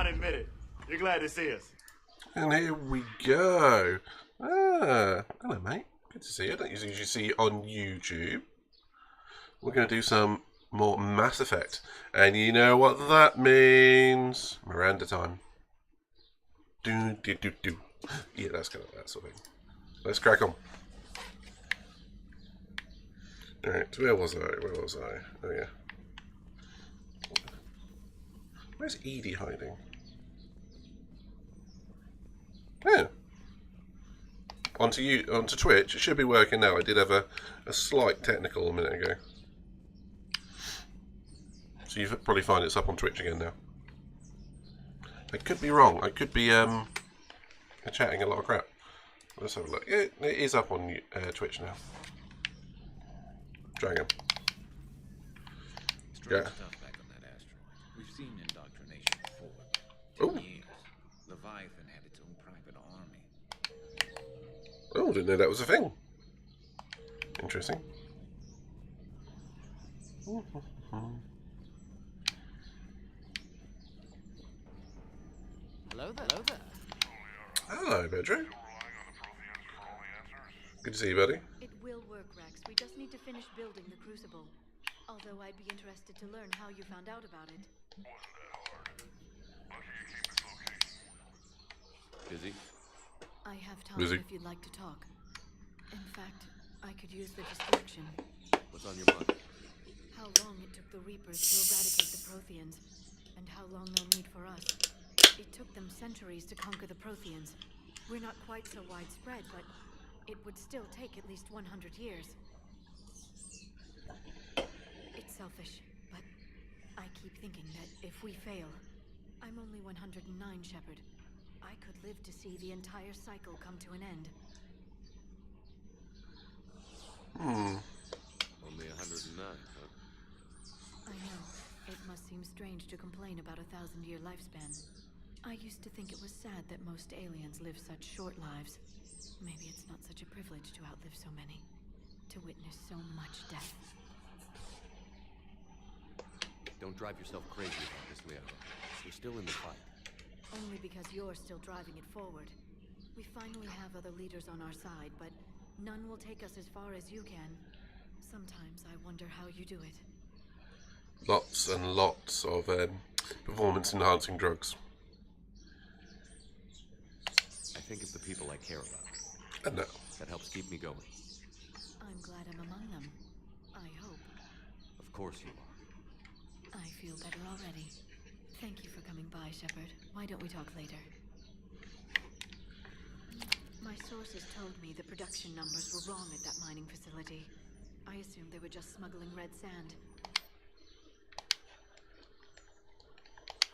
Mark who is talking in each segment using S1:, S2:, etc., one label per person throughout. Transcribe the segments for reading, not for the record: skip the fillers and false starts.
S1: Admit it. You're glad to see us.
S2: And here we go. Ah, hello, mate. Good to see you. I don't usually see you on YouTube. We're going to do some more Mass Effect. And you know what that means. Miranda time. Do, do, do, do. Yeah, that's kind of that sort of thing. Let's crack on. Alright, where was I? Oh, yeah. Where's Edie hiding? Yeah. Onto Twitch. It should be working now. I did have a slight technical a minute ago. So you probably find it's up on Twitch again now. I could be wrong. I could be chatting a lot of crap. Let's have a look. It is up on Twitch now. Dragon.
S3: Strange stuff back on that asteroid. We've seen indoctrination before. 10 years. Leviathan had its own private army.
S2: Oh, didn't know that was a thing. Interesting.
S4: Hello there.
S2: Hello, Pedro. Good to see you, buddy.
S5: It will work, Rex. We just need to finish building the crucible. Although I'd be interested to learn how you found out about it.
S6: Wasn't that hard. Lucky you came this location.
S3: Busy?
S5: I have time
S2: Busy.
S5: if you'd like to talk. In fact, I could use the distraction.
S3: What's on your mind?
S5: How long it took the Reapers to eradicate the Protheans, and how long they'll need for us. It took them centuries to conquer the Protheans. We're not quite so widespread, but it would still take at least 100 years. It's selfish, but I keep thinking that if we fail, I'm only 109, Shepard. I could live to see the entire cycle come to an end.
S3: Only 109, huh?
S5: I know. It must seem strange to complain about a 1,000-year lifespan. I used to think it was sad that most aliens live such short lives. Maybe it's not such a privilege to outlive so many. To witness so much death.
S3: Don't drive yourself crazy about this, Leo. You're still in the fight.
S5: Only because you're still driving it forward. We finally have other leaders on our side, but none will take us as far as you can. Sometimes I wonder how you do it.
S2: Lots and lots of performance-enhancing drugs.
S3: I think of the people I care about.
S2: And no.
S3: That helps keep me going.
S5: I'm glad I'm among them. I hope.
S3: Of course you are.
S5: I feel better already. Thank you for coming by, Shepard. Why don't we talk later? My sources told me the production numbers were wrong at that mining facility. I assumed they were just smuggling red sand.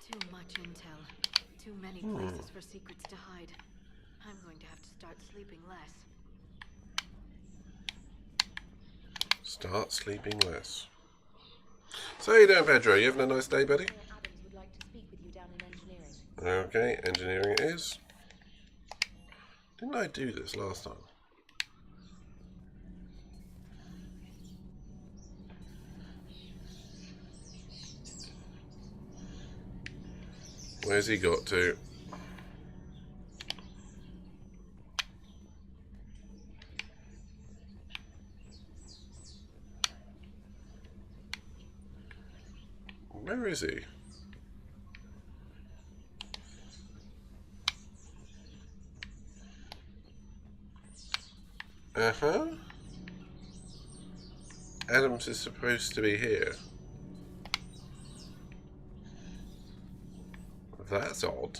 S5: Too much intel. Too many places for secrets to hide. I'm going to have to start sleeping less.
S2: Start sleeping less. So how you doing, Pedro? You having a nice day, buddy?
S4: Adams would like to speak with you down in engineering.
S2: Okay, engineering it is. Didn't I do this last time? Where's he got to? Where is he? Uh-huh. Adams is supposed to be here. That's odd.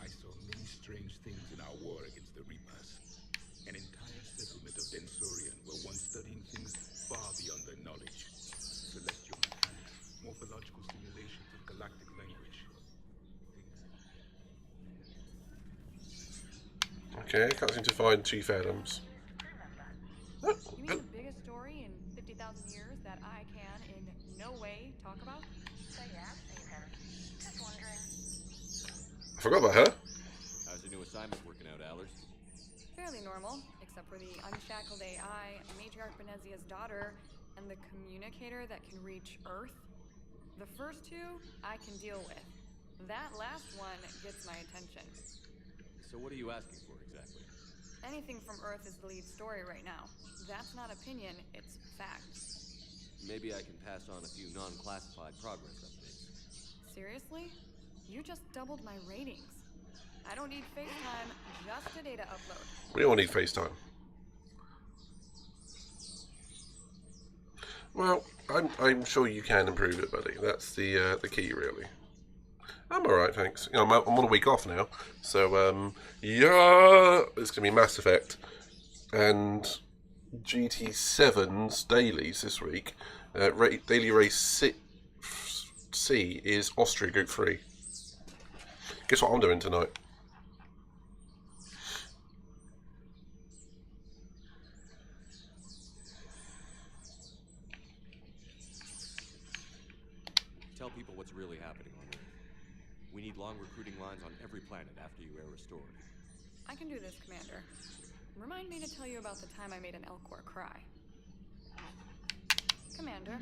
S7: I saw many strange things in our war against the Reapers. An entire settlement of Densorian were once studying things far beyond their knowledge. Celestial mechanics, morphological simulations of galactic language.
S2: Okay, I can't seem to find Chief Adams. Oh,
S8: You mean the biggest story in 50,000 years that I can in no way talk about?
S4: So yeah, Stephen. Just wondering.
S2: I forgot about her.
S9: How's your new assignment working out, Allers?
S8: Fairly normal, except for the unshackled AI, Matriarch Benezia's daughter, and the communicator that can reach Earth. The first two, I can deal with. That last one gets my attention.
S9: So what are you asking for exactly?
S8: Anything from Earth is the lead story right now. That's not opinion, it's fact.
S9: Maybe I can pass on a few non-classified progress updates.
S8: Seriously? You just doubled my ratings. I don't need FaceTime, just a data upload.
S2: We all need FaceTime. Well, I'm sure you can improve it, buddy. That's the key, really. I'm alright, thanks. You know, I'm on a week off now, so yeah, it's gonna be Mass Effect and GT7's dailies this week. Daily race C is Austria Group 3. Guess what I'm doing tonight?
S9: Tell people what's really happening on Earth. We need long recruiting lines on every planet after you air restored.
S8: I can do this, Commander. Remind me to tell you about the time I made an Elcor cry. Commander.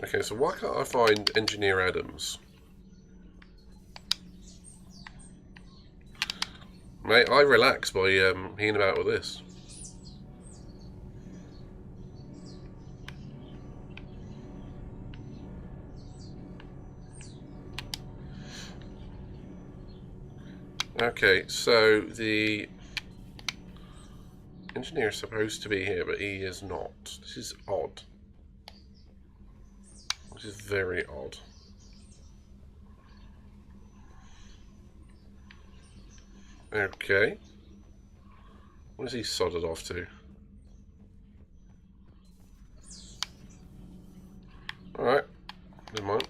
S2: Okay, so why can't I find Engineer Adams? Mate, I relax by hearing about all this. Okay, so the engineer is supposed to be here, but he is not. This is odd. This is very odd. Okay. Where's he sodded off to? Alright. Never mind.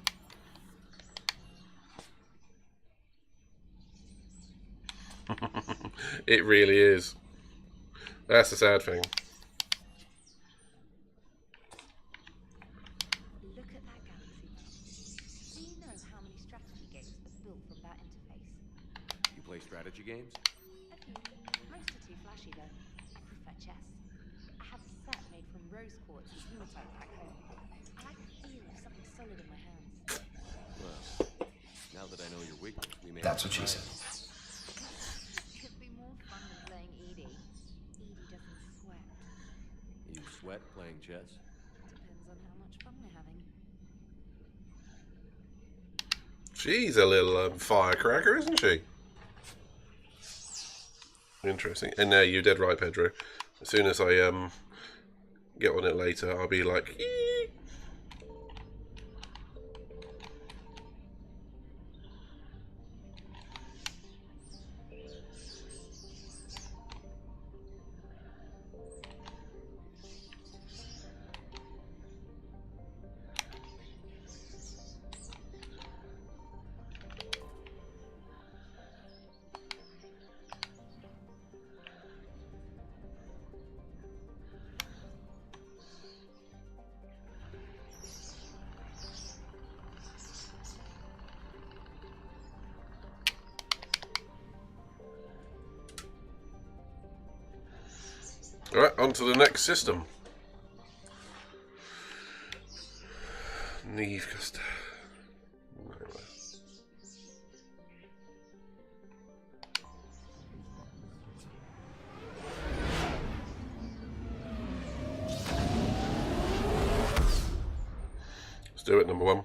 S2: It really is. That's the sad thing.
S4: Look at that galaxy. Do you know how many strategy games are built from that interface?
S9: You play strategy games?
S4: A few. Most are too flashy though. I prefer chess. I have a set made from rose quartz and hematite back home. I like the feel of something solid in my hands.
S9: Well, now that I know your weakness, we may
S10: That's
S9: have
S10: what
S9: to
S10: she
S9: try
S10: said.
S9: it.
S4: Could be more fun than playing Edie. Edie doesn't sweat.
S9: You sweat playing chess?
S4: Depends on how much fun we're having.
S2: She's a little firecracker, isn't she? Interesting. And you're dead right, Pedro. As soon as I get on it later, I'll be like, "Eee." Alright, on to the next system. Neve Custer. Let's do it, number one.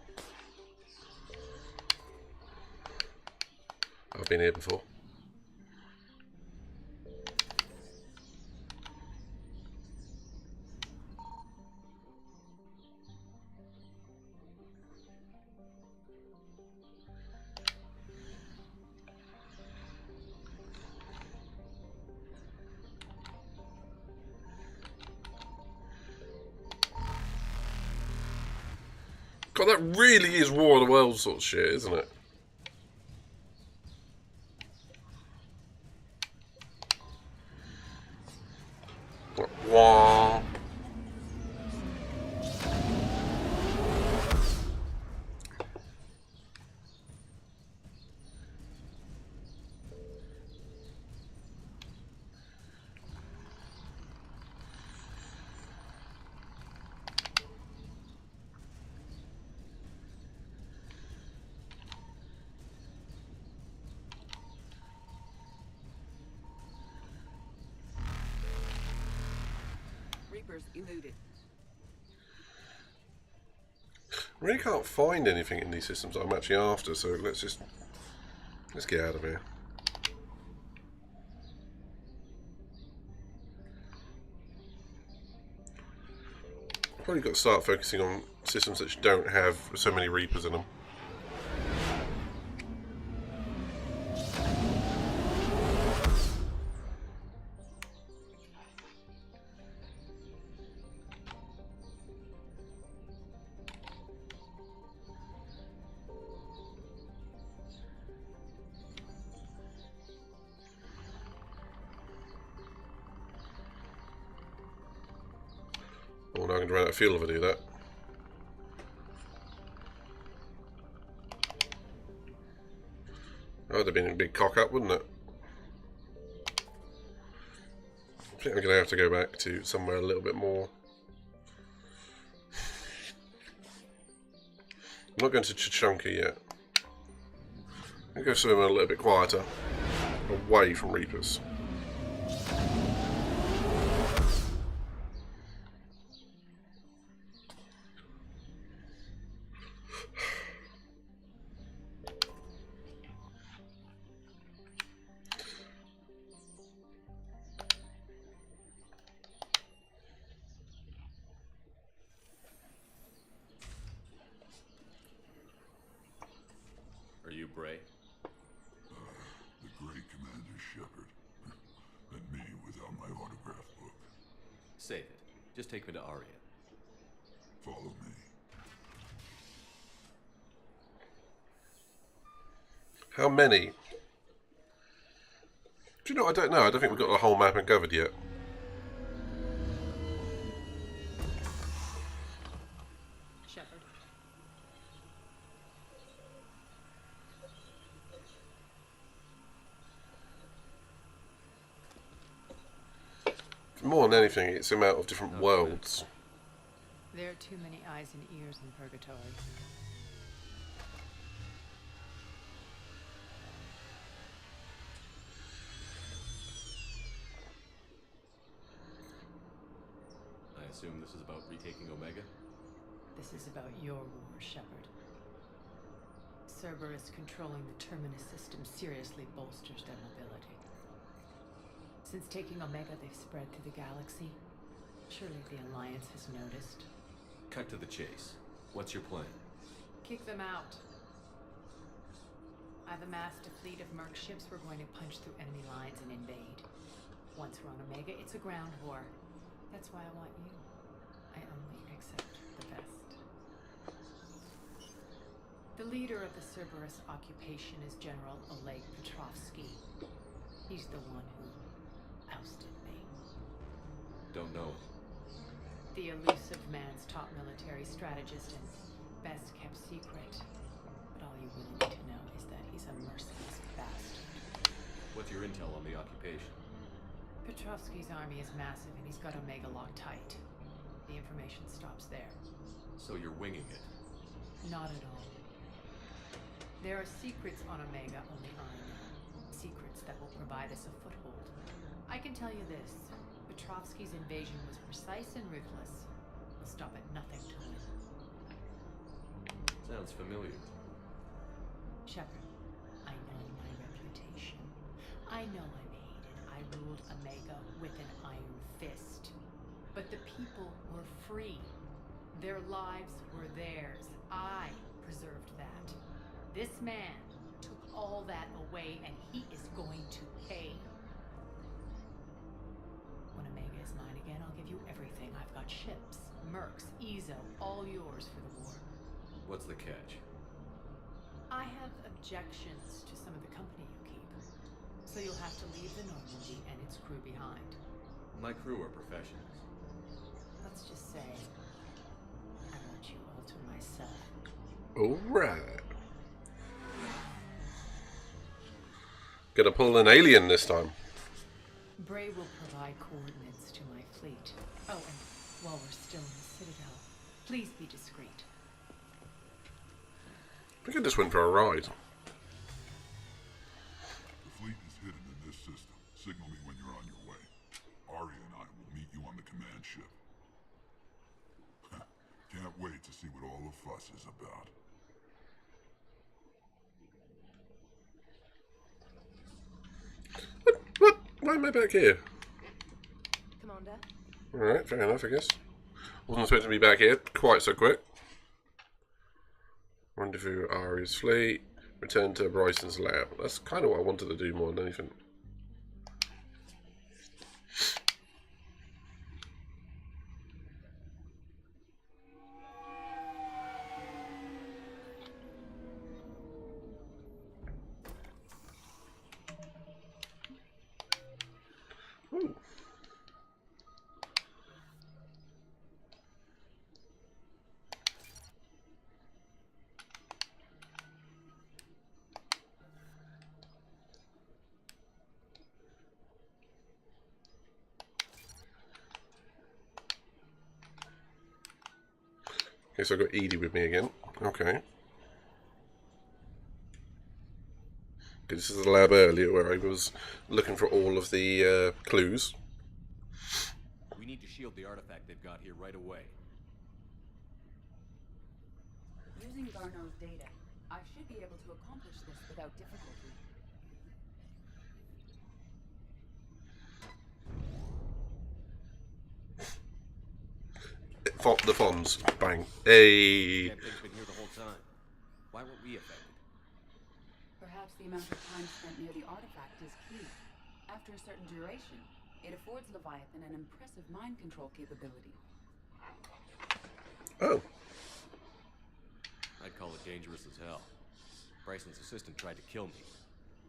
S2: I've been here before. God, that really is War of the Worlds sort of shit, isn't it? Wah.
S10: Reapers eluded.
S2: I really can't find anything in these systems that I'm actually after, so let's get out of here. Probably got to start focusing on systems that don't have so many Reapers in them. Oh, now I'm going to run out of fuel if I do that. That would have been a big cock up, wouldn't it? I think I'm going to have to go back to somewhere a little bit more. I'm not going to Tuchanka yet. I'm going to go somewhere a little bit quieter, away from Reapers.
S9: Are you Bray?
S6: The great Commander Shepard. And me without my autograph book.
S9: Save it. Just take me to Aria.
S6: Follow me.
S2: How many? Do you know, I don't know. I don't think we've got the whole map uncovered yet.
S10: Shepard.
S2: More than anything, it's the amount of different worlds.
S10: There are too many eyes and ears in Purgatory.
S9: I assume this is about retaking Omega?
S10: This is about your war, Shepard. Cerberus controlling the Terminus system seriously bolsters their mobility. Since taking Omega, they've spread through the galaxy. Surely the Alliance has noticed.
S9: Cut to the chase. What's your plan?
S10: Kick them out. I've amassed a fleet of merc ships. We're going to punch through enemy lines and invade. Once we're on Omega, it's a ground war. That's why I want you. I only accept the best. The leader of the Cerberus occupation is General Oleg Petrovsky. He's the one who ousted me.
S9: Don't know it.
S10: The elusive man's top military strategist and best kept secret. But all you really need to know is that he's a merciless bastard.
S9: What's your intel on the occupation?
S10: Petrovsky's army is massive and he's got Omega locked tight. The information stops there.
S9: So you're winging it.
S10: Not at all. There are secrets on Omega only I know. Secrets that will provide us a foothold. I can tell you this. Petrovsky's invasion was precise and ruthless. We'll stop at nothing to win.
S9: Sounds familiar.
S10: Shepard, I know my reputation. I know I'm hated. I ruled Omega with an iron fist. But the people were free. Their lives were theirs. I preserved that. This man took all that away, and he is going to pay. When Omega is mine again, I'll give you everything. I've got ships, mercs, Ezo, all yours for the war.
S9: What's the catch?
S10: I have objections to some of the company you keep. So you'll have to leave the Normandy and its crew behind.
S9: My crew are professionals.
S10: Let's just say I let you all to myself.
S2: Alright. Gonna pull an alien this time.
S10: Bray will provide coordinates to my fleet. Oh, and while we're still in the Citadel, please be discreet.
S2: I think I just went for a ride.
S6: The fleet is hidden in this system. Signal me when you're on your way. Ari and I will meet you on the command ship. Can't wait to see what all the fuss is about.
S2: What? Why am I back here?
S4: Commander?
S2: Alright, fair enough, I guess. Wasn't expecting to be back here quite so quick. Rendezvous Ari's fleet. Return to Bryson's lab. That's kind of what I wanted to do more than anything. Ooh. Okay, so I've got Edie with me again. Okay. This is the lab earlier where I was looking for all of the clues.
S9: We need to shield the artifact they've got here right away.
S11: Using Garneau's data, I should be able to accomplish this without difficulty.
S2: The Fonz. Bang. Hey.
S9: Damn thing's been here the whole time. Why weren't we affected?
S11: Perhaps the amount of time spent near the artifact is key. After a certain duration, it affords Leviathan an impressive mind control capability.
S2: Oh.
S9: I'd call it dangerous as hell. Bryson's assistant tried to kill me.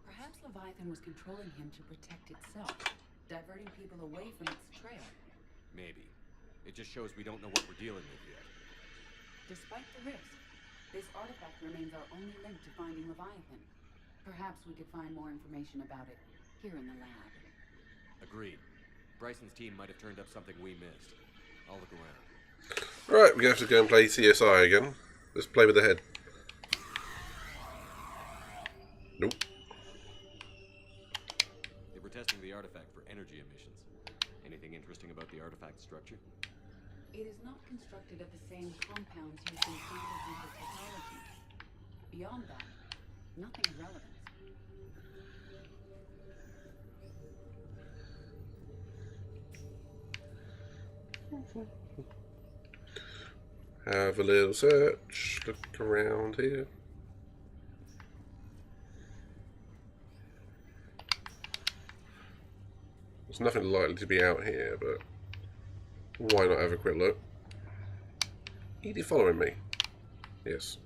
S11: Perhaps Leviathan was controlling him to protect itself, diverting people away from its trail.
S9: Maybe. It just shows we don't know what we're dealing with yet.
S11: Despite the risk, this artifact remains our only link to finding Leviathan. Perhaps we could find more information about it here in the lab.
S9: Agreed. Bryson's team might have turned up something we missed. I'll look around.
S2: Right, we're going to have to go and play CSI again. Let's play with the head. Nope.
S9: They were testing the artifact for energy emissions. Anything interesting about the artifact structure?
S11: It is not constructed of the same compounds used in standard nuclear technology. Beyond that, nothing of relevance.
S2: Have a little search. Look around here. There's nothing likely to be out here, but why not have a quick look? Edie following me? Yes.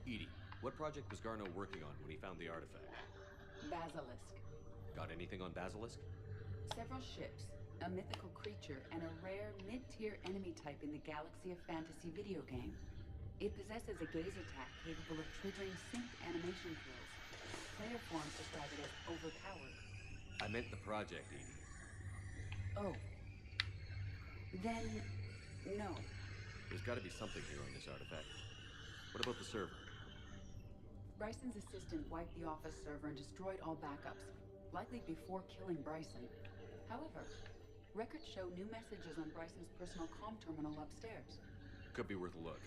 S9: Edie, what project was Garneau working on when he found the artifact?
S11: Basilisk.
S9: Got anything on Basilisk?
S11: Several ships, a mythical creature, and a rare mid-tier enemy type in the Galaxy of Fantasy video game. It possesses a gaze attack capable of triggering synced animation kills. Player forms describe it as overpowered.
S9: I meant the project, Edie.
S11: Oh. Then, no.
S9: There's got to be something here on this artifact. What about the server?
S11: Bryson's assistant wiped the office server and destroyed all backups, likely before killing Bryson. However, records show new messages on Bryson's personal comm terminal upstairs.
S9: Could be worth a look.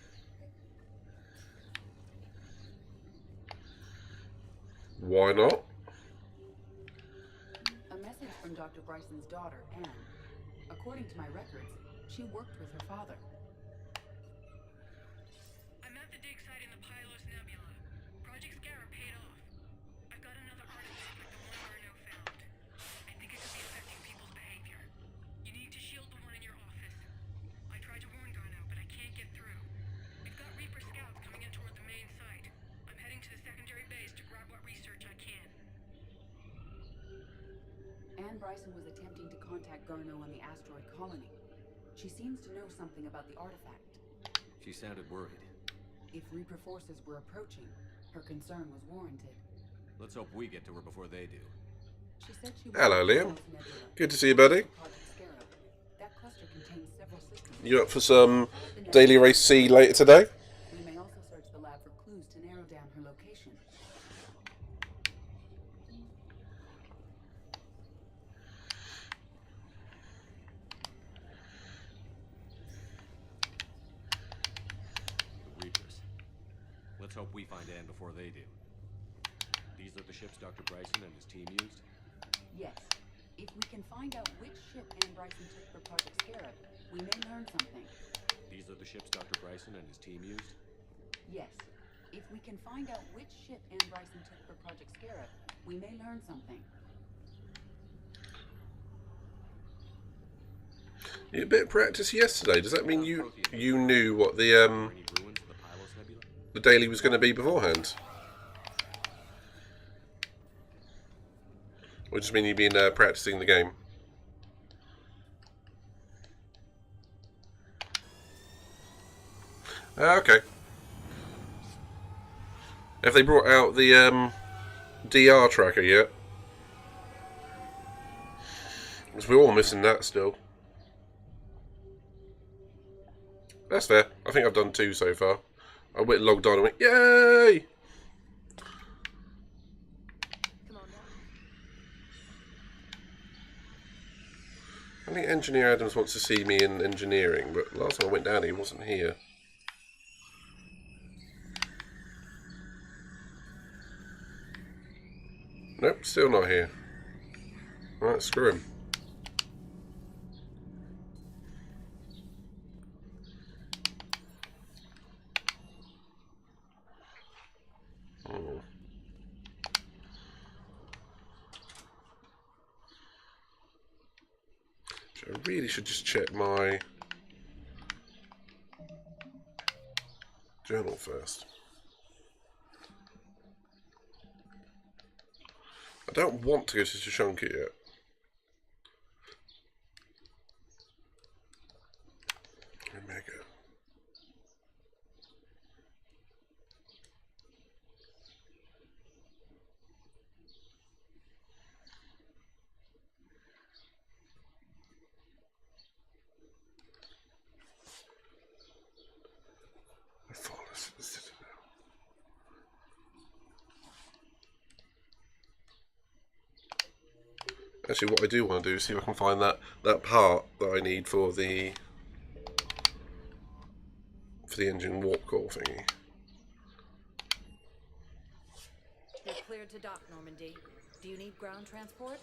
S2: Why not?
S11: A message from Dr. Bryson's daughter, Anne. According to my records, she worked with her father.
S12: I'm at the dig site in the Pylos Nebula. Project Scarab paid off. I've got another artifact like the one Arno found. I think it could be affecting people's behavior. You need to shield the one in your office. I tried to warn Garno, but I can't get through. We've got Reaper scouts coming in toward the main site. I'm heading to the secondary base to grab what research I can.
S11: Anne Bryson was attempting to contact Garno on the asteroid colony. She seems to know something about the artifact.
S9: She sounded worried.
S11: If Reaper forces were approaching, her concern was warranted.
S9: Let's hope we get to her before they do.
S11: She said she
S2: Hello, Liam. Good to see you, buddy.
S11: That cluster contains several systems.
S2: You up for some Daily Race C later today?
S11: We may also search the lab for clues to narrow down her location.
S9: The Reapers. Let's hope we find Anne before they do. These are the ships Dr. Bryson and his team used?
S11: Yes. If we can find out which ship Anne Bryson took for Project Scarab, we may learn something.
S9: These are the ships Dr. Bryson and his team used?
S11: Yes. If we can find out which ship Anne Bryson took for Project Scarab, we may learn something.
S2: You a bit of practice yesterday. Does that mean you knew what the
S9: Any ruins of the Pylos Nebula?
S2: the daily was going to be beforehand? Or just mean you've been practicing the game? Okay. Have they brought out the DR tracker yet? Because we're all missing that still. That's fair. I think I've done 2 so far. I went logged on and went, yay! I think Engineer Adams wants to see me in engineering, but last time I went down he wasn't here. Nope, still not here. Right, screw him. I really should just check my journal first. I don't want to go to Tuchanka yet. Omega. Actually, what I do want to do is see if I can find that part that I need for the engine warp core thingy.
S13: You're cleared to dock, Normandy. Do you need ground transport?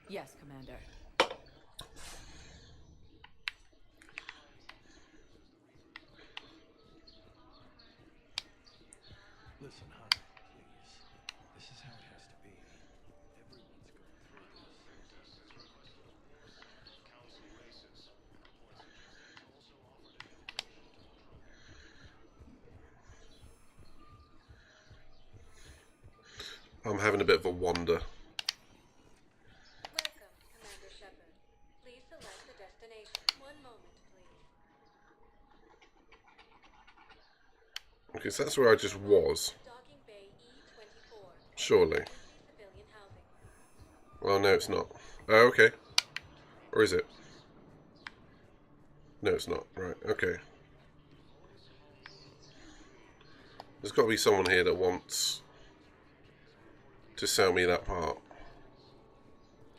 S13: Yes, Commander.
S14: Listen, honey.
S2: I'm having a bit of a wander.
S14: Welcome, Commander Shepard. Please select the destination. One moment, please.
S2: Okay, so that's where I just was.
S14: Docking Bay E24.
S2: Surely.
S14: Civilian housing.
S2: Well, no, it's not. Oh, okay. Or is it? No, it's not. Right, okay. There's got to be someone here that wants to sell me that part.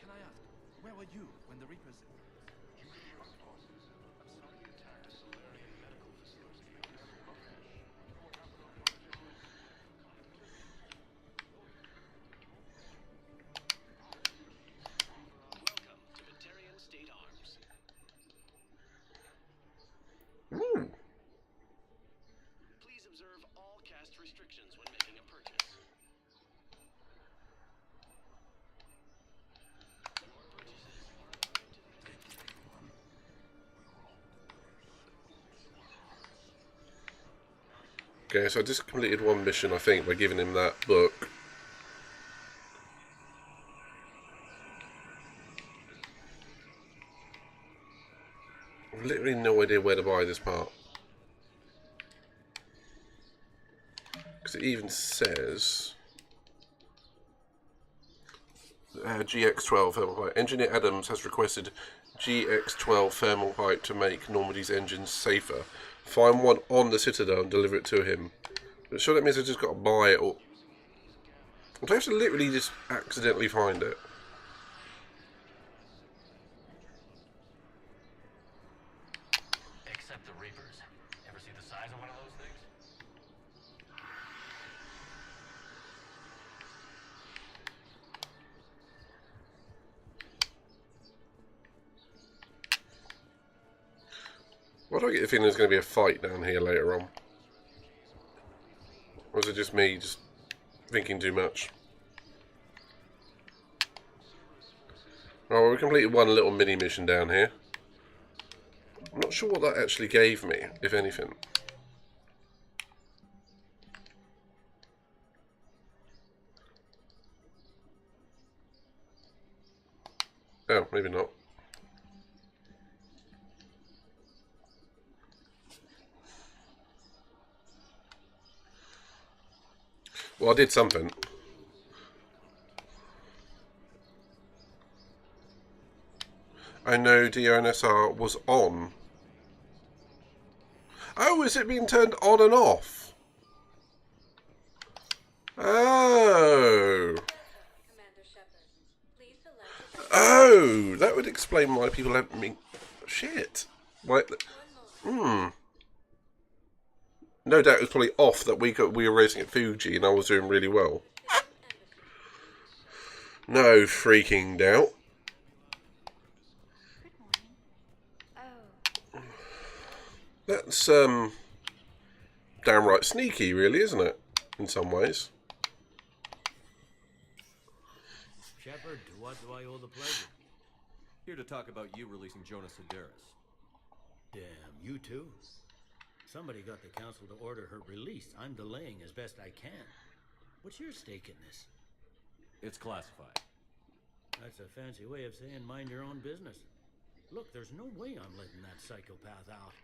S15: Can I ask, where were you when the Reapers...
S16: Welcome to Batarian State Arms.
S2: Ooh.
S16: Please observe all caste restrictions when making a purchase.
S2: Okay, so I just completed one mission, I think, by giving him that book. I've literally no idea where to buy this part. Because it even says... GX12 thermal pipe. Engineer Adams has requested GX12 thermal pipe to make Normandy's engines safer. Find one on the Citadel and deliver it to him. But sure, that means I just got to buy it, or do I have to literally just accidentally find it?
S16: Except the Reapers. Ever see the size of one of those things?
S2: Why do I get the feeling there's going to be a fight down here later on? Or is it just me just thinking too much? Oh, well, we completed one little mini mission down here. I'm not sure what that actually gave me, if anything. Oh, maybe not. Well, I did something. I know DNSR was on. Oh, is it being turned on and off? Oh. Oh, that would explain why people have me. Shit. Why? No doubt it was probably off that we were racing at Fuji and I was doing really well. No freaking doubt. That's downright sneaky, really, isn't it? In some ways.
S17: Shepard, to what do I owe the pleasure?
S9: Here to talk about you releasing Jonas Sedaris.
S17: Damn, you too? Somebody got the council to order her release. I'm delaying as best I can. What's your stake in this?
S9: It's classified.
S17: That's a fancy way of saying mind your own business. Look, there's no way I'm letting that psychopath out.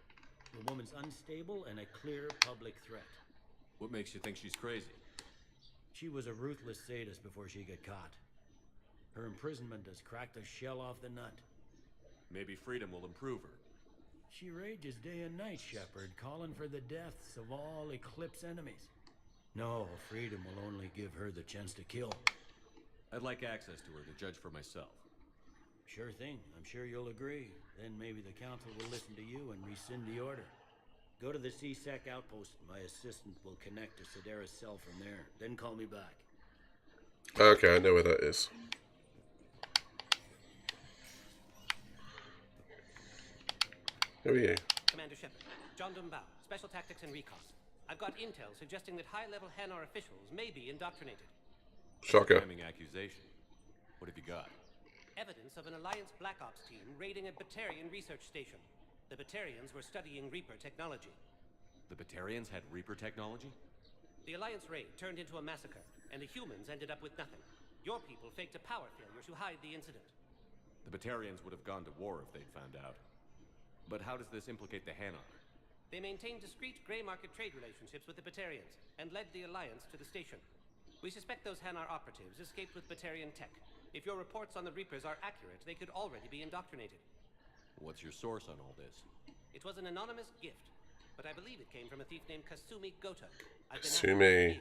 S17: The woman's unstable and a clear public threat.
S9: What makes you think she's crazy?
S17: She was a ruthless sadist before she got caught. Her imprisonment has cracked the shell off the nut.
S9: Maybe freedom will improve her.
S17: She rages day and night, Shepard, calling for the deaths of all Eclipse enemies. No, freedom will only give her the chance to kill.
S9: I'd like access to her to judge for myself.
S17: Sure thing. I'm sure you'll agree. Then maybe the council will listen to you and rescind the order. Go to the CSEC outpost. My assistant will connect to Sedaris' cell from there. Then call me back.
S2: Okay, I know where that is. Who are you?
S18: Commander Shepard, John Dumbao, Special Tactics and Recon. I've got intel suggesting that high-level Hanar officials may be indoctrinated.
S2: Shocker.
S9: Damning accusation. What have you got?
S18: Evidence of an Alliance Black Ops team raiding a Batarian research station. The Batarians were studying Reaper technology.
S9: The Batarians had Reaper technology?
S18: The Alliance raid turned into a massacre. and the humans ended up with nothing. Your people faked a power failure to hide the incident.
S9: The Batarians would have gone to war if they'd found out. But how does this implicate the Hanar?
S18: They maintained discreet gray market trade relationships with the Batarians and led the Alliance to the station. We suspect those Hanar operatives escaped with Batarian tech. If your reports on the Reapers are accurate, they could already be indoctrinated.
S9: What's your source on all this?
S18: It was an anonymous gift, but I believe it came from a thief named Kasumi Goto.
S2: Kasumi.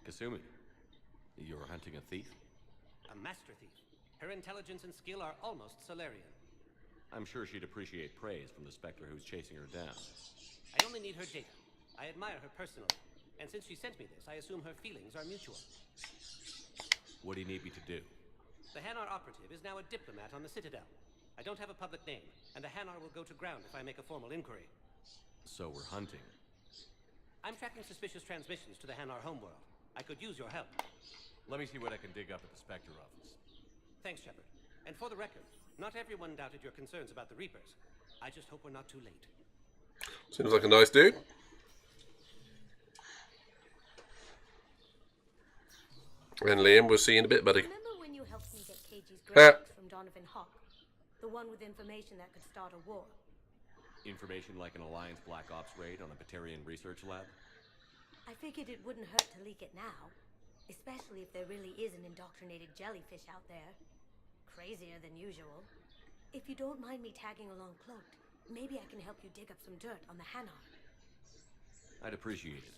S9: Kasumi? You're hunting a thief?
S18: A master thief. Her intelligence and skill are almost Solarian.
S9: I'm sure she'd appreciate praise from the Spectre who's chasing her down.
S18: I only need her data. I admire her personally, and since she sent me this, I assume her feelings are mutual.
S9: What do you need me to do?
S18: The Hanar operative is now a diplomat on the Citadel. I don't have a public name, and the Hanar will go to ground if I make a formal inquiry.
S9: So we're hunting.
S18: I'm tracking suspicious transmissions to the Hanar homeworld. I could use your help.
S9: Let me see what I can dig up at the Spectre office.
S18: Thanks, Shepard. And for the record, not everyone doubted your concerns about the Reapers. I just hope we're not too late.
S2: Seems like a nice dude. And Liam, we'll see you in a bit, buddy.
S19: Remember when you helped me get KG's graphics from Donovan Hawk? The one with information that could start a war.
S9: Information like an Alliance Black Ops raid on a Batarian research lab?
S19: I figured it wouldn't hurt to leak it now. Especially if there really is an indoctrinated jellyfish out there. Crazier than usual. If you don't mind me tagging along cloaked, maybe I can help you dig up some dirt on the Hanar.
S9: I'd appreciate it.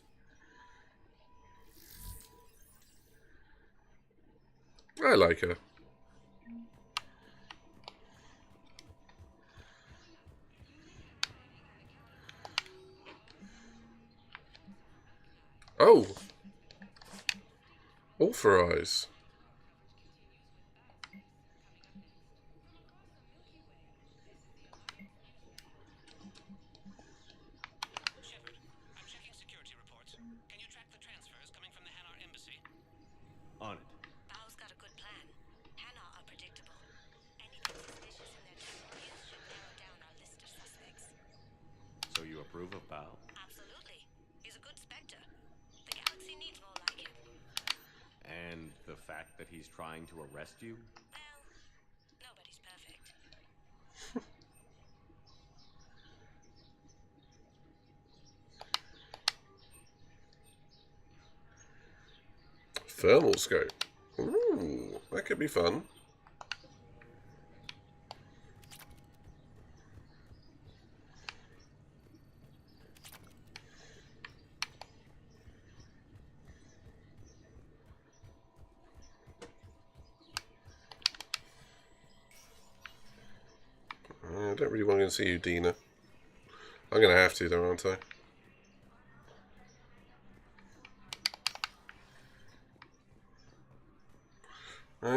S2: I like her. Oh! Authorize.
S18: Shepard, I'm checking security reports. Can you track the transfers coming from the Hanar embassy?
S9: On it.
S19: Bao's got a good plan. Hanar are predictable. Anything suspicious in their technologies should narrow down our list of suspects.
S9: So you approve of Bao?
S19: Absolutely. He's a good Spectre. The galaxy needs more like him.
S9: And the fact that he's trying to arrest you?
S19: Well, nobody's perfect.
S2: Thermal scope. Ooh, that could be fun. I don't really want to see you, Dina. I'm going to have to, though, aren't I?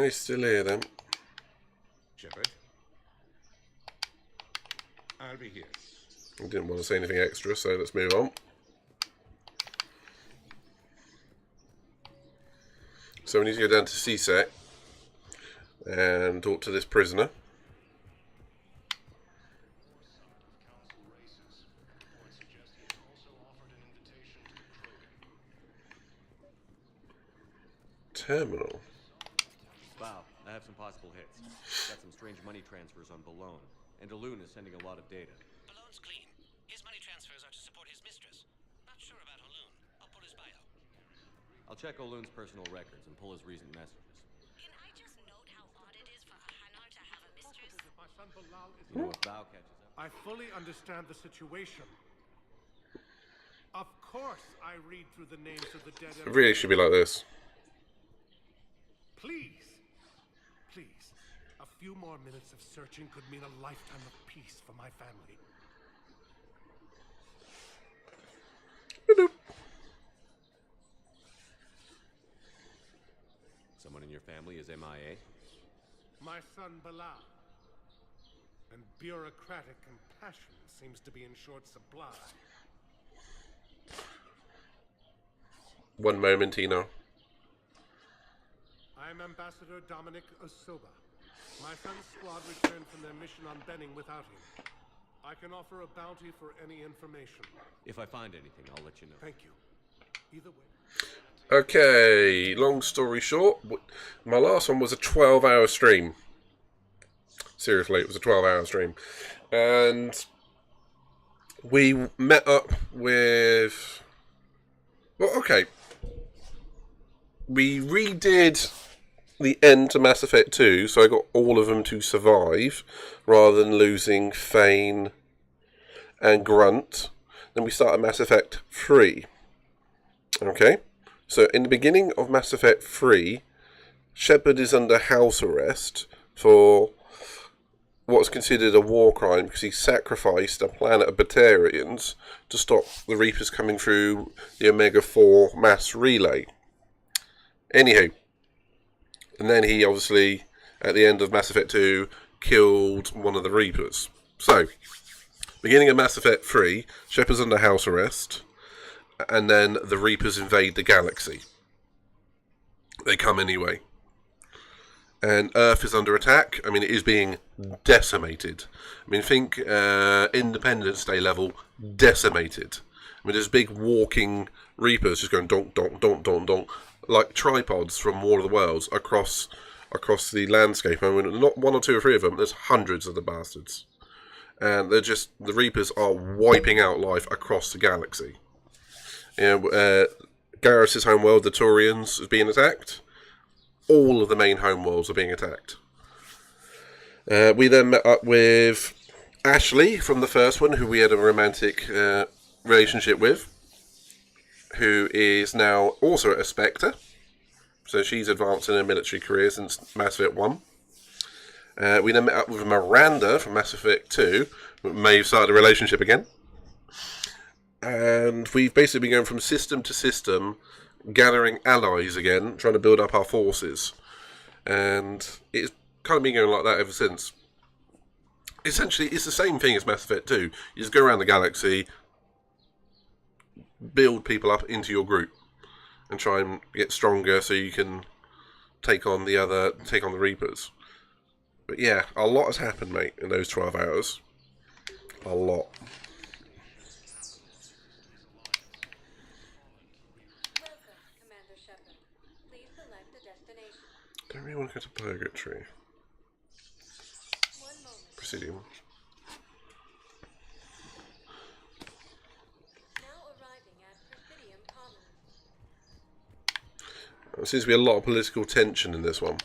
S2: He's still here, then.
S7: Shepard? I'll be here.
S2: I didn't want to say anything extra, so let's move on. So we need to go down to CSEC and talk to this prisoner. Terminal.
S9: Wow, I have some possible hits. Got some strange money transfers on Balone, and Alun is sending a lot of data.
S18: Balone's clean. His money transfers are to support his mistress. Not sure about Alun. I'll pull his bio.
S9: I'll check Olun's personal records and pull his recent messages.
S19: Can I just note how odd it is for a Hanar to have a mistress?
S20: My son Bilal is
S9: You know, if Bao catches up...
S20: I fully understand the situation. Of course I read through the names of the dead.
S2: It really should be like this.
S20: Please, please, a few more minutes of searching could mean a lifetime of peace for my family.
S9: Someone in your family is MIA?
S20: My son Bilal. And bureaucratic compassion seems to be in short supply.
S2: One moment, Tino.
S20: I'm Ambassador Dominic Osoba. My son's squad returned from their mission on Benning without him. I can offer a bounty for any information.
S9: If I find anything, I'll let you know.
S20: Thank you. Either way.
S2: Okay, long story short, my last one was a 12-hour stream. Seriously, it was a 12-hour stream. And we met up with... Well, okay. We redid the end to Mass Effect 2, so I got all of them to survive, rather than losing Fane and Grunt. Then we started Mass Effect 3. Okay? So, in the beginning of Mass Effect 3, Shepard is under house arrest for what's considered a war crime because he sacrificed a planet of Batarians to stop the Reapers coming through the Omega-4 mass relay. Anywho, and then he obviously, at the end of Mass Effect 2, killed one of the Reapers. So, beginning of Mass Effect 3, Shepard's under house arrest, and then the Reapers invade the galaxy. They come anyway. And Earth is under attack. I mean, it is being decimated. I mean, think Independence Day level decimated. I mean, there's big walking Reapers just going donk, donk, donk, donk, donk, like tripods from War of the Worlds across the landscape. I mean, not one or two or three of them. There's hundreds of the bastards. And they're just, the Reapers are wiping out life across the galaxy. You know, Garrus' homeworld, the Turians, is being attacked. All of the main homeworlds are being attacked. We then met up with Ashley from the first one, who we had a romantic relationship with, who is now also a Spectre. So she's advanced in her military career since Mass Effect 1. We then met up with Miranda from Mass Effect 2, who may have started a relationship again. And we've basically been going from system to system, gathering allies again, trying to build up our forces. And it's kind of been going like that ever since. Essentially, it's the same thing as Mass Effect 2. You just go around the galaxy, build people up into your group, and try and get stronger so you can take on the Reapers. But yeah, a lot has happened, mate, in those 12 hours. A lot. Don't really want to go to Purgatory. Presidium. There seems to be a lot of political tension in this one.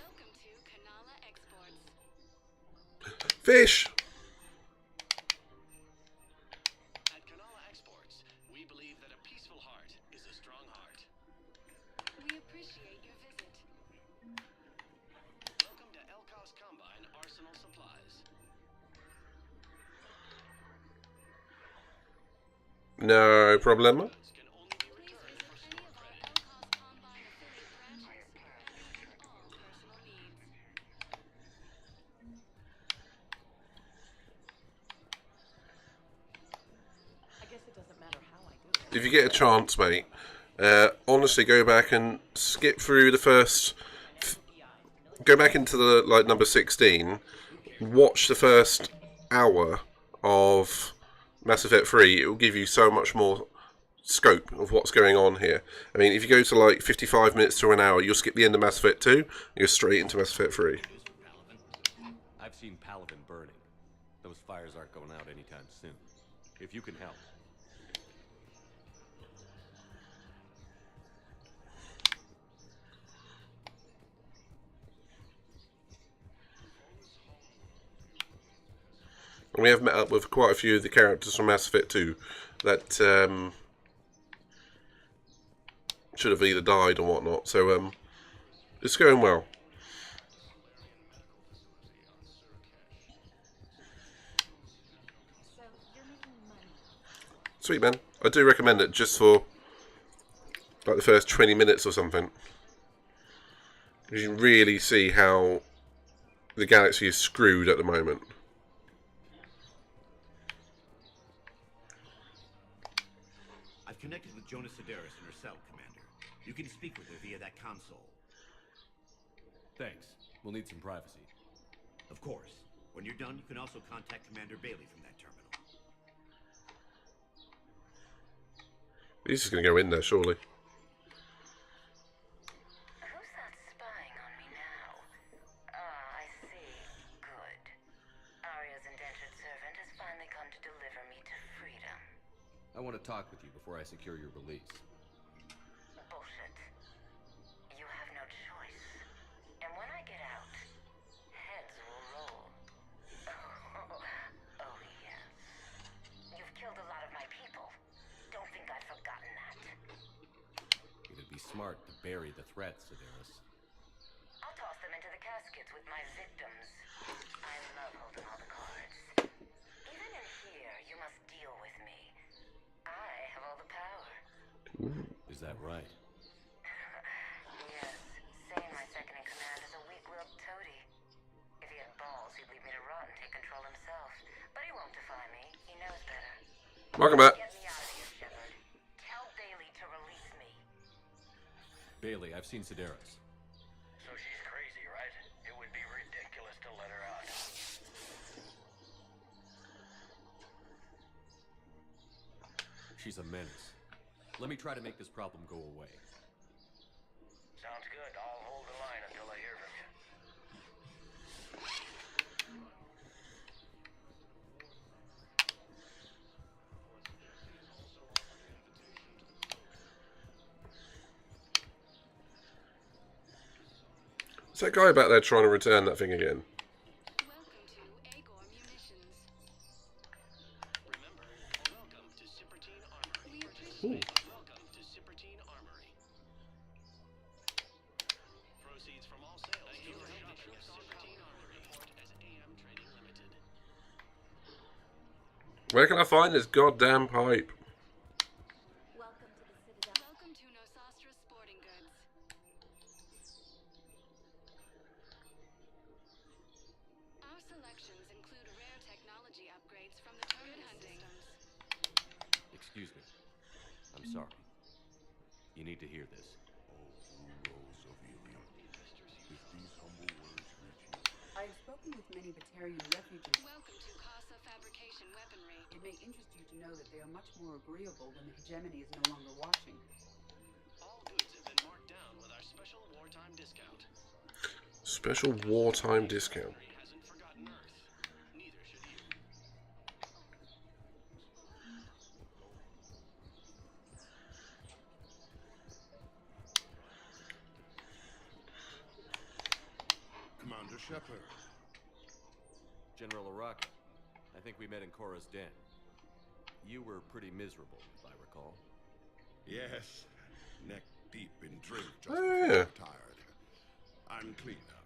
S2: Fish!
S16: At Kanala Exports, we believe that a peaceful heart is a strong heart.
S4: We appreciate your visit.
S16: Welcome to Elkos Combine Arsenal Supplies.
S2: No problema. If you get a chance, mate, honestly, go back and skip through the first. Go back into the number 16. Watch the first hour of Mass Effect 3. It will give you so much more scope of what's going on here. I mean, if you go to 55 minutes to an hour, you'll skip the end of Mass Effect 2. You're straight into Mass Effect 3.
S9: I've seen Paladin burning. Those fires aren't going out anytime soon. If you can help.
S2: And we have met up with quite a few of the characters from Mass Effect 2 that should have either died or whatnot. So it's going well. Sweet, man. I do recommend it just for the first 20 minutes or something. You can really see how the galaxy is screwed at the moment.
S21: I've connected with Jonas Sedaris in her cell, Commander. You can speak with her via that console.
S9: Thanks. We'll need some privacy.
S21: Of course. When you're done, you can also contact Commander Bailey from that terminal.
S2: He's just going to go in there, surely.
S9: I want to talk with you before I secure your release.
S1: Bullshit. You have no choice. And when I get out, heads will roll. Oh, yes. You've killed a lot of my people. Don't think I've forgotten that.
S9: It'd be smart to bury the threats, Sedaris.
S1: I'll toss them into the caskets with my victims. I love holding all the cards. Even in here, you must deal with me. I have all the power.
S9: Is that right?
S1: Yes. Saying my second in command is a weak-willed toady. If he had balls, he'd leave me to rot and take control himself. But he won't defy me. He knows better.
S2: Welcome back.
S1: Get me out of here, Shepard. Tell Bailey to release me.
S9: Bailey, I've seen Sedaris.
S16: So she's crazy, right? It would be ridiculous to let her out.
S9: She's a menace. Let me try to make this problem go away.
S16: Sounds good. I'll hold the line until I hear from you.
S2: Is that guy back there trying to return that thing again? Ooh.
S16: Welcome to Sippertine Armory. Proceeds from all sales. Thank you for shopping at Sippertine Armory. Report as AM Trading Limited.
S2: Where can I find this goddamn pipe?
S4: Welcome to the Citadel.
S14: Welcome to Nosastra Sporting Goods. Our selections include rare technology upgrades from the Good hunting.
S9: Excuse me. I'm sorry. You need to hear this.
S6: Rose of Helium. If these humble words reach you.
S11: I have spoken with many Batarian refugees.
S14: Welcome to Casa Fabrication Weaponry.
S11: It may interest you to know that they are much more agreeable when the hegemony is no longer watching.
S16: All goods have been marked down with our special wartime discount.
S2: Special wartime discount.
S16: Hasn't forgotten Earth. Neither should you.
S7: Commander Shepard.
S9: General Araka, I think we met in Cora's den. You were pretty miserable, if I recall.
S7: Yes, neck deep in drink just
S2: Oh,
S7: before
S2: yeah.
S7: I'm tired. I'm clean now,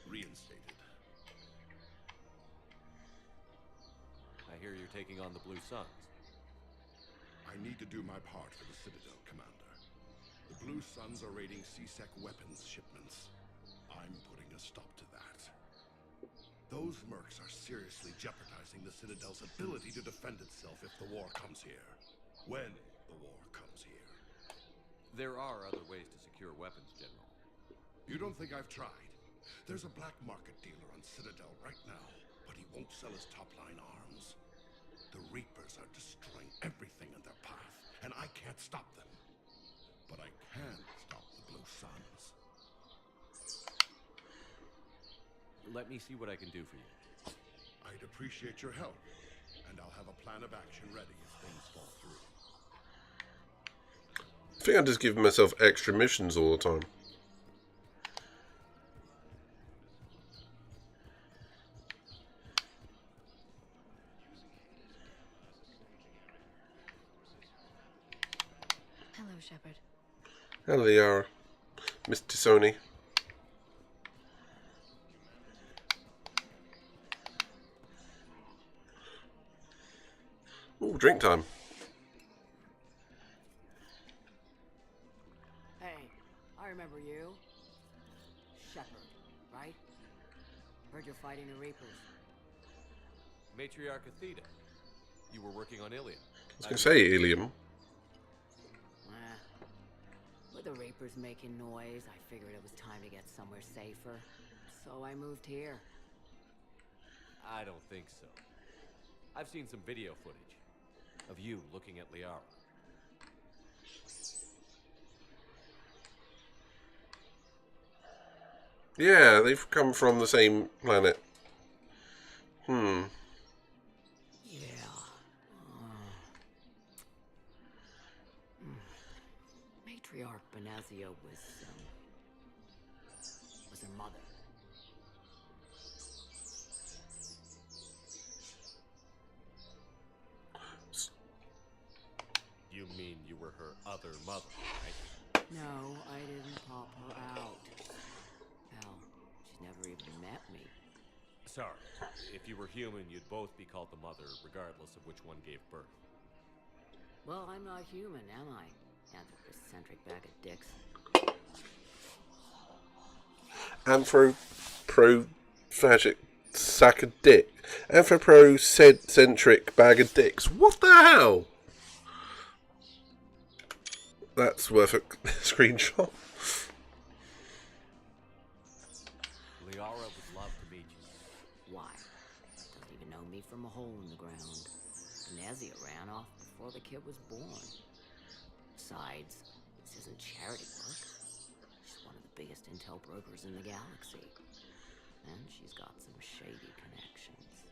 S7: reinstated.
S9: I hear you're taking on the Blue Suns.
S7: I need to do my part for the Citadel, Commander. The Blue Suns are raiding C-Sec weapons shipments. I'm putting a stop to that. Those mercs are seriously jeopardizing the Citadel's ability to defend itself if the war comes here. When the war comes here.
S9: There are other ways to secure weapons, General.
S7: You don't think I've tried? There's a black market dealer on Citadel right now, but he won't sell his top-line arms. The Reapers are destroying everything in their path, and I can't stop them. But I can stop the Blue Suns.
S9: Let me see what I can do for you.
S7: I'd appreciate your help, and I'll have a plan of action ready if things fall through.
S2: I think I'm just giving myself extra missions all the time.
S5: Hello, Shepard.
S2: Hello, Yara. Mr. Sony. Ooh, drink time.
S13: Hey, I remember you. Shepard, right? Heard you're fighting the Reapers.
S9: Matriarch Athena. You were working on Ilium.
S2: I was going to say Ilium.
S13: With the Reapers making noise, I figured it was time to get somewhere safer. So I moved here.
S9: I don't think so. I've seen some video footage of you looking at Liara.
S2: Yeah, they've come from the same planet.
S13: Yeah. Matriarch Benazia was her mother.
S9: You mean you were her other mother, right?
S13: No, I didn't pop her out. Hell, she's never even met me.
S9: Sorry. If you were human, you'd both be called the mother, regardless of which one gave birth.
S13: Well, I'm not human, am I? Anthropocentric bag of dicks.
S2: Anthropophagic sack of dick. Anthropocentric bag of dicks. What the hell? That's worth a screenshot.
S9: Liara would love to meet you.
S13: Why? Doesn't even know me from a hole in the ground. Benazia ran off before the kid was born. Besides, this isn't charity work. She's one of the biggest intel brokers in the galaxy. And she's got some shady connections.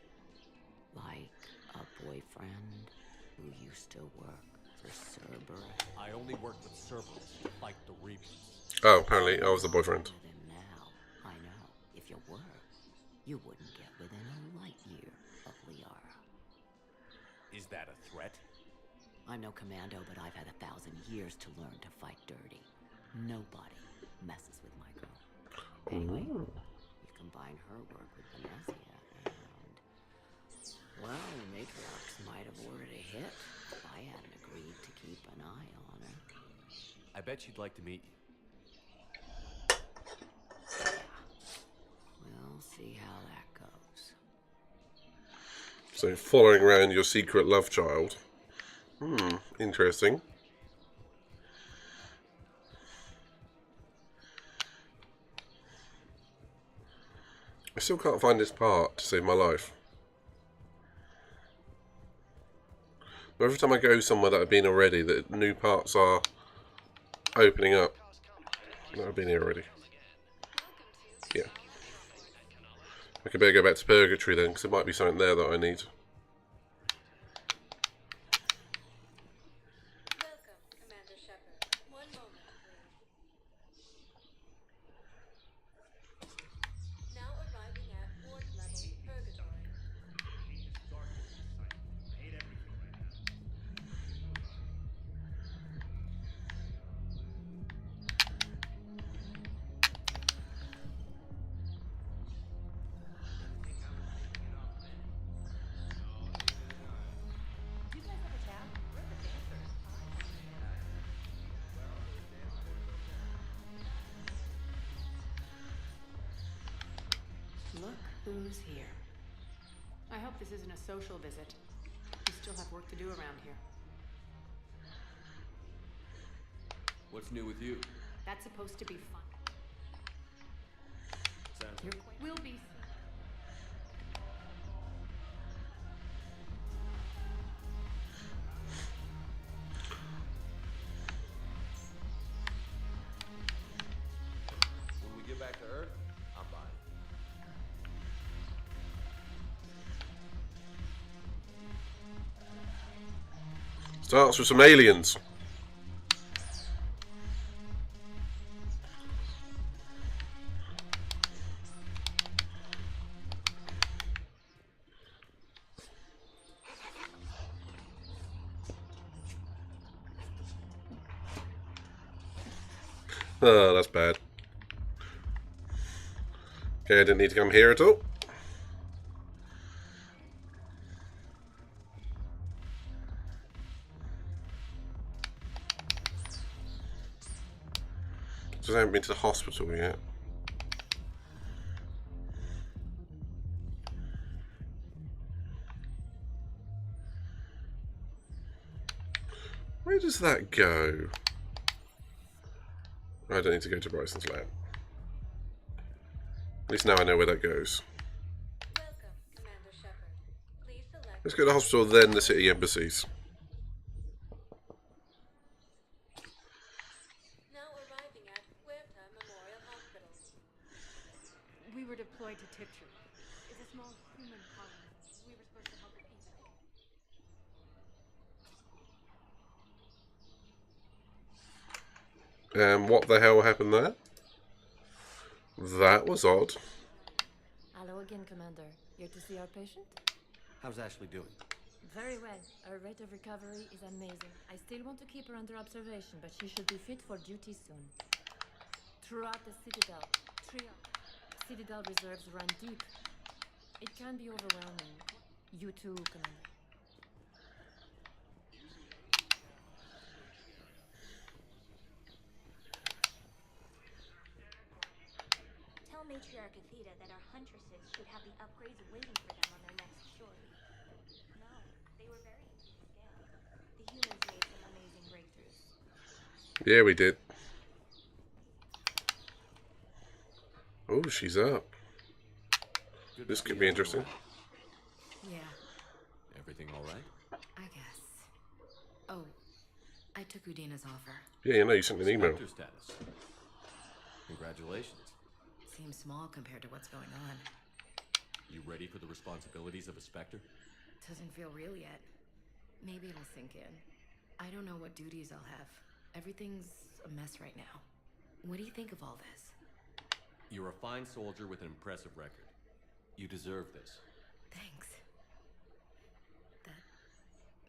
S13: Like a boyfriend who used to work for Cerberus.
S9: I only work with Cerberus to fight the Reapers.
S2: Oh, apparently I was the boyfriend.
S13: Now, I know. If you were, you wouldn't get within a light year of Liara.
S9: Is that a threat?
S13: I'm no commando, but I've had 1,000 years to learn to fight dirty. Nobody messes with my girl. Anyway, you combine her work with Benazia and... Well, the matriarchs might have ordered a hit if I hadn't agreed to keep an eye on her.
S9: I bet she'd like to meet you.
S13: We'll see how that goes.
S2: So, following around your secret love child. Interesting. I still can't find this part to save my life. Every time I go somewhere that I've been already, the new parts are opening up. I've been here already. Yeah. I could better go back to Purgatory then, because there might be something there that I need.
S19: Welcome, Commander Shepard. One moment, please. Now arriving at ward level Purgatory.
S10: Do you guys have a chat? We're the dancers. Look who's here. I hope this isn't a social visit. We still have work to do around here.
S9: What's new with you?
S10: That's supposed to be fun.
S9: Sounds
S10: We'll be.
S9: When we get back to Earth, I'm buying.
S2: Starts with some aliens. Oh, that's bad. Okay, I didn't need to come here at all. Just haven't been to the hospital yet. Where does that go? I don't need to go to Bryson's lab. At least now I know where that goes.
S19: Welcome, Commander Shepard. Please select...
S2: Let's go to the hospital, then the city embassies.
S19: Now arriving at Huerta Memorial Hospital.
S4: We were deployed to Tiptree. It's a small human colony. We were supposed to help with evac.
S2: What the hell happened there? That was odd.
S3: Hello again, Commander. Here to see our patient?
S9: How's Ashley doing?
S3: Very well. Her rate of recovery is amazing. I still want to keep her under observation, but she should be fit for duty soon. Throughout the Citadel reserves run deep. It can be overwhelming. You too, Commander.
S22: Tell Matriarch Athena that our huntresses should have the upgrades waiting for them on their next shore leave. No, they were very easy to scale. The humans made some amazing breakthroughs.
S2: Yeah, we did. Oh, she's up. This could be interesting.
S5: Yeah.
S9: Everything all right?
S5: I guess. Oh, I took Udina's offer.
S2: Yeah, you know, you sent me an email.
S9: Spectre status. Congratulations.
S5: Seems small compared to what's going on.
S9: You ready for the responsibilities of a Spectre?
S5: Doesn't feel real yet. Maybe it'll sink in. I don't know what duties I'll have. Everything's a mess right now. What do you think of all this?
S9: You're a fine soldier with an impressive record. You deserve this.
S5: Thanks. That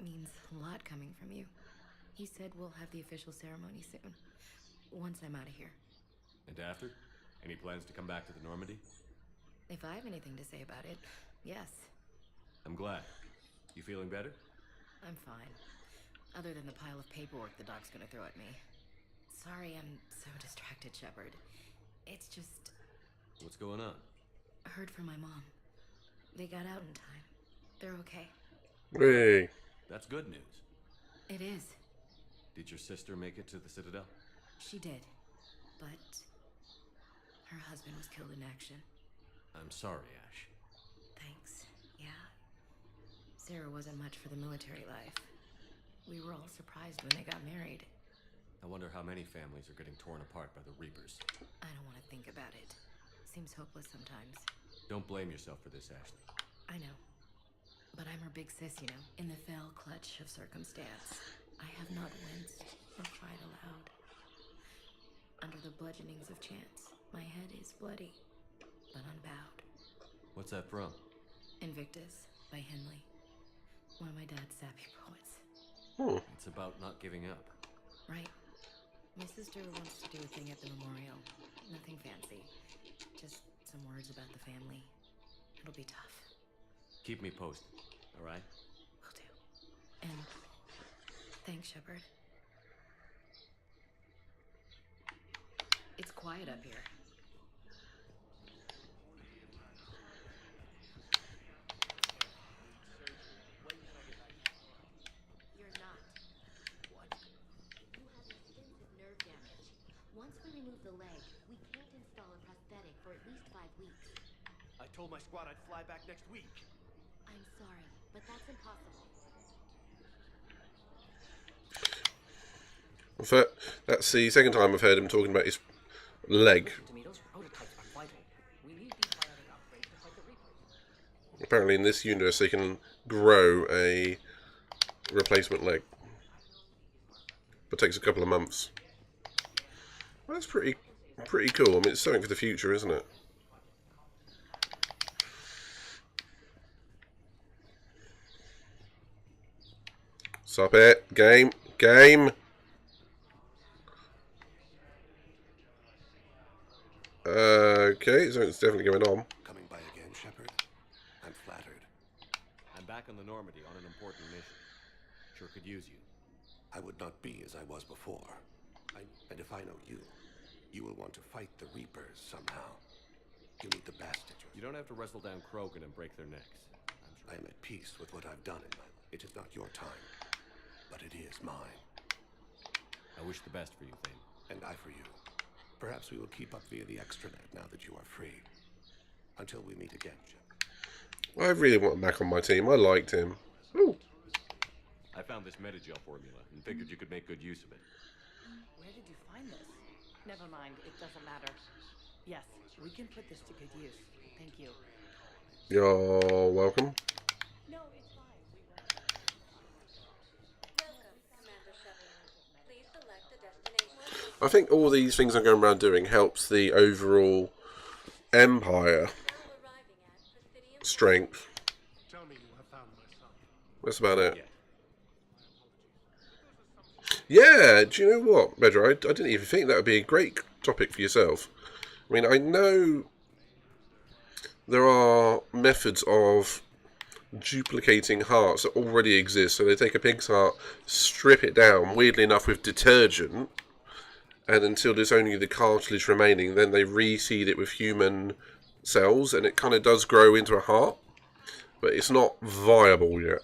S5: means a lot coming from you. He said we'll have the official ceremony soon. Once I'm out of here.
S9: And after? Any plans to come back to the Normandy?
S5: If I have anything to say about it, yes.
S9: I'm glad. You feeling better?
S5: I'm fine. Other than the pile of paperwork the doc's gonna throw at me. Sorry I'm so distracted, Shepard. It's just...
S9: What's going on?
S5: I heard from my mom. They got out in time. They're okay.
S2: Hey.
S9: That's good news.
S5: It is.
S9: Did your sister make it to the Citadel?
S5: She did. But... her husband was killed in action.
S9: I'm sorry, Ash.
S5: Thanks. Yeah. Sarah wasn't much for the military life. We were all surprised when they got married.
S9: I wonder how many families are getting torn apart by the Reapers.
S5: I don't want to think about it. Seems hopeless sometimes.
S9: Don't blame yourself for this, Ashley.
S5: I know. But I'm her big sis, you know. In the fell clutch of circumstance, I have not winced or cried aloud. Under the bludgeonings of chance, my head is bloody, but unbowed.
S9: What's that from?
S5: Invictus by Henley. One of my dad's sappy poets.
S9: It's about not giving up.
S5: Right. My sister wants to do a thing at the memorial. Nothing fancy. Just some words about the family. It'll be tough.
S9: Keep me posted, all right?
S5: Will do. And thanks, Shepard. It's quiet up here. You're not. What? You have extensive nerve damage. Once we remove the leg, we can't install a prosthetic for at least 5 weeks.
S15: I told my squad I'd fly back next week.
S5: I'm sorry, but that's impossible.
S2: That's the second time I've heard him talking about his leg. Apparently in this universe they can grow a replacement leg. But it takes a couple of months. Well, that's pretty cool. I mean, it's something for the future, isn't it? Stop it. Game. Okay, so it's definitely going on.
S16: Coming by again, Shepard? I'm flattered.
S9: I'm back on the Normandy on an important mission. Sure could use you.
S16: I would not be as I was before. And if I know you, you will want to fight the Reapers somehow. You need the best at your...
S9: You don't have to wrestle down Krogan and break their necks.
S16: I am at peace with what I've done in my life. It is not your time, but it is mine.
S9: I wish the best for you, Thane.
S16: And I for you. Perhaps we will keep up via the extranet now that you are free. Until we meet again, Shepard.
S2: I really want him back on my team. I liked him. Ooh.
S9: I found this metagel formula and figured you could make good use of it.
S23: Where did you find this? Never mind, it doesn't matter. Yes, we can put this to good use. Thank you.
S2: You're welcome.
S23: No, it's fine.
S22: Welcome, Commander Shepard. Please select a destination.
S2: I think all these things I'm going around doing helps the overall Empire strength.
S20: Tell me you have found my son.
S2: That's about it. Yeah, do you know what, Bedra? I didn't even think that would be a great topic for yourself. I mean, I know there are methods of duplicating hearts that already exist. So they take a pig's heart, strip it down, weirdly enough, with detergent, and until there's only the cartilage remaining, then they reseed it with human cells, and it kind of does grow into a heart, but it's not viable yet.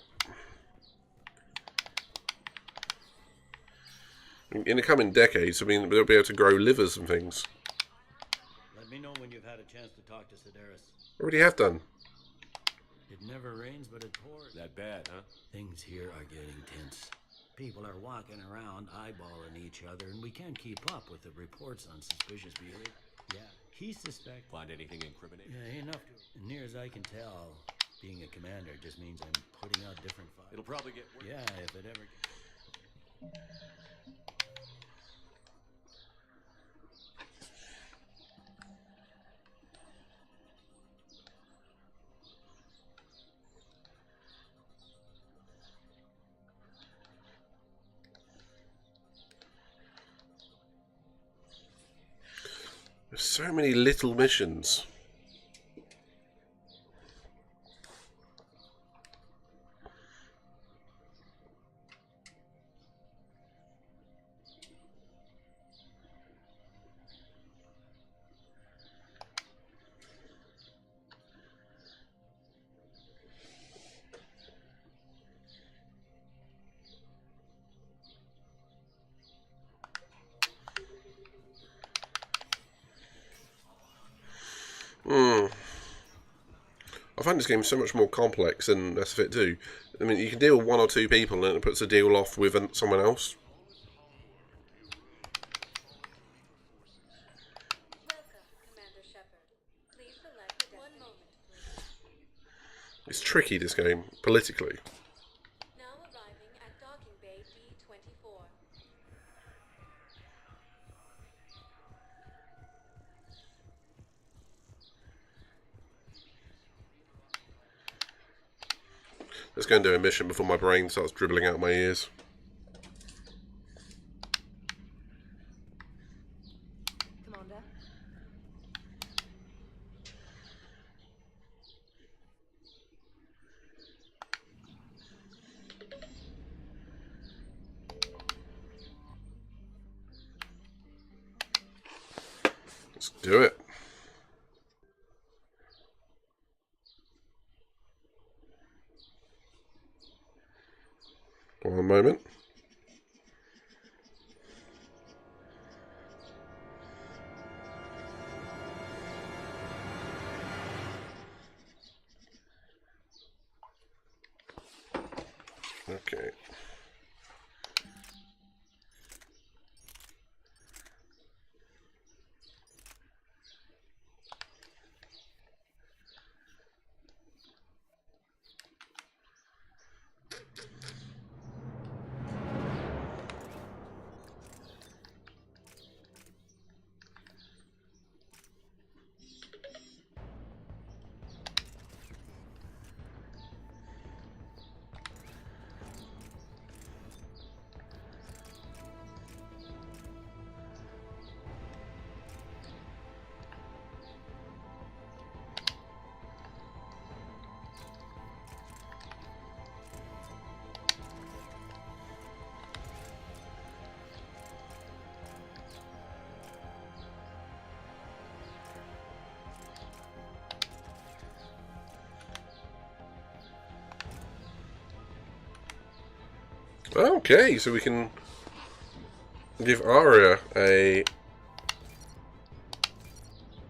S2: In the coming decades, I mean, they'll be able to grow livers and things.
S8: Let me know when you've had a chance to talk to Sedaris.
S2: Already have done.
S8: It never rains, but it pours.
S9: That bad, huh?
S8: Things here are getting tense. People are walking around eyeballing each other, and we can't keep up with the reports on suspicious behavior. Yeah, he suspects.
S9: Find anything incriminating?
S8: Yeah, enough to. Near as I can tell, being a commander just means I'm putting out different fires.
S9: It'll probably get worse.
S8: Yeah, if it ever.
S2: There's so many little missions. I find this game so much more complex than Mass Effect 2. I mean, you can deal with one or two people and it puts a deal off with someone else. It's tricky, this game, politically.
S22: Now arriving at docking bay D24.
S2: Let's go and do a mission before my brain starts dribbling out my ears.
S23: Commander?
S2: Let's do it. One moment. Okay. Okay, so we can give Arya a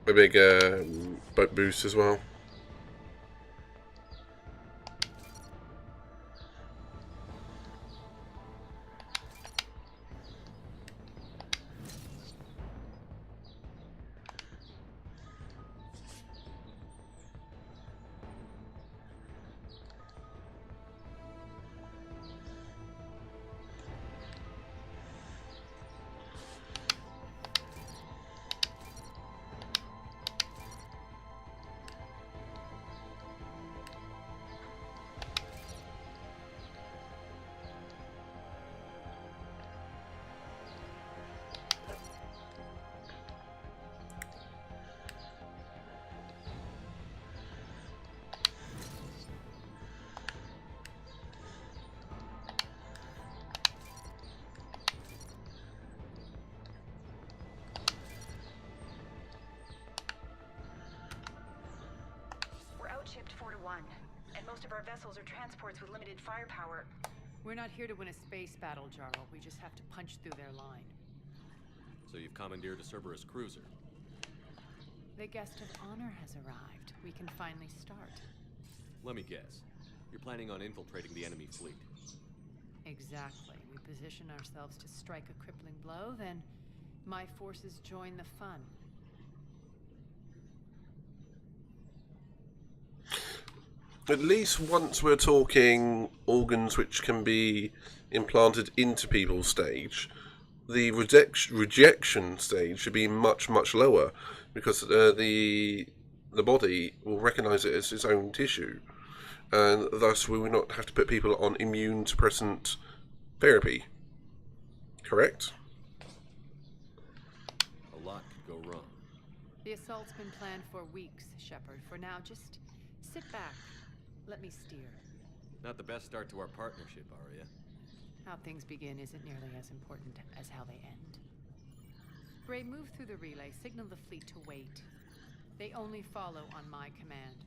S2: big boat boost as well.
S12: most of our vessels are transports with limited firepower.
S10: We're not here to win a space battle, Jarl. We just have to punch through their line.
S9: So you've commandeered a Cerberus cruiser.
S10: The guest of honor has arrived. We can finally start.
S9: Let me guess. You're planning on infiltrating the enemy fleet.
S10: Exactly. We position ourselves to strike a crippling blow, then my forces join the fun.
S2: At least once we're talking organs which can be implanted into people's stage, the rejection stage should be much, much lower, because the body will recognise it as its own tissue, and thus we will not have to put people on immune suppressant therapy. Correct?
S9: A lot could go wrong.
S10: The assault's been planned for weeks, Shepard. For now, just sit back. Let me steer.
S9: Not the best start to our partnership, Arya.
S10: How things begin isn't nearly as important as how they end. Bray, move through the relay. Signal the fleet to wait. They only follow on my command.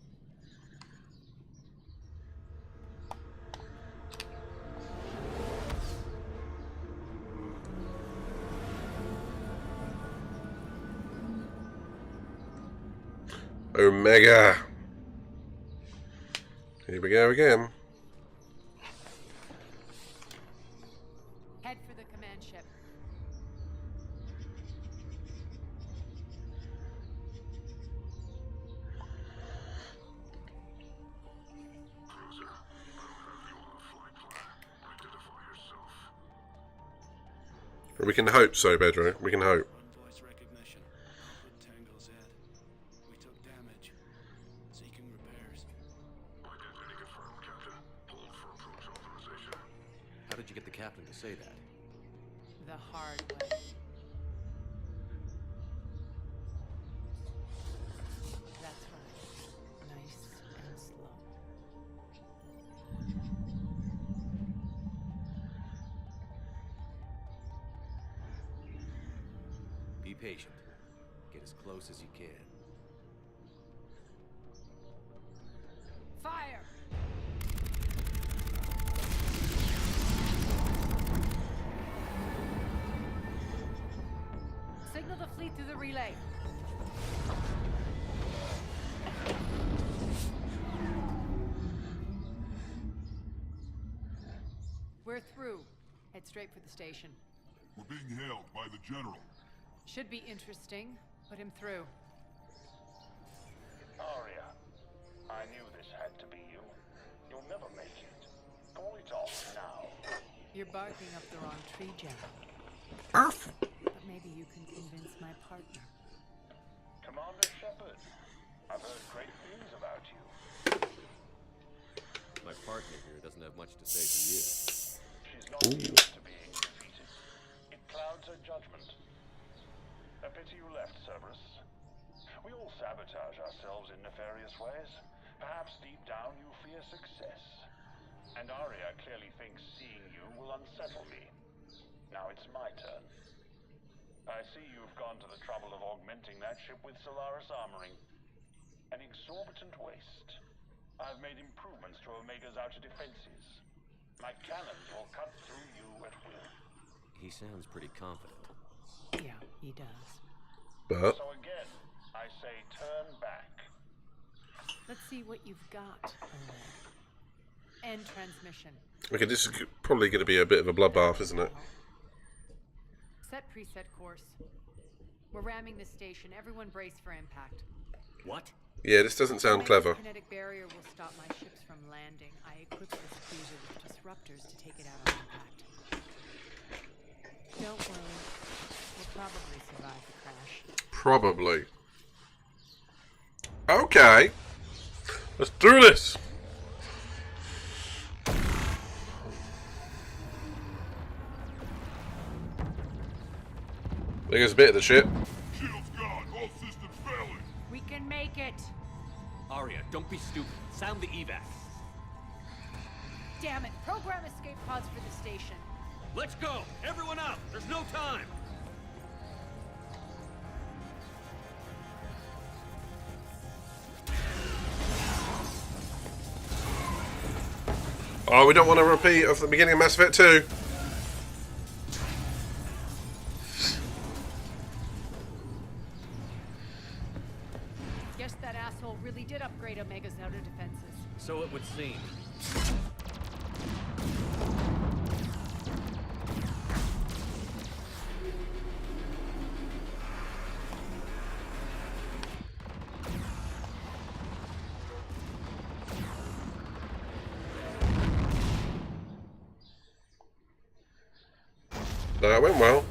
S2: Omega. Here we go again.
S10: Head for the command ship.
S2: We can hope so, Pedro. We can hope.
S17: Voice recognition. Output Tango Z. We took damage. Seeking repairs.
S6: Identity confirmed, Captain. Hold for approach authorization.
S9: How did you get the captain to say that?
S10: The hard way. That's right. Nice and slow.
S9: Be patient. Get as close as you can.
S10: Fire! Signal the fleet through the relay. We're through. Head straight for the station.
S6: We're being hailed by the General.
S10: Should be interesting. Put him through.
S18: Arya, I knew this had to be you. You'll never make it. Call it off now.
S10: You're barking up the wrong tree, General.
S2: Arf.
S10: But maybe you can convince my partner.
S18: Commander Shepard, I've heard great things about you.
S9: My partner here doesn't have much to say for you.
S18: She's not used to being defeated. It clouds her judgment. A pity you left, Cerberus. We all sabotage ourselves in nefarious ways. Perhaps deep down you fear success. And Arya clearly thinks seeing you will unsettle me. Now it's my turn. I see you've gone to the trouble of augmenting that ship with Solaris armoring. An exorbitant waste. I've made improvements to Omega's outer defenses. My cannons will cut through you at will.
S9: He sounds pretty confident.
S10: Yeah, he does.
S2: But
S18: So again, I say turn back.
S10: Let's see what you've got. End transmission.
S2: okay, this is probably going to be a bit of a bloodbath, isn't it?
S10: Set preset course. We're ramming the station. Everyone brace for impact.
S9: What?
S2: Yeah, this doesn't sound clever.
S10: The kinetic barrier will stop my ships from landing. I equipped this cruiser with disruptors to take it out on impact. Don't worry. We'll probably survive the crash.
S2: Probably. Okay. Let's do this. There's a bit of the ship.
S6: Shield's gone. All systems failing.
S10: We can make it.
S9: Arya, don't be stupid. Sound the evac.
S10: Damn it. Program escape pods for the station.
S9: Let's go! Everyone out! There's no time!
S2: Oh, we don't want a repeat of the beginning of Mass Effect 2.
S10: Guess that asshole really did upgrade Omega's outer defenses.
S9: So it would seem.
S2: That went well.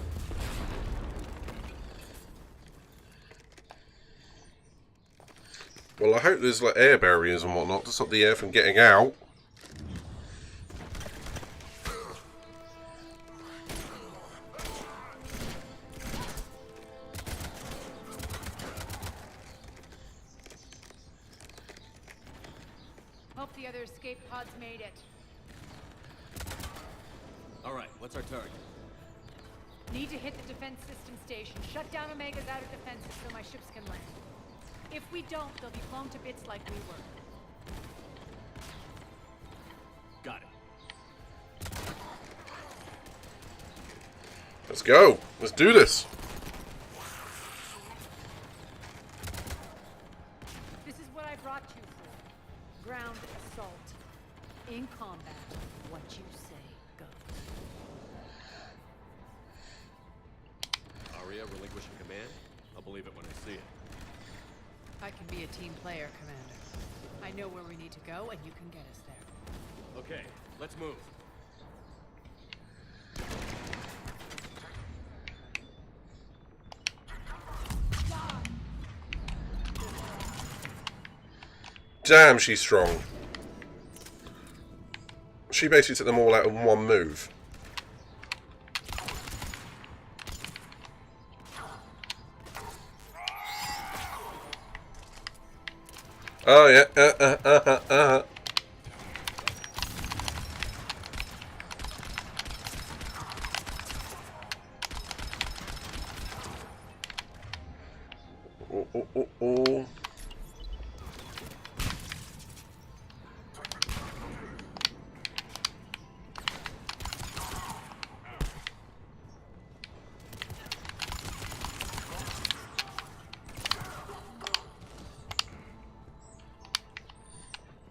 S2: Well, I hope there's like air barriers and whatnot to stop the air from getting out.
S10: Hope the other escape pods made it.
S9: All right, what's our target?
S10: Need to hit the defense system station. Shut down Omega's outer defenses so my ships can land. If we don't, they'll be blown to bits like we were.
S9: Got it.
S2: Let's go. Let's do this.
S10: This is what I brought you for. Ground assault. In combat, what you say goes.
S9: Aria relinquishing command? I'll believe it when I see it.
S10: I can be a team player, Commander. I know where we need to go, and you can get us there.
S9: Okay, let's move.
S2: Damn, she's strong. She basically took them all out in one move. Oh yeah, Oh.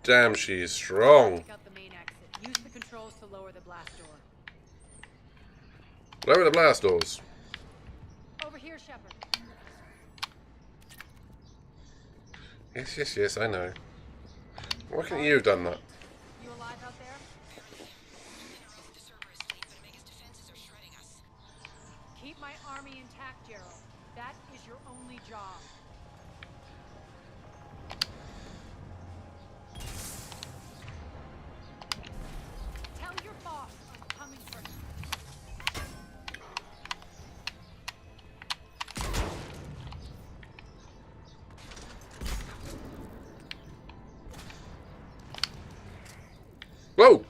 S2: Damn, she's strong.
S10: Take out the main exit. Use the controls to lower the blast door.
S2: Lower the blast doors.
S10: Over here, Shepard.
S2: Yes, I know. Why couldn't you have done that?
S10: You alive out there? Keep my army intact, Gerald. That is your only job. Tell your boss I'm coming for him.
S2: Whoa!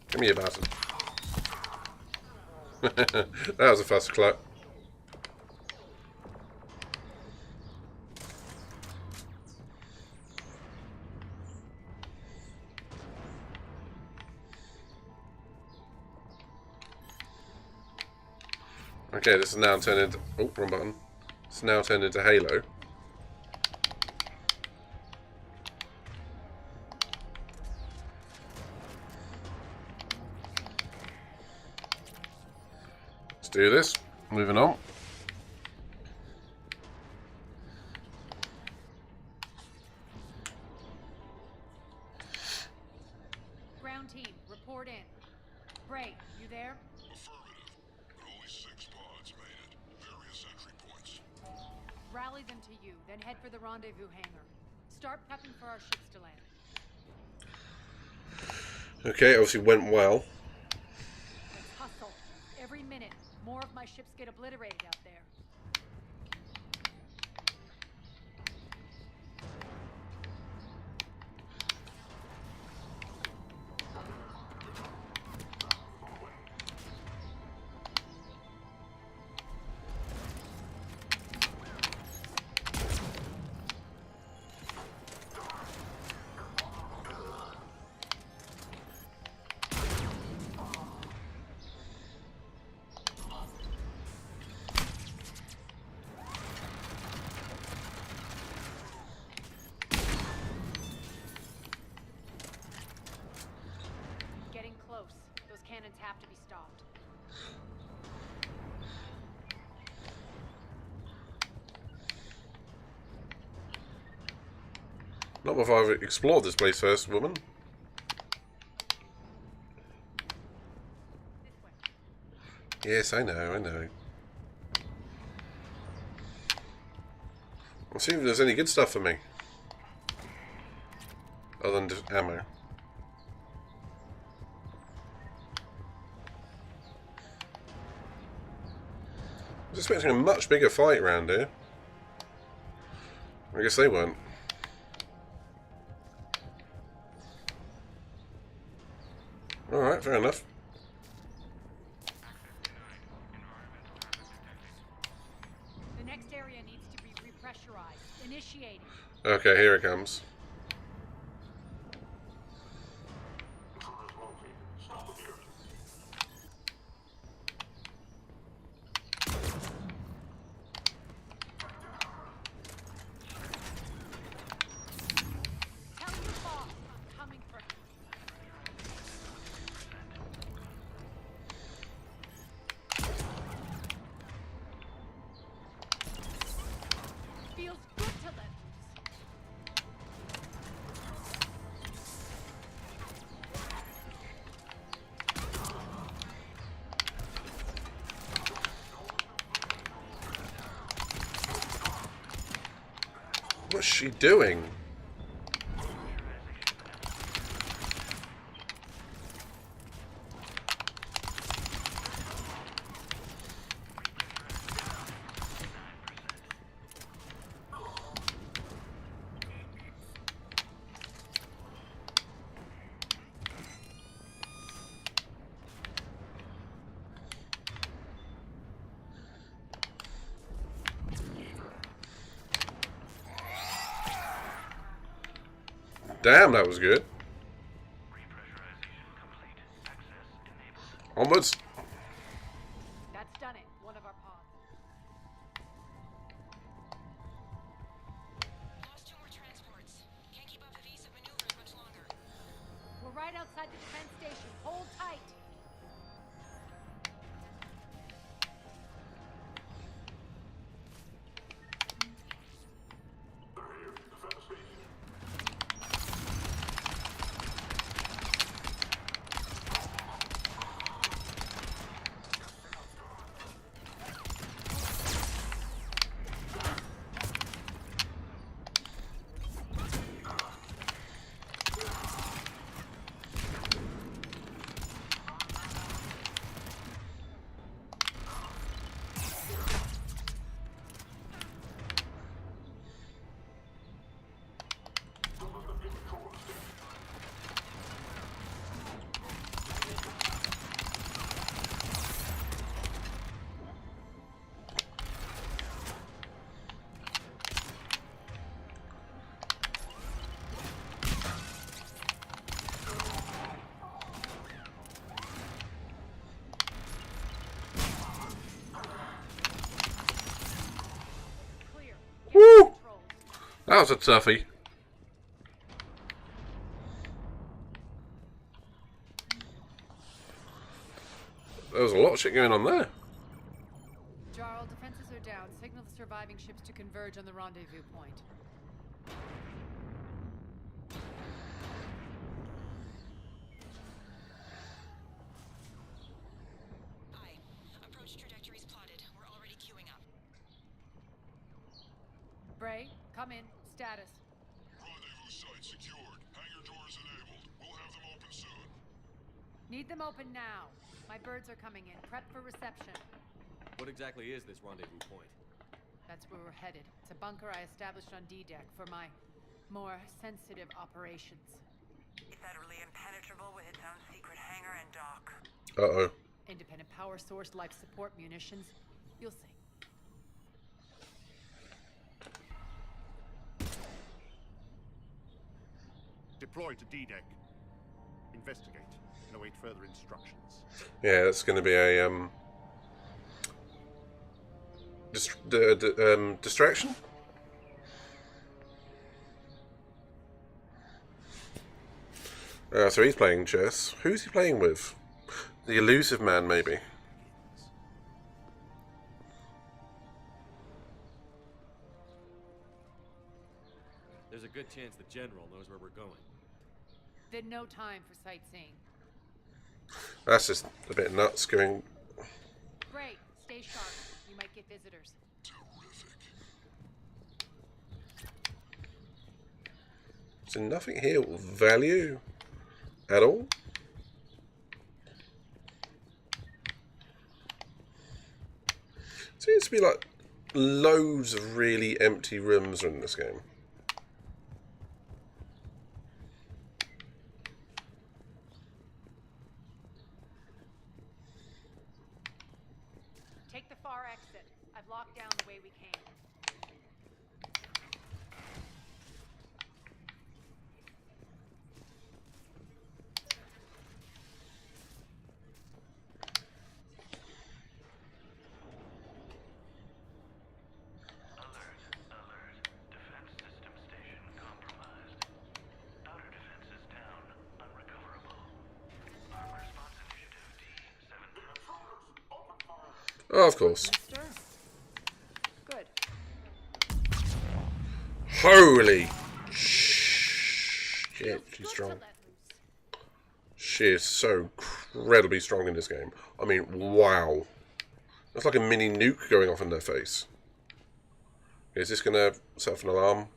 S2: Give me a button. That was a fast clap. Okay, this is now turned into... Oh, wrong button. It's now turned into Halo. Let's do this. Moving on.
S10: Ground team, report in. Bray, you there?
S6: Only 6 pods made it. Various entry points.
S10: Rally them to you, then head for the rendezvous hangar. Start prepping for our ships to land.
S2: Okay, obviously went well.
S10: Let's hustle. Every minute, more of my ships get obliterated out there.
S1: have to be stopped.
S2: Not if I've explored this place first, woman. Yes, I know, I know. I'll see if there's any good stuff for me. Other than just ammo. I was expecting a much bigger fight around here. I guess they weren't. Alright, fair enough.
S1: The next area needs to be repressurized. Initiating.
S2: Okay, here it comes.
S1: Tell your boss I'm coming for him. Feels good to let loose.
S2: What's she doing? Damn, that was good. Onwards.
S1: That's done it. One of our pods.
S14: Lost 2 more transports. Can't keep up evasive maneuvers much longer.
S1: We're right outside the defense station. Hold tight.
S2: Woo! That was a toughie. There was a lot of shit going on there.
S1: Jarl, defenses are down. Signal the surviving ships to converge on the rendezvous point.
S14: Aye. Approach trajectories plotted. We're already queuing up.
S1: Bray, come in. Status.
S6: Rendezvous site secured. Hangar doors enabled. We'll have them open soon.
S1: Need them open now. My birds are coming in. Prep for reception.
S9: What exactly is this rendezvous point?
S1: That's where we're headed. It's a bunker I established on D-Deck for my more sensitive operations.
S21: It's utterly impenetrable with its own secret hangar and dock.
S2: Uh-oh.
S1: Independent power source, life support, munitions. You'll see.
S20: Deploy to D-Deck. Investigate and await further instructions.
S2: Yeah, that's going to be a distraction. So he's playing chess. Who's he playing with? The elusive man, maybe.
S9: There's a good chance the General knows where we're going.
S1: Then no time for sightseeing.
S2: That's just a bit nuts going.
S1: Great. Stay sharp. You might get visitors.
S2: So nothing here of value at all. Seems to be like loads of really empty rooms in this game.
S1: Take the far exit. I've locked down the way we came.
S2: Oh, of course.
S1: Good.
S2: Holy shit, she's strong. She is so incredibly strong in this game. I mean, wow. That's like a mini nuke going off in their face. Is this going to set off an alarm?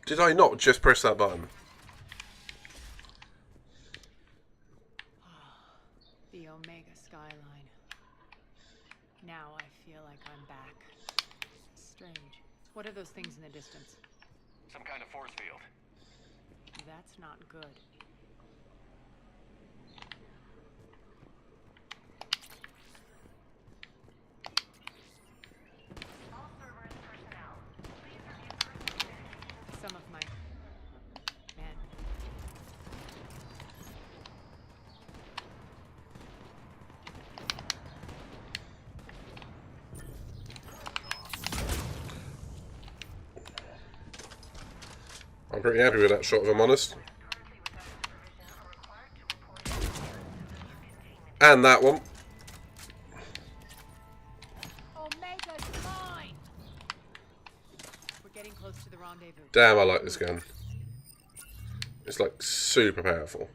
S2: Did I not just press that button?
S1: The Omega skyline. Now I feel like I'm back. Strange. What are those things in the distance?
S15: Some kind of force field.
S1: That's not good. Some of my men.
S2: I'm pretty happy with that shot, if I'm honest. And that one.
S1: Omega's mine. We're getting close to the rendezvous.
S2: Damn, I like this gun. It's like super powerful.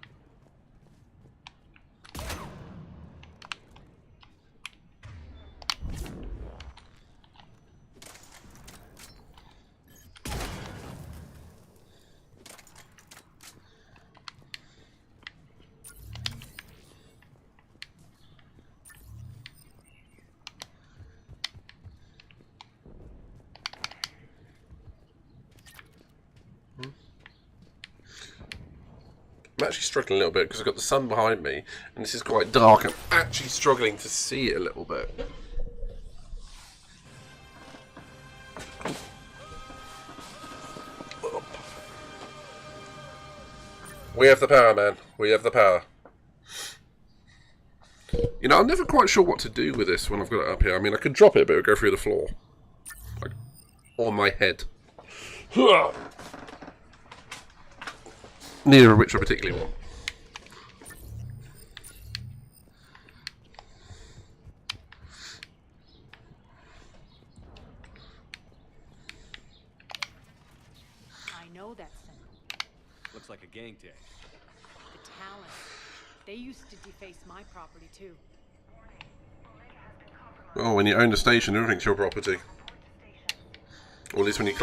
S2: I'm actually struggling a little bit because I've got the sun behind me and this is quite dark. I'm actually struggling to see it a little bit. We have the power, man. We have the power. You know, I'm never quite sure what to do with this when I've got it up here. I mean, I could drop it, but it would go through the floor. Like, on my head. Neither of which I particularly want.
S1: I know that symbol.
S9: Looks like a gang tag.
S1: The Talon. They used to deface my property too.
S2: Oh, when you own the station, everything's your property. Or at least when you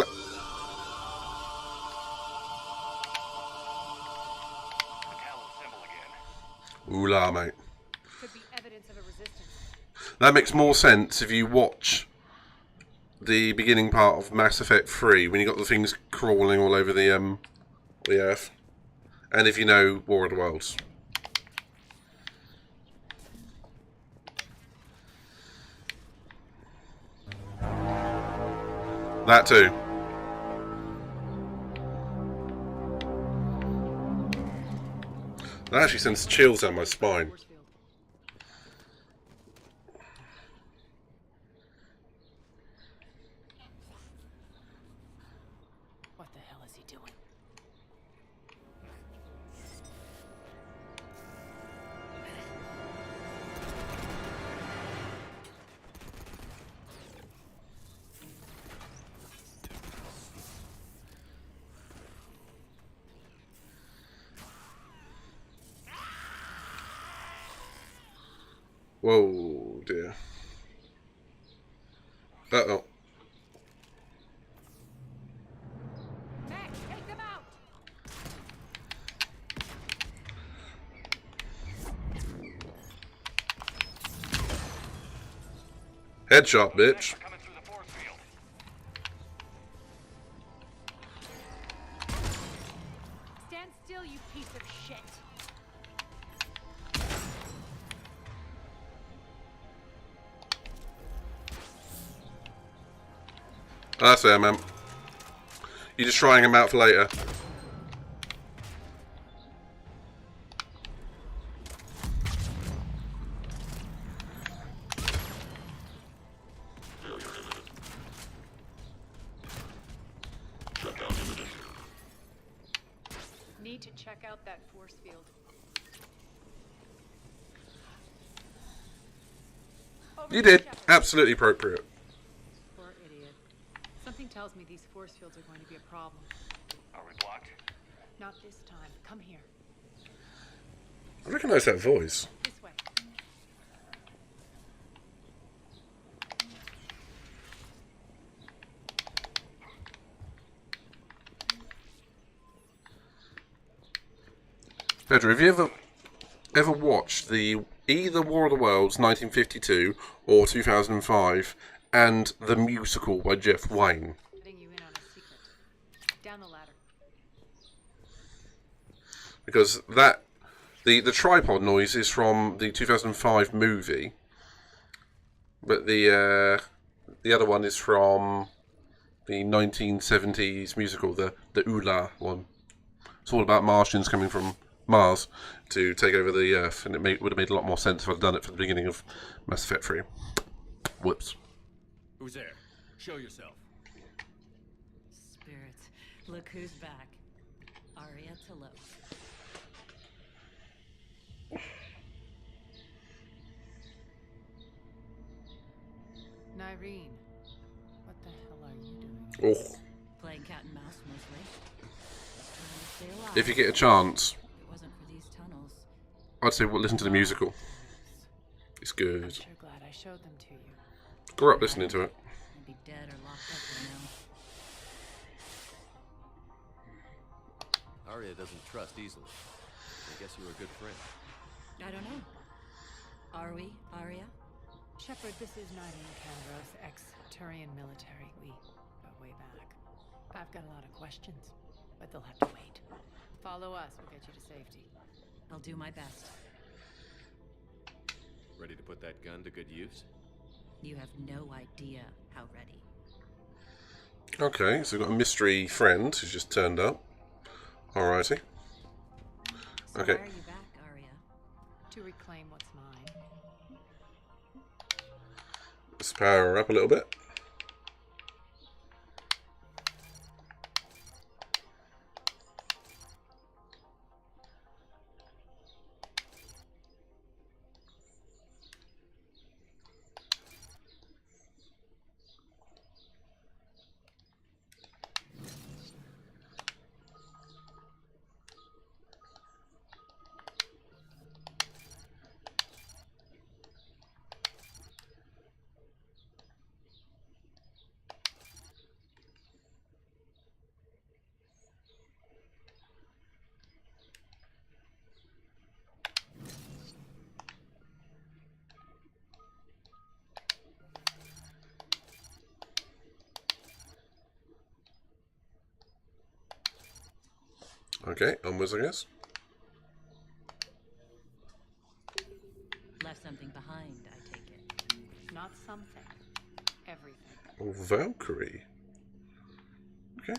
S2: Ooh la, mate.
S1: Could be evidence of a resistance.
S2: That makes more sense if you watch the beginning part of Mass Effect 3 when you got the things crawling all over the Earth, and if you know War of the Worlds. That too. That actually sends chills down my spine.
S1: What the hell is he doing?
S2: Whoa, dear. Uh-oh.
S1: Max, take them out!
S2: Headshot, bitch.
S1: Stand still, you piece of shit!
S2: That's it, man. You're just trying him out for later.
S1: Need to check out that force field.
S2: You did. Absolutely appropriate.
S1: Poor idiot. Something tells me these force fields are going to be a problem.
S18: Are we blocked?
S1: Not this time. Come here.
S2: I recognise that voice.
S1: This way.
S2: Pedro, have you ever watched the either War of the Worlds 1952 or 2005 and the musical by Jeff Wayne?
S1: Letting you in on a secret. Down the ladder.
S2: Because that the tripod noise is from the 2005 movie, but the other one is from the 1970s musical, the Ula one. It's all about Martians coming from Mars to take over the Earth, and it would have made a lot more sense if I'd done it from the beginning of Mass Effect 3. Whoops.
S7: Who's there? Show yourself.
S3: Spirits, look who's back. Aria Talo.
S1: Nyreen, what the hell are you doing?
S2: Oh.
S3: Playing cat and mouse mostly. Just trying to stay alive.
S2: If you get a chance,
S3: If it wasn't for these tunnels.
S2: I'd say listen to the musical. It's good.
S1: I'm sure glad I showed them to you.
S2: Grew up listening to it.
S3: I'd be dead or locked up by now.
S9: Arya doesn't trust easily. I guess you were a good friend.
S3: I don't know. Are we, Aria?
S1: Shepard, this is Nyreen Canderos, ex-Turian military. We go way back. I've got a lot of questions, but they'll have to wait. Follow us, we'll get you to safety.
S3: I'll do my best.
S9: Ready to put that gun to good use?
S3: You have no idea how ready.
S2: Okay, so we've got a mystery friend who's just turned up. Alrighty.
S3: So
S2: Okay.
S3: why are you back, Aria?
S1: To reclaim what's mine.
S2: Let's power her up a little bit. Okay, onwards, I guess.
S23: Left something behind, I take it.
S1: Not something. Everything.
S2: Oh, Valkyrie. Okay.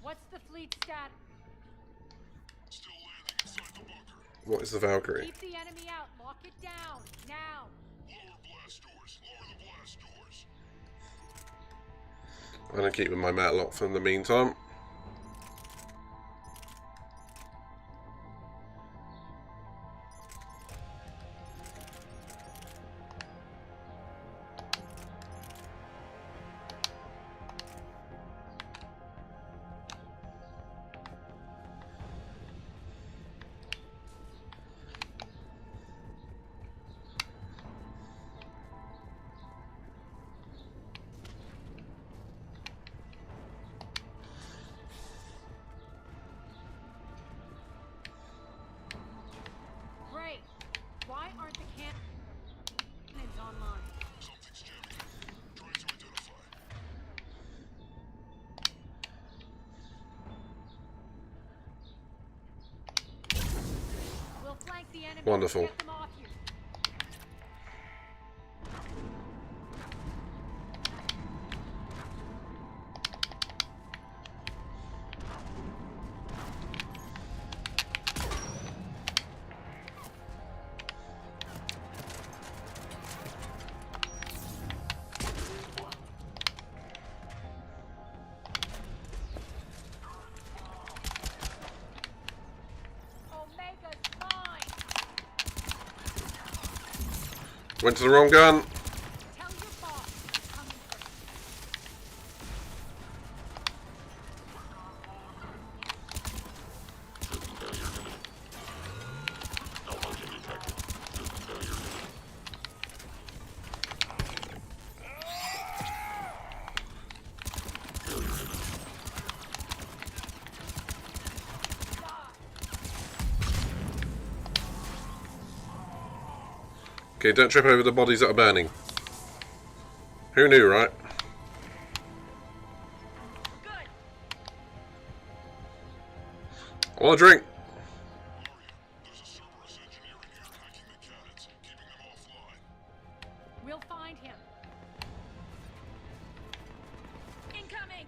S1: What's the fleet stat?
S6: Still landing inside the bunker.
S2: What is the Valkyrie?
S1: Keep the enemy out. Lock it down. Now.
S6: Lower blast doors. Lower the blast doors.
S2: I'm going to keep with my matlock for the meantime.
S1: Great. Why aren't the cannons online?
S6: Something's jamming. Trying to identify.
S1: We'll flank the enemy.
S2: Wonderful.
S1: Get them off you. Omega's mine.
S2: Went to the wrong gun.
S1: Tell your boss it's coming first.
S2: Okay, don't trip over the bodies that are burning. Who knew, right? I want a drink.
S6: There's a Cerberus engineer in here hacking the cannons, keeping them offline.
S1: We'll find him.
S23: Incoming!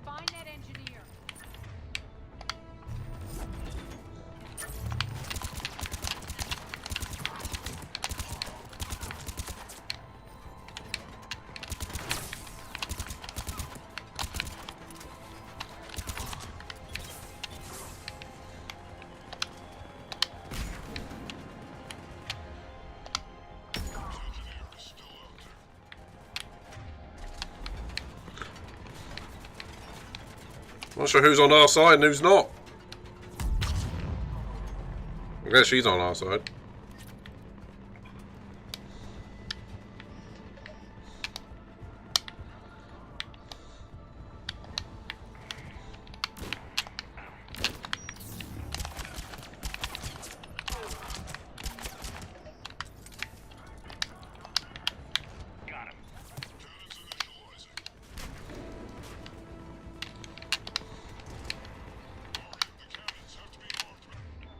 S1: Find that engineer.
S6: Engineer is still out there.
S2: Not sure who's on our side and who's not. I guess she's on our side.
S6: Cannons initializing. The cannons have to be armed manually.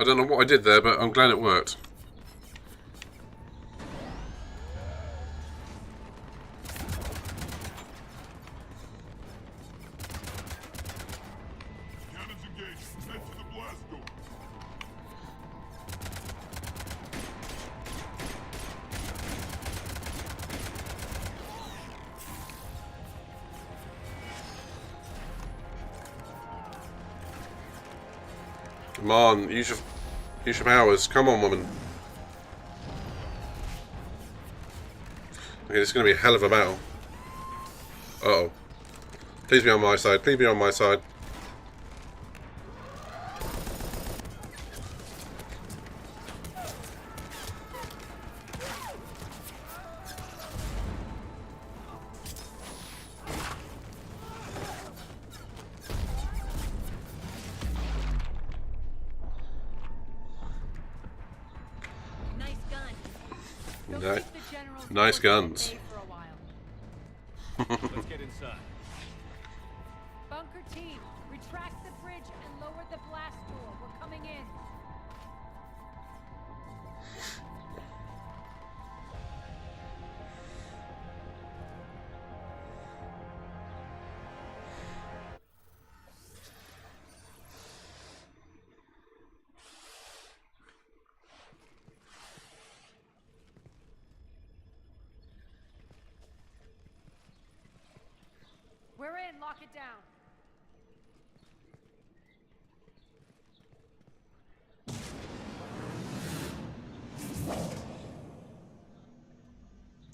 S2: I don't know what I did there, but I'm glad it worked.
S6: Cannons engaged. Head to the blast door.
S2: Come on, use your powers. Come on, woman. Okay, this is going to be a hell of a battle. Uh-oh. Please be on my side. Please be on my side. Nice guns.
S7: Let's get inside.
S1: Bunker team, retract the bridge and lower the blast door. We're coming in. We're in. Lock it down.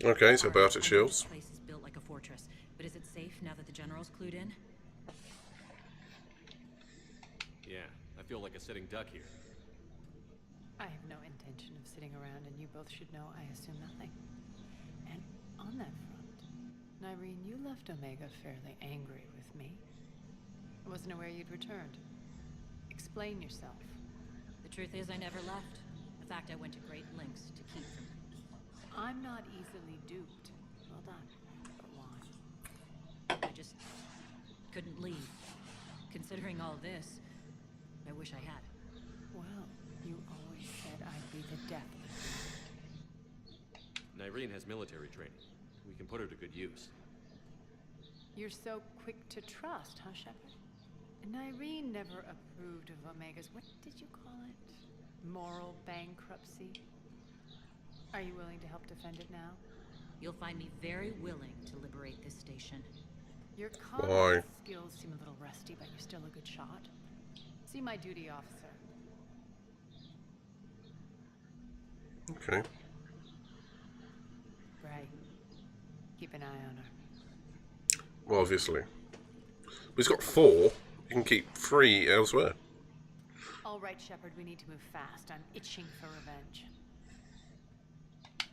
S2: Okay, so biotic shields.
S3: This place is built like a fortress, but is it safe now that the general's clued in?
S9: Yeah, I feel like a sitting duck here.
S1: I have no intention of sitting around, and you both should know I assume nothing. And on that front, Nyreen, you left Omega fairly angry with me. I wasn't aware you'd returned. Explain yourself.
S3: The truth is, I never left. In fact, I went to great lengths to keep them.
S1: I'm not easily duped. Well done. But why?
S3: I just couldn't leave. Considering all this, I wish I had.
S1: Well, you always said I'd be the death of you.
S9: Nyreen has military training. We can put her to good use.
S1: You're so quick to trust, huh, Shepard? Nyreen never approved of Omega's, what did you call it? Moral bankruptcy? Are you willing to help defend it now?
S3: You'll find me very willing to liberate this station.
S1: Your combat skills seem a little rusty, but you're still a good shot. See my duty officer.
S2: Okay.
S1: Bray, keep an eye on her.
S2: Well, obviously. He's got 4. You can keep 3 elsewhere.
S1: All right, Shepard, we need to move fast. I'm itching for revenge.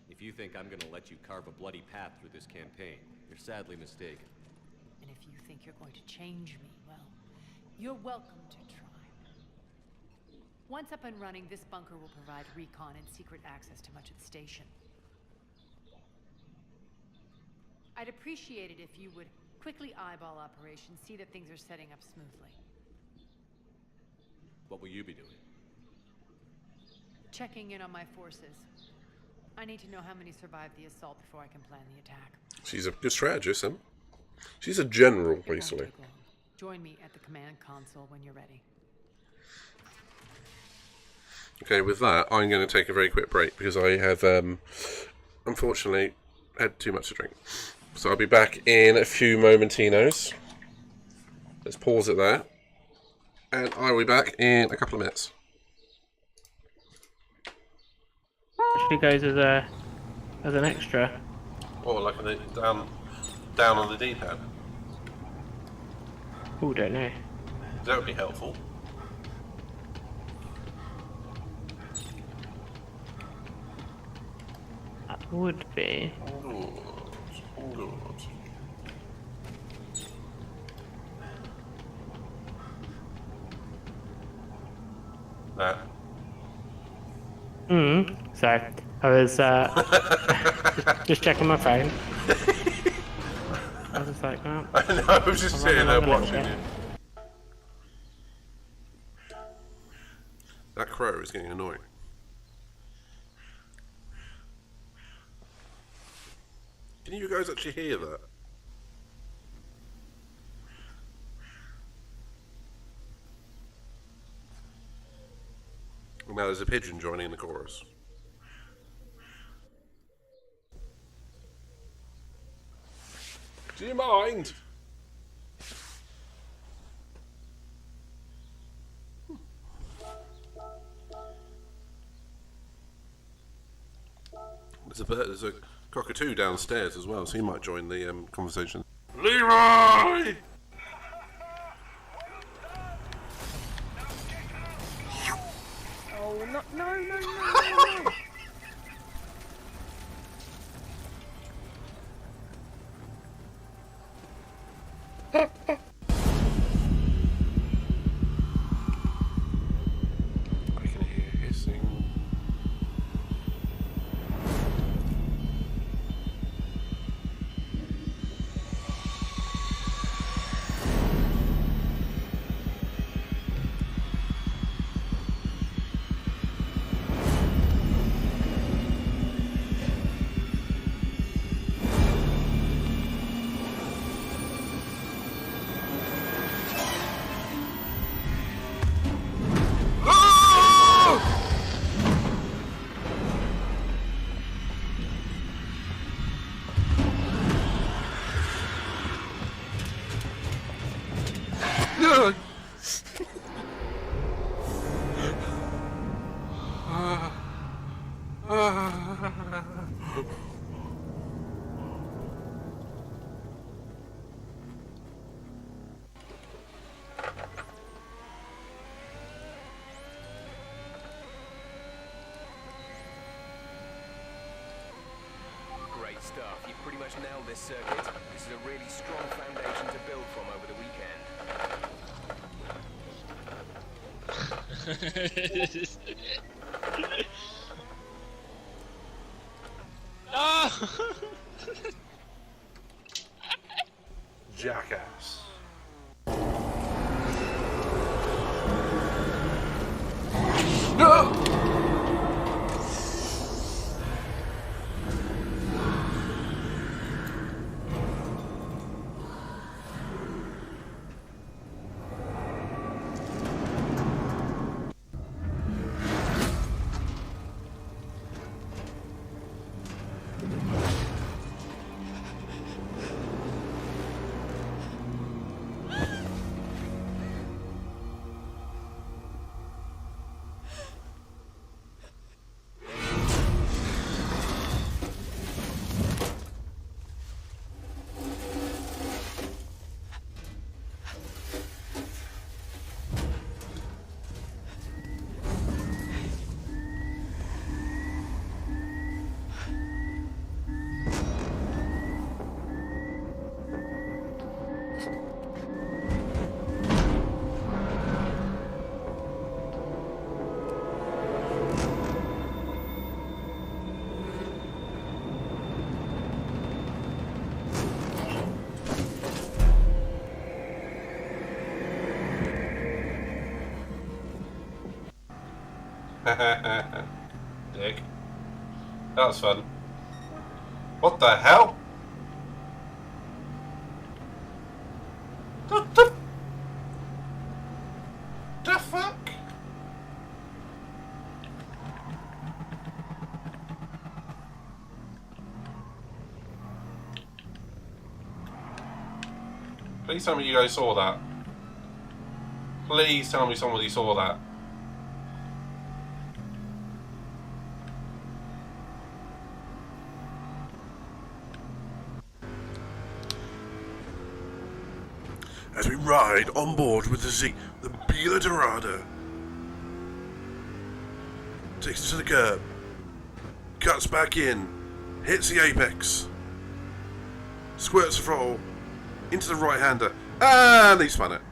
S9: If you think I'm gonna let you carve a bloody path through this campaign, you're sadly mistaken.
S1: And if you think you're going to change me, well, you're welcome to try. Once up and running, this bunker will provide recon and secret access to much of the station. I'd appreciate it if you would quickly eyeball operations, see that things are setting up smoothly.
S9: What will you be doing?
S1: Checking in on my forces. I need to know how many survived the assault before I can plan the attack.
S2: She's a good strategist, huh? She's a general, basically.
S1: Join me at the command console when you're ready.
S2: Okay, with that, I'm going to take a very quick break because I have, unfortunately, had too much to drink. So I'll be back in a few momentinos. Let's pause it there. And I'll be back in a couple of minutes.
S11: Actually goes as an extra.
S2: Oh, like down on the D-pad.
S11: Oh, don't know.
S2: That would be helpful.
S11: That would be.
S2: Good. That.
S11: So I was just checking my phone. I was just like, well,
S2: I know, I was just sitting there watching you. That crow is getting annoying. Can you guys actually hear that? Now there's a pigeon joining the chorus. Do you mind? There's a cockatoo downstairs as well, so he might join the conversation. Leroy!
S4: Oh, no.
S2: I can hear hissing.
S13: Great stuff. You've pretty much nailed this circuit. This is a really strong foundation to build from over the weekend.
S11: No!
S2: Jackass. No! Dick. That was fun. What the hell? The fuck? Please tell me you guys saw that. Please tell me somebody saw that. As we ride on board with the Bila Dorada. Takes us to the curb. Cuts back in. Hits the apex. Squirts the throttle. Into the right-hander. And he spun it.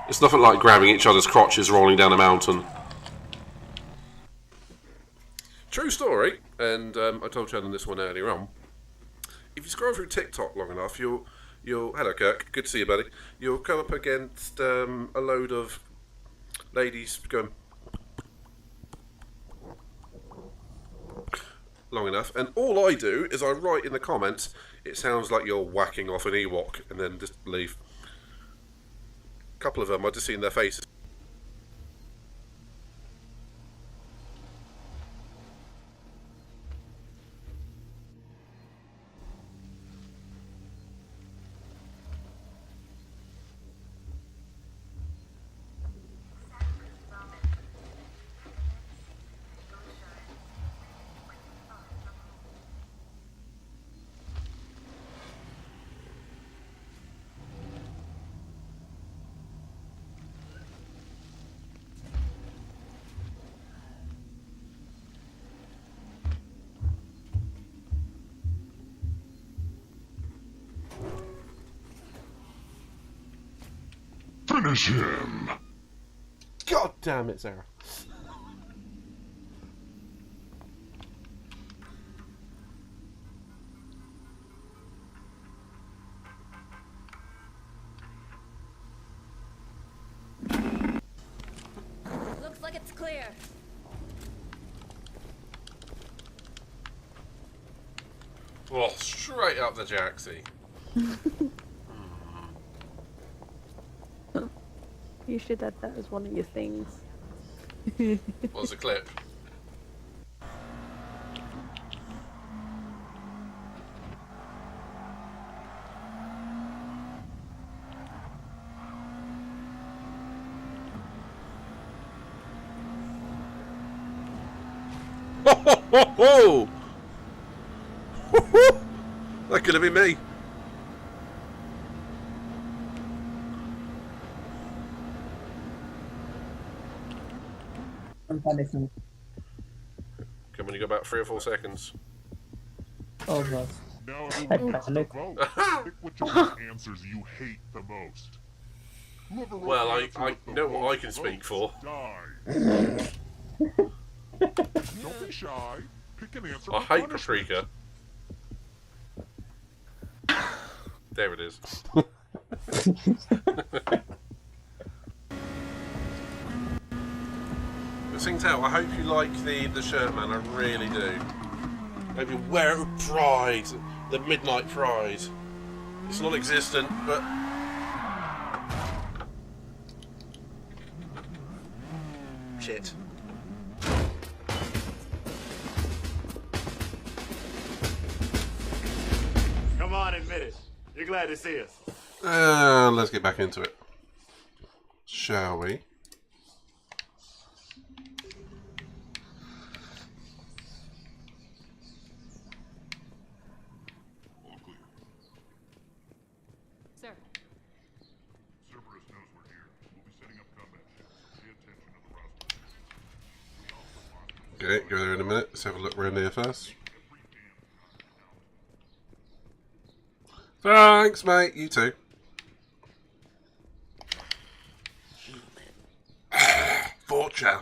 S2: It's nothing like grabbing each other's crotches rolling down a mountain. True story, and I told Shannon this one earlier on. if you scroll through TikTok long enough, you'll hello Kirk, good to see you, buddy. You'll come up against a load of ladies going long enough, and all I do is I write in the comments, it sounds like you're whacking off an Ewok, and then just leave. A couple of them, I just seen their faces.
S6: Finish him!
S2: God damn it, Sarah.
S3: Looks like it's clear.
S2: Oh, straight up the Jaxie.
S5: You should add that as one of your things.
S2: What's the clip? Ho ho ho ho! That could have been me.
S16: I'm panicking.
S2: Come on, you got about 3 or 4 seconds.
S16: Oh god.
S6: Now
S16: I
S6: everyone gets to
S16: panic.
S6: vote. Pick which of the answers you hate the most. Whoever wrote
S2: Well,
S6: the
S2: I
S6: answer with the
S2: know what I
S6: most
S2: can speak
S6: votes
S2: for.
S6: dies. Don't be shy. Pick an answer.
S2: I
S6: for
S2: hate
S6: punishment.
S2: paprika. There it is. But Sing Tao, I hope you like the shirt, man. I really do. I hope you wear it with pride. The midnight pride. It's non-existent, but shit.
S19: Come on, admit it. You're glad to see us.
S2: Let's get back into it. Shall we?
S6: All clear.
S3: Sir.
S6: Cerberus knows we're here. We'll be setting up combat ships. Pay attention to the roster.
S2: Okay, go there in a minute. Let's have a look around here first. Thanks, mate. You too. Fortune.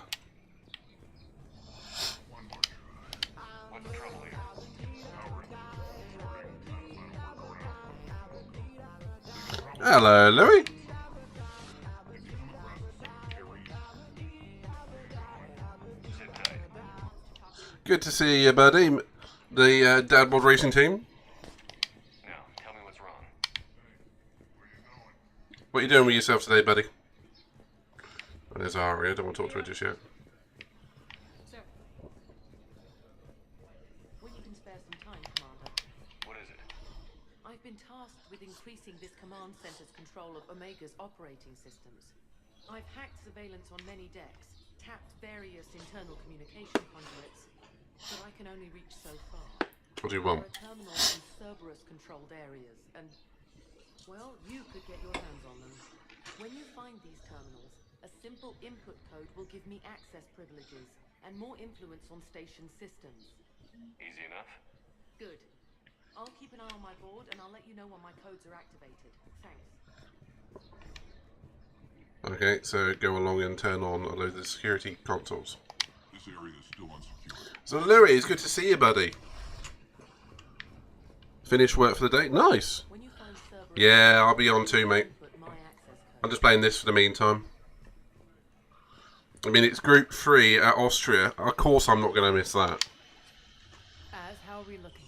S6: What's the trouble here?
S2: Hello, Louis. Good to see you, buddy. The Dad Mod Racing team.
S13: Now, tell me what's wrong.
S2: What are you doing with yourself today, buddy? Oh, there's Aria. I don't want to talk to her just yet.
S23: Sir. When you can spare some time, Commander.
S13: What is it?
S23: I've been tasked with increasing this command center's control of Omega's operating systems. I've hacked surveillance on many decks, tapped various internal communication conduits, but I can only reach so far.
S2: What do you want?
S23: There are terminals in Cerberus-controlled areas, and, well, you could get your hands on them. When you find these terminals, a simple input code will give me access privileges and more influence on station systems.
S13: Easy enough?
S23: Good. I'll keep an eye on my board, and I'll let you know when my codes are activated. Thanks.
S2: Okay, so go along and turn on a load of the security consoles.
S6: This area is still unsecured.
S2: So, Louis, it's good to see you, buddy. Finish work for the day. Nice. Yeah, I'll be on too, mate. I'm just playing this for the meantime. I mean, it's Group 3 at Austria. Of course I'm not going to miss that.
S1: As how are we looking?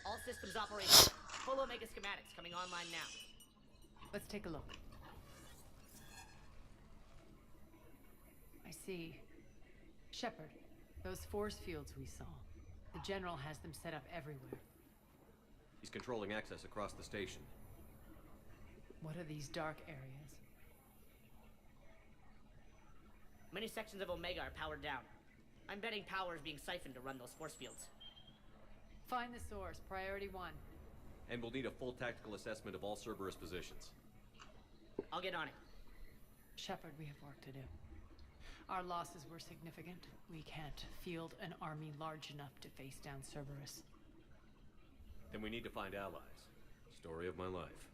S8: All systems operational. Full Omega schematics coming online now.
S1: Let's take a look. I see. Shepard, those force fields we saw. The General has them set up everywhere.
S9: He's controlling access across the station.
S1: What are these dark areas?
S8: Many sections of Omega are powered down. I'm betting power is being siphoned to run those force fields.
S1: Find the source, priority 1.
S9: And we'll need a full tactical assessment of all Cerberus positions.
S8: I'll get on it.
S1: Shepard, we have work to do. Our losses were significant. We can't field an army large enough to face down Cerberus.
S9: Then we need to find allies. Story of my life.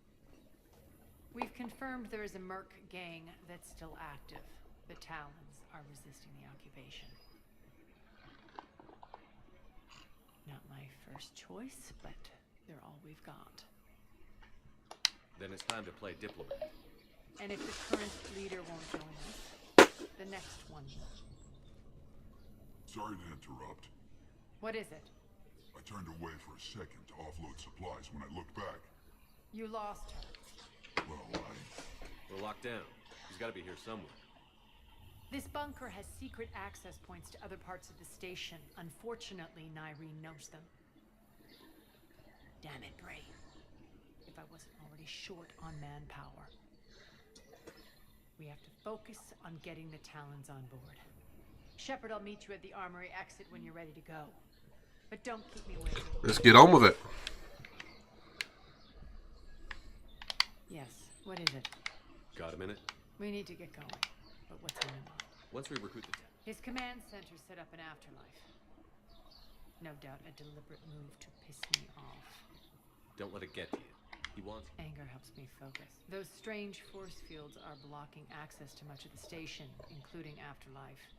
S1: We've confirmed there is a Merc gang that's still active. The Talons are resisting the occupation. Not my first choice, but they're all we've got.
S9: Then it's time to play diplomat.
S1: And if the current leader won't join us, the next one will.
S6: Sorry to interrupt.
S1: What is it?
S6: I turned away for a second to offload supplies when I looked back.
S1: You lost her.
S6: Well,
S9: We're locked down. He's got to be here somewhere.
S1: This bunker has secret access points to other parts of the station. Unfortunately, Nyreen knows them. Damn it, Bray. If I wasn't already short on manpower. We have to focus on getting the Talons on board. Shepard, I'll meet you at the armory exit when you're ready to go. But don't keep me waiting.
S2: Let's get on with it.
S1: Yes, what is it?
S9: Got a minute?
S1: We need to get going. But what's on your mind?
S9: Once we recruit the
S1: His command center set up an afterlife. No doubt a deliberate move to piss me off.
S9: Don't let it get to you. He wants...
S1: Anger helps me focus. Those strange force fields are blocking access to much of the station, including afterlife.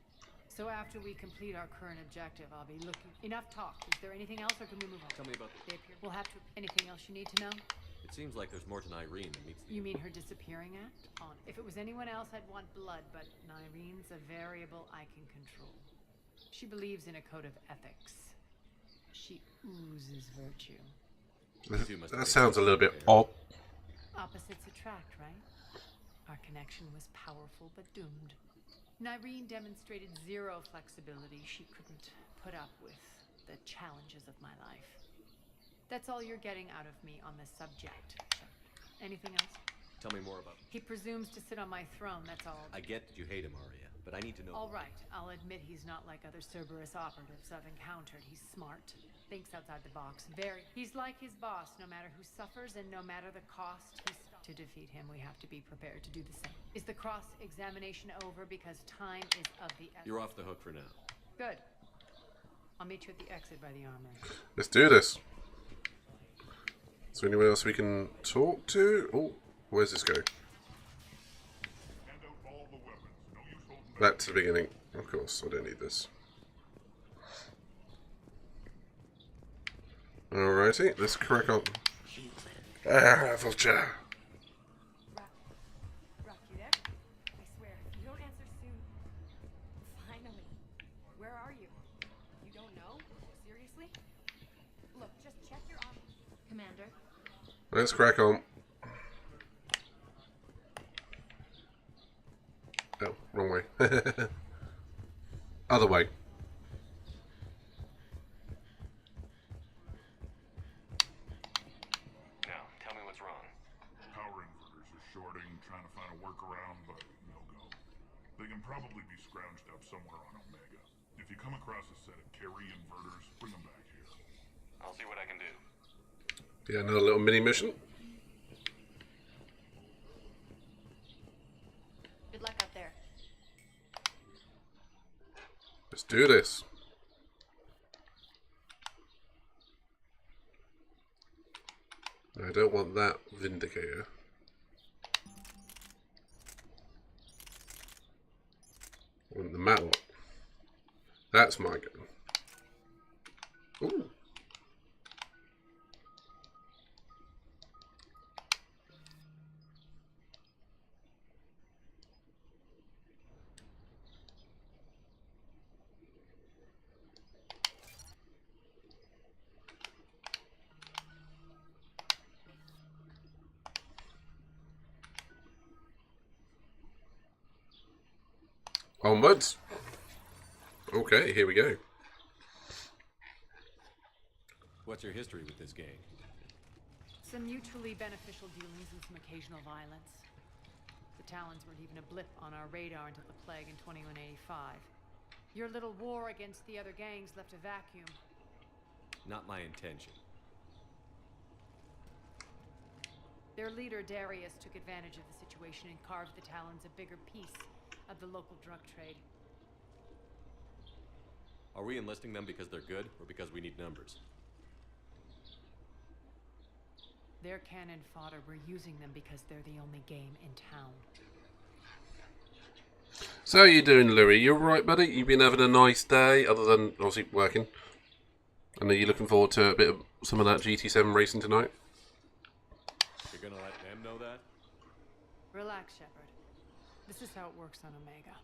S1: So after we complete our current objective, I'll be looking... Enough talk. Is there anything else, or can we move on?
S9: Tell me about
S1: They appear... We'll have to... Anything else you need to know?
S9: It seems like there's more to Nyreen than meets the...
S1: You mean her disappearing act? If it was anyone else, I'd want blood, but Nyreen's a variable I can control. She believes in a code of ethics. She oozes virtue.
S2: That sounds a little bit odd.
S1: Opposites attract, right? Our connection was powerful but doomed. Nyreen demonstrated zero flexibility. She couldn't put up with the challenges of my life. That's all you're getting out of me on this subject. Anything else?
S9: Tell me more about...
S1: He presumes to sit on my throne, that's all.
S9: I get that you hate him, Arya, but I need to know...
S1: All right, I'll admit he's not like other Cerberus operatives I've encountered. He's smart, thinks outside the box, He's like his boss, no matter who suffers and no matter the cost. To defeat him, we have to be prepared to do the same. Is the cross-examination over? Because time is of the essence.
S9: You're off the hook for now.
S1: Good. I'll meet you at the exit by the armory.
S2: Let's do this. Is there anyone else we can talk to? Oh, where's this go? Back to the beginning. Of course, I don't need this. Alrighty, let's crack on. Ah, Vulture.
S3: Rock, you there? I swear, if you don't answer soon... Finally. Where are you? You don't know? Seriously? Look, just check your arm... Commander.
S2: Let's crack on. Oh, wrong way. Other way.
S18: Now, tell me what's wrong.
S6: Power inverters are shorting, trying to find a workaround, but no go. They can probably be scrounged up somewhere on Omega. If you come across a set of carry inverters, bring them back here.
S18: I'll see what I can do.
S2: Yeah, another little mini mission.
S3: Good luck up there.
S2: Let's do this. I don't want that Vindicator. I want the Matlock. That's my gun. Ooh. Onwards. Okay, here we go.
S9: What's your history with this gang?
S1: Some mutually beneficial dealings and some occasional violence. The Talons weren't even a blip on our radar until the plague in 2185. Your little war against the other gangs left a vacuum.
S9: Not my intention.
S1: Their leader, Darius, took advantage of the situation and carved the Talons a bigger piece of the local drug trade.
S9: Are we enlisting them because they're good, or because we need numbers?
S1: They're cannon fodder. We're using them because they're the only game in town.
S2: So how you doing, Louis? You alright, buddy? You been having a nice day, other than obviously working? And are you looking forward to a bit of some of that GT7 racing tonight?
S9: You're gonna let them know that?
S1: Relax, Shepard. This is how it works on Omega.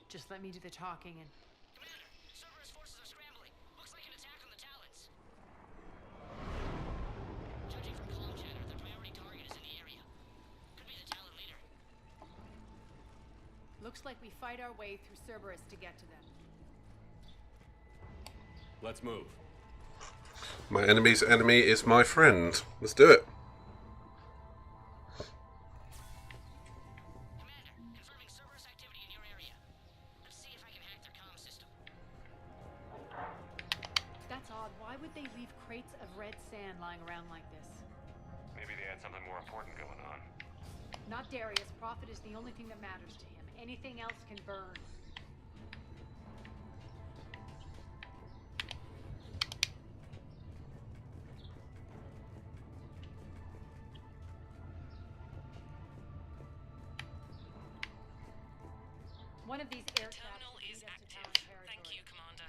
S1: Just let me do the talking and...
S8: Commander, Cerberus forces are scrambling. Looks like an attack on the Talons. Judging from comm chatter, their priority target is in the area. Could be the Talon leader.
S1: Looks like we fight our way through Cerberus to get to them.
S9: Let's move.
S2: My enemy's enemy is my friend. Let's do it.
S8: Commander, confirming Cerberus activity in your area. Let's see if I can hack their comm system.
S1: That's odd. Why would they leave crates of red sand lying around like this?
S9: Maybe they had something more important going on.
S1: Not Darius. Profit is the only thing that matters to him. Anything else can burn. One of these air
S14: Terminal is active. Thank you, Commander.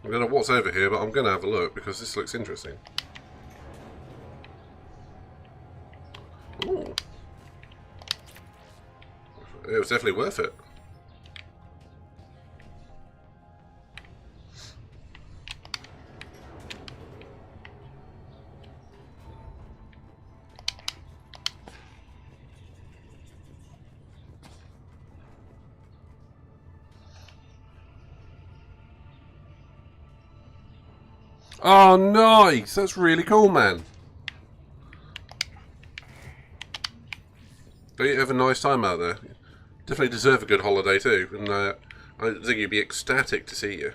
S2: I don't know what's over here, but I'm going to have a look because this looks interesting. Ooh. It was definitely worth it. Oh, nice! That's really cool, man. Don't you have a nice time out there? Definitely deserve a good holiday too, and I think you'd be ecstatic to see you.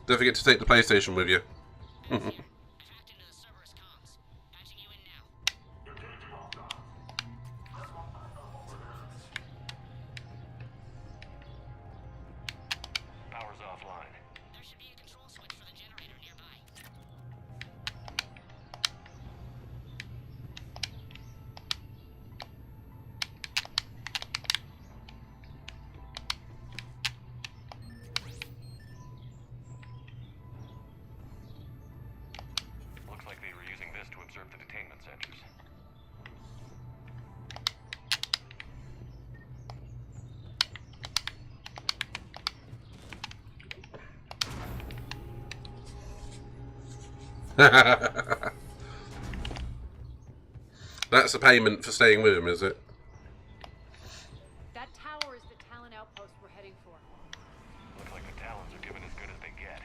S2: Don't forget to take the PlayStation with you.
S9: Power's offline.
S8: There should be a control switch for the generator nearby.
S9: Looks like they were using this to observe the detainment centers.
S2: That's a payment for staying with him, is it?
S1: That tower is the Talon outpost we're heading for.
S9: Looks like the Talons are giving as good as they get.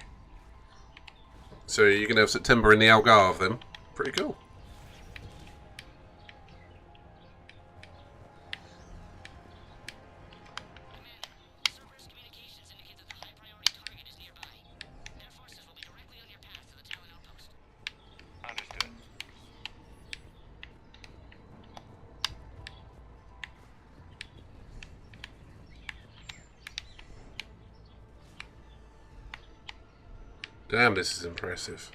S2: So you're going to have September in the Algarve then? Pretty cool.
S8: Cerberus communications indicate that the high priority target is nearby. Their forces will be directly on your path to the Talon outpost.
S9: Understood.
S2: Damn, this is impressive.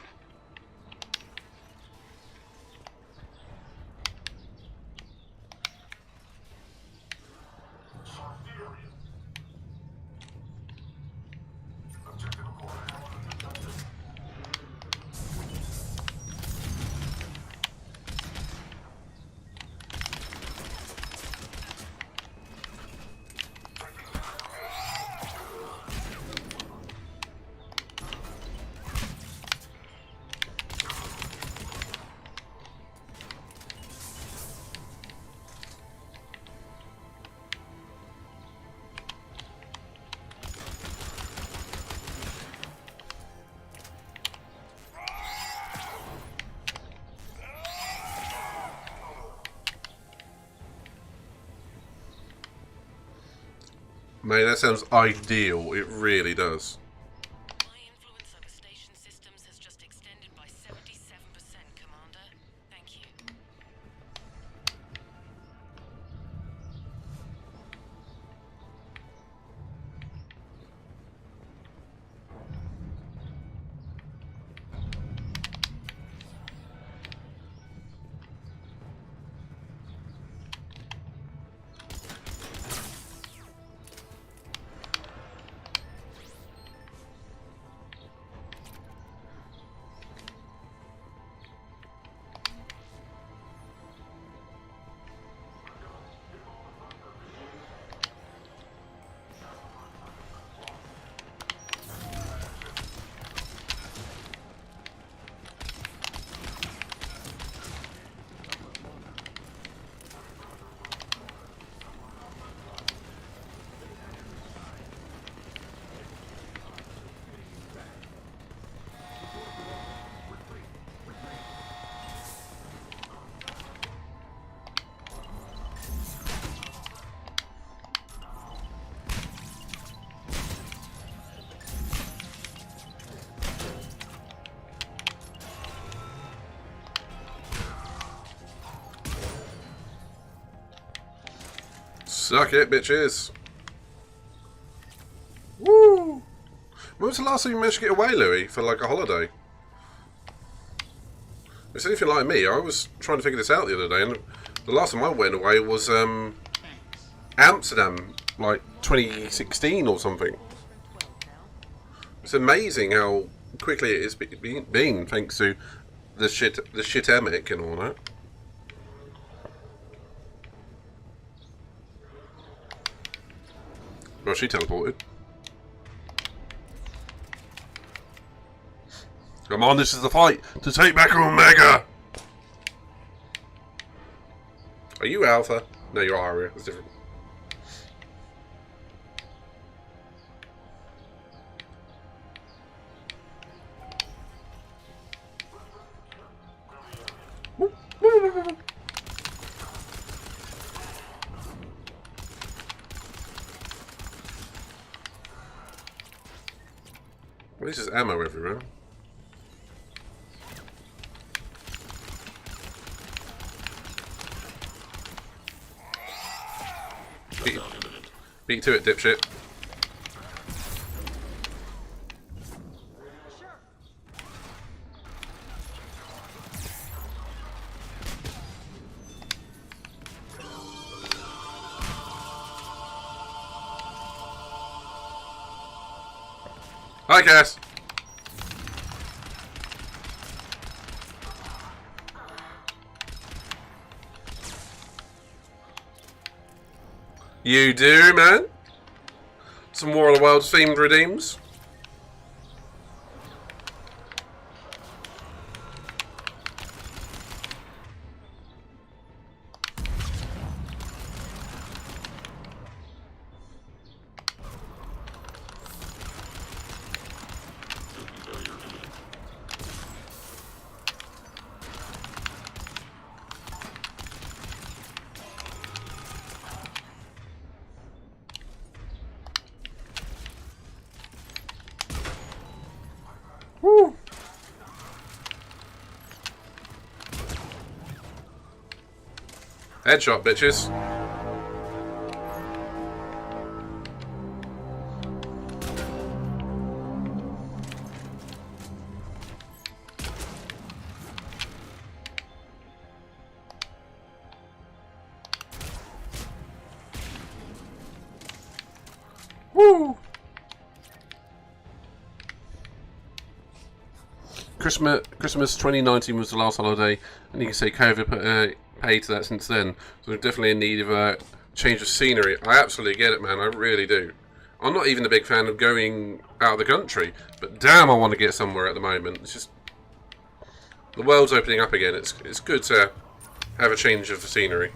S2: Mate, that sounds ideal. It really does.
S8: My influence over station systems has just extended by 77%, Commander. Thank you.
S2: Suck it, bitches. Woo! When was the last time you managed to get away, Louis, for like a holiday? If anything like me, I was trying to figure this out the other day, and the last time I went away was Amsterdam, like 2016 or something. It's amazing how quickly it has been, thanks to the shitemic and all that. Well, she teleported. Come on, this is the fight to take back Omega! Are you Alpha? No, you're Aria. It's different. Well, this is ammo everywhere. Beat to it, dipshit. Hi, Cass. You do, man. Some War of the Worlds themed redeems. Woo. Headshot, bitches. Woo. Christmas 2019 was the last holiday, and you can say COVID paid to that since then. So we're definitely in need of a change of scenery. I absolutely get it, man. I really do. I'm not even a big fan of going out of the country, but damn, I want to get somewhere at the moment. It's just the world's opening up again. It's good to have a change of scenery.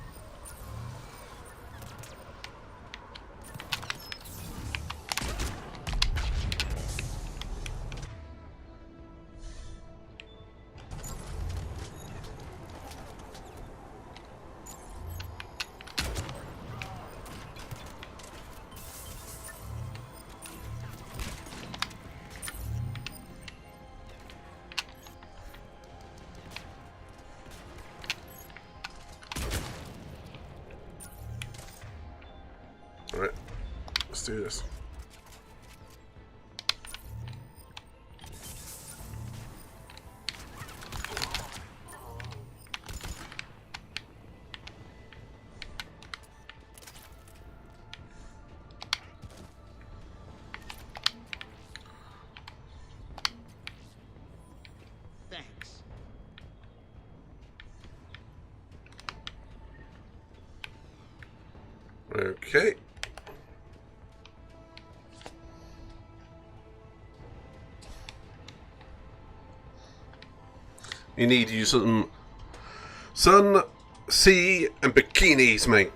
S2: Let's do this.
S8: Thanks.
S2: Okay. You need to use some sun, sea, and bikinis, mate.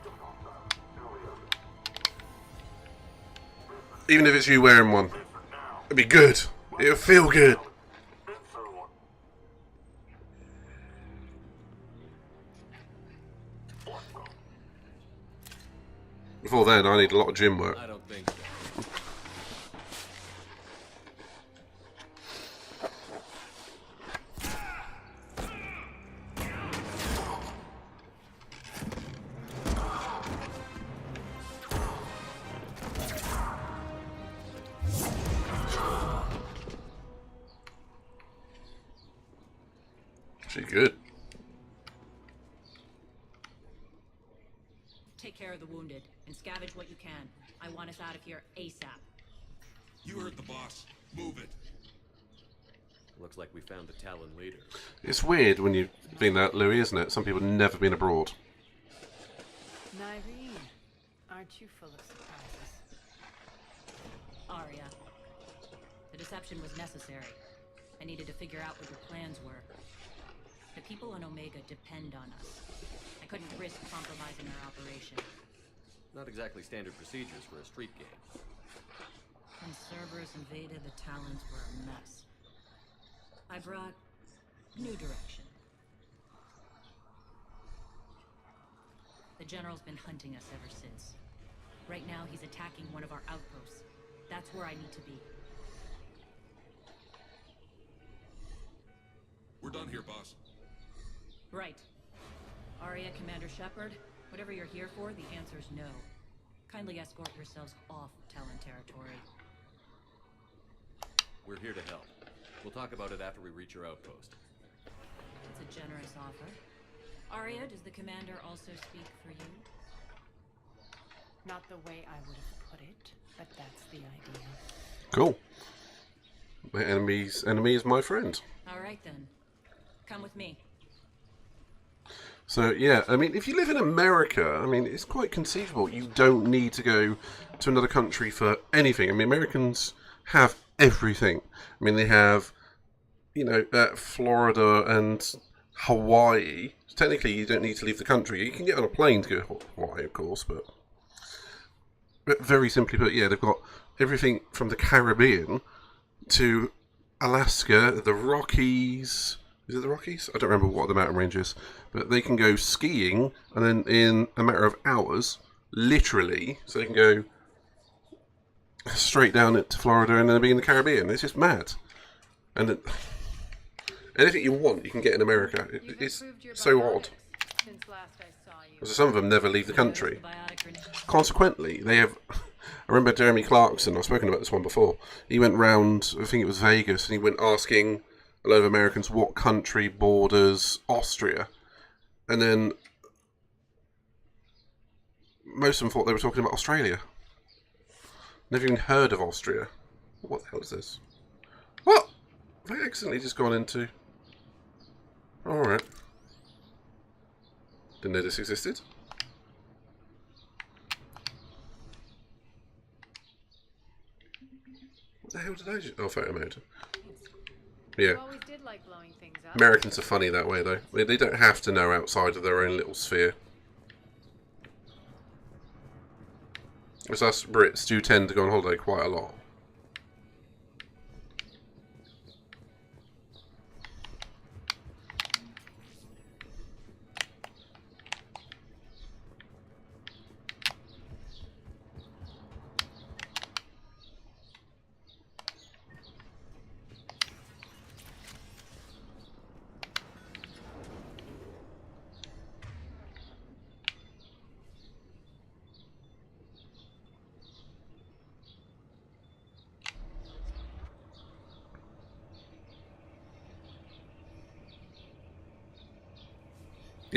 S2: Even if it's you wearing one. It'd be good. It'll feel good. Before then, I need a lot of gym work.
S9: I don't think so.
S2: She good.
S12: Take care of the wounded and scavenge what you can. I want us out of here ASAP.
S6: You heard the boss. Move it.
S9: Looks like we found the Talon leader.
S2: It's weird when you've been out, Louis, isn't it? Some people have never been abroad.
S1: Nyreen, aren't you full of surprises?
S12: Arya. The deception was necessary. I needed to figure out what your plans were. The people on Omega depend on us. I couldn't risk compromising our operation.
S9: Not exactly standard procedures for a street game.
S12: When Cerberus invaded, the Talons were a mess. I brought new direction. The General's been hunting us ever since. Right now, he's attacking one of our outposts. That's where I need to be.
S6: We're done here, boss.
S12: Right. Arya, Commander Shepard, whatever you're here for, the answer's no. Kindly escort yourselves off Talon territory.
S9: We're here to help. We'll talk about it after we reach your outpost.
S12: It's a generous offer. Arya, does the Commander also speak for you?
S1: Not the way I would have put it, but that's the idea.
S2: Cool. My enemy's enemy is my friend.
S12: All right, then. Come with me.
S2: So, yeah, I mean, if you live in America, I mean, it's quite conceivable. You don't need to go to another country for anything. I mean, Americans have everything. I mean, they have, you know, Florida and Hawaii. Technically, you don't need to leave the country. You can get on a plane to go to Hawaii, of course, but very simply put, yeah, they've got everything from the Caribbean to Alaska, the Rockies. Is it the Rockies? I don't remember what the mountain range is. But they can go skiing, and then in a matter of hours, literally, so they can go straight down to Florida and then be in the Caribbean. It's just mad. And anything you want, you can get in America. It's so odd.
S1: Since last I saw you.
S2: So some of them never leave the country. Consequently, they have... I remember Jeremy Clarkson, I've spoken about this one before. He went round, I think it was Vegas, and he went asking a lot of Americans what country borders Austria. And then most of them thought they were talking about Australia. Never even heard of Austria. What the hell is this? What? Have I accidentally just gone into... Alright. Didn't know this existed. What the hell did I just... Oh, photo mode. Yeah.
S1: You always did like blowing things up.
S2: Americans are funny that way, though. They don't have to know outside of their own little sphere. As us Brits do tend to go on holiday quite a lot.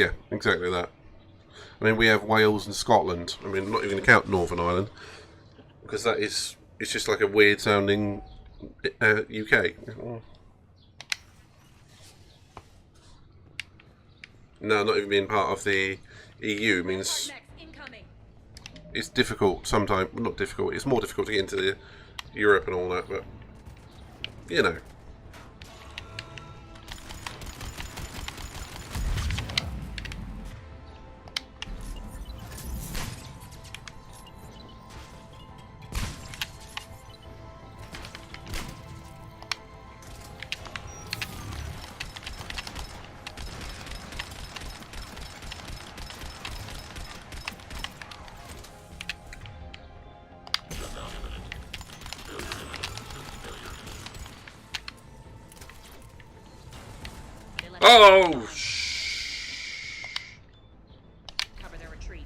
S2: Yeah, exactly that. I mean, we have Wales and Scotland. I mean, I'm not even going to count Northern Ireland, because that is, it's just like a weird sounding UK. No, not even being part of the EU means it's difficult sometimes. Not difficult, it's more difficult to get into Europe and all that, but you know. Oh!
S12: Cover their retreat.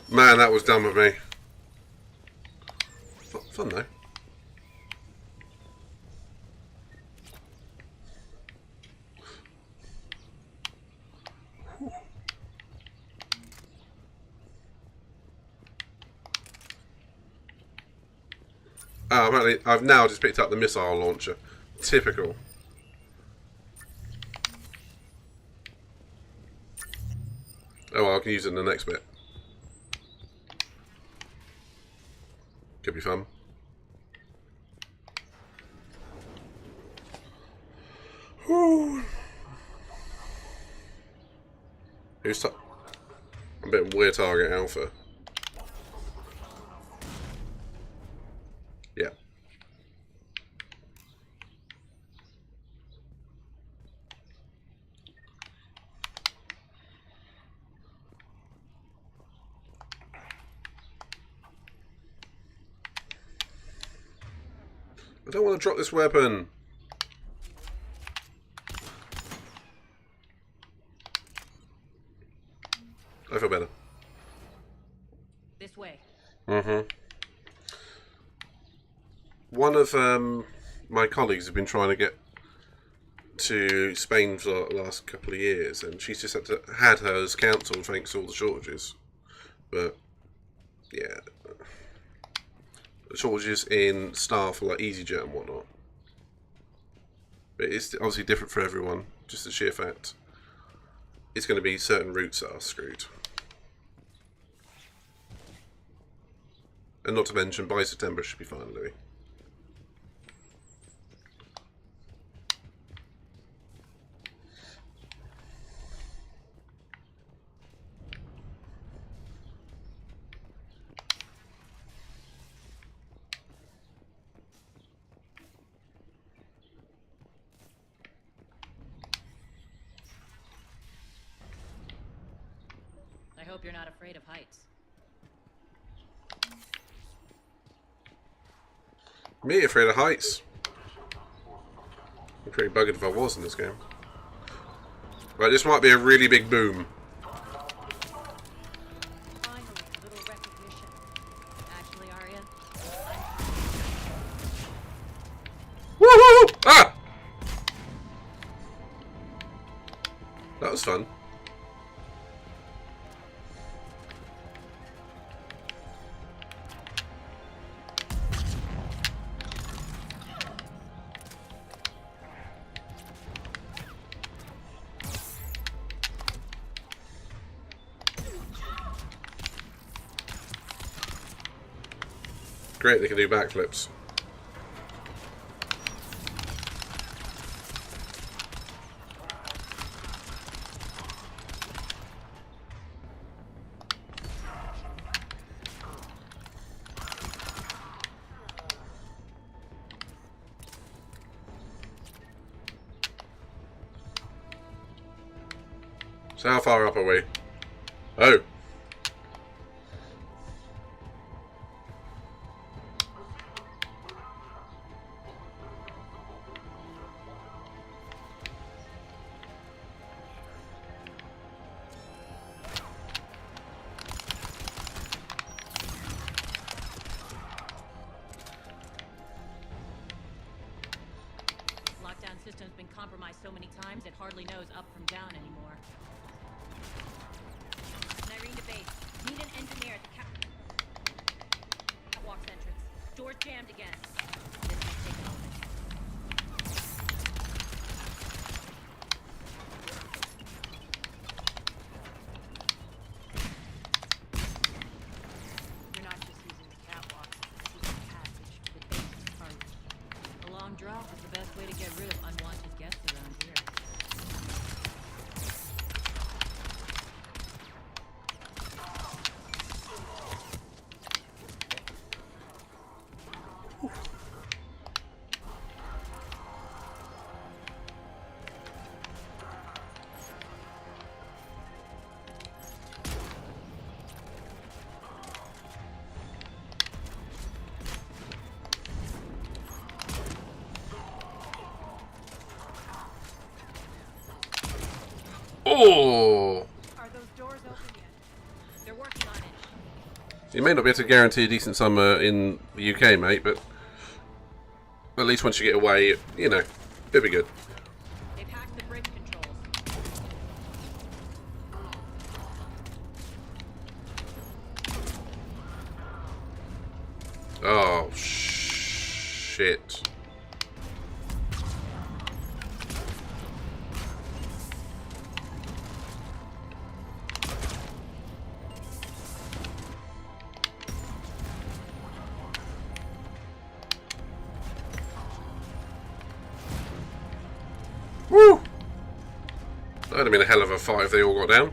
S2: Man, that was done with me. Fun though. Oh, apparently I've now just picked up the missile launcher. Typical. Oh, well, I can use it in the next bit. Could be fun. Whew. Who's a bit weird target alpha. Yeah. I don't want to drop this weapon. I feel better.
S12: This way.
S2: One of my colleagues has been trying to get to Spain for the last couple of years, and she's just had hers cancelled thanks to all the shortages. But yeah, shortages in staff for like EasyJet and whatnot. But it's obviously different for everyone. Just the sheer fact it's going to be certain routes that are screwed. And not to mention, by September it should be fine, Louis.
S12: I hope you're not afraid of heights.
S2: Me afraid of heights. I'm pretty buggered if I was in this game. Right, this might be a really big boom.
S12: Finally, a little recognition. Actually, Arya,
S2: Woohoo! Ah! That was fun. Great, they can do backflips. So how far up are we? Oh.
S12: Lockdown system's been compromised so many times it hardly knows up from down anymore. Irene to base. Need an engineer at the catwalk's entrance. Door's jammed again. This might take a moment. You're not just using the catwalk. It's secret passage to the base target. A long drop is the best way to get rid of unwanted guests around here.
S2: Oh!
S23: Are those doors open yet?
S12: They're working on it.
S2: You may not be able to guarantee a decent summer in the UK, mate, but at least once you get away, you know, it'll be good.
S12: They've hacked the bridge controls.
S2: Oh, shit. Woo! That'd have been a hell of a fight if they all got down.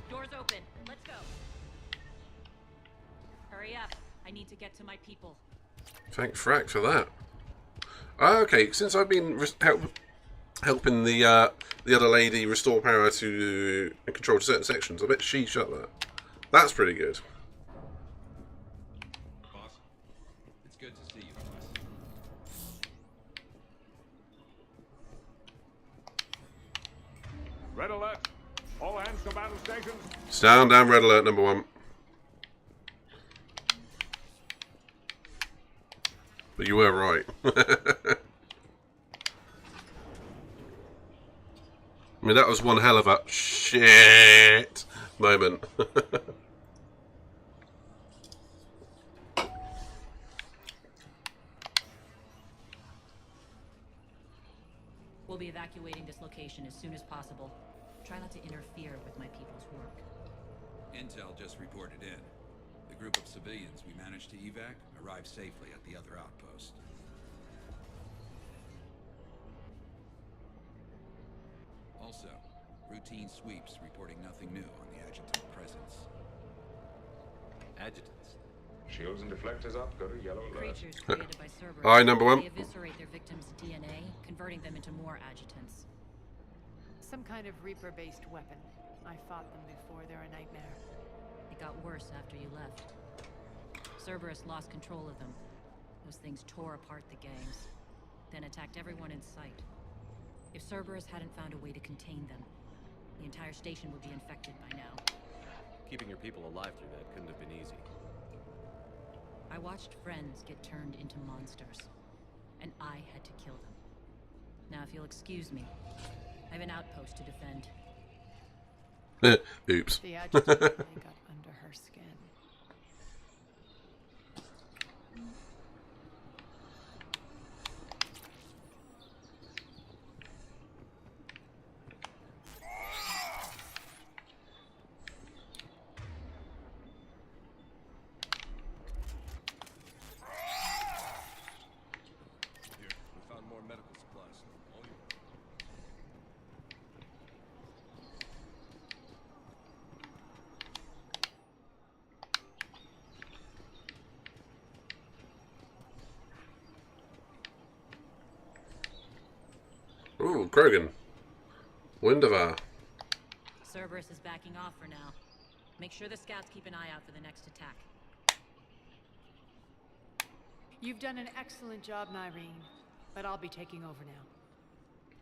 S12: Doors open. Let's go. Hurry up. I need to get to my people.
S2: Thank frack for that. Okay, since I've been helping the other lady restore power to and control to certain sections, I bet she shut that. That's pretty good.
S15: Boss, it's good to see you, boss.
S6: Red alert. All hands to battle stations.
S2: Stand down, red alert number 1. But you were right. I mean, that was one hell of a shit moment.
S12: We'll be evacuating this location as soon as possible. Try not to interfere with my people's work.
S15: Intel just reported in. The group of civilians we managed to evac arrived safely at the other outpost. Also, routine sweeps reporting nothing new on the adjutant presence.
S9: Adjutants.
S18: Shields and deflectors up. Go to yellow alert.
S12: Creatures created by Cerberus.
S2: Aye, number 1.
S12: They eviscerate their victims' DNA, converting them into more adjutants.
S1: Some kind of Reaper-based weapon. I fought them before. They're a nightmare.
S12: It got worse after you left. Cerberus lost control of them. Those things tore apart the gangs, then attacked everyone in sight. If Cerberus hadn't found a way to contain them, the entire station would be infected by now.
S9: Keeping your people alive through that couldn't have been easy.
S12: I watched friends get turned into monsters, and I had to kill them. Now, if you'll excuse me, I have an outpost to defend.
S2: Oops.
S1: The adjutant really got under her skin.
S15: Here, we found more medical supplies. All yours.
S2: Ooh, Krogan. Wunderbar.
S12: Cerberus is backing off for now. Make sure the scouts keep an eye out for the next attack.
S1: You've done an excellent job, Nyreen, but I'll be taking over now.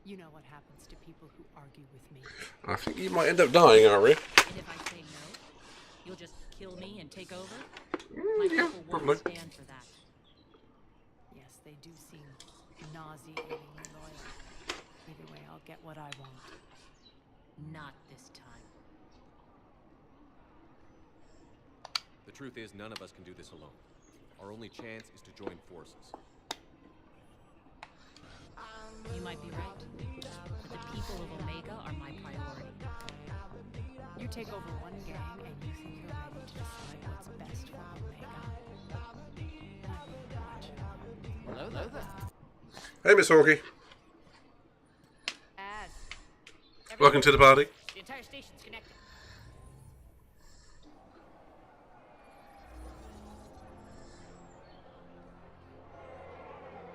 S1: You know what happens to people who argue with me.
S2: I think you might end up dying, Ari.
S12: And if I say no, you'll just kill me and take over? My
S2: Yeah,
S12: people
S2: probably.
S12: won't stand for that.
S1: Yes, they do seem nauseatingly loyal. Either way, I'll get what I want.
S12: Not this time.
S9: The truth is, none of us can do this alone. Our only chance is to join forces.
S12: You might be right, but the people of Omega are my priority.
S1: You take over one gang and you think you're ready to decide what's best for Omega.
S10: Hello there.
S2: Hey, Miss Hawkey.
S1: As
S2: Welcome to the party.
S10: The entire station's connected.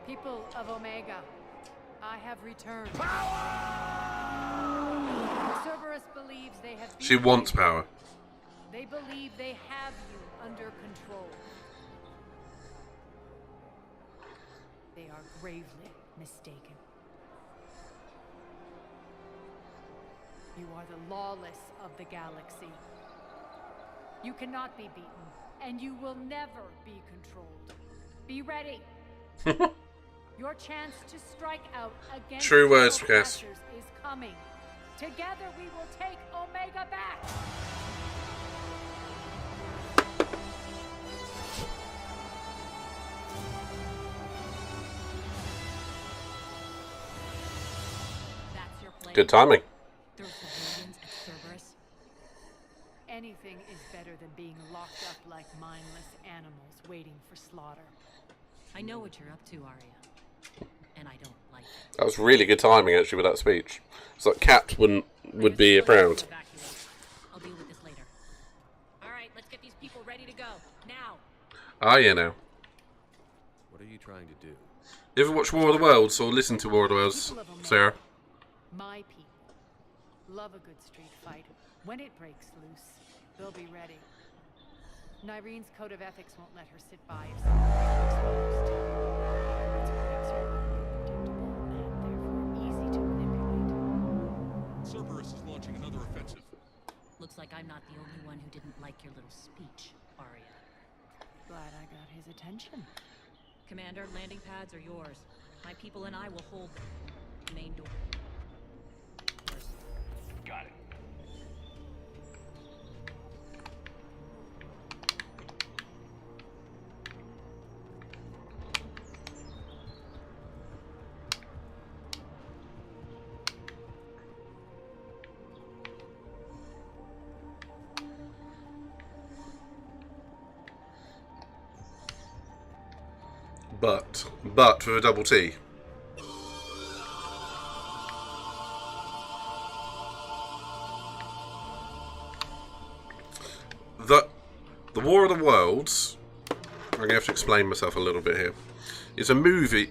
S1: People of Omega, I have returned. Cerberus believes they have
S2: She wants power.
S1: They believe they have you under control. They are gravely mistaken. You are the lawless of the galaxy. You cannot be beaten, and you will never be controlled. Be ready. Your chance to strike out against
S2: True words,
S1: the
S2: Cass.
S1: oppressors is coming. Together we will take Omega back.
S12: That's your plan?
S2: Good timing.
S12: Throw civilians at Cerberus?
S1: Anything is better than being locked up like mindless animals waiting for slaughter.
S12: I know what you're up to, Arya. And I don't like it.
S2: That was really good timing, actually, with that speech. It's like Cap would be proud.
S12: I'll deal with this later. Alright, let's get these people ready to go. Now!
S2: Ah, yeah, now.
S9: What are you trying to do?
S2: You ever watch War of the Worlds or listen to War of the Worlds, Sarah?
S1: My people love a good street fight. When it breaks loose, they'll be ready. Nyreen's code of ethics won't let her sit by if someone is exposed. It's what makes her unpredictable and therefore easy to manipulate.
S7: Cerberus is launching another offensive.
S12: Looks like I'm not the only one who didn't like your little speech, Arya.
S1: Glad I got his attention.
S12: Commander, landing pads are yours. My people and I will hold the main door.
S18: Got it.
S2: But with a double T. The War of the Worlds, I'm going to have to explain myself a little bit here, is a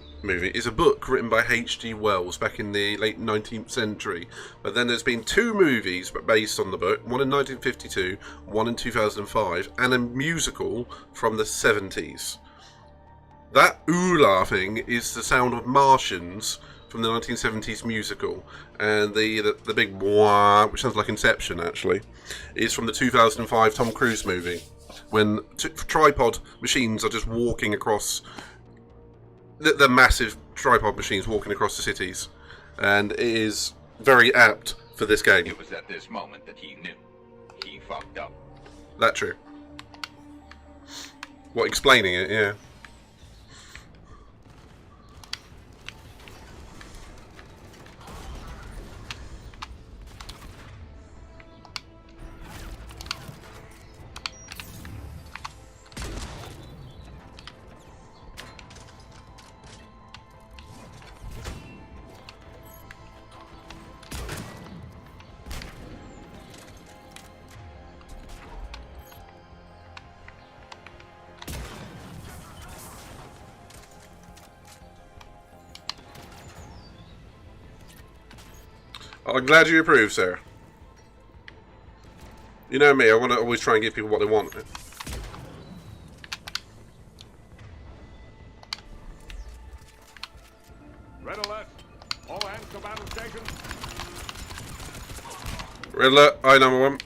S2: is a book written by H.G. Wells back in the late 19th century. But then there's been two movies based on the book, one in 1952, one in 2005, and a musical from the 70s. That ooh laughing is the sound of Martians from the 1970s musical, and the big wah, which sounds like Inception actually, is from the 2005 Tom Cruise movie, when tripod machines are just walking across the massive tripod machines walking across the cities, and it is very apt for this game.
S17: It was at this moment that he knew. He fucked up.
S2: That true. What, explaining it? Yeah. I'm glad you approve, Sarah. You know me, I want to always try and give people what they want.
S20: Red alert. All hands to battle stations.
S2: Red alert, I number 1.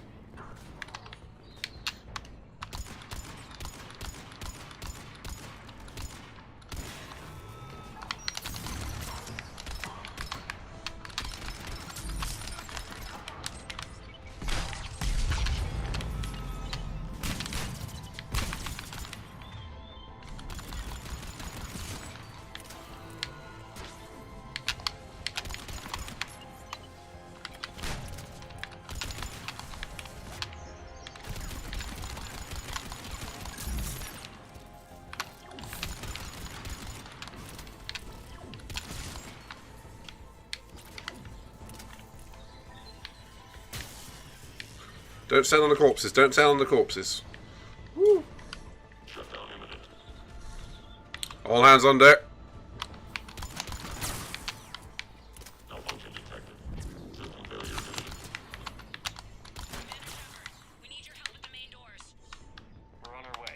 S2: Don't stand on the corpses. Don't stand on the corpses. Woo. All hands on deck.
S17: We're on our way.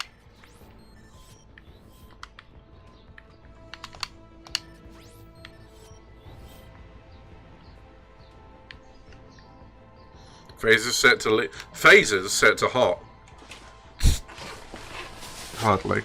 S2: Phasers set to phasers set to hot. Hardly.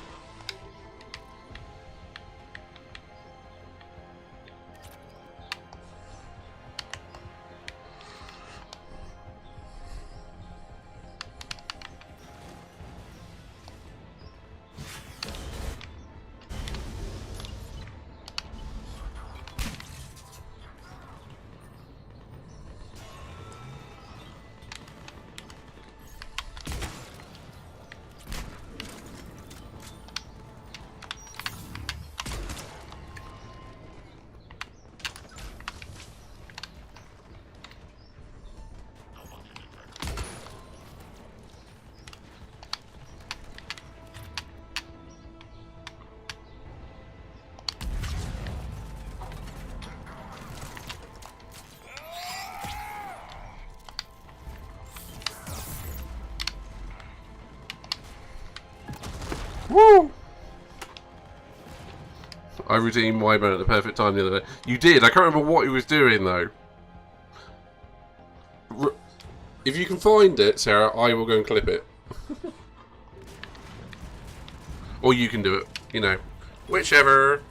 S2: Woo! I redeemed Wyburn at the perfect time the other day. You did. I can't remember what he was doing though. If you can find it, Sarah, I will go and clip it. Or you can do it. You know, whichever.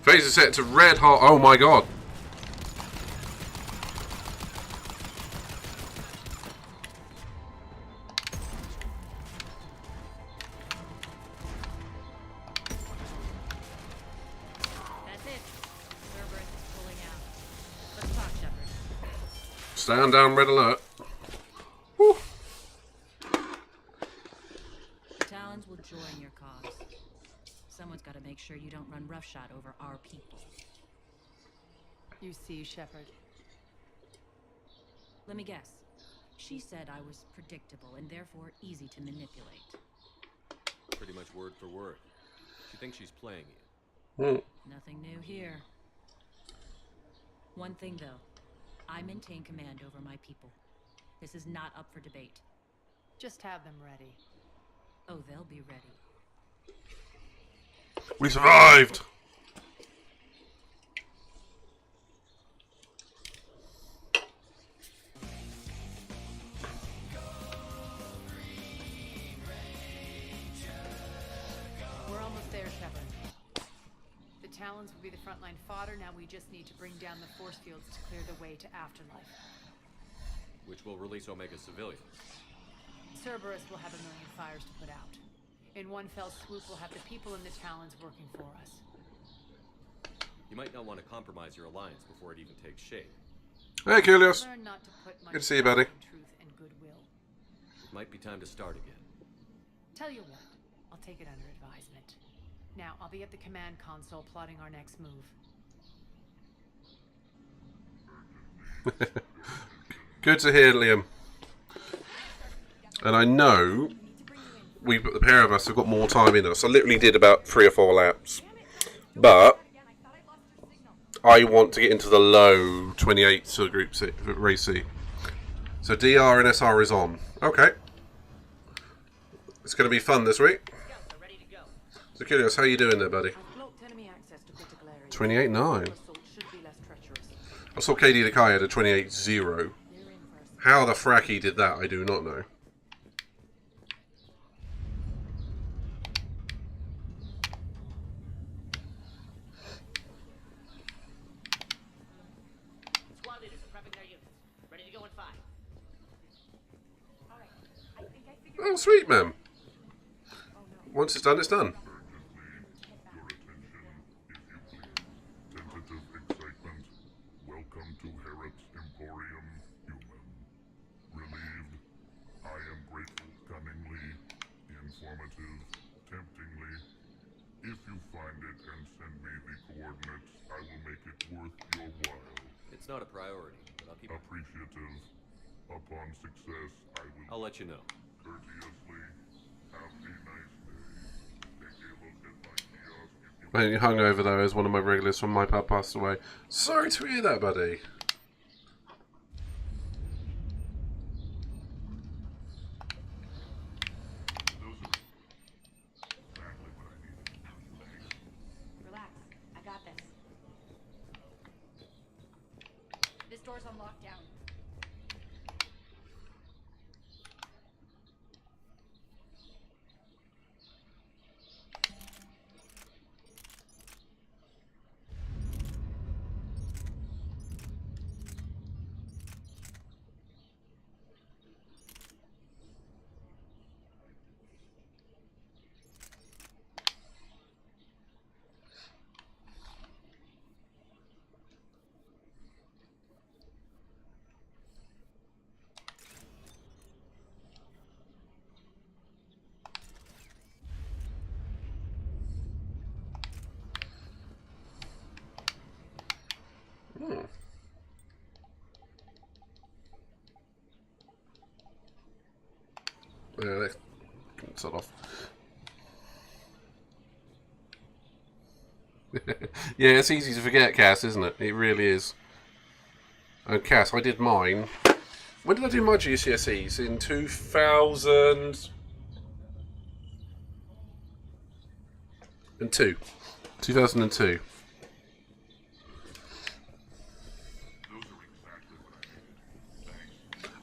S2: Phaser set to red hot. Oh my god.
S12: That's it. Cerberus is pulling out. Let's talk, Shepard.
S2: Stand down, red alert.
S12: The Talons will join your cause. Someone's got to make sure you don't run roughshod over our people.
S1: You see, Shepard.
S12: Let me guess. She said I was predictable and therefore easy to manipulate.
S9: Pretty much word for word. She thinks she's playing you.
S12: Nothing new here. One thing, though. I maintain command over my people. This is not up for debate.
S1: Just have them ready.
S12: Oh, they'll be ready.
S2: We survived!
S1: We're almost there, Shepard. The Talons will be the frontline fodder. Now we just need to bring down the force fields to clear the way to Afterlife.
S9: Which will release Omega civilians.
S1: Cerberus will have 1 million fires to put out. In one fell swoop, we'll have the people in the Talons working for us.
S9: You might not want to compromise your alliance before it even takes shape.
S2: Hey, Kulios.
S1: Learn not to put much
S2: Good to see you, buddy.
S1: in truth and goodwill.
S9: It might be time to start again.
S1: Tell you what, I'll take it under advisement. Now, I'll be at the command console plotting our next move.
S2: Good to hear, Liam. And I know the pair of us have got more time in us. I literally did about 3 or 4 laps. But I want to get into the low 28 to Group C, Race C. So DR and SR is on. Okay. It's going to be fun this week. So Kilios, how you doing there, buddy? 28.9. I saw KD the Kai had a 28.0. How the frack he did that, I do not know.
S8: Squad leaders are prepping their units. Ready to go in 5.
S2: Oh, sweet, man. Once it's done, it's done.
S6: Tentative excitement. Welcome to Herod's Emporium, human. Relieved. I am grateful, cunningly, informative, temptingly. If you find it and send me the coordinates, I will make it worth your while.
S9: It's not a priority, but I'll keep
S6: Appreciative. Upon success, I will...
S9: I'll let you know.
S6: Courteously. Have a nice day. Take a look at my kiosk if you...
S2: I'm hungover though, as one of my regulars from my pub passed away. Sorry to hear that, buddy.
S3: Relax. I got this. This door's on lockdown.
S2: Yeah, let's start off. Yeah, it's easy to forget, Cass, isn't it? It really is. Oh, Cass, I did mine. When did I do my GCSEs? In 2002. 2002.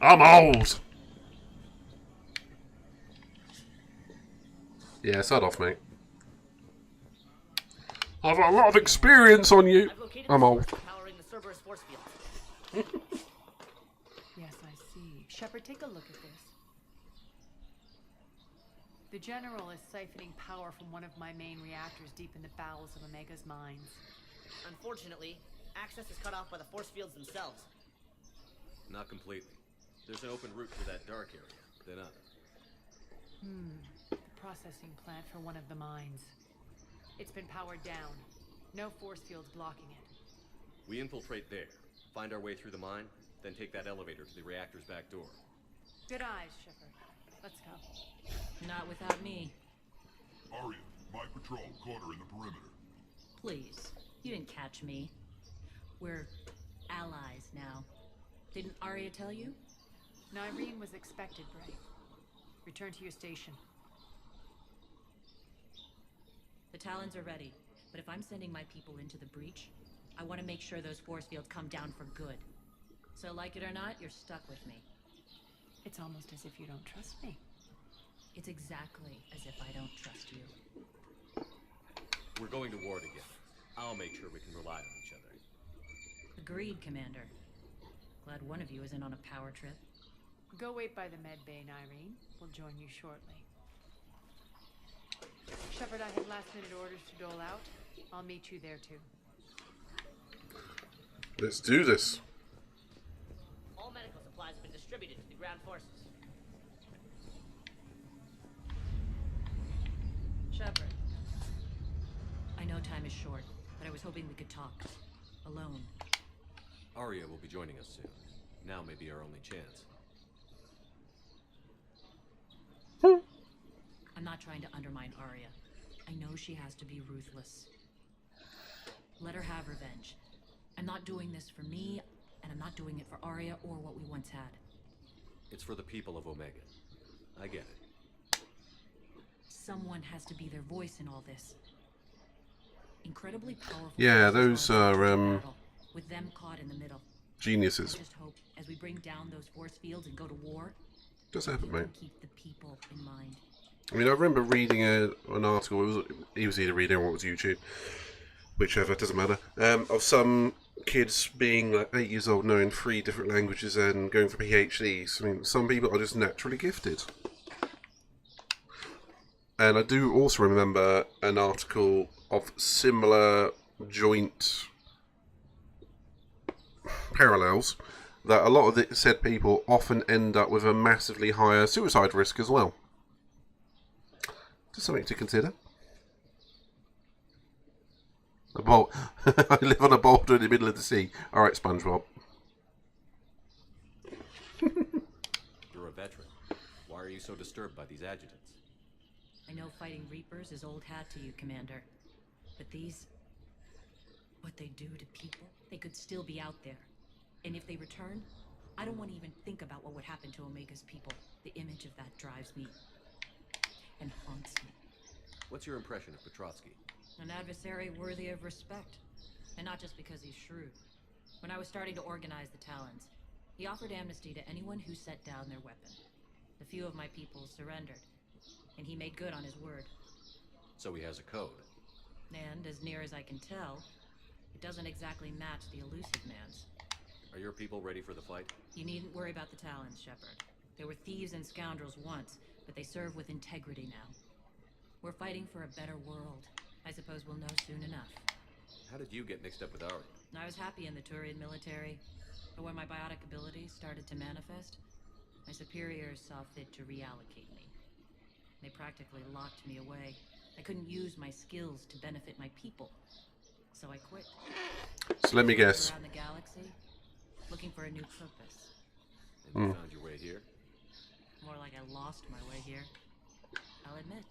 S2: I'm old! Yeah, start off, mate. I've got a lot of experience on you. I'm old.
S8: Powering the Cerberus force field.
S1: Yes, I see. Shepard, take a look at this. The General is siphoning power from one of my main reactors deep in the bowels of Omega's mines.
S8: Unfortunately, access is cut off by the force fields themselves.
S9: Not completely. There's an open route to that dark area, but then
S1: The processing plant for one of the mines. It's been powered down. No force fields blocking it.
S9: we infiltrate there, find our way through the mine, then take that elevator to the reactor's back door.
S1: Good eyes, Shepard. Let's go.
S12: Not without me.
S6: Arya, my patrol, corner in the perimeter.
S12: Please, you didn't catch me. We're allies now. Didn't Arya tell you?
S1: Nyreen was expected, Bray. Return to your station.
S12: The Talons are ready, but if I'm sending my people into the breach, I want to make sure those force fields come down for good. So like it or not, you're stuck with me.
S1: It's almost as if you don't trust me.
S12: It's exactly as if I don't trust you.
S9: We're going to war together. I'll make sure we can rely on each other.
S12: Agreed, Commander. Glad one of you isn't on a power trip.
S1: Go wait by the med bay, Nyreen. We'll join you shortly. Shepard, I have last-minute orders to dole out. I'll meet you there, too.
S2: Let's do this.
S8: All medical supplies have been distributed to the ground forces.
S12: Shepard. I know time is short, but I was hoping we could talk. Alone.
S9: Arya will be joining us soon. Now may be our only chance.
S12: I'm not trying to undermine Arya. I know she has to be ruthless. Let her have revenge. I'm not doing this for me, and I'm not doing it for Arya or what we once had.
S9: It's for the people of Omega. I get it.
S12: Someone has to be their voice in all this. Incredibly powerful.
S2: Yeah, those are
S12: with them caught in the middle.
S2: Geniuses.
S12: I just hope as we bring down those force fields and go to war,
S2: does happen, mate.
S12: Keep the people in mind.
S2: I mean, I remember reading an article. It was either reading or it was YouTube, whichever, doesn't matter. Of some kids being like 8 years old, knowing 3 different languages and going for PhDs. I mean, some people are just naturally gifted. And I do also remember an article of similar joint parallels, that a lot of the said people often end up with a massively higher suicide risk as well. Just something to consider. A bolt. I live on a boulder in the middle of the sea. Alright, SpongeBob.
S9: You're a veteran. Why are you so disturbed by these adjutants?
S12: I know fighting Reapers is old hat to you, Commander. But these... what they do to people, they could still be out there. And if they return, I don't want to even think about what would happen to Omega's people. The image of that drives me and haunts me.
S9: What's your impression of Petrotsky?
S12: An adversary worthy of respect. And not just because he's shrewd. When I was starting to organize the Talons, he offered amnesty to anyone who set down their weapon. A few of my people surrendered, and he made good on his word.
S9: So he has a code.
S12: And, as near as I can tell, it doesn't exactly match the Elusive Man's.
S9: Are your people ready for the fight?
S12: You needn't worry about the Talons, Shepard. They were thieves and scoundrels once, but they serve with integrity now. We're fighting for a better world. I suppose we'll know soon enough.
S9: How did you get mixed up with Arya?
S12: I was happy in the Turian military, but when my biotic abilities started to manifest, my superiors saw fit to reallocate me. They practically locked me away. I couldn't use my skills to benefit my people, so I quit.
S2: So let me guess.
S12: Around the galaxy, looking for a new purpose.
S9: And you found your way here?
S12: More like I lost my way here. I'll admit,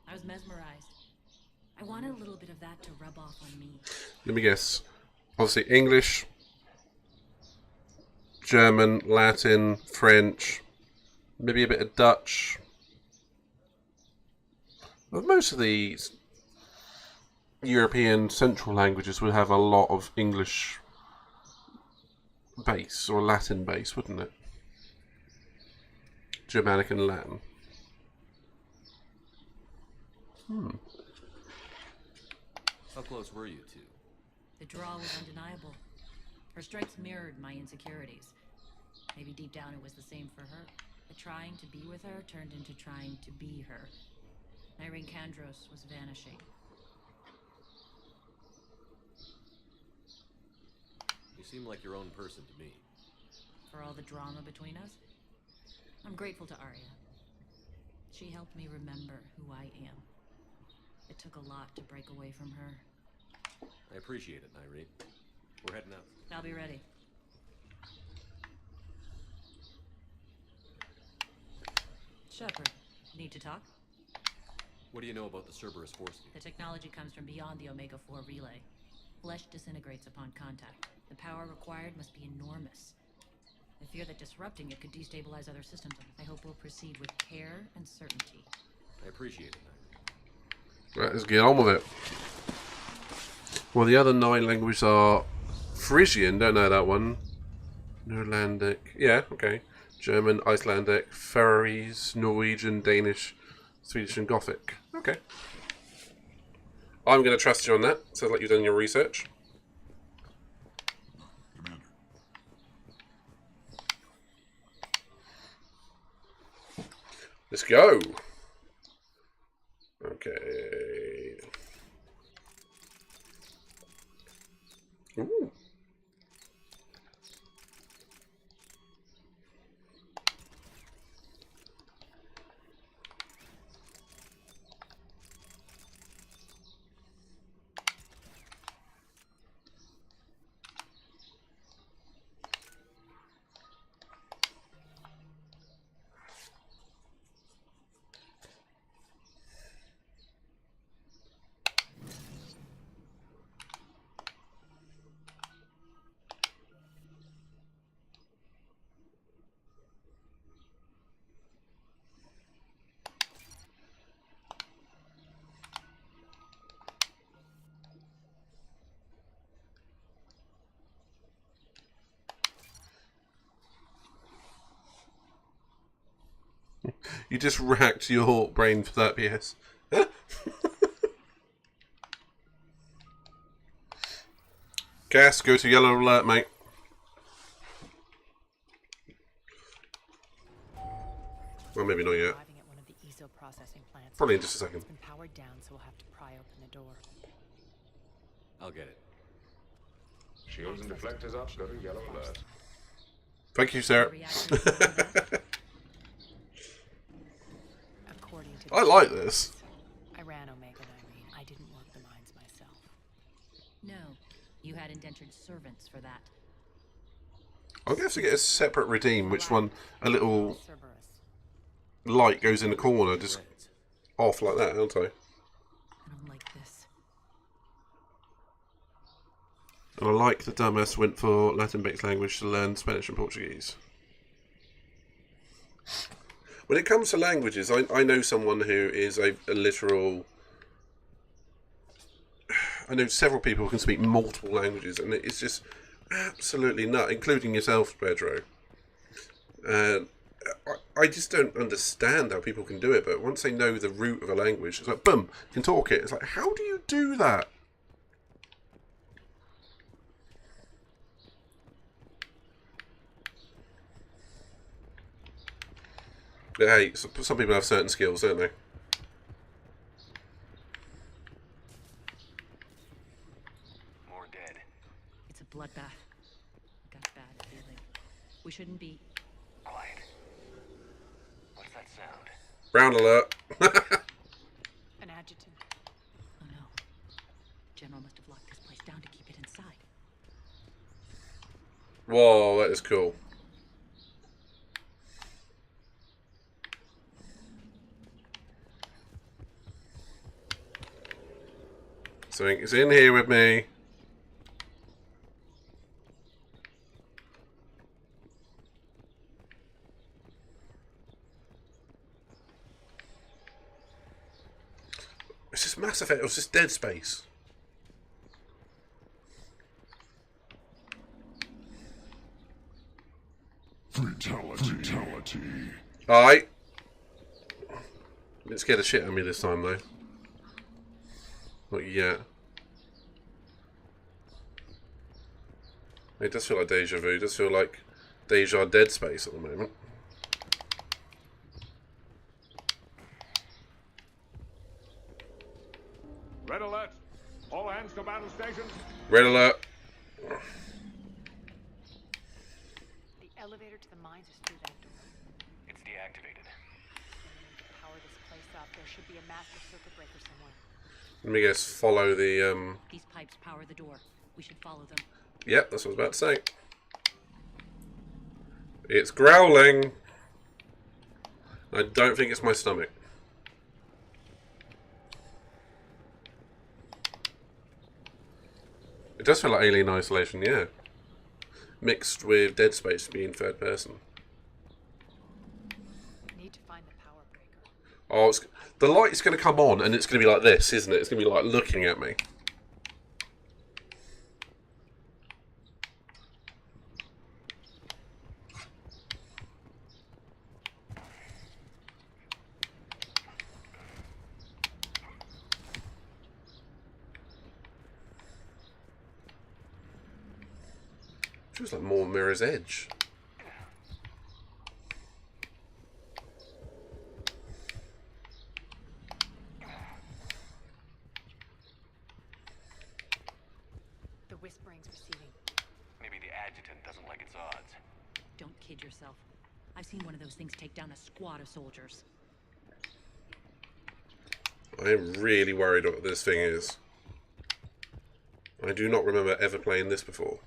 S12: I was mesmerized. I wanted a little bit of that to rub off on me.
S2: Let me guess. Obviously English, German, Latin, French, maybe a bit of Dutch. Well, most of the European central languages would have a lot of English base or Latin base, wouldn't it? Germanic and Latin.
S9: How close were you two?
S12: The draw was undeniable. Her strikes mirrored my insecurities. Maybe deep down it was the same for her. But trying to be with her turned into trying to be her. Irene Kandros was vanishing.
S9: You seem like your own person to me.
S12: For all the drama between us, I'm grateful to Arya. She helped me remember who I am. It took a lot to break away from her.
S9: I appreciate it, Irene. We're heading out.
S12: I'll be ready. Shepard, need to talk?
S9: What do you know about the Cerberus force field?
S12: The technology comes from beyond the Omega-4 relay. Flesh disintegrates upon contact. The power required must be enormous. I fear that disrupting it could destabilize other systems. I hope we'll proceed with care and certainty.
S9: I appreciate it, Irene.
S2: Right, let's get on with it. Well, the other 9 languages are Frisian, don't know that one. Norlandic, yeah, okay. German, Icelandic, Faroese, Norwegian, Danish, Swedish and Gothic. Okay. I'm going to trust you on that. Sounds like you've done your research.
S6: Commander.
S2: Let's go. Okay. Ooh. You just racked your brain for that, PS. Gas, go to yellow alert, mate. Well, maybe not yet.
S1: Arriving at one of the ESO processing plants.
S2: Probably in just a second.
S1: It's been powered down, so we'll have to pry open the door.
S9: I'll get it.
S17: Shields and deflectors up, go to yellow alert.
S2: Thank you, sir.
S1: According to
S2: I like this.
S1: I ran Omega, Irene. I didn't work the mines myself.
S12: No, you had indentured servants for that.
S2: I'm going to have to get a separate redeem, which one a little light goes in the corner, just off like that, aren't I?
S12: I don't like this.
S2: And I like the dumbass went for Latin-based language to learn Spanish and Portuguese. When it comes to languages, I know someone who is a literal... I know several people who can speak multiple languages, and it's just absolutely nut, including yourself, Pedro. I just don't understand how people can do it, but once they know the root of a language, it's like, boom, can talk it. It's like, how do you do that? But hey, some people have certain skills, don't they?
S13: More dead.
S12: It's a bloodbath. Got a bad feeling. We shouldn't be...
S13: Quiet. What's that sound?
S2: Brown alert.
S1: An adjutant.
S12: Oh no. General must have locked this place down to keep it inside.
S2: Whoa, that is cool. Something is in here with me. It's just Mass Effect, it's just Dead Space.
S6: Fatality.
S2: Alright. Didn't scare the shit out of me this time though. Not yet. It does feel like deja vu. It does feel like deja Dead Space at the moment.
S17: Red alert! All hands to battle stations.
S2: Red alert.
S1: The elevator to the mines is through that door.
S13: It's deactivated.
S1: To power this place up, there should be a master circuit breaker somewhere.
S2: Let me guess, follow the
S12: These pipes power the door. We should follow them.
S2: Yep, that's what I was about to say. It's growling. I don't think it's my stomach. It does feel like Alien Isolation, yeah. Mixed with Dead Space being third person.
S1: Need to find the power breaker.
S2: Oh, the light's going to come on and it's going to be like this, isn't it? It's going to be like looking at me. Feels like more Mirror's Edge.
S1: The whispering's receding.
S13: Maybe the adjutant doesn't like its odds.
S12: Don't kid yourself. I've seen one of those things take down a squad of soldiers.
S2: I am really worried what this thing is. I do not remember ever playing this before.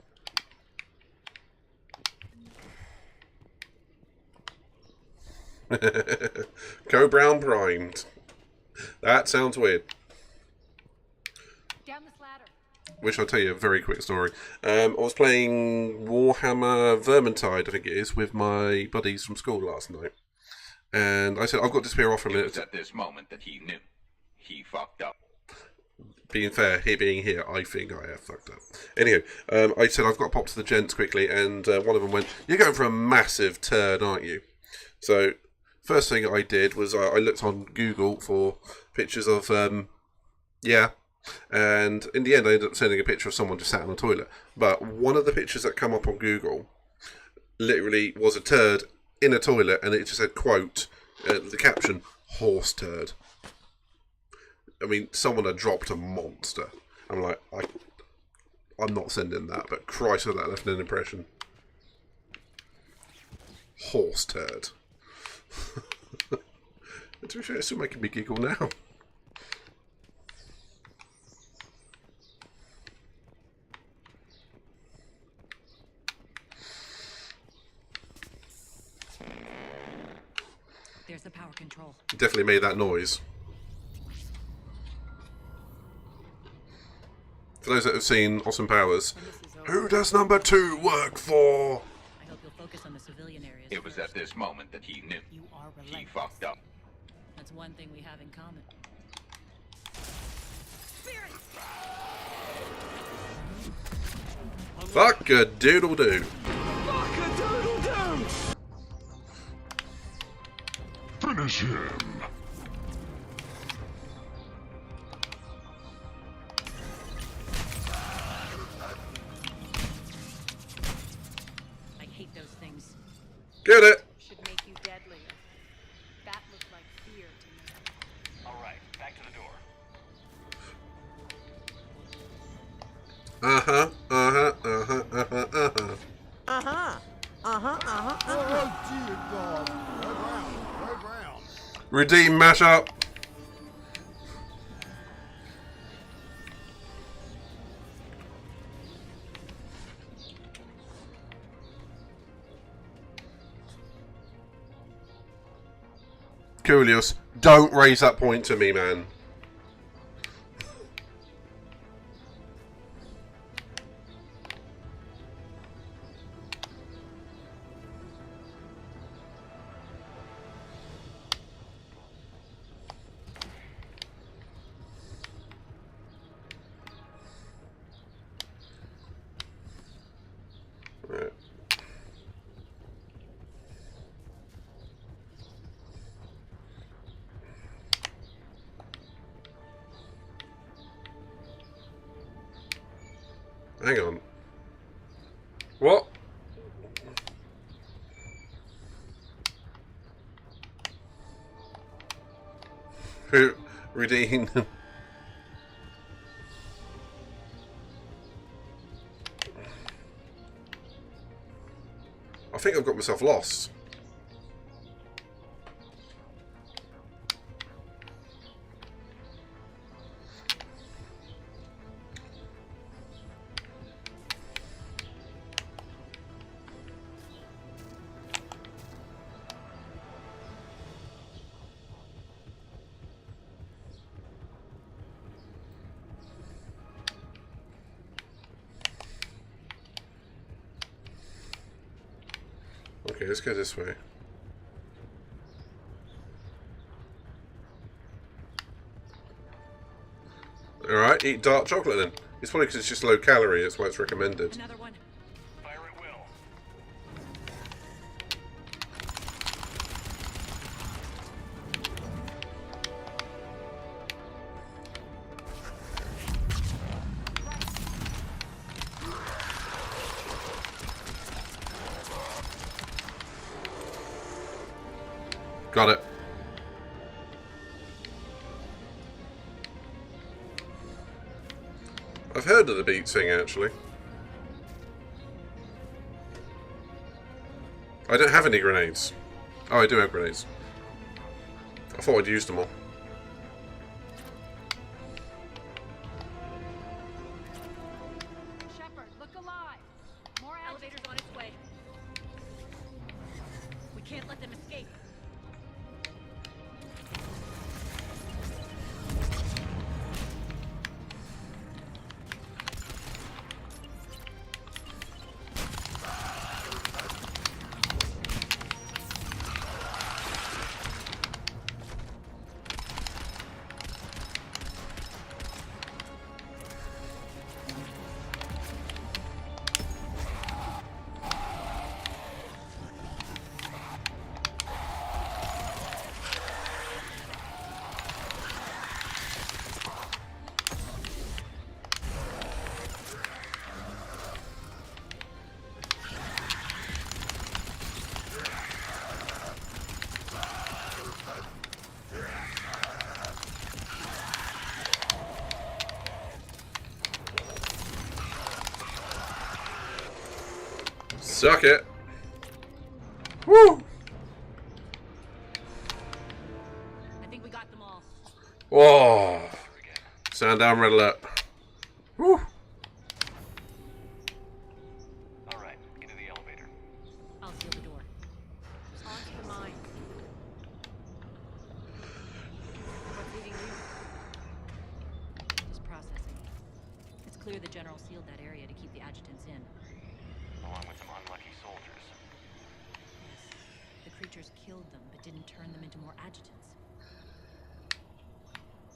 S2: Go Brown primed. That sounds weird.
S1: Down this ladder.
S2: Which I'll tell you a very quick story. I was playing Warhammer Vermintide, I think it is, with my buddies from school last night. And I said, I've got to disappear off for a
S17: It
S2: minute.
S17: was at this moment that he knew. He fucked up.
S2: Being fair, he being here, I think I have fucked up. Anyhow, I said, I've got to pop to the gents quickly, and one of them went, you're going for a massive turn, aren't you? So first thing I did was I looked on Google for pictures of, yeah, and in the end I ended up sending a picture of someone just sat on a toilet. But one of the pictures that come up on Google literally was a turd in a toilet, and it just said, quote, the caption, horse turd. I mean, someone had dropped a monster. I'm like, I'm not sending that, but Christ, that left an impression. Horse turd. To be fair, it's still making me giggle now.
S12: There's the power control.
S2: Definitely made that noise. For those that have seen Austin Powers, who does number 2 work for?
S12: I hope you'll focus on the civilian areas.
S10: It was at this moment that he knew.
S12: You are relentless.
S10: He fucked up.
S12: That's one thing we have in common.
S2: Fuck a doodle doo.
S10: Fuck a doodle doo!
S6: Finish him.
S12: I hate those things.
S2: Get it?
S23: Should make you deadlier. That looked like fear to me.
S18: All right, back to the door.
S2: Uh-huh, uh-huh, uh-huh, uh-huh, uh-huh.
S4: Uh-huh. Uh-huh, uh-huh, uh-huh.
S20: Oh, dear God. Right round, right round.
S2: Redeem mashup. Coolius, don't raise that point to me, man. Right. Hang on. What? Who? Redeem. I think I've got myself lost. Okay, let's go this way. Alright, eat dark chocolate then. It's probably because it's just low calorie, that's why it's recommended.
S12: Another one.
S18: Fire at will.
S2: Got it. I've heard of the beat thing, actually. I don't have any grenades. Oh, I do have grenades. I thought I'd used them all.
S3: Shepard, look alive. More elevators on its way.
S12: We can't let them escape.
S2: Suck it. Woo!
S12: I think we got them all.
S2: Whoa! Sound down, red alert. Woo!
S18: Alright, into the elevator.
S12: I'll seal the door.
S23: Onto the mine. What's leading you?
S12: Just processing. It's clear the general sealed that area to keep the adjutants in.
S18: Along with some unlucky soldiers.
S12: Yes. The creatures killed them, but didn't turn them into more adjutants.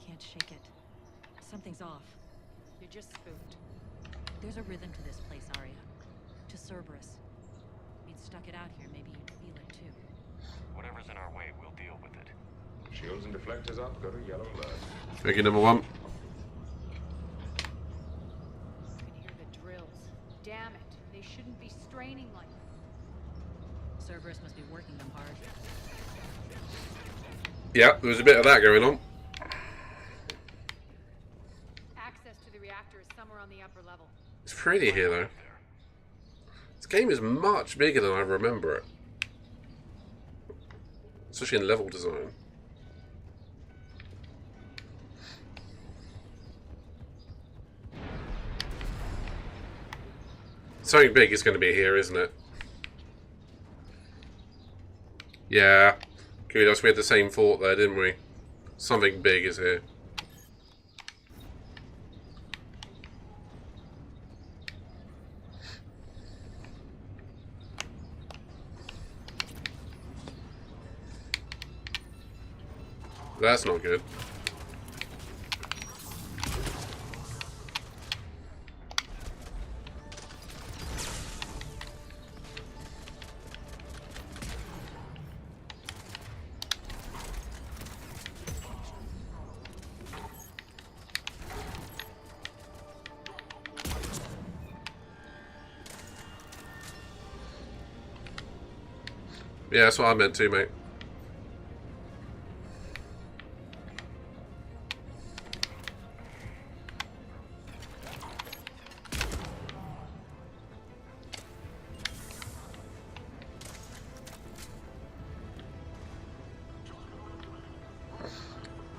S12: Can't shake it. Something's off.
S23: You're just spooked.
S12: There's a rhythm to this place, Arya. To Cerberus. If you'd stuck it out here, maybe you'd feel it too.
S18: Whatever's in our way, we'll deal with it. Shields and deflectors up, go to yellow alert.
S2: Thank you, number one.
S23: I can hear the drills. Damn it. They shouldn't be straining like that.
S12: Cerberus must be working them hard.
S2: Yeah, there was a bit of that going on.
S23: Access to the reactor is somewhere on the upper level.
S2: It's pretty here, though. This game is much bigger than I remember it. Especially in level design. Something big is going to be here, isn't it? Yeah. Kudos, we had the same thought there, didn't we? Something big is here. That's not good. Yeah, that's what I meant too, mate.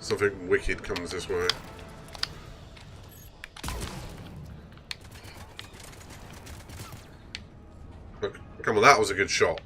S2: Something wicked comes this way. Look, come on, that was a good shot.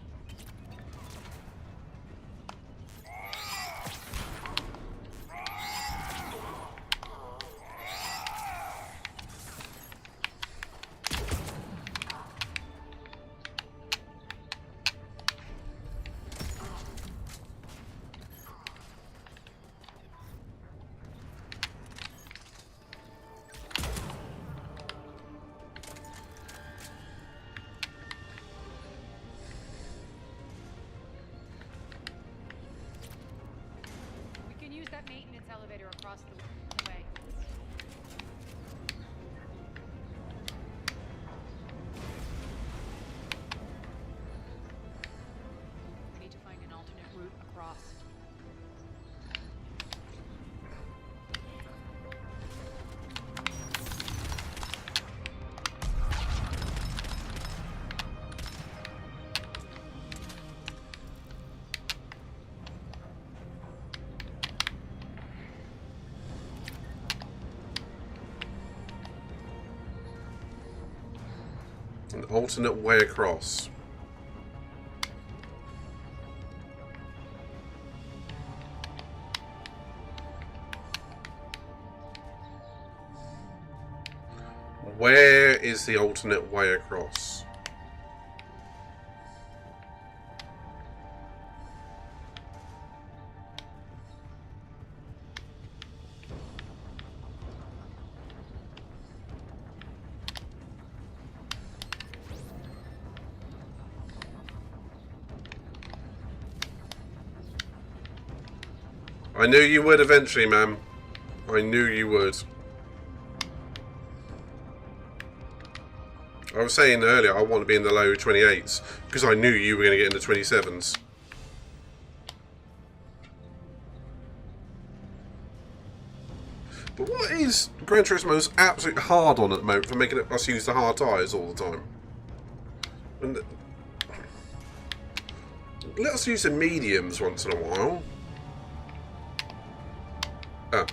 S23: We can use that maintenance elevator across the way. We need to find an alternate route across.
S2: An alternate way across. Where is the alternate way across? I knew you would eventually, ma'am. I knew you would. I was saying earlier I want to be in the low 28s because I knew you were going to get in the 27s. But what is Gran Turismo's absolute hard on at the moment for making us use the hard tyres all the time? And Let us use the mediums once in a while. Oh.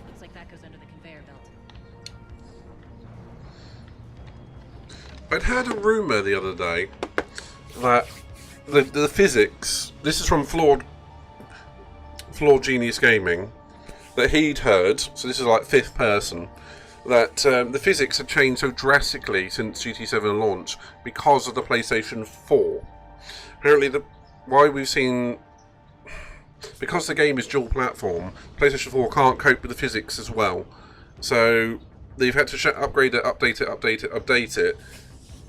S12: Looks like that goes under the conveyor belt.
S2: I'd heard a rumour the other day that the physics, this is from Flawed Genius Gaming, that he'd heard, so this is like fifth person, that the physics have changed so drastically since GT7 launch because of the PlayStation 4. Apparently, why we've seen, because the game is dual platform, PlayStation 4 can't cope with the physics as well. So they've had to upgrade it, update it.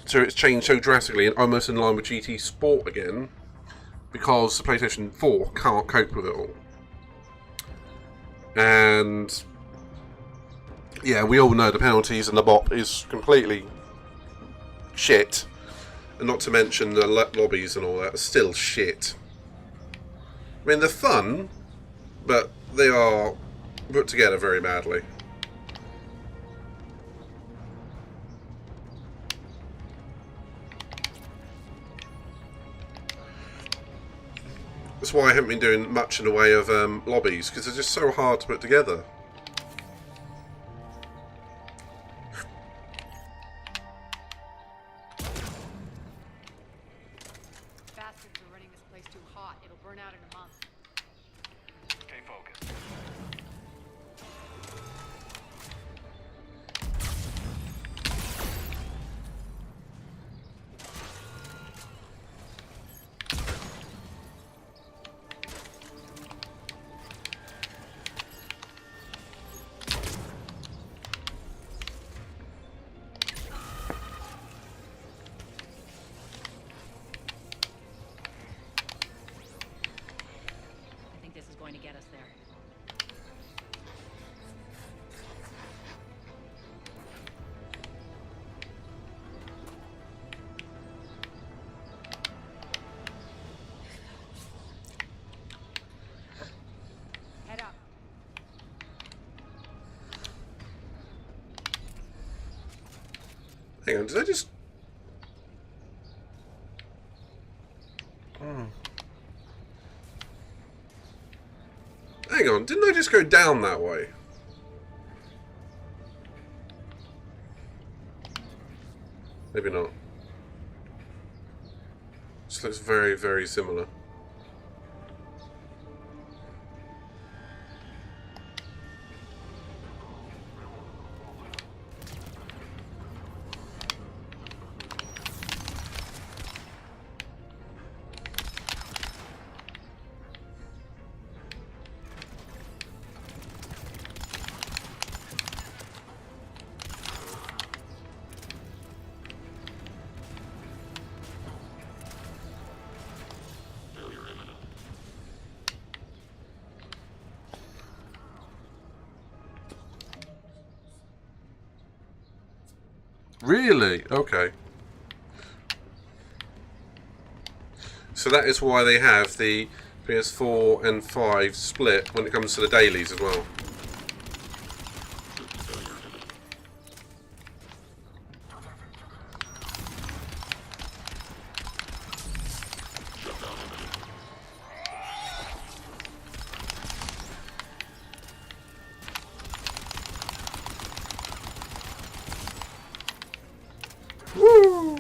S2: So it's changed so drastically and almost in line with GT Sport again, because the PlayStation 4 can't cope with it all. And yeah, we all know the penalties and the bop is completely shit. And not to mention the lobbies and all that are still shit. I mean, they're fun, but they are put together very badly. That's why I haven't been doing much in the way of lobbies, because they're just so hard to put together.
S23: Bastards are running this place too hot. It'll burn out in a month.
S18: Stay focused.
S12: I think this is going to get us there.
S23: Head up.
S2: Hang on, did I just... Hang on, didn't I just go down that way? Maybe not. This looks very, very similar. Really? Okay. So that is why they have the PS4 and 5 split when it comes to the dailies as well. Woo!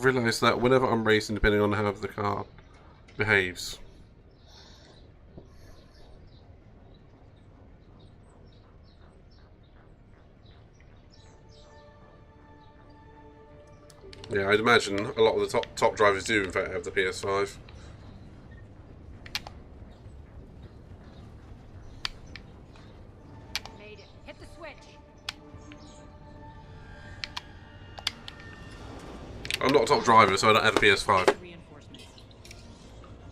S2: I've realised that whenever I'm racing, depending on how the car behaves. Yeah, I'd imagine a lot of the top drivers do in fact have the PS5.
S3: Made it. Hit the switch.
S2: I'm not a top driver, so I don't have a PS5.
S1: Reinforcements.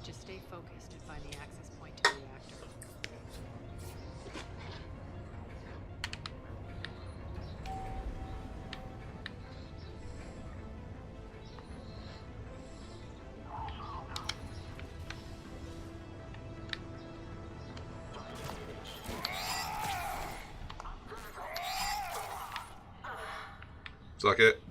S1: Just stay focused and find the access point to the reactor.
S2: Suck it.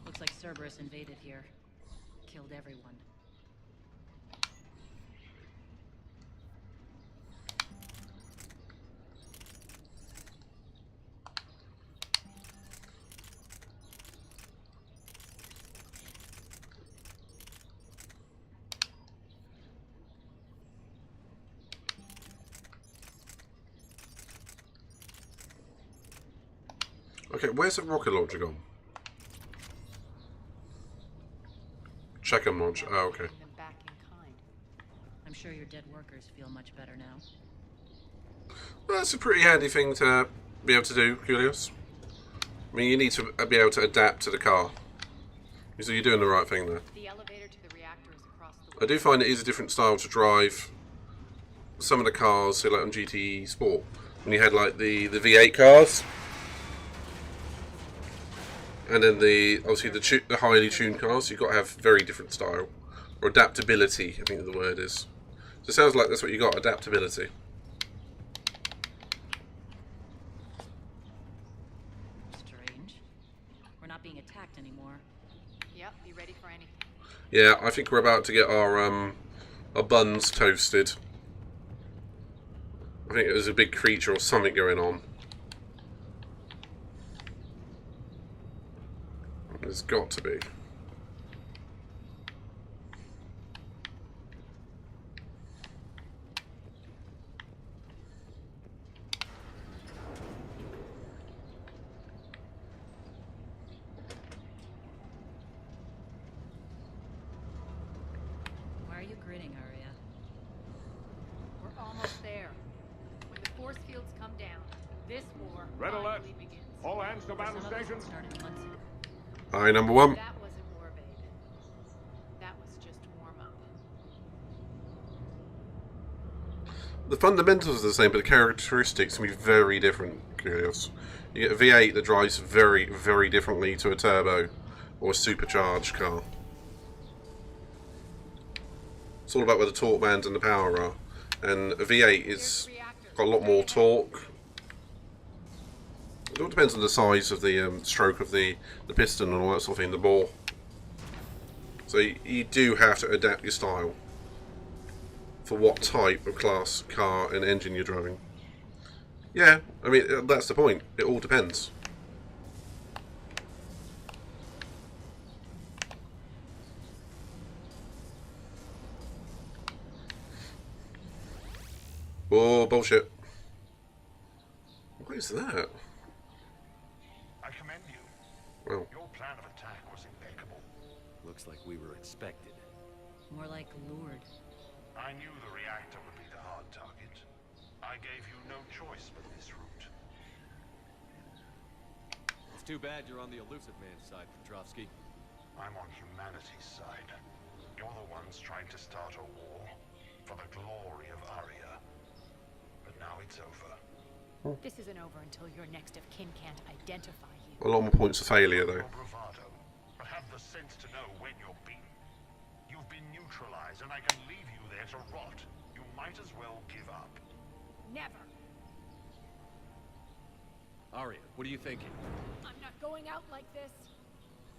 S12: Looks like Cerberus invaded here. Killed everyone.
S2: Okay, where's the rocket launcher gone? Check them launch. Oh, okay.
S12: I'm sure your dead workers feel much better now.
S2: Well, that's a pretty handy thing to be able to do, Julius. I mean, you need to be able to adapt to the car. So you're doing the right thing there.
S1: The elevator to the reactor is across the
S2: I do find it is a different style to drive some of the cars, say like on GT Sport. When you had like the V8 cars, and then obviously the highly tuned cars, you've got to have very different style. Or adaptability, I think the word is. So it sounds like that's what you got, adaptability.
S12: Strange. We're not being attacked anymore.
S1: Yep, be ready for anything.
S2: Yeah, I think we're about to get our buns toasted. I think there's a big creature or something going on. There's got to be.
S12: Why are you grinning, Arya?
S1: We're almost there. When the force fields come down, this war
S17: Red alert.
S1: finally begins.
S17: All hands to battle stations.
S2: Aye, number one.
S1: That wasn't war, babe. That was just warm-up.
S2: The fundamentals are the same, but the characteristics can be very different, Curious. You get a V8 that drives very, very differently to a turbo or a supercharged car. It's all about where the torque bands and the power are. And a V8 is got a lot more torque. It all depends on the size of the stroke of the piston and all that sort of thing, the bore. So you do have to adapt your style for what type of class, car and engine you're driving. Yeah, I mean, that's the point. It all depends. Oh, bullshit. What is that?
S18: I commend you.
S2: Well,
S18: Your plan of attack was impeccable.
S9: Looks like we were expected.
S12: More like lured.
S18: I knew the reactor would be the hard target. I gave you no choice but this route.
S9: It's too bad you're on the elusive man's side, Petrovsky.
S18: I'm on humanity's side. You're the ones trying to start a war for the glory of Arya. But now it's over.
S1: This isn't over until your next of kin can't identify you.
S2: a lot more points of failure though.
S18: Bravado, but have the sense to know when you're beaten. You've You've been neutralized, and I can leave you there to rot. You might as well give up.
S3: Never.
S9: Arya, what are you thinking?
S3: I'm not going out like this.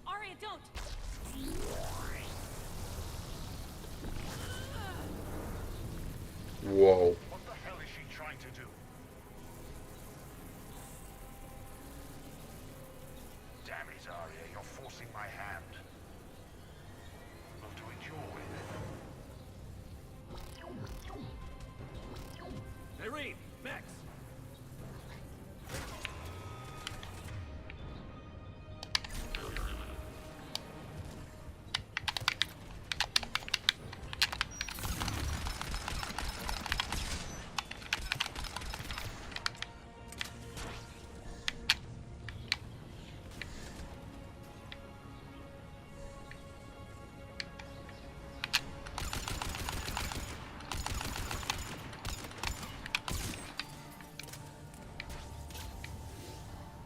S3: Arya, don't!
S2: Whoa.
S18: What the hell is she trying to do? Damn it, Arya, you're forcing my hand. We'll do it your way then.
S9: Irene! Max!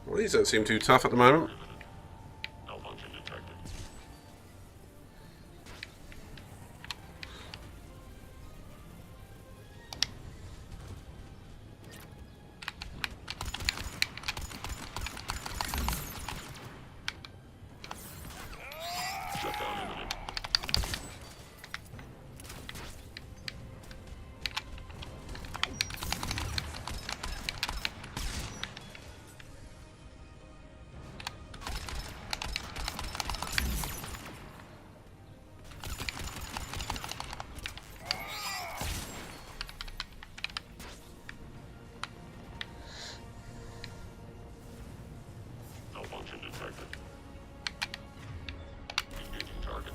S2: Well, these don't seem too tough at the moment.
S6: Malfunction detected. Shutdown imminent. Malfunction detected. Engaging target.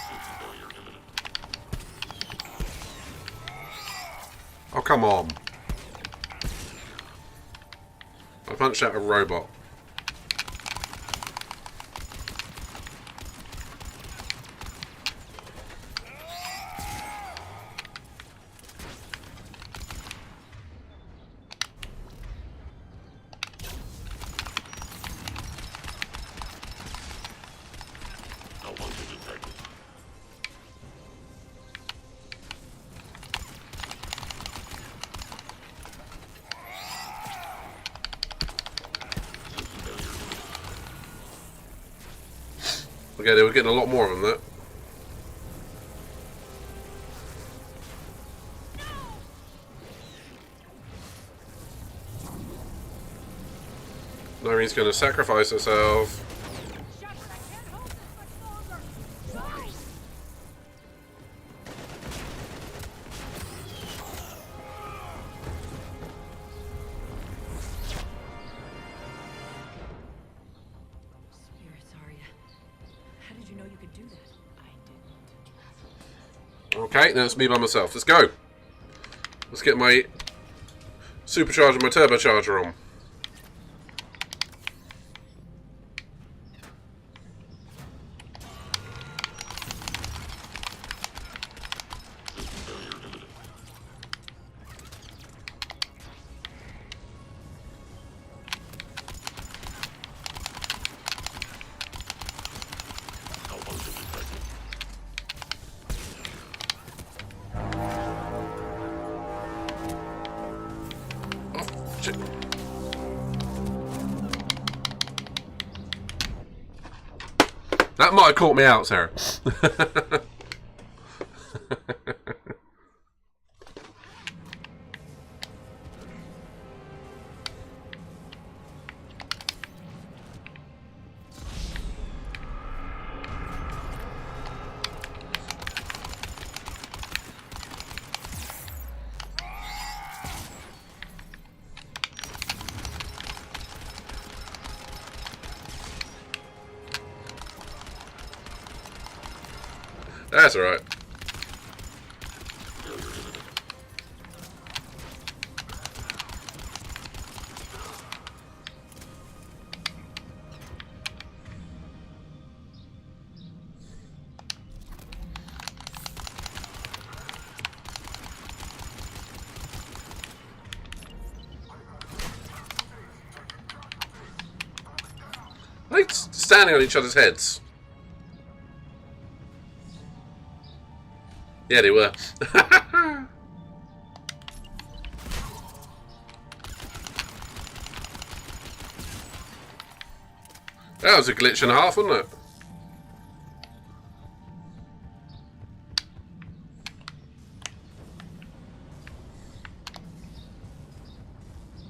S6: Safety failure imminent.
S2: Oh, come on. I punched out a robot.
S6: Malfunction detected.
S2: Okay, they were getting a lot more of them, though. Irene's going to sacrifice herself.
S12: Spirits, Arya. How did you know you could do that?
S2: Okay, now it's me by myself. Let's go. Let's get my supercharger, my turbocharger on.
S6: Malfunction detected.
S2: Shit. That might have caught me out, Sarah. That's alright. They standing on each other's heads. Yeah, they were. That was a glitch and a half, wasn't it?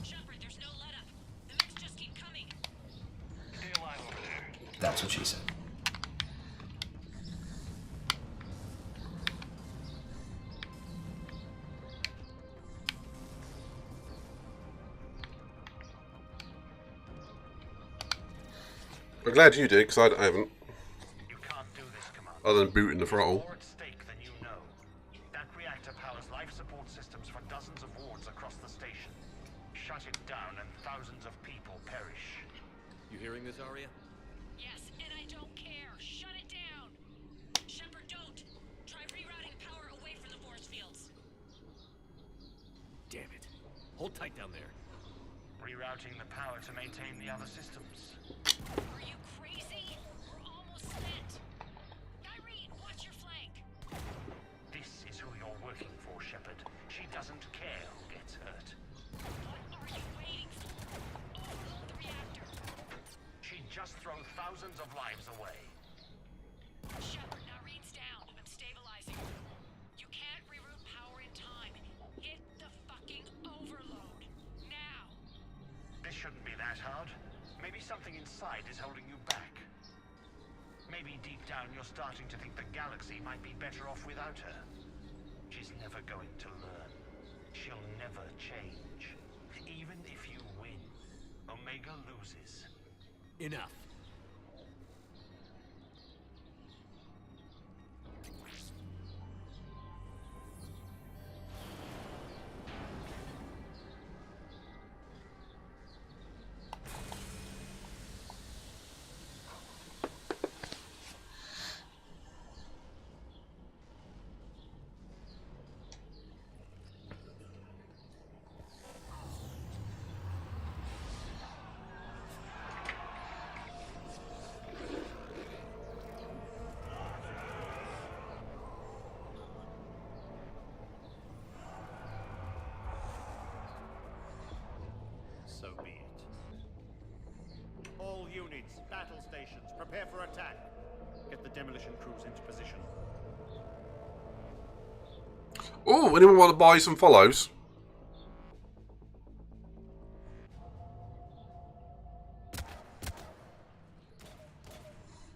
S8: Shepard, there's no let up. The mechs just keep coming.
S18: Stay alive over there.
S16: That's what she said.
S2: I'm glad you did, because I haven't.
S18: You can't do this, Commander.
S2: Other than booting the throttle.
S18: More at stake than you know. That reactor powers life support systems for dozens of wards across the station. Shut it down and thousands of people perish.
S9: You hearing this, Arya?
S8: Yes, and I don't care. Shut it down. Shepard, don't. Try rerouting power away from the force fields.
S9: Damn it. Hold tight down there.
S18: Rerouting the power to maintain the other systems.
S8: Are you crazy? We're almost spent. Irene, watch your flank.
S18: This is who you're working for, Shepard. She doesn't care who gets hurt.
S8: What are you waiting for? Overload the reactor.
S18: She'd just throw thousands of lives away.
S8: Shepard, Irene's down. I'm stabilizing her. You can't reroute power in time. Hit the fucking overload. Now.
S18: This shouldn't be that hard. Maybe something inside is holding you back. Maybe deep down you're starting to think the galaxy might be better off without her. She's never going to learn. She'll never change. Even if you win, Omega loses.
S9: Enough.
S19: So be it. All units, battle stations, prepare for attack. Get the demolition crews into position.
S2: Oh, anyone want to buy some follows?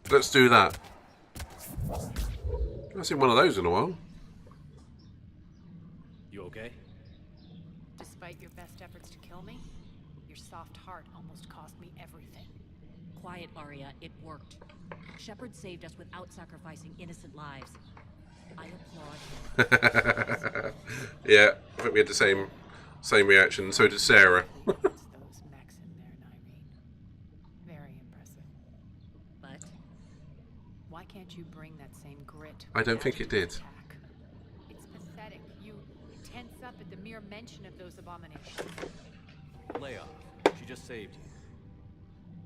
S2: Let's do that. I haven't seen one of those in a while.
S9: You okay?
S1: Despite your best efforts to kill me, your soft heart almost cost me everything.
S12: Quiet, Arya. It worked. Shepard saved us without sacrificing innocent lives. I applaud him.
S2: Yeah, I think we had the same reaction. So did Sarah.
S1: Those mechs in there, Irene. Very impressive.
S12: But
S1: why can't you bring that same grit?
S2: I don't think it did.
S1: Attack? It's pathetic. You tense up at the mere mention of those abominations.
S9: Lay off. She just saved you.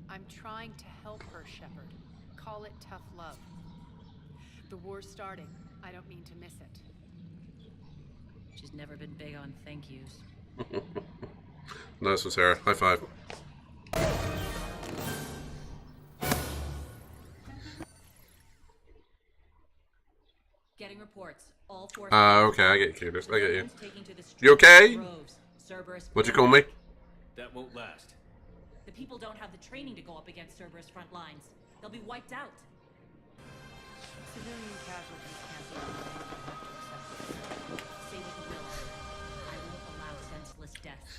S1: I'm trying to help her, Shepard. Call it tough love. The war's starting. I don't mean to miss it.
S12: she's never been big on thank yous.
S2: Nice one, Sarah. High five.
S12: Getting reports. All four.
S2: Okay, I get you. I get you. You okay? What'd you call me?
S9: That won't last.
S12: The people don't have the training to go up against Cerberus front lines. They'll be wiped out.
S1: Civilian casualties can't be accept.
S12: Say what you will. I won't allow senseless deaths.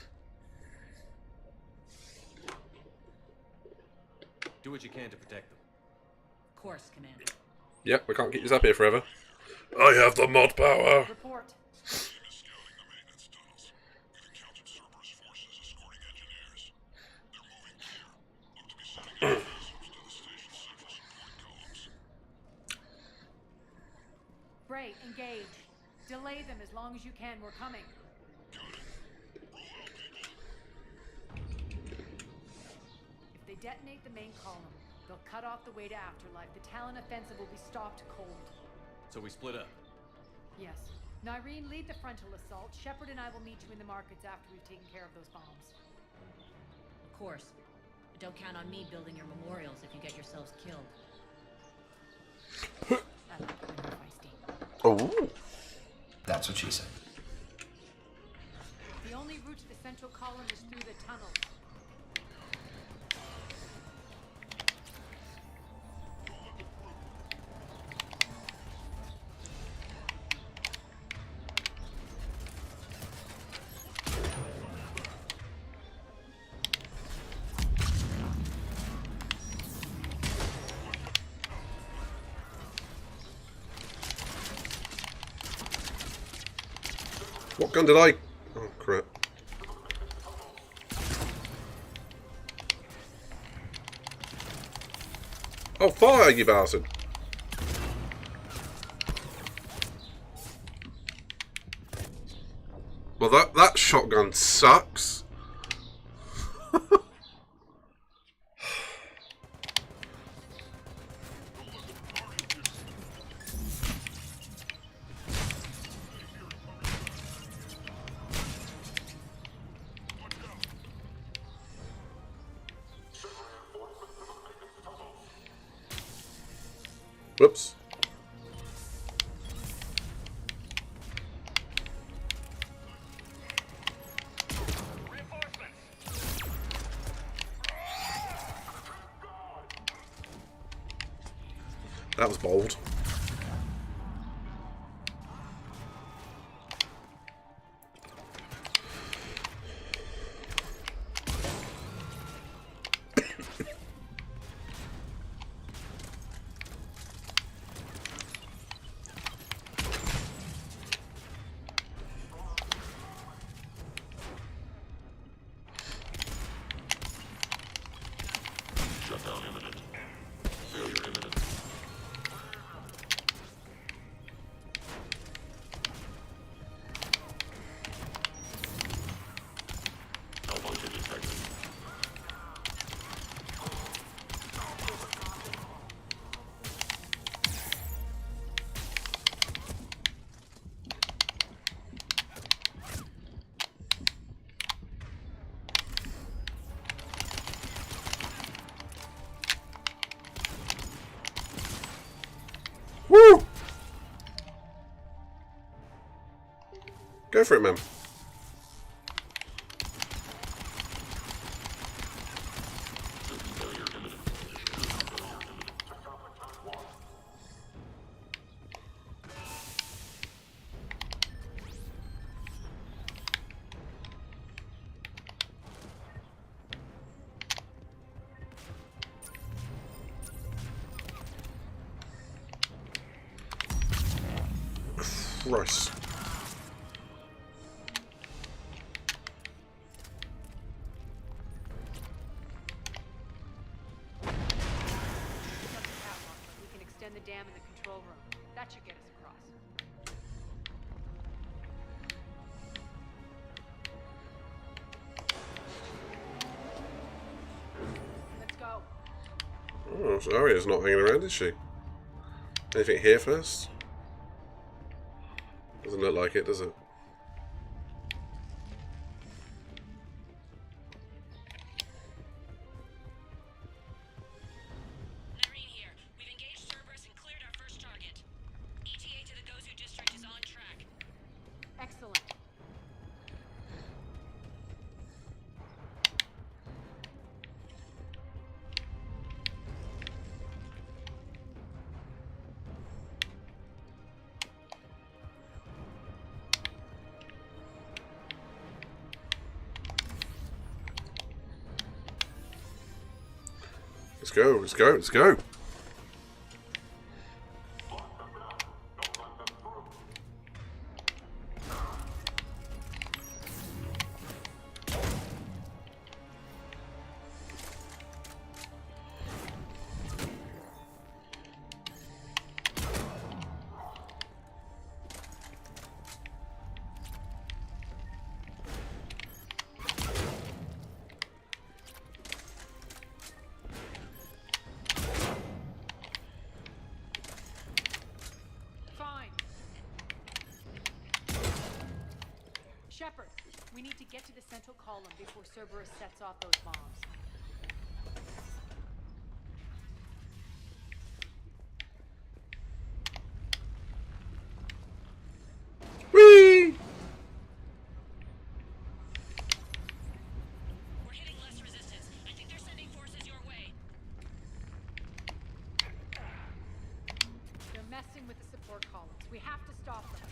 S9: Do what you can to protect them.
S12: Of course, Commander.
S2: Yep, we can't keep this up here forever. I have the mod power.
S1: Report. Bray, engage. Delay them as long as you can. We're coming. If they detonate the main column, They'll cut off the way to Afterlife. The Talon offensive will be stopped cold.
S9: So we split up.
S1: Yes. Nyreen, lead the frontal assault. Shepard and I will meet you in the markets after we've taken care of those bombs.
S12: Of course. But don't count on me building your memorials if you get yourselves killed.
S1: I like it when you're feisty.
S2: Oh.
S11: That's what she said.
S1: The only route to the central column is through the tunnels.
S2: What gun did I... Oh, crap. Oh, fire, you bastard! Well, that shotgun sucks. Whoops. That was bold.
S6: Shutdown imminent. Failure imminent. Malfunction detected.
S2: Woo! Go for it, man. Christ.
S1: We can extend the dam in the control room. That should get us across. Let's go.
S2: Oh, so Arya's not hanging around, is she? Anything here first? Doesn't look like it, does it?
S8: Nyreen here. We've engaged Cerberus and cleared our first target. ETA to the Gozu district is on track.
S1: Excellent.
S2: Let's go, let's go, let's go.
S1: Shepard, we need to get to the central column before Cerberus sets off those bombs.
S2: Whee!
S8: We're hitting less resistance. I think they're sending forces your way.
S1: They're messing with the support columns. We have to stop them.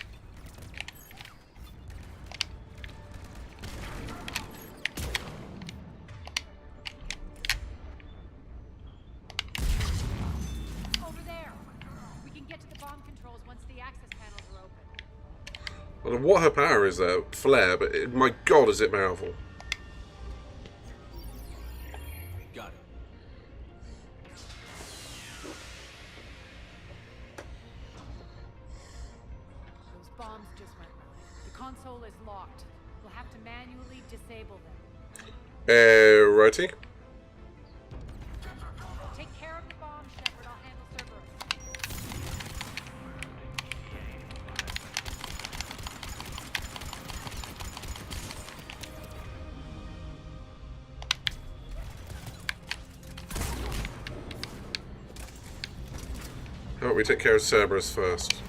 S1: Over there. We can get to the bomb controls once the access panels are open.
S2: I don't know what her power is there, flare, but my god, is it powerful.
S9: Got it.
S1: Those bombs just went live. The console is locked. We'll have to manually disable them.
S2: Righty.
S1: Take care of the bomb, Shepard. I'll handle Cerberus.
S2: How about we take care of Cerberus first?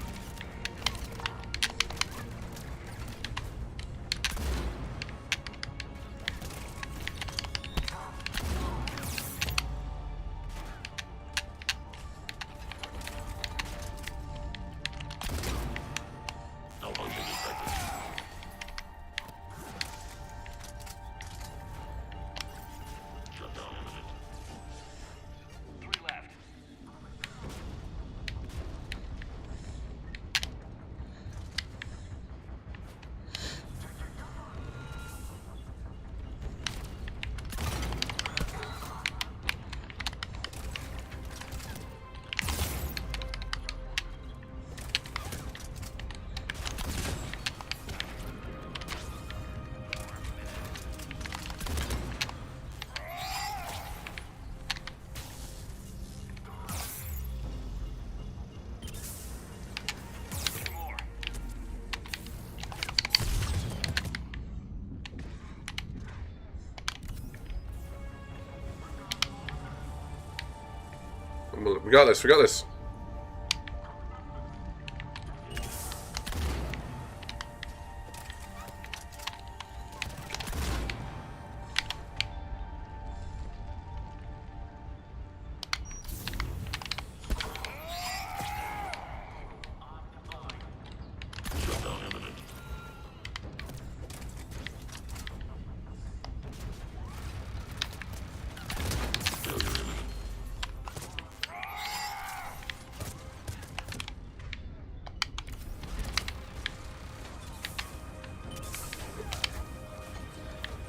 S2: We got this, we got this.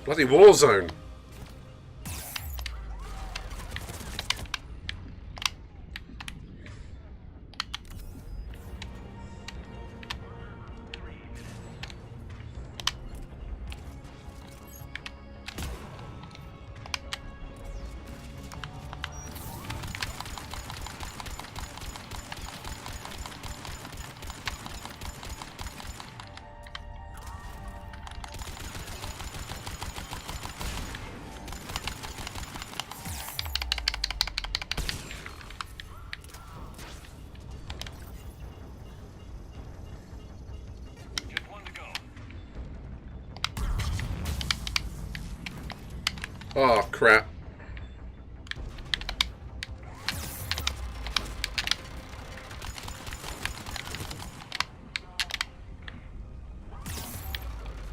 S2: Bloody war zone. Oh, crap.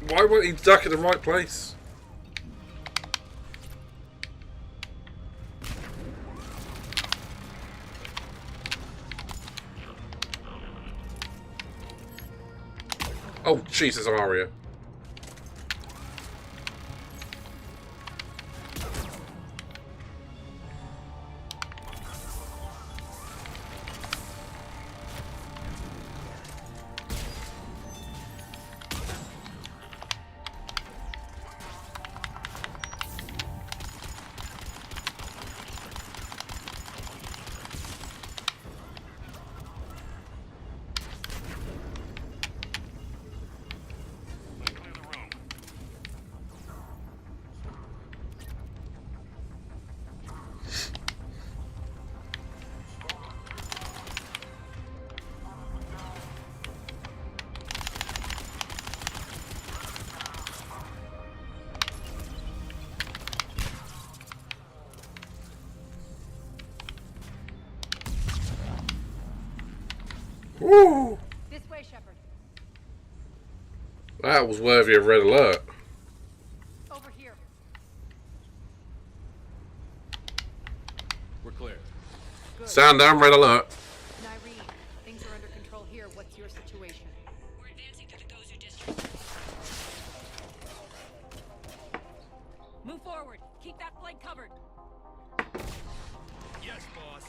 S2: Why won't he duck in the right place? Oh, Jesus, Aria. Woo!
S3: This way, Shepard.
S2: That was worthy of red alert.
S3: Over here.
S9: We're clear.
S3: Good.
S2: Sound down, red alert.
S3: Nyreen, things are under control here. What's your situation?
S8: We're advancing through the Gozu district.
S12: Move forward. Keep that flank covered.
S7: Yes, boss.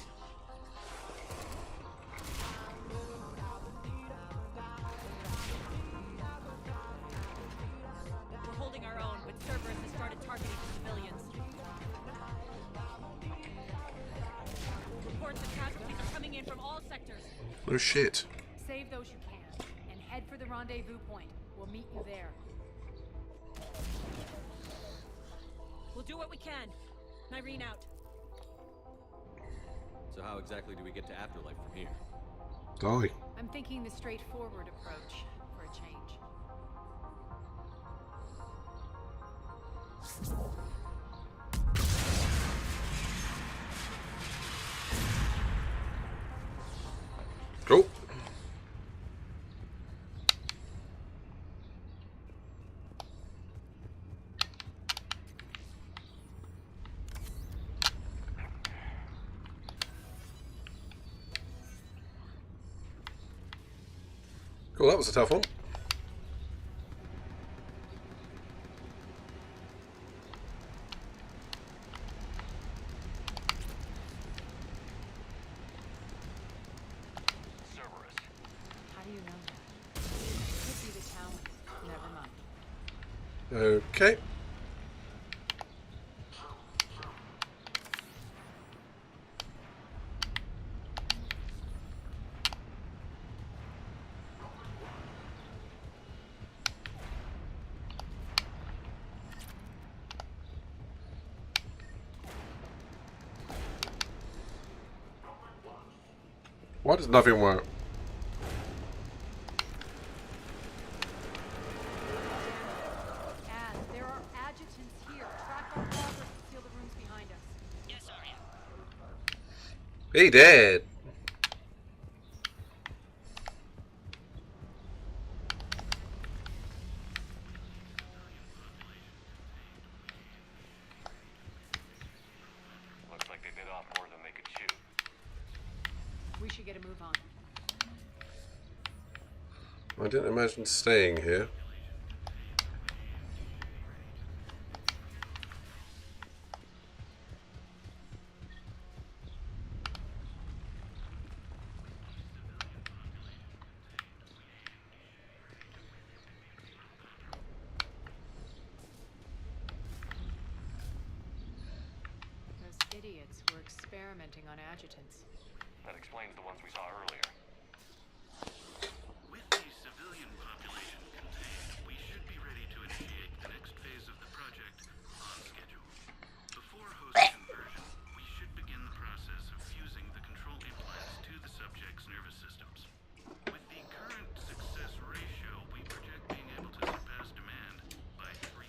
S12: We're holding our own, but Cerberus has started targeting civilians. Reports of casualties are coming in from all sectors.
S2: Oh shit.
S3: Save those you can, and head for the rendezvous point. We'll meet you there.
S12: We'll do what we can. Nyreen out.
S9: So how exactly do we get to Afterlife from here?
S2: Die.
S3: I'm thinking the straightforward approach for a change.
S2: Cool. Cool, that was a tough one.
S18: Cerberus.
S3: How do you know that? Could be the talent. Never mind.
S2: Okay. Why does nothing work?
S3: And there are adjutants here. Track our progress and seal the rooms behind us.
S8: Yes, Arya.
S2: He dead.
S18: Looks like they bit off more than they could chew.
S3: We should get a move on.
S2: I didn't imagine staying here.
S3: Those idiots were experimenting on adjutants.
S18: That explains the ones we saw earlier.
S5: With the civilian population contained, we should be ready to initiate the next phase of the project on schedule. Before host conversion, we should begin the process of fusing the control implants to the subject's nervous systems. With the current success ratio, we project being able to surpass demand by 300%.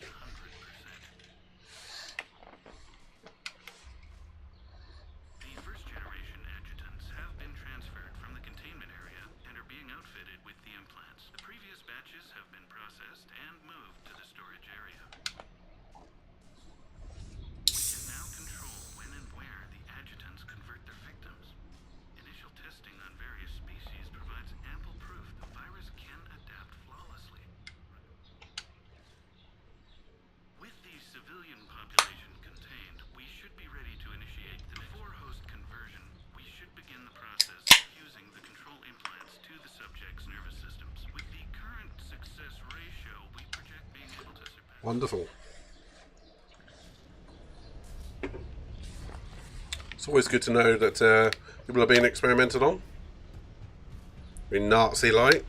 S5: The first generation adjutants have been transferred from the containment area and are being outfitted with the implants. The previous batches have been processed and moved to the storage area. We can now control when and where the adjutants convert their victims. Initial testing on various species provides ample proof the virus can adapt flawlessly. With the civilian population contained, we should be ready to initiate the before host conversion. We should begin the process of fusing the control implants to the subject's nervous systems. With the current success ratio, we project being able to surpass.
S2: Wonderful. It's always good to know that people are being experimented on. In Nazi light.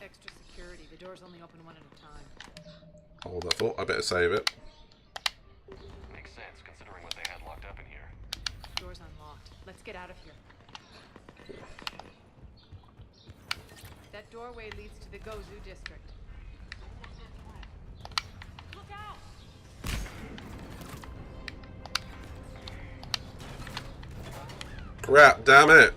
S3: Extra security. The doors only open one at a time.
S2: Hold that thought. I better save it.
S18: Makes sense, considering what they had locked up in here.
S3: Door's unlocked. Let's get out of here. That doorway leads to the Gozu district.
S12: Look out!
S2: crap, damn it.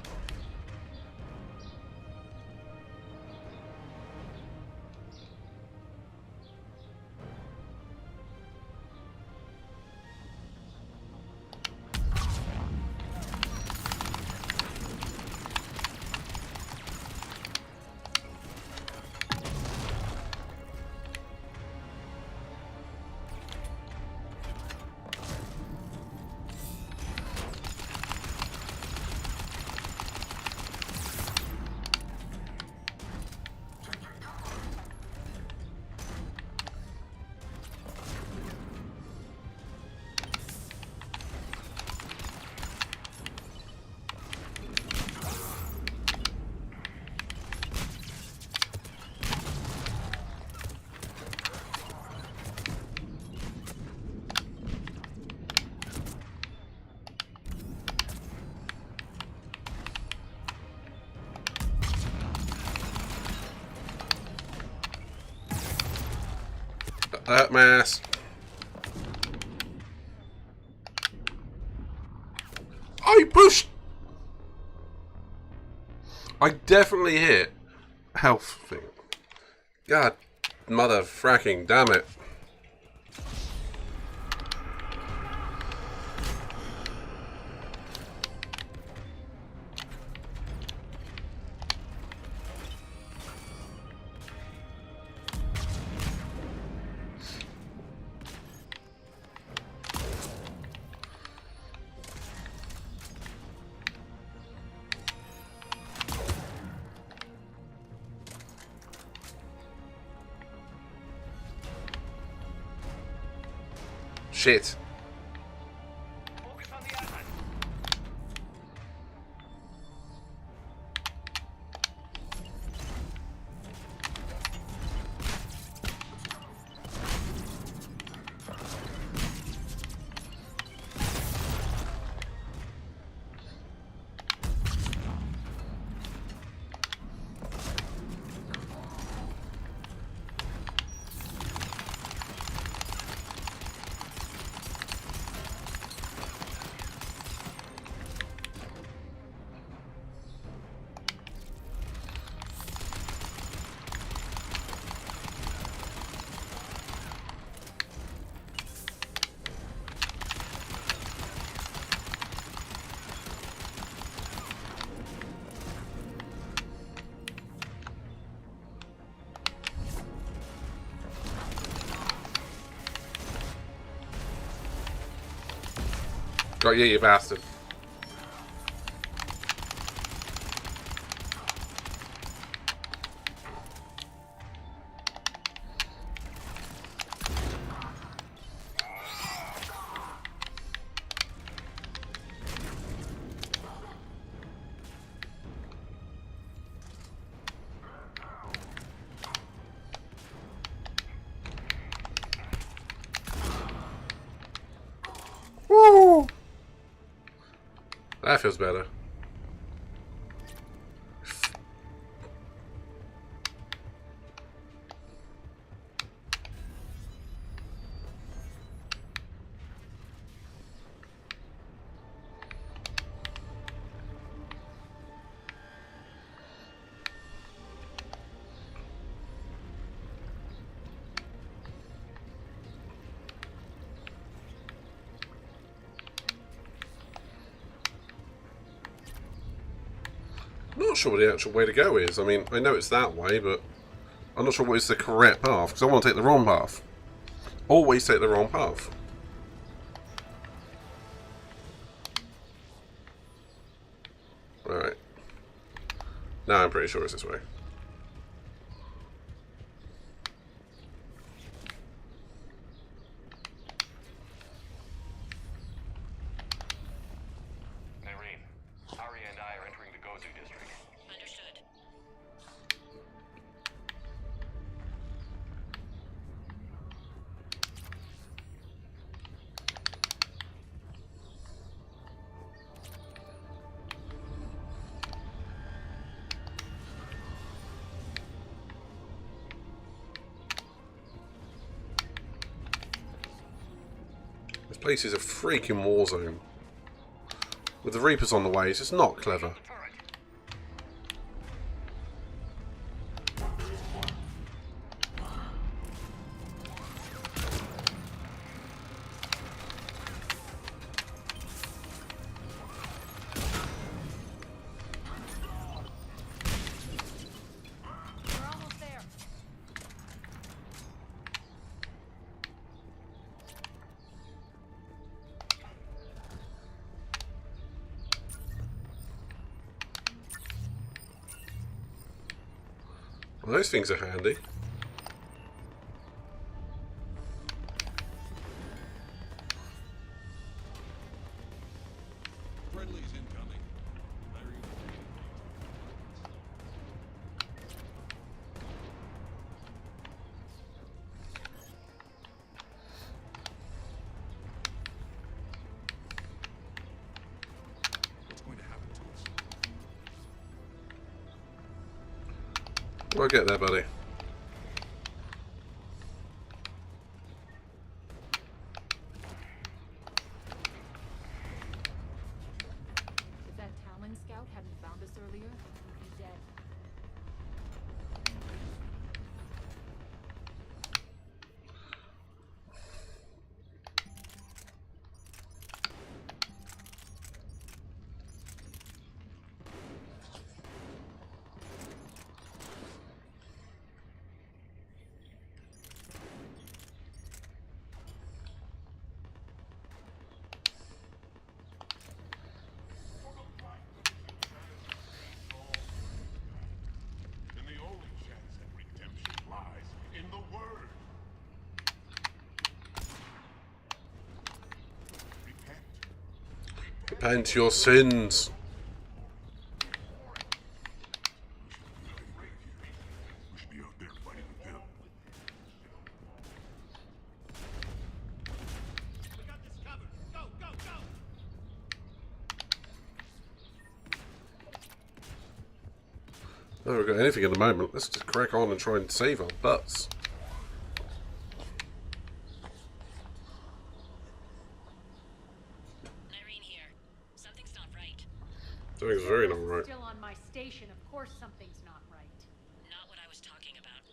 S2: That mass. I pushed. I definitely hit health thing. God, mother fracking, damn it. Shit. Got you, you bastard. Woo! That feels better. I'm not sure what the actual way to go is. I mean, I know it's that way, but I'm not sure what is the correct path, because I want to take the wrong path. Always take the wrong path. Alright. Now I'm pretty sure it's this way. This place is a freaking war zone. With the Reapers on the way, it's just not clever.
S3: We're almost there.
S2: Well, those things are handy.
S7: Friendly's incoming. What's going to happen to us?
S2: We'll get there, buddy.
S3: If that Talon scout hadn't found us earlier, we'd be dead.
S6: And the only chance at redemption lies in the word.
S2: Repent your sins.
S6: We should be out there fighting with them.
S19: We got this covered. Go, go, go!
S2: No, we've got anything at the moment. Let's just crack on and try and save our butts.
S8: Irene here. Something's not right.
S2: Something's very not right.
S3: Still on my station, of course something's not right.
S8: Not what I was talking about.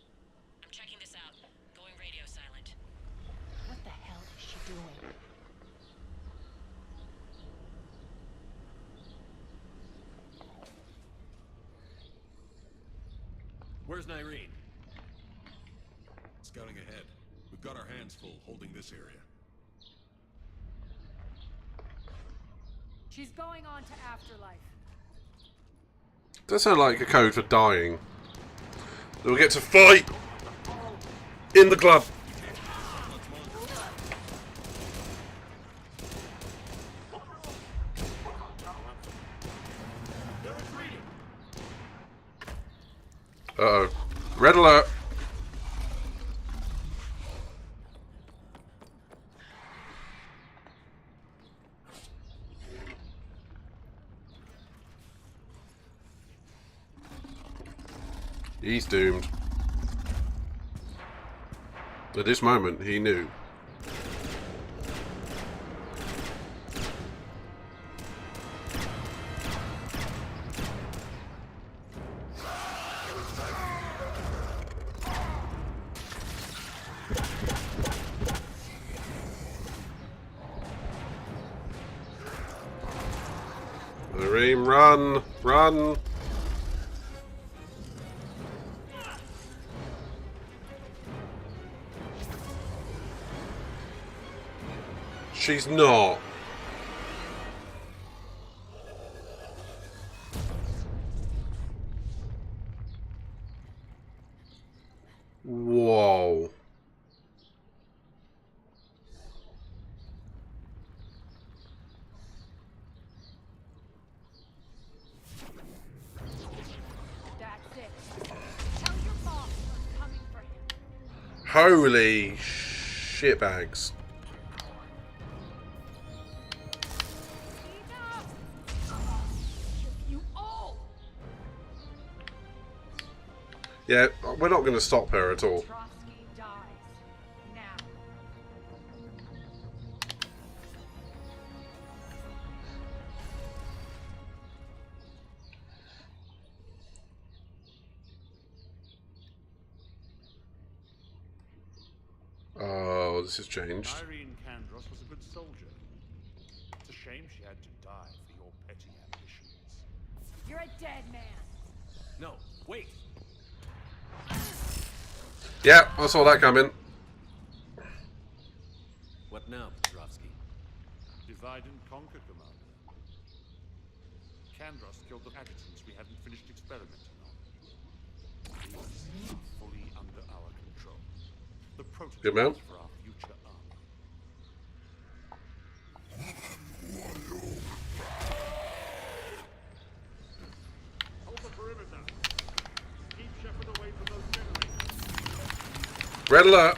S8: I'm checking this out. Going radio silent.
S3: What the hell is she doing?
S9: Where's Nyreen?
S7: Scouting ahead. We've got our hands full holding this area.
S3: She's going on to Afterlife.
S2: Does sound like a code for dying. We'll get to fight in the club. Uh-oh. Red alert. He's doomed. At this moment, he knew. Reem, run! Run! She's not. Whoa.
S3: That's it. Tell your boss we're coming for him.
S2: Holy shitbags.
S3: You all.
S2: Yeah, we're not going to stop her at all.
S3: Trotsky dies. Now.
S2: Oh, this has changed.
S19: Irene Kandros was a good soldier. It's a shame she had to die for your petty ambitions.
S3: You're a dead man.
S9: No, wait.
S2: Yeah, I saw that coming.
S9: What now, Petrovsky?
S19: Divide and conquer, Commander. Kandros killed the adjutants we hadn't finished experimenting on. These are fully under our control. The
S2: Good man.
S19: prototypes for our future army. Hold the perimeter. Keep Shepard away from those generators.
S2: Red alert.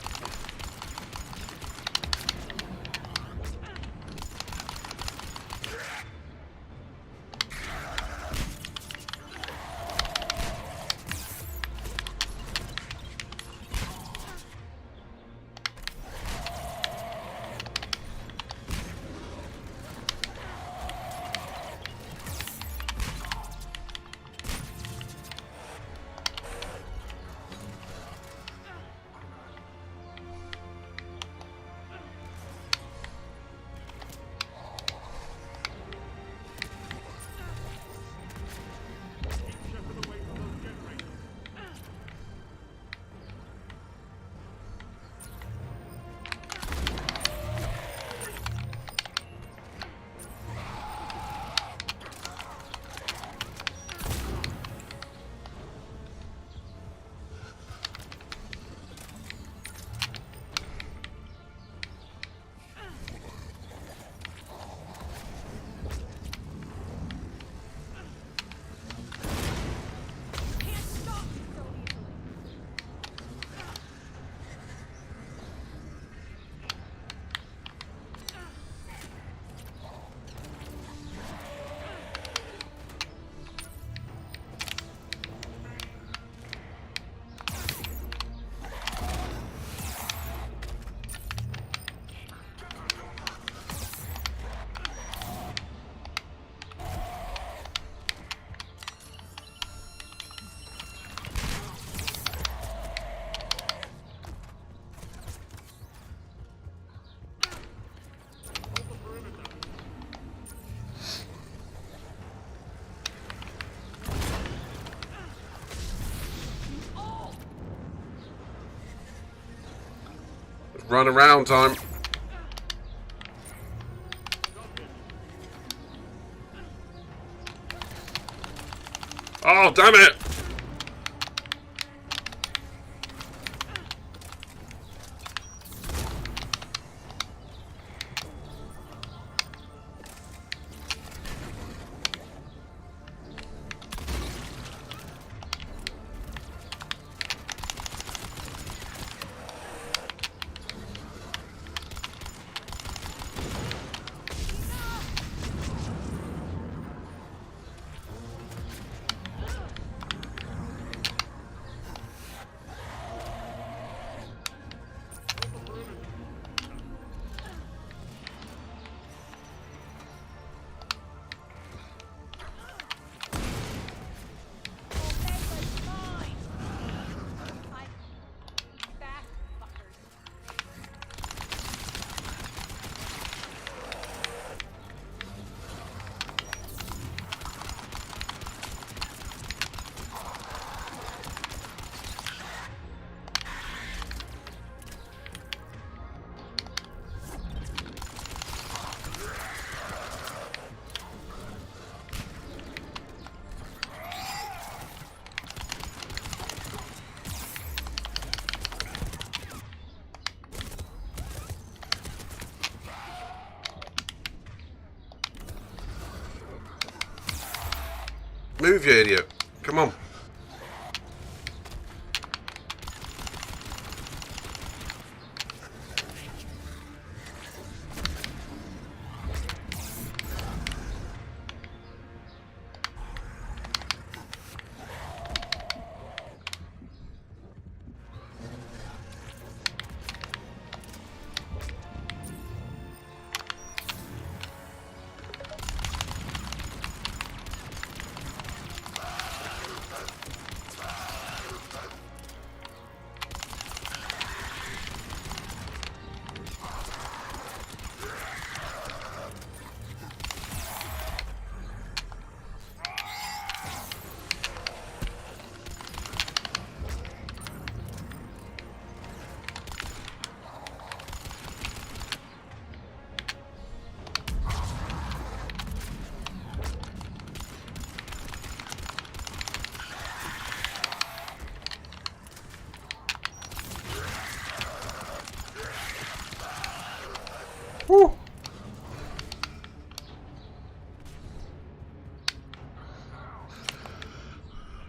S2: Run around time. Oh, damn it! Move, you idiot. Come on.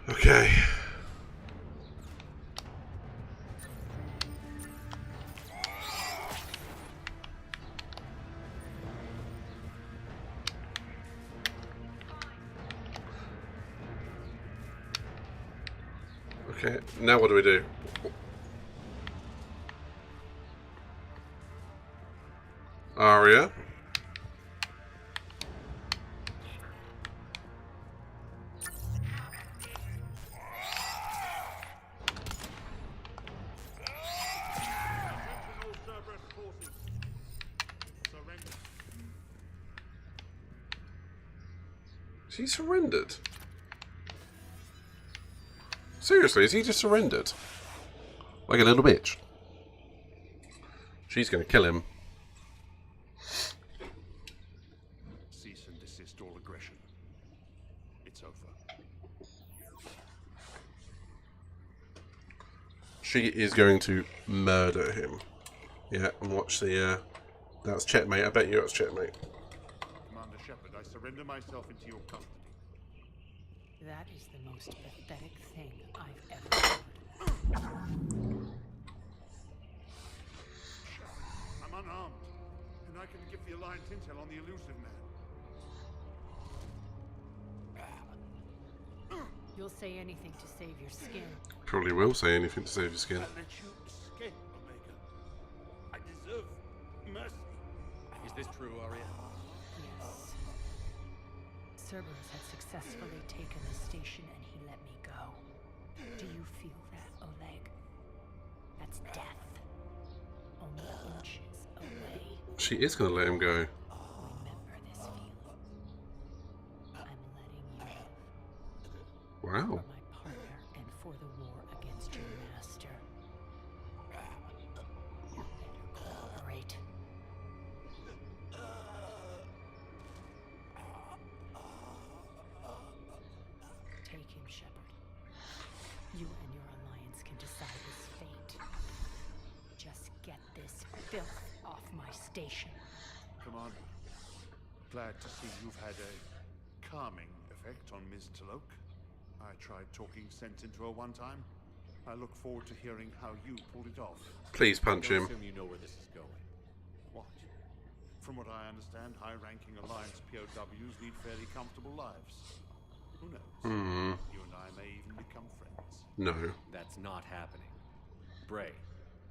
S2: Okay. Okay, now what do we do? Aria.
S20: Attention all Cerberus forces. Surrender.
S2: He surrendered? Seriously, is he just surrendered? Like a little bitch. She's gonna kill him.
S19: Cease and desist all aggression. It's over.
S2: She is going to murder him. Yeah, and watch the, that's checkmate. I bet you that's checkmate.
S19: Commander Shepard, I surrender myself into your custody.
S1: That is the most pathetic thing I've ever heard.
S19: I'm unarmed, and I can give the Alliance intel on the elusive man.
S1: You'll say anything to save your skin.
S2: Probably will say anything to save your skin.
S19: I'll let you escape, Omega. I deserve mercy.
S9: Is this true, Aria?
S1: Yes. Cerberus had successfully taken the station and he let me go. Do you feel that, Oleg? That's death. Only inches away.
S2: She is going to let him go.
S1: Remember this feeling. I'm letting you live.
S2: Wow.
S1: For my partner and for the war against your master. You better cooperate. Take him, Shepard. You and your alliance can decide his fate. Just get this filth off my station.
S19: Commander, glad to see you've had a calming effect on Ms. Talok. I tried talking sense into her one time. I look forward to hearing how you pulled it off.
S2: Please punch him.
S9: I assume you know where this is going.
S19: What? From what I understand, high-ranking Alliance POWs lead fairly comfortable lives. Who knows? You and I may even become friends.
S2: No.
S9: That's not happening. Bray,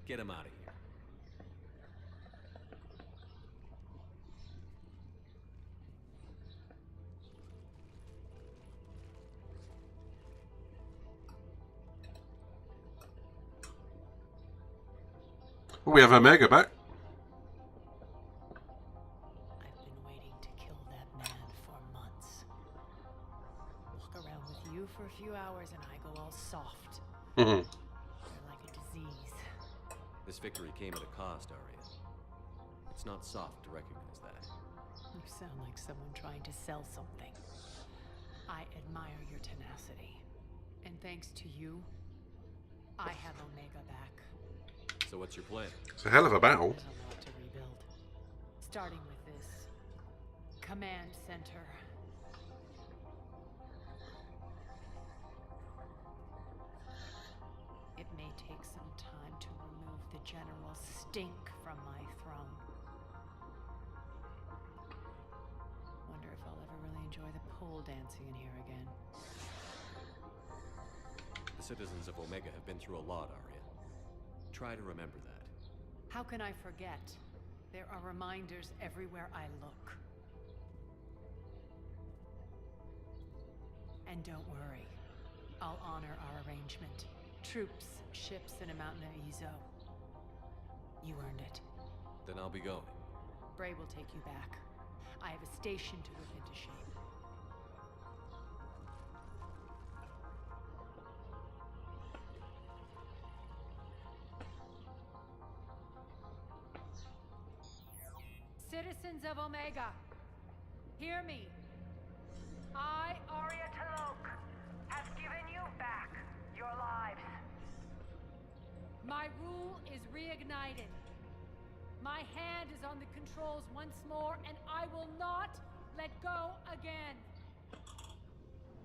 S9: get him out of here.
S2: We have Omega back.
S1: I've been waiting to kill that man for months. Walk around with you for a few hours and I go all soft. You're like a disease.
S9: This victory came at a cost, Aria. It's not soft to recognize that.
S1: You sound like someone trying to sell something. I admire your tenacity. And thanks to you, I have Omega back.
S9: So what's your plan?
S2: It's a hell of a battle.
S1: There's a lot to rebuild. Starting with this command center. It may take some time to remove the general stink from my throne. Wonder if I'll ever really enjoy the pole dancing in here again.
S9: The citizens of Omega have been through a lot, Aria. Try to remember that.
S1: How can I forget? There are reminders everywhere I look. And don't worry, I'll honor our arrangement. Troops, ships, and a mountain of Ezo. You earned it.
S9: Then I'll be going.
S1: Bray will take you back. I have a station to whip into shape. Citizens of Omega, hear me. I,
S8: Aria Talok, have given you back your lives.
S1: My rule is reignited. My hand is on the controls once more, and I will not let go again.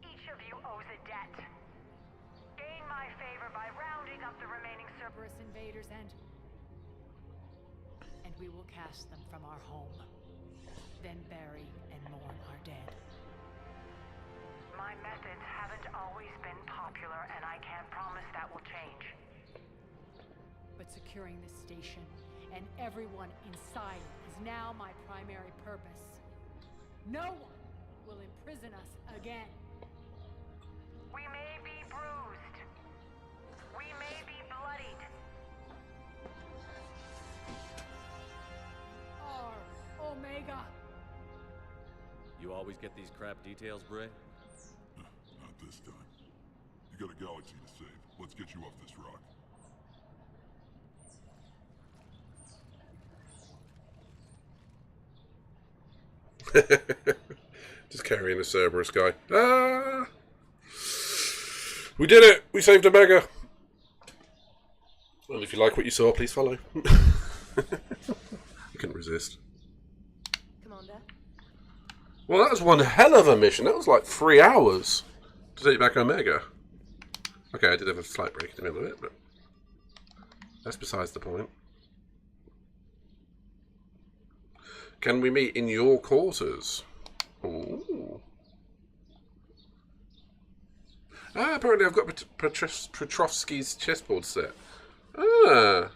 S8: Each of you owes a debt. my favor by rounding up the remaining
S1: Cerberus invaders and we will cast them from our home. Then bury and mourn our dead.
S8: My methods haven't always been popular, and I can't promise that will change.
S1: But securing this station and everyone inside is now my primary purpose. No one will imprison us again.
S8: We may be bruised. We may be bloodied.
S1: R. Omega.
S9: You always get these crap details, Bray?
S6: Not this time. You got a galaxy to save. Let's get you off this rock.
S2: Just carrying a Cerberus guy. Ah! We did it! We saved Omega! Well, if you like what you saw, please follow. I couldn't resist.
S3: Commander?
S2: Well, that was one hell of a mission. That was like 3 hours to take back Omega. Okay, I did have a slight break in the middle of it, but that's besides the point. Can we meet in your quarters? Ooh. Ah, apparently I've got Petrovsky's chessboard set. Ah,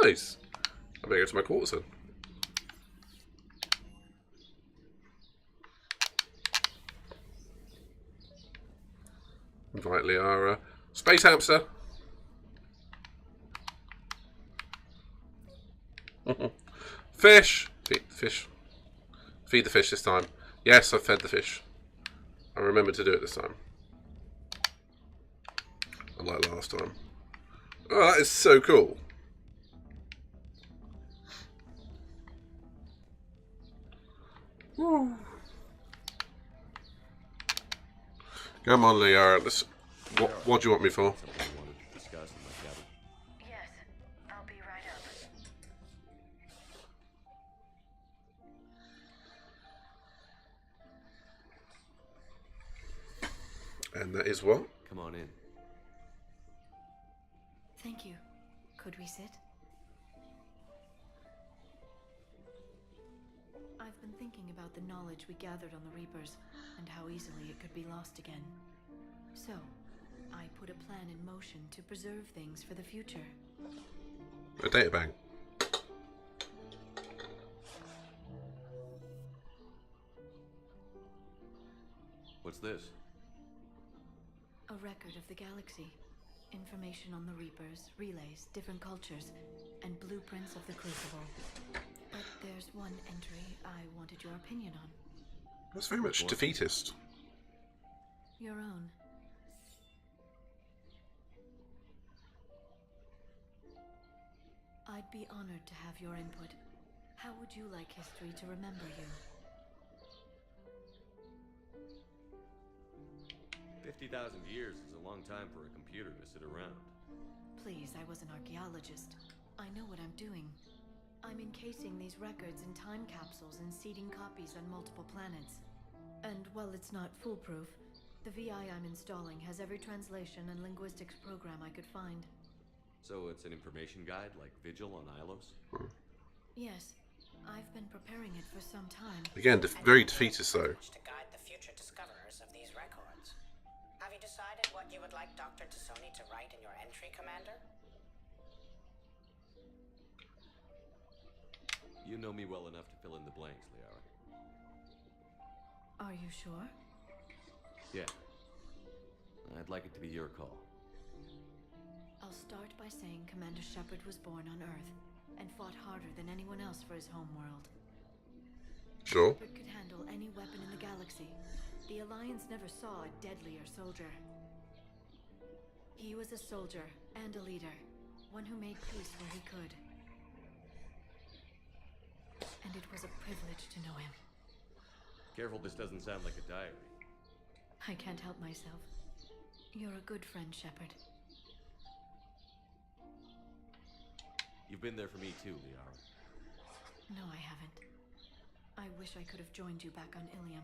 S2: nice. I better go to my quarters then. Invite Liara. Space hamster. Fish. Feed the fish. Feed the fish this time. Yes, I fed the fish. I remembered to do it this time. Unlike last time. Oh, that is so cool. Woo. Come on, Liara. Let's. What do you want me for?
S9: Something you wanted to discuss in my cabin?
S8: Yes, I'll be right up.
S2: And that is what?
S9: Come on in.
S14: Thank you. Could we sit? I've been thinking about the knowledge we gathered on the Reapers, and how easily it could be lost again. So, I put a plan in motion to preserve things for the future.
S2: A databank.
S9: What's this?
S14: A record of the galaxy. Information on the Reapers, relays, different cultures, and blueprints of the Crucible. But there's one entry I wanted your opinion on.
S2: That's very much defeatist.
S14: Your own. I'd be honored to have your input. How would you like history to remember you?
S9: 50,000 years is a long time for a computer to sit around.
S14: Please, I was an archaeologist. I know what I'm doing. I'm encasing these records in time capsules and seeding copies on multiple planets. And while it's not foolproof, the VI I'm installing has every translation and linguistics program I could find.
S9: So it's an information guide like Vigil on Ilos?
S14: Yes, I've been preparing it for some time.
S2: Again, very defeatist though.
S21: To guide the future discoverers of these records. Have you decided what you would like Dr. Tassoni to write in your entry, Commander?
S9: You know me well enough to fill in the blanks, Liara.
S14: Are you sure?
S9: Yeah. I'd like it to be your call.
S14: I'll start by saying Commander Shepard was born on Earth and fought harder than anyone else for his homeworld.
S2: Sure.
S14: Shepard could handle any weapon in the galaxy. The Alliance never saw a deadlier soldier. He was a soldier and a leader, one who made peace where he could. And it was a privilege to know him.
S9: Careful, this doesn't sound like a diary.
S14: I can't help myself. You're a good friend, Shepard.
S9: You've been there for me too, Liara.
S14: No, I haven't. I wish I could have joined you back on Ilium.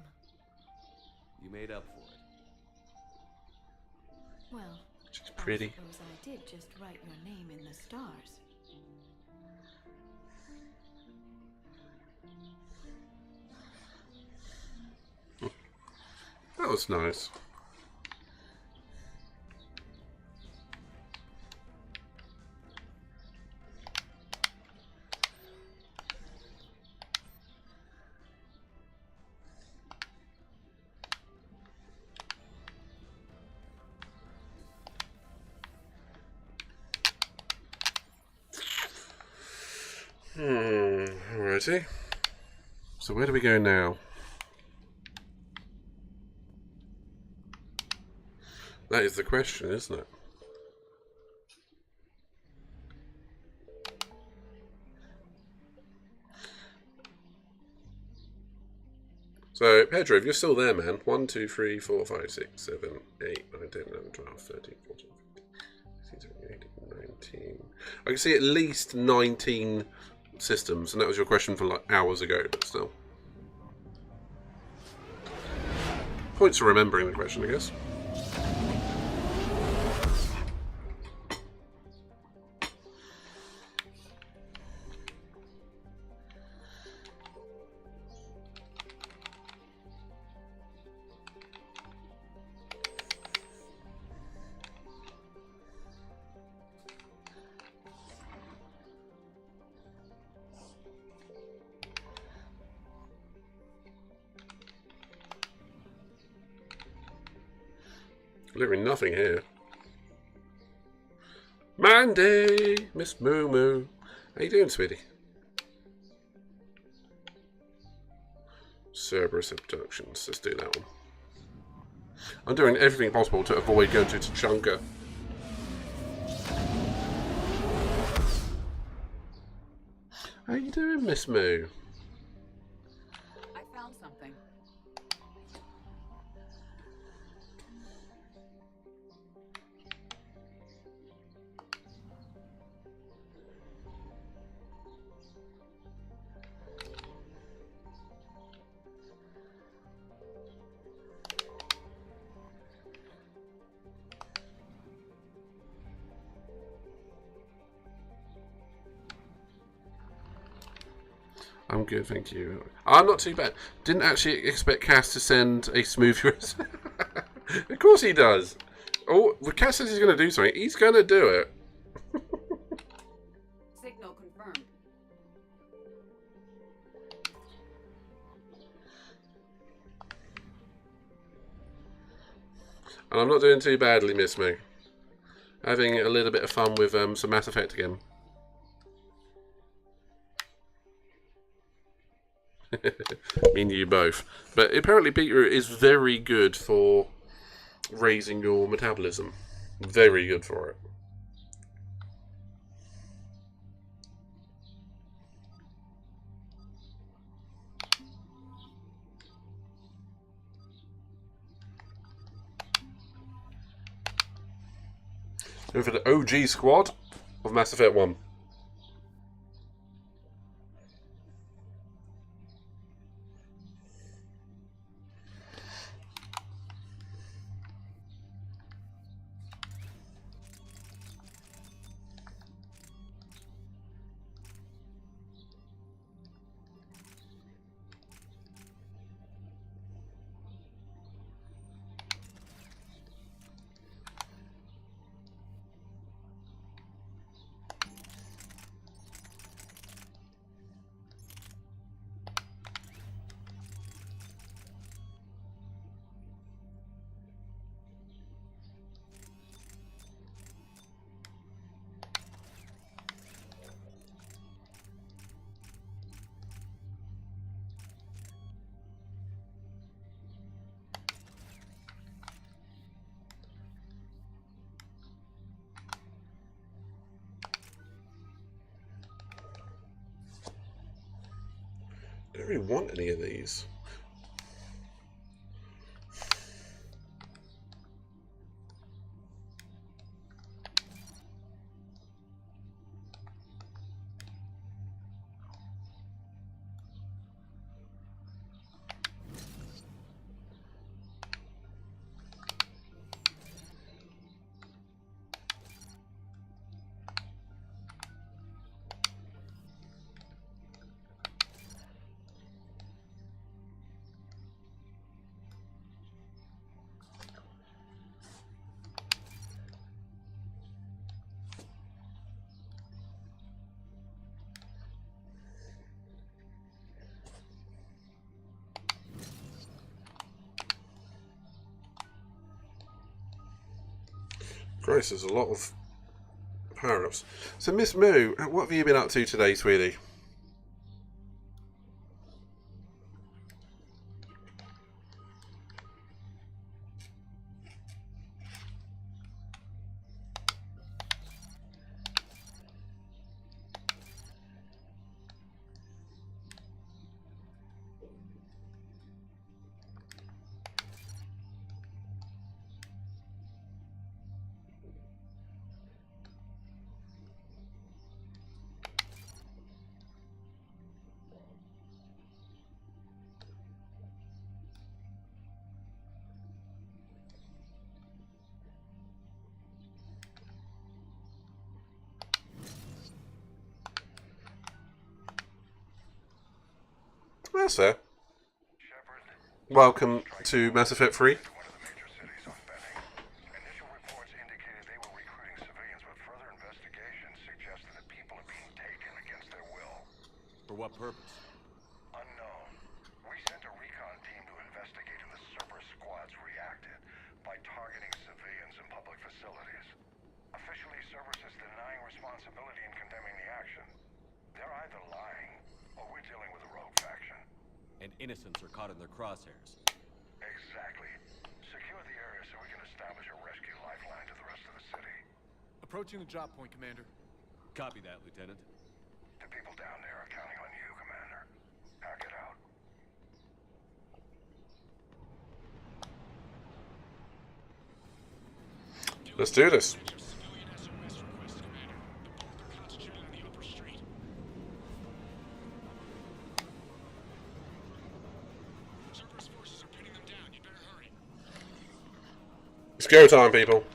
S9: You made up for it.
S14: Well,
S2: She's pretty.
S14: I suppose I did just write your name in the stars.
S2: That was nice. Alrighty. So where do we go now? That is the question, isn't it? So, Pedro, if you're still there, man, 1, 2, 3, 4, 5, 6, 7, 8, 9, 10, 11, 12, 13, 14, 15, 16, 17, 18, 19. I can see at least 19 systems, and that was your question from like hours ago, but still. Points for remembering the question, I guess. Literally nothing here. Mandy! Miss Moo Moo. How you doing, sweetie? Cerberus abductions. Let's do that one. I'm doing everything possible to avoid going to Tuchanka. How you doing, Miss Moo?
S13: I found something.
S2: I'm good, thank you. I'm not too bad. Didn't actually expect Cass to send a smooth US. Of course he does. Oh, when Cass says he's going to do something, he's going to do it.
S13: Signal confirmed.
S2: And I'm not doing too badly, Miss Me. Having a little bit of fun with some Mass Effect again. Me and you both. But apparently beetroot is very good for raising your metabolism. Very good for it. Go for the OG squad of Mass Effect 1. I don't really want any of these. Christ, there's a lot of power-ups. So, Miss Moo, what have you been up to today, sweetie? That's fair. Welcome to Mass Effect 3.
S9: For what purpose?
S18: Unknown. We sent a recon team to investigate how the Cerberus squads reacted by targeting civilians in public facilities. Officially, Cerberus is denying responsibility and condemning the action. They're either lying, or we're dealing with a rogue faction.
S9: And innocents are caught in their crosshairs.
S18: Exactly. Secure the area so we can establish a rescue lifeline to the rest of the city.
S10: Approaching the drop point, Commander.
S9: Copy that, Lieutenant.
S18: The people down there are counting on you, Commander. Hack it out.
S2: Let's do this. It's go time, people.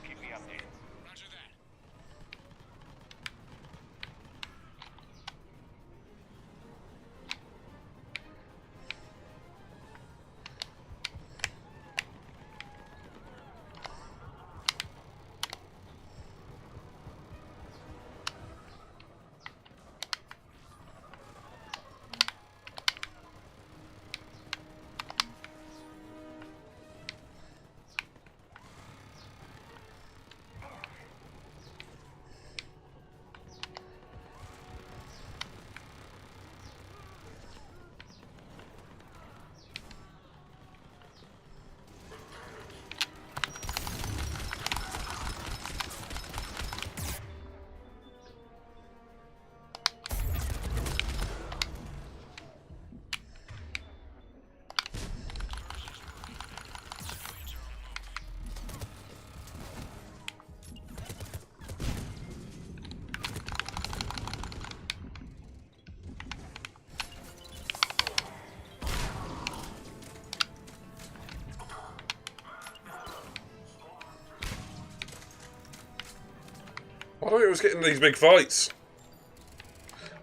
S2: I thought it was getting these big fights.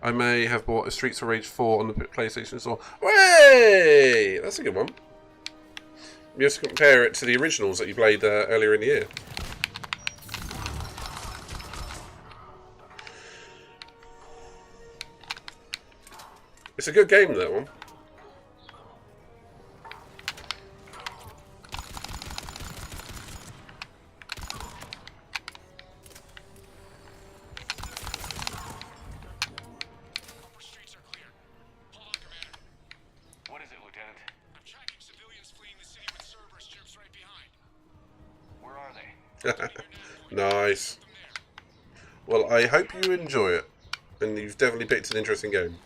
S2: I may have bought a Streets of Rage 4 on the PlayStation Store. Way! That's a good one. You have to compare it to the originals that you played earlier in the year. It's a good game, that one. Nice. Well, I hope you enjoy it, and you've definitely picked an interesting game.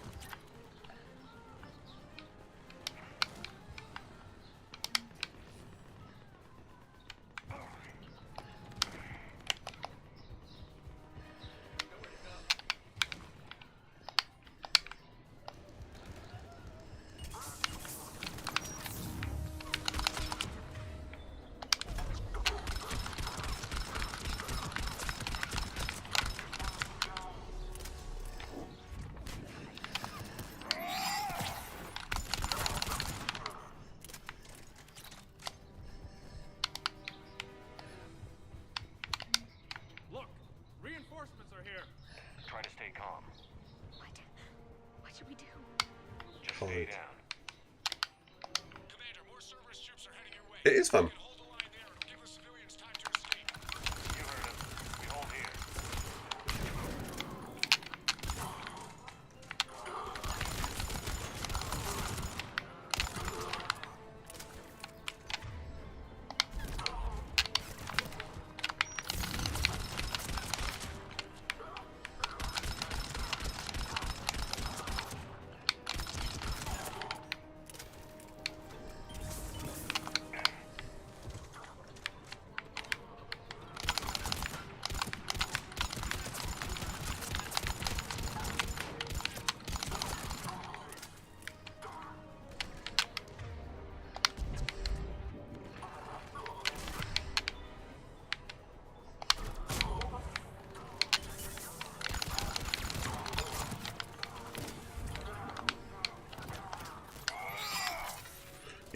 S2: It is fun.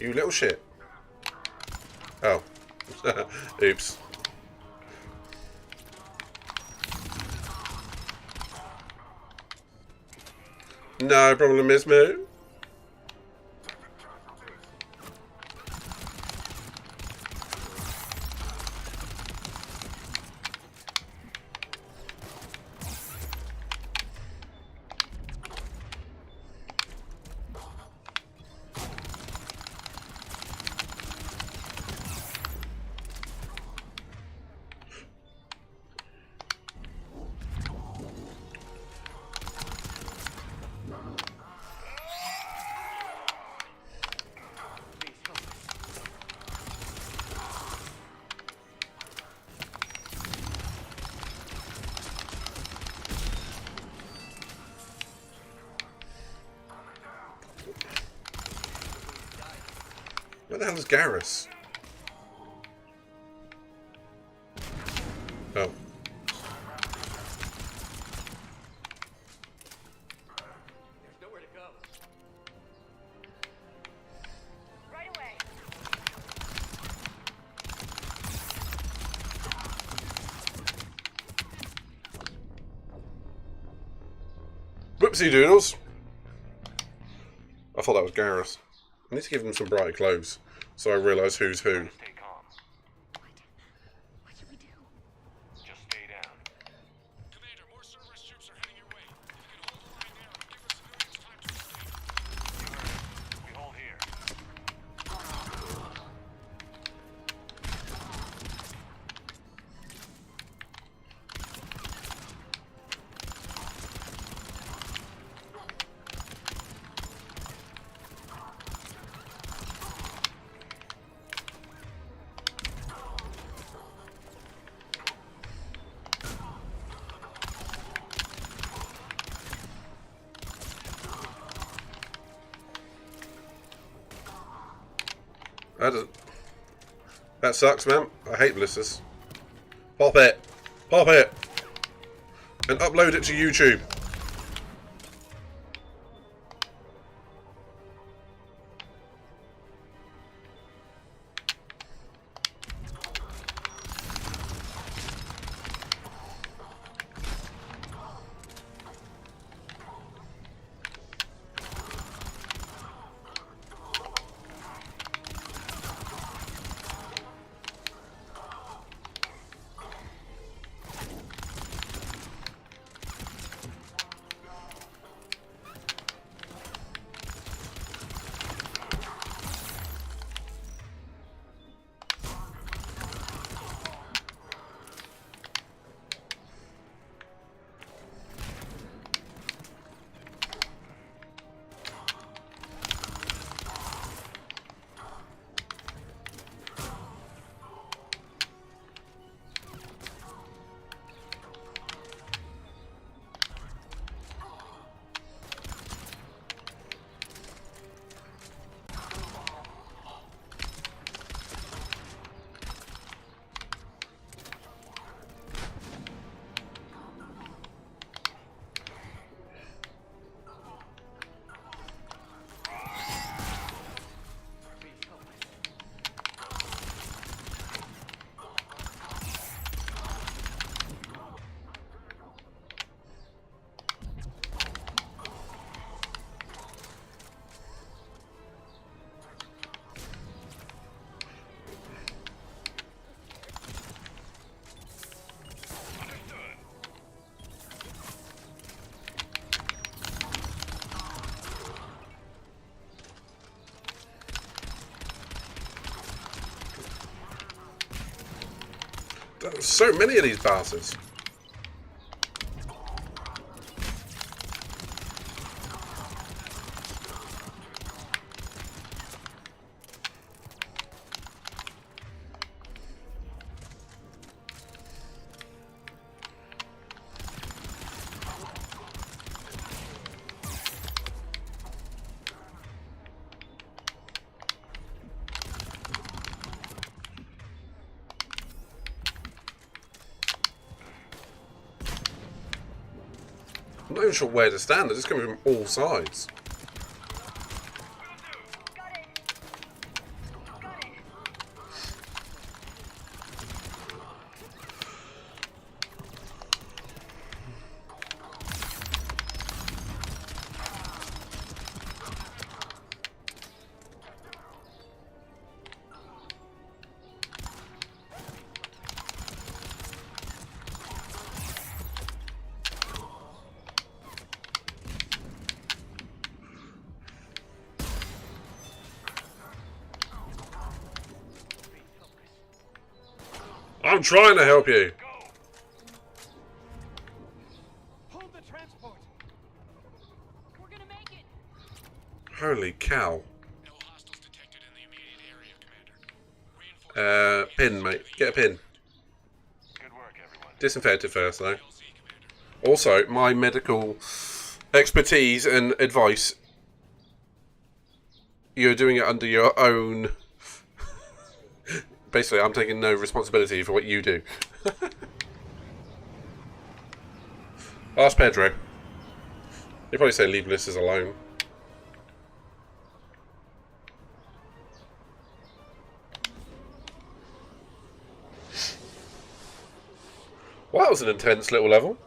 S2: You little shit. Oh. Oops. No problem, Miss Moo. Where the hell is Garrus? Oh.
S9: There's nowhere to go.
S3: Right away.
S2: Whoopsie doodles. I thought that was Garrus. I need to give them some brighter clothes so I realise who's who.
S18: Stay calm.
S3: What should we do?
S18: Just stay down.
S7: Commander, more Cerberus troops are heading your way. If you can hold the line there, it'll give us civilians time to escape.
S18: You heard it. We hold here.
S2: That sucks, man. I hate blisters. Pop it. Pop it. And upload it to YouTube. There's so many of these bastards. I'm not even sure where to stand. They're just coming from all sides. I'm trying to help you.
S7: Hold the transport.
S8: We're gonna make it.
S2: Holy cow.
S7: No hostiles detected in the immediate area, Commander.
S2: Pin, mate. Get a pin.
S18: Good work, everyone.
S2: Disinfect it first, though. Also, my medical expertise and advice, you're doing it under your own... Basically, I'm taking no responsibility for what you do. Ask Pedro. He'll probably say leave Ulysses alone. Well, that was an intense little level.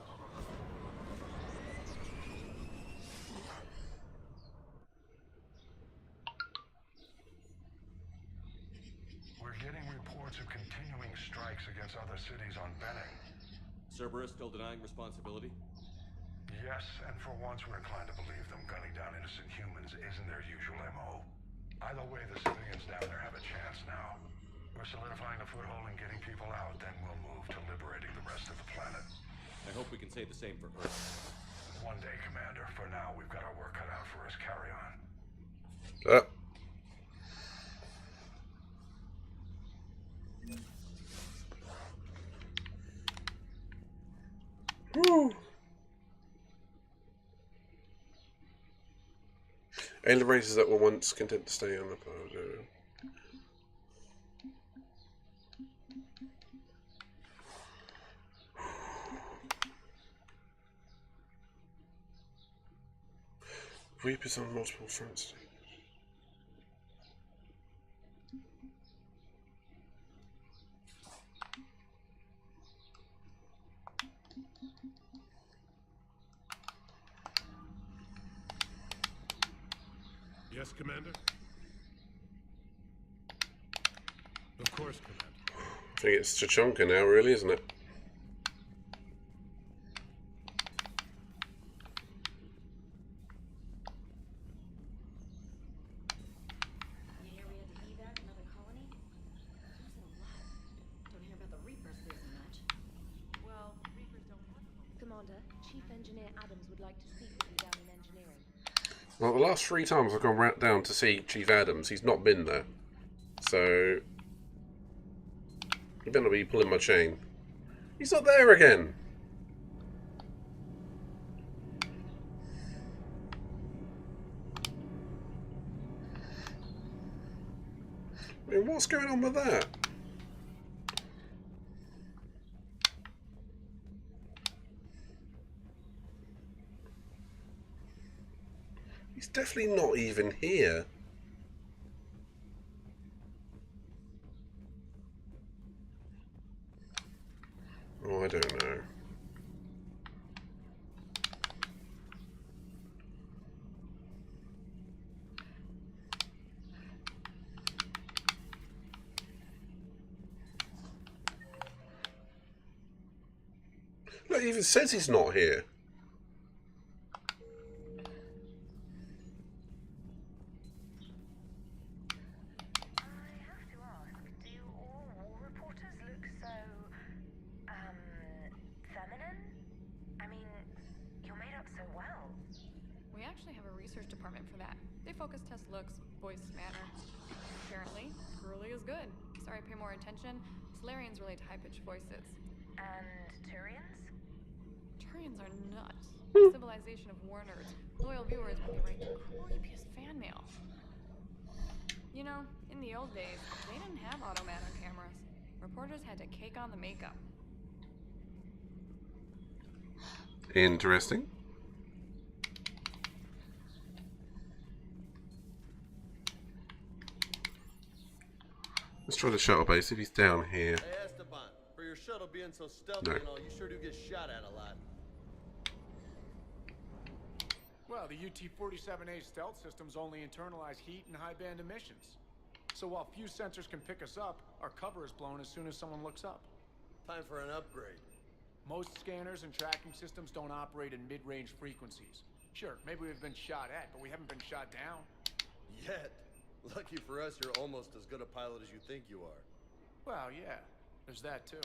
S18: We're getting reports of continuing strikes against other cities on Benning.
S9: Cerberus still denying responsibility?
S18: Yes, and for once we're inclined to believe them gunning down innocent humans isn't their usual MO. Either way, the civilians down there have a chance now. We're solidifying a foothold and getting people out, then we'll move to liberating the rest of the planet.
S9: I hope we can say the same for Earth.
S18: One day, Commander. For now, we've got our work cut out for us. Carry on.
S2: Woo. Alien races that were once content to stay on the planet. Reapers on multiple fronts.
S20: Yes, Commander? Of course, Commander.
S2: I think it's Tuchanka now, really, isn't it?
S3: Commander, Chief Engineer Adams would like to speak with you down in engineering.
S2: Well, the last 3 times I've gone right down to see Chief Adams, he's not been there. So... you better be pulling my chain. He's not there again! I mean, what's going on with that? He's definitely not even here. Oh, I don't know. Look, it even says he's not here.
S4: Department for that. They focus test looks, voice, manner. Apparently, Curly is good. Sorry, pay more attention. Solarians relate to high-pitched voices.
S3: And Turians?
S4: Turians are nuts. A civilization of warners. Loyal viewers when they write the creepiest fan mail. You know, in the old days, they didn't have automatic cameras. Reporters had to cake on the makeup.
S2: Interesting. Let's try the shuttle base if he's down here.
S9: Hey Esteban, for your shuttle being so stealthy and all, you sure do get shot at a lot.
S10: Well, the UT-47A stealth systems only internalize heat and high-band emissions. So while few sensors can pick us up, our cover is blown as soon as someone looks up.
S9: Time for an upgrade.
S10: Most scanners and tracking systems don't operate in mid-range frequencies. Sure, maybe we've been shot at, but we haven't been shot down.
S9: Yet. Lucky for us, you're almost as good a pilot as you think you are.
S10: Well, yeah. There's that too.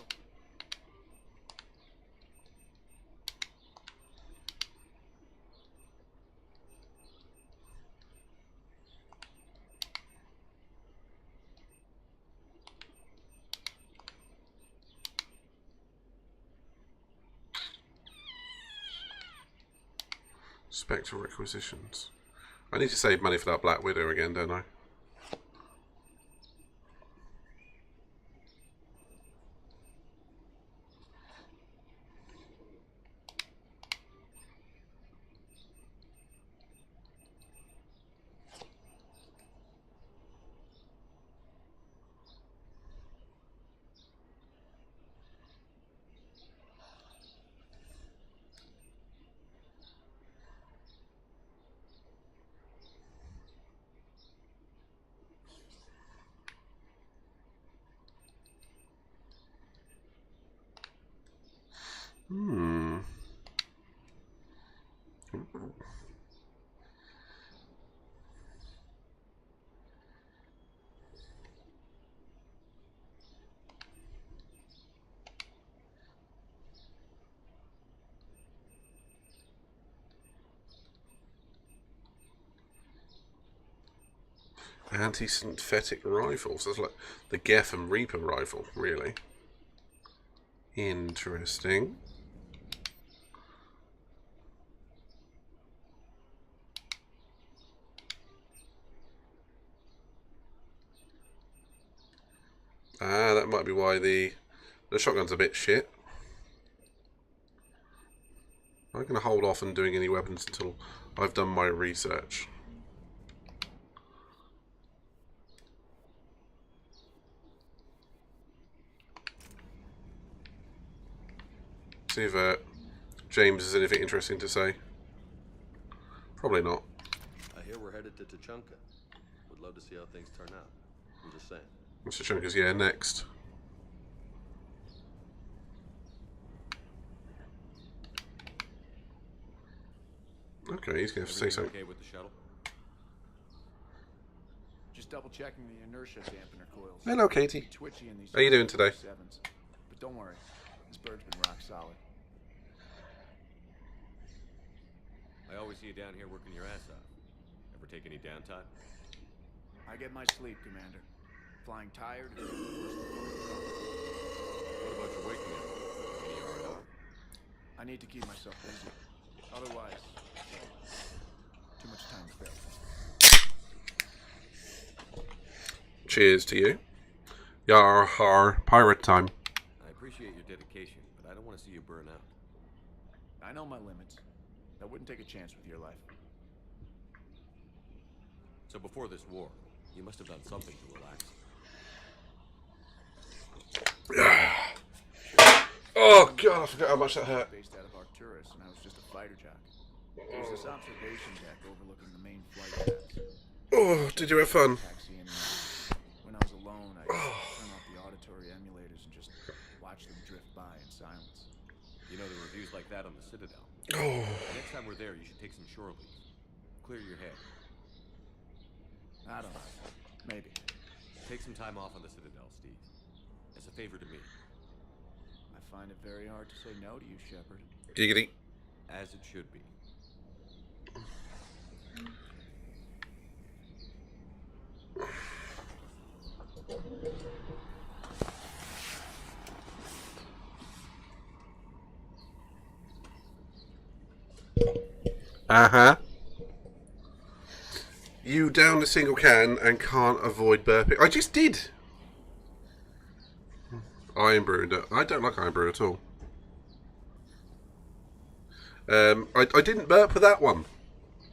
S2: Spectral requisitions. I need to save money for that Black Widow again, don't I? Anti-synthetic rifles. That's like the Geth and Reaper rifle, really. Interesting. Ah, that might be why the shotgun's a bit shit. I'm going to hold off on doing any weapons until I've done my research. See if James has anything interesting to say. Probably not.
S9: I hear we're headed to Tuchanka. Would love to see how things turn out. I'm just saying.
S2: Mr. Chunker's, yeah, next. Okay, he's going to say something.
S9: Okay with the shuttle?
S10: Just double checking the inertia dampener coils.
S2: Hello, Katie.
S10: Twitchy in these
S2: How you doing today?
S10: 7s. But don't worry, this bird's been rock solid.
S9: I always see you down here working your ass off. Ever take any downtime?
S10: I get my sleep, Commander. Flying tired is the worst.
S9: What about your waking up? Any hard hour?
S10: I need to keep myself busy. Otherwise, too much time to fail.
S2: Cheers to you. Yar har, pirate time.
S9: I appreciate your dedication, but I don't want to see you burn out.
S10: I know my limits. I wouldn't take a chance with your life.
S9: So before this war, you must have done something to relax.
S2: Oh god, I forgot how much that hurt.
S10: Based out of Arcturus, and I was just a fighter jock. There's this observation deck overlooking the main flight paths.
S2: Oh, did you have fun?
S10: When I was alone, I'd turn off the auditory emulators and just watch them drift by in silence.
S9: You know, the reviews like that on the Citadel.
S2: Oh.
S9: Next time we're there, you should take some shore leave. Clear your head.
S10: I don't know. Maybe.
S9: Take some time off on the Citadel, Steve. As a favor to me.
S10: I find it very hard to say no to you, Shepard.
S2: Giggity.
S9: As it should be.
S2: Uh-huh. You down a single can and can't avoid burping. I just did. Iron Brew. I don't like Iron Brew at all. I didn't burp with that one.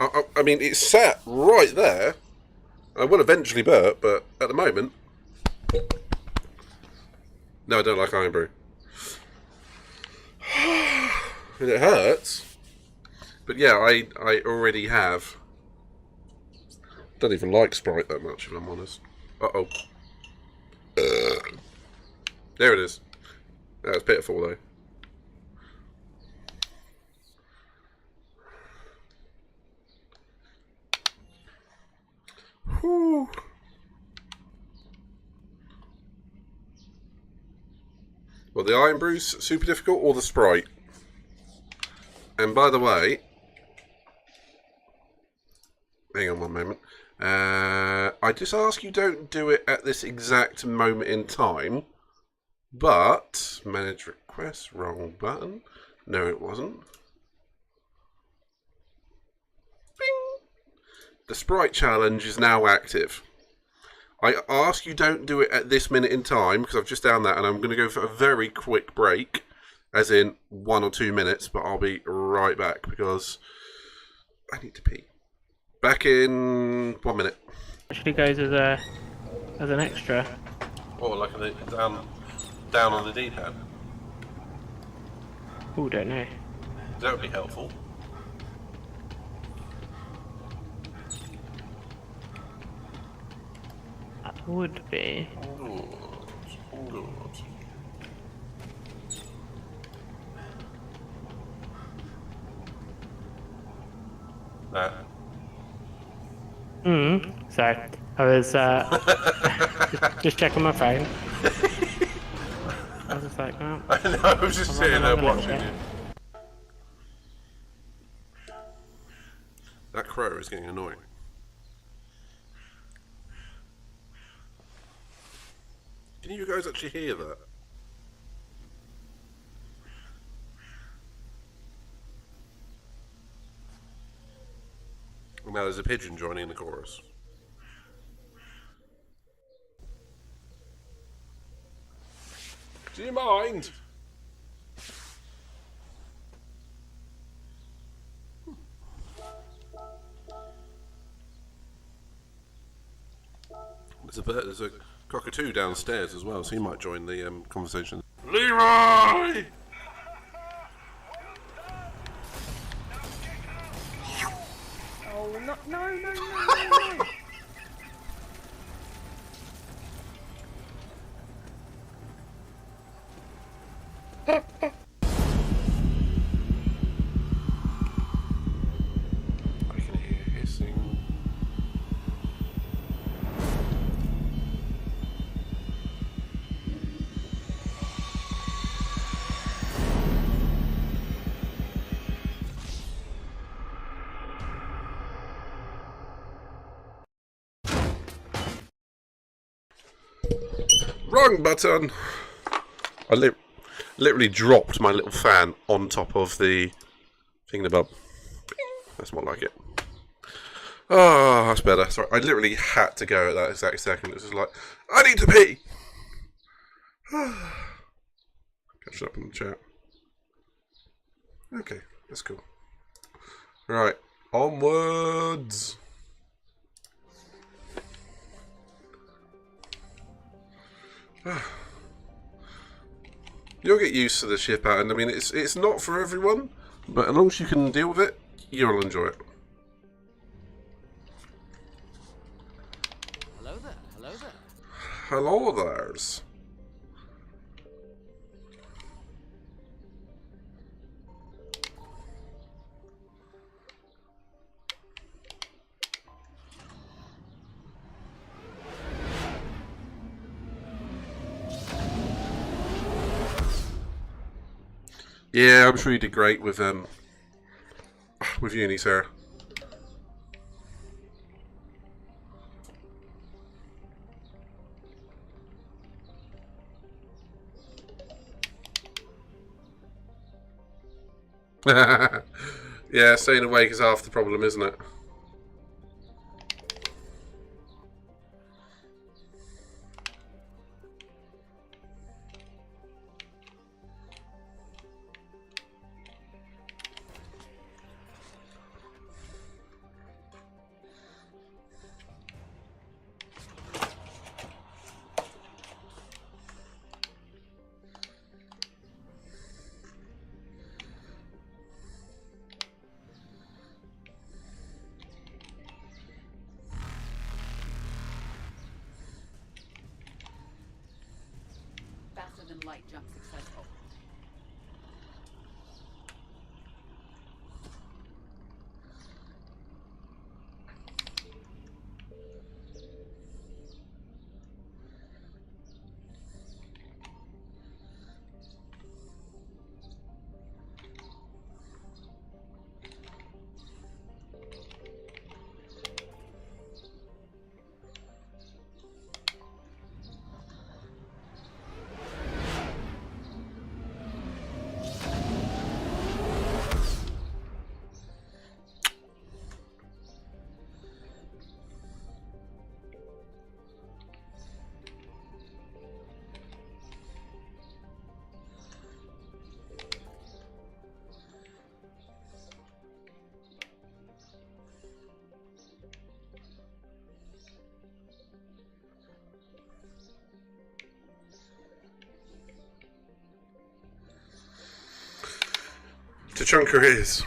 S2: I mean, it sat right there. I will eventually burp, but at the moment... No, I don't like Iron Brew. And it hurts. But yeah, I already have. Don't even like Sprite that much, if I'm honest. Uh-oh. There it is. That's pitiful, though. Whew. Well, the Iron Brew's super difficult, or the Sprite? And by the way, hang on one moment. I just ask you don't do it at this exact moment in time. But manage request, wrong button. No, it wasn't. Bing. The Sprite challenge is now active. I ask you don't do it at this minute in time, because I've just done that, and I'm going to go for a very quick break, as in 1 or 2 minutes, but I'll be right back, because I need to pee. Back in 1 minute.
S15: Actually goes as an extra.
S2: Or like down on the D-pad.
S15: Oh, don't know.
S2: That would be helpful.
S15: That would be.
S2: Good. That.
S15: So I was just checking my phone. I was just like, oh,
S2: I know, I was just sitting there watching you. That crow is getting annoying. Can you guys actually hear that? Now there's a pigeon joining the chorus. Do you mind? There's a cockatoo downstairs as well, so he might join the conversation. Leroy!
S4: Oh, no.
S2: I can hear hissing. Wrong button! I literally dropped my little fan on top of the thingamabob. That's more like it. Oh, that's better. Sorry, I literally had to go at that exact second. It was just like, I need to pee! Catch up in the chat. Okay, that's cool. Right, onwards! You'll get used to the ship pattern. I mean, it's not for everyone, but as long as you can deal with it, you'll enjoy it.
S9: Hello there, hello there.
S2: Hello there's. Yeah, I'm sure you did great with uni, Sarah. Yeah, staying awake is half the problem, isn't it?
S13: Faster than light jump successful.
S2: Tuchanka is.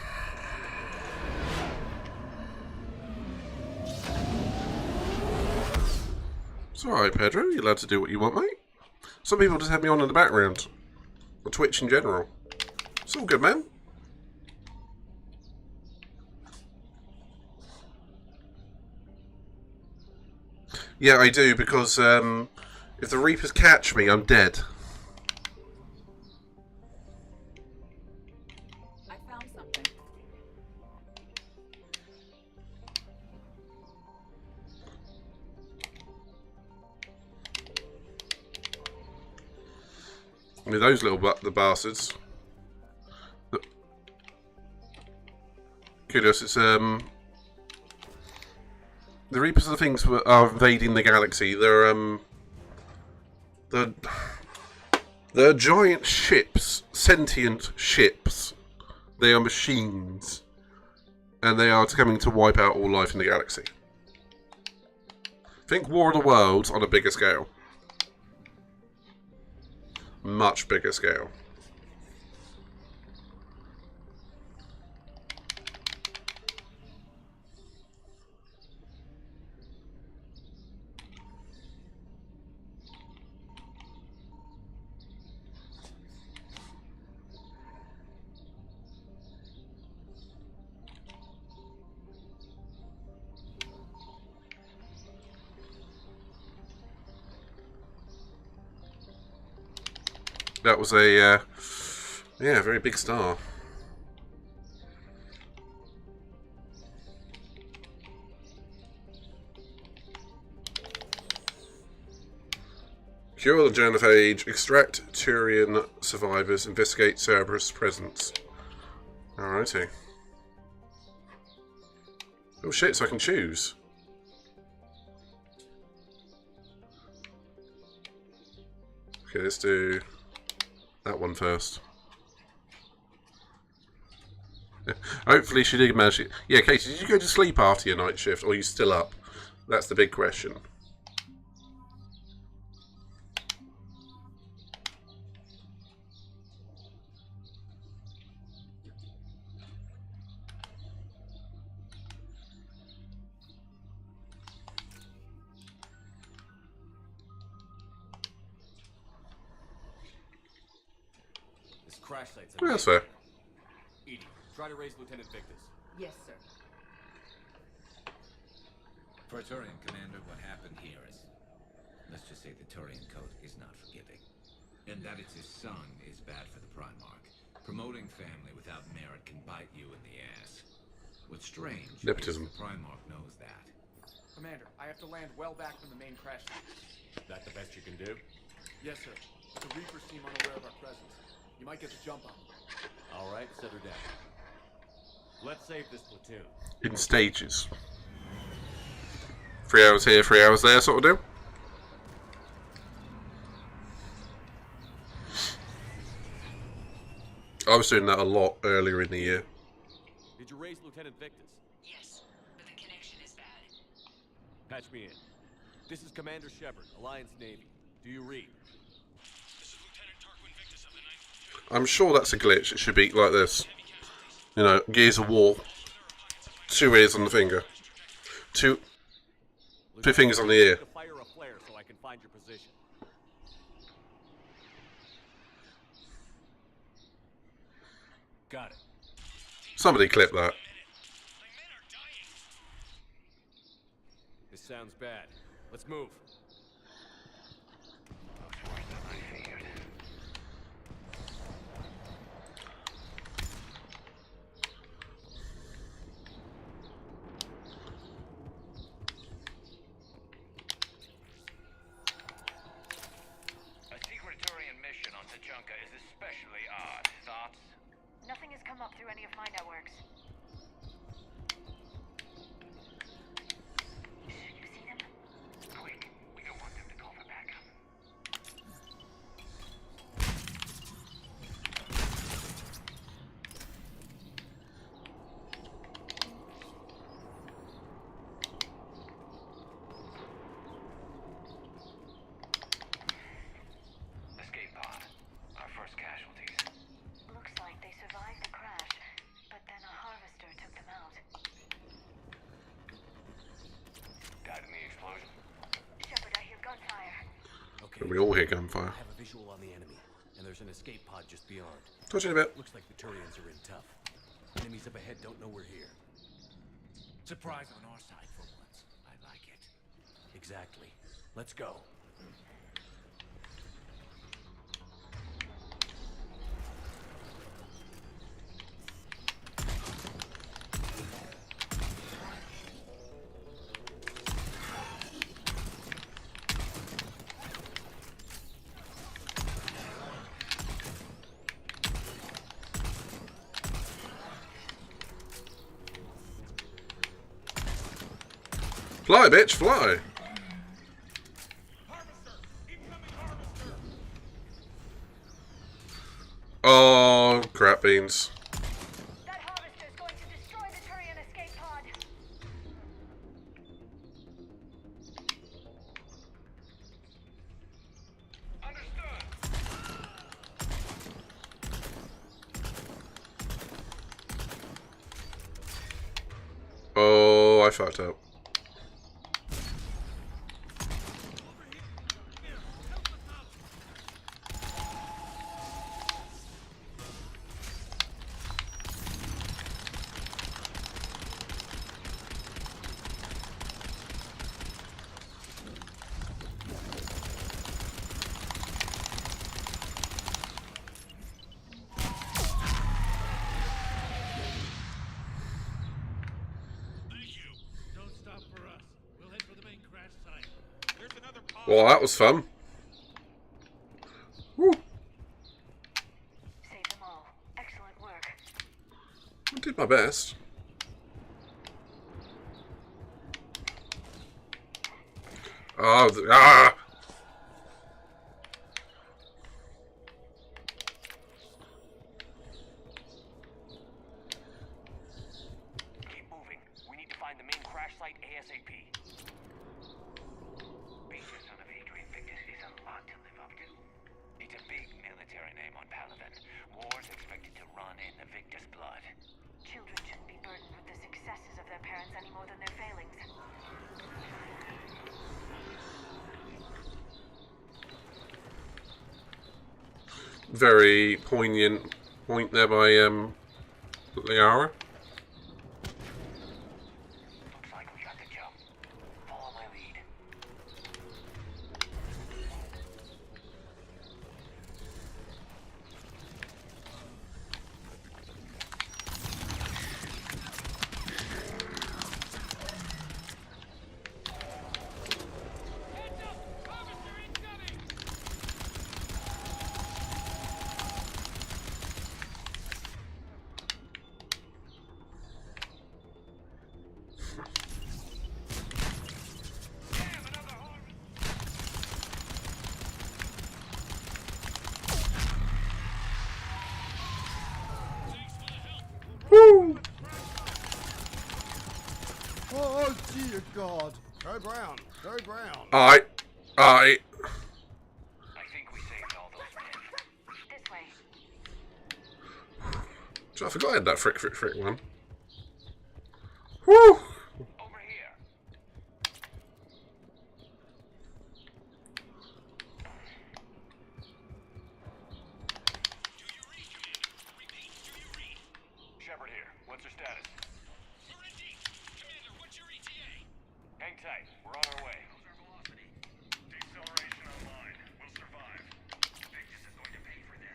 S2: It's alright, Pedro. You're allowed to do what you want, mate. Some people just have me on in the background. Or Twitch in general. It's all good, man. Yeah, I do, because if the Reapers catch me, I'm dead.
S13: I found something.
S2: I mean, those little the bastards. Kudos, it's the Reapers are the things that are invading the galaxy. They're giant ships, sentient ships. They are machines, and they are coming to wipe out all life in the galaxy. Think War of the Worlds on a bigger scale, much bigger scale. That was a, yeah, very big star. Cure the genophage, extract Turian survivors, investigate Cerberus' presence. Alrighty. Oh shit, so I can choose. Okay, let's do that one first. Hopefully she did manage it. Yeah, Katie, did you go to sleep after your night shift, or are you still up? That's the big question.
S9: This crash site's
S2: Yeah, that's fair.
S9: Edie, try to raise Lieutenant Victus.
S13: Yes, sir.
S17: Praetorian Commander, what happened here is, let's just say the Turian code is not forgiving. And that it's his son is bad for the Primarch. Promoting family without merit can bite you in the ass. What's strange
S2: Nepotism.
S17: is the Primarch knows that.
S10: Commander, I have to land well back from the main crash site.
S9: That the best you can do?
S10: Yes, sir. The Reapers seem unaware of our presence. You might get the jump on them.
S9: All right, set her down. Let's save this platoon.
S2: In stages. 3 hours here, 3 hours there, sort of deal. I was doing that a lot earlier in the year.
S9: Did you raise Lieutenant Victus?
S8: Yes, but the connection is bad.
S9: Patch me in. This is Commander Shepard, Alliance Navy. Do you read?
S2: I'm sure that's a glitch. It should be like this. You know, Gears of War. 2 ears on the finger. Two fingers on the ear.
S9: Fire a flare so I can find your position. Got it.
S2: Somebody clip that.
S9: This sounds bad. Let's move.
S21: A secret Turian mission on Tuchanka is especially odd. Thoughts? Nothing has come up through any of my networks. You see them? Quick, we don't want them to call for backup. Escape pod. Our first casualties. Looks like they survived the crash,
S2: fire.
S9: I have a visual on the enemy, and there's an escape pod just beyond.
S2: Touch you in a bit.
S9: Looks like the Turians are in tough. Enemies up ahead don't know we're here.
S17: Surprise on our side for once. I like it.
S9: Exactly. Let's go.
S2: Fly, bitch, fly! Oh, crap beans.
S8: That harvester's going to destroy the Turian escape pod.
S2: Oh, I fucked up. Well, that was fun. Woo.
S8: Save them all. Excellent work.
S2: I did my best. Oh, ah!
S21: Keep moving. We need to find the main crash site ASAP. Major son of Adrian Victus is a lot to live up to. It's a big military name on Paladin. War's expected to run in the Victus blood.
S8: Children shouldn't be burdened with the successes of their parents any more than their failings.
S2: Very poignant point there by Liara.
S21: Looks like we got the jump. Follow my lead.
S2: Woo!
S19: Oh, dear God. Go brown. Go brown.
S2: I.
S21: I think we saved all those men.
S8: This way.
S2: I forgot I had that frick one. Woo!
S21: Over here. Shepard here. What's your status?
S7: We're in deep. Commander, what's your ETA?
S21: Hang tight. We're on our way.
S18: Deceleration online. We'll survive. Victus is going to pay for this.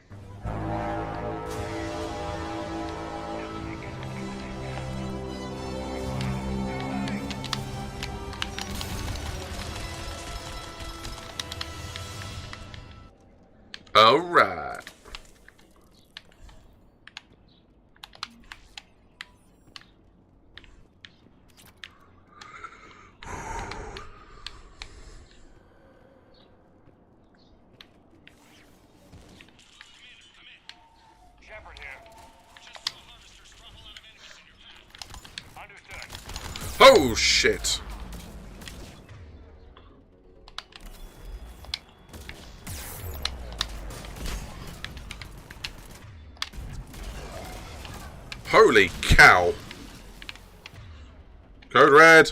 S2: All right.
S21: Shepard here.
S7: Just so harvesters drop a lot of enemies in your path.
S21: Understood.
S2: Oh shit. Holy cow. Code red.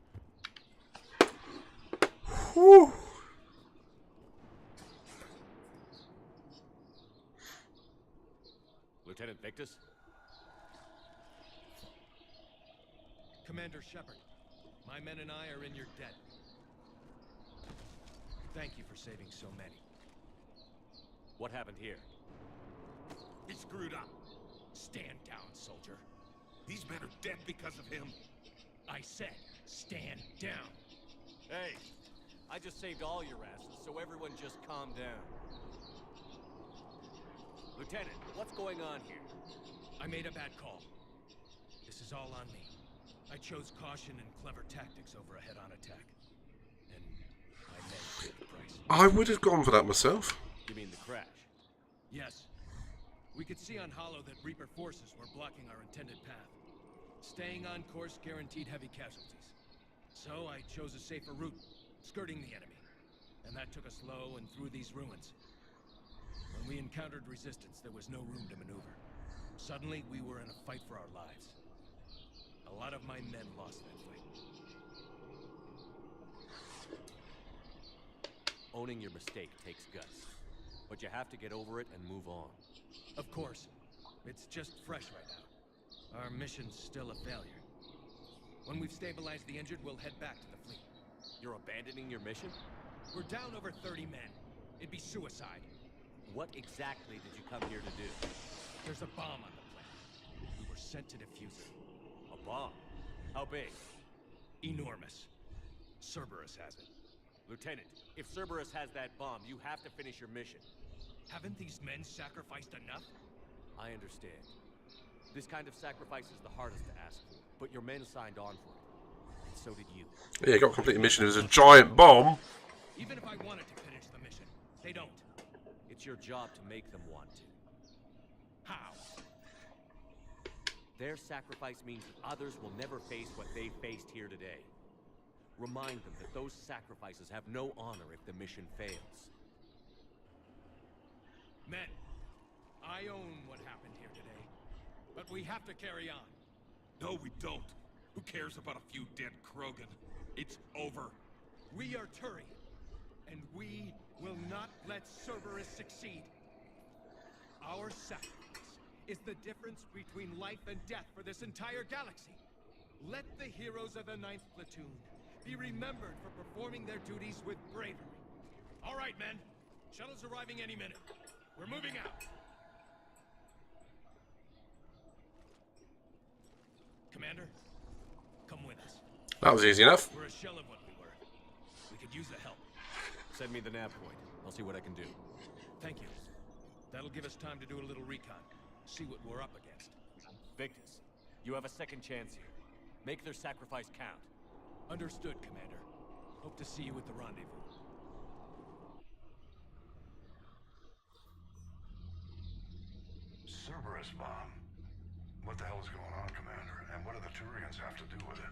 S9: Lieutenant Victus?
S16: Commander Shepard, my men and I are in your debt. Thank you for saving so many.
S9: What happened here?
S7: He screwed up. Stand down, soldier. These men are dead because of him.
S16: I said, stand down.
S9: Hey, I just saved all your asses, so everyone just calm down. Lieutenant, what's going on here?
S16: I made a bad call. This is all on me. I chose caution and clever tactics over a head-on attack. And my men paid the price.
S2: I would have gone for that myself.
S9: You mean the crash?
S16: Yes. We could see on Hollow that Reaper forces were blocking our intended path. Staying on course guaranteed heavy casualties. So I chose a safer route, skirting the enemy. And that took us low and through these ruins. When we encountered resistance, there was no room to maneuver. Suddenly, we were in a fight for our lives. A lot of my men lost that fight.
S9: Owning your mistake takes guts. But you have to get over it and move on.
S16: Of course. It's just fresh right now. Our mission's still a failure. When we've stabilized the injured, we'll head back to the fleet.
S9: You're abandoning your mission?
S16: We're down over 30 men. It'd be suicide.
S9: What exactly did you come here to do?
S16: There's a bomb on the planet. We were sent to defuse it.
S9: A bomb? How big?
S16: Enormous. Cerberus has it.
S9: Lieutenant, if Cerberus has that bomb, you have to finish your mission.
S16: Haven't these men sacrificed enough?
S9: I understand. This kind of sacrifice is the hardest to ask for, but your men signed on for it. And so did you.
S2: Yeah, you got to complete the mission. It was a giant bomb.
S16: Even if I wanted to finish the mission, they don't.
S9: It's your job to make them want to.
S16: How?
S9: Their sacrifice means that others will never face what they faced here today. Remind them that those sacrifices have no honor if the mission fails.
S16: Men, I own what happened here today, but we have to carry on.
S7: No, we don't. Who cares about a few dead Krogan? It's over.
S16: We are Turi, and we will not let Cerberus succeed. Our sacrifice is the difference between life and death for this entire galaxy. Let the heroes of the 9th Platoon be remembered for performing their duties with bravery. All right, men. Shuttle's arriving any minute. We're moving out. Commander, come with us.
S2: That was easy enough.
S16: We're a shell of what we were. We could use the help.
S9: Send me the nav point. I'll see what I can do.
S16: Thank you. That'll give us time to do a little recon. See what we're up against.
S9: Victus, you have a second chance here. Make their sacrifice count.
S16: Understood, Commander. Hope to see you at the rendezvous.
S6: Cerberus bomb. What the hell is going on, Commander? And what do the Turians have to do with it?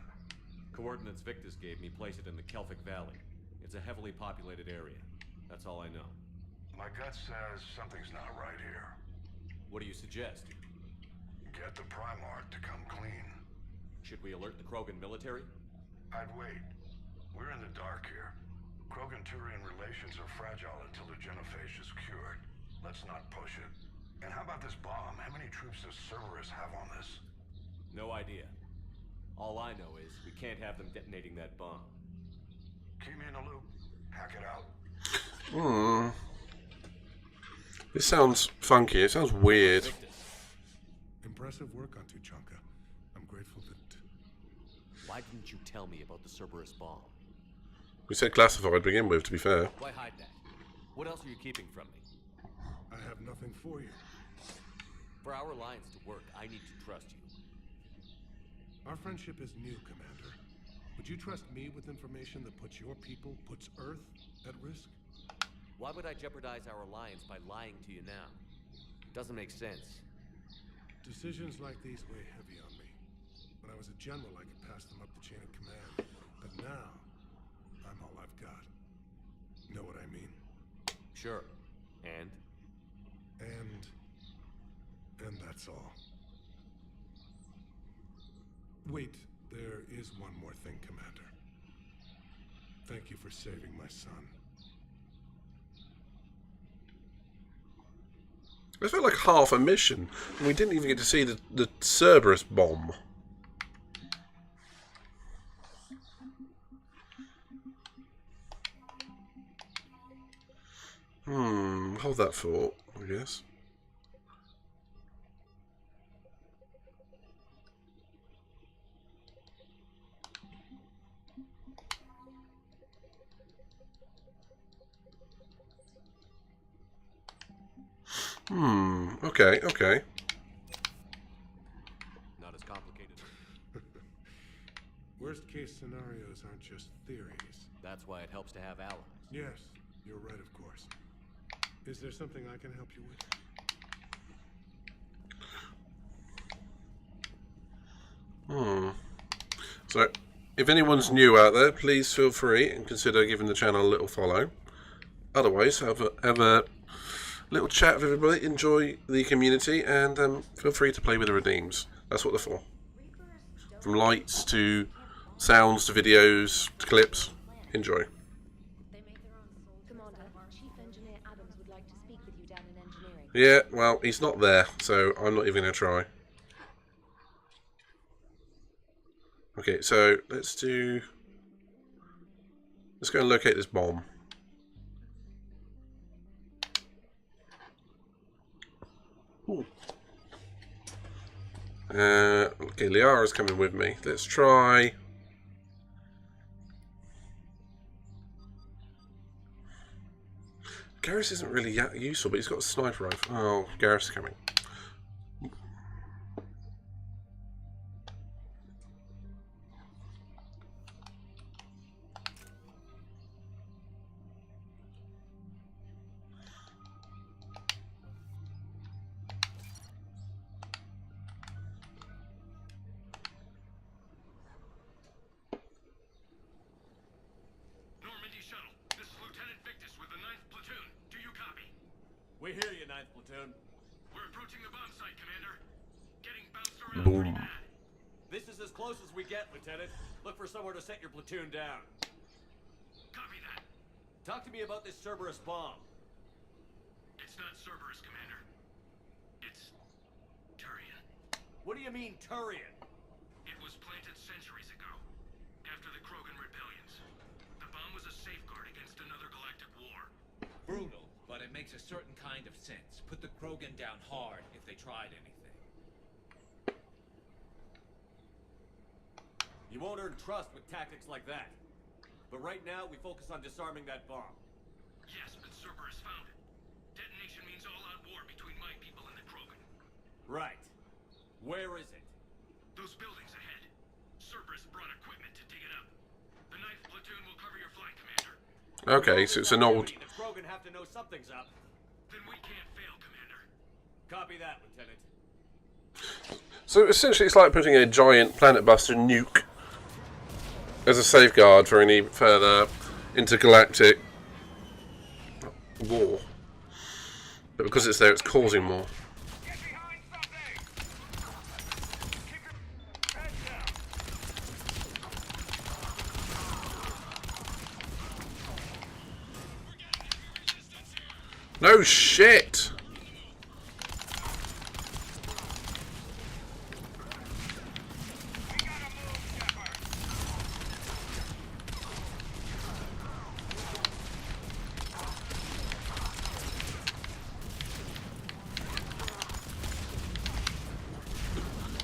S9: Coordinates Victus gave me place it in the Kelphic Valley. It's a heavily populated area. That's all I know.
S6: My gut says something's not right here.
S9: What do you suggest?
S6: Get the Primarch to come clean.
S9: Should we alert the Krogan military?
S6: I'd wait. We're in the dark here. Krogan-Turian relations are fragile until the genophage is cured. Let's not push it. And how about this bomb? How many troops does Cerberus have on this?
S9: No idea. All I know is we can't have them detonating that bomb.
S6: Keep me in the loop. Hack it out.
S2: This sounds funky. It sounds weird.
S19: Impressive work on Tuchanka. I'm grateful that...
S9: Why didn't you tell me about the Cerberus bomb?
S2: We said classified to begin with, to be fair.
S9: Why hide that? What else are you keeping from me?
S19: I have nothing for you.
S9: For our alliance to work, I need to trust you.
S19: Our friendship is new, Commander. Would you trust me with information that puts your people, puts Earth, at risk?
S9: Why would I jeopardize our alliance by lying to you now? Doesn't make sense.
S19: Decisions like these weigh heavy on me. When I was a general, I could pass them up the chain of command. But now, I'm all I've got. Know what I mean?
S9: Sure. And
S19: that's all. Wait, there is one more thing, Commander. Thank you for saving my son.
S2: It felt like half a mission, and we didn't even get to see the Cerberus bomb. Hold that thought, I guess. Okay, okay.
S9: Not as complicated.
S20: Worst case scenarios aren't just theories.
S9: That's why it helps to have allies.
S20: Yes, you're right, of course. Is there something I can help you with?
S2: So, if anyone's new out there, please feel free and consider giving the channel a little follow. Otherwise, have a little chat with everybody, enjoy the community, and feel free to play with the redeems. That's what they're for. From lights to sounds to videos to clips, enjoy.
S3: Commander, Chief Engineer Adams would like to speak with you down in engineering.
S2: Yeah, well, he's not there, so I'm not even going to try. Okay, so let's go and locate this bomb. Ooh. Okay, Liara's coming with me. Let's try. Garrus isn't really useful, but he's got a sniper rifle. Oh, Garrus is coming.
S7: Normandy shuttle. This is Lieutenant Victus with the 9th Platoon. Do you copy?
S9: We hear you, 9th Platoon.
S7: We're approaching the bomb site, Commander. Getting bounced around pretty
S2: Boom.
S7: bad.
S9: This is as close as we get, Lieutenant. Look for somewhere to set your platoon down.
S7: Copy that.
S9: Talk to me about this Cerberus bomb.
S7: It's not Cerberus, Commander. It's Turian.
S9: What do you mean, Turian?
S7: It was planted centuries ago, after the Krogan rebellions. The bomb was a safeguard against another galactic war.
S17: Brutal, but it makes a certain kind of sense. Put the Krogan down hard if they tried anything.
S9: You won't earn trust with tactics like that. But right now, we focus on disarming that bomb.
S7: Yes, but Cerberus found it. Detonation means all-out war between my people and the Krogan.
S9: Right. Where is it?
S7: Those buildings ahead. Cerberus brought equipment to dig it up. The 9th Platoon will cover your flank, Commander.
S2: Okay, so it's an old...
S9: The Krogan have to know something's up.
S7: Then we can't fail, Commander.
S9: Copy that, Lieutenant.
S2: So essentially it's like putting a giant Planet Buster nuke as a safeguard for any further intergalactic war. But because it's there, it's causing more. No shit!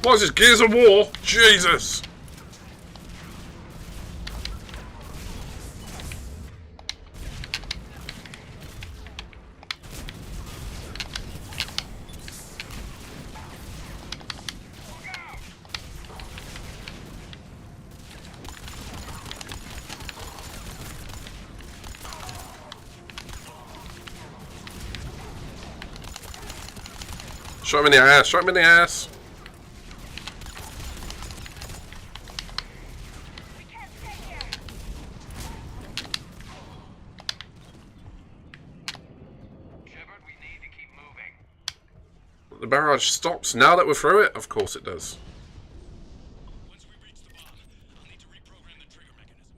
S2: What is this, Gears of War? Jesus! Shot him in the ass, shot him in the ass! The barrage stops now that we're through it? Of course it does.
S7: Once we reach the bomb, I'll need to reprogram the trigger mechanism.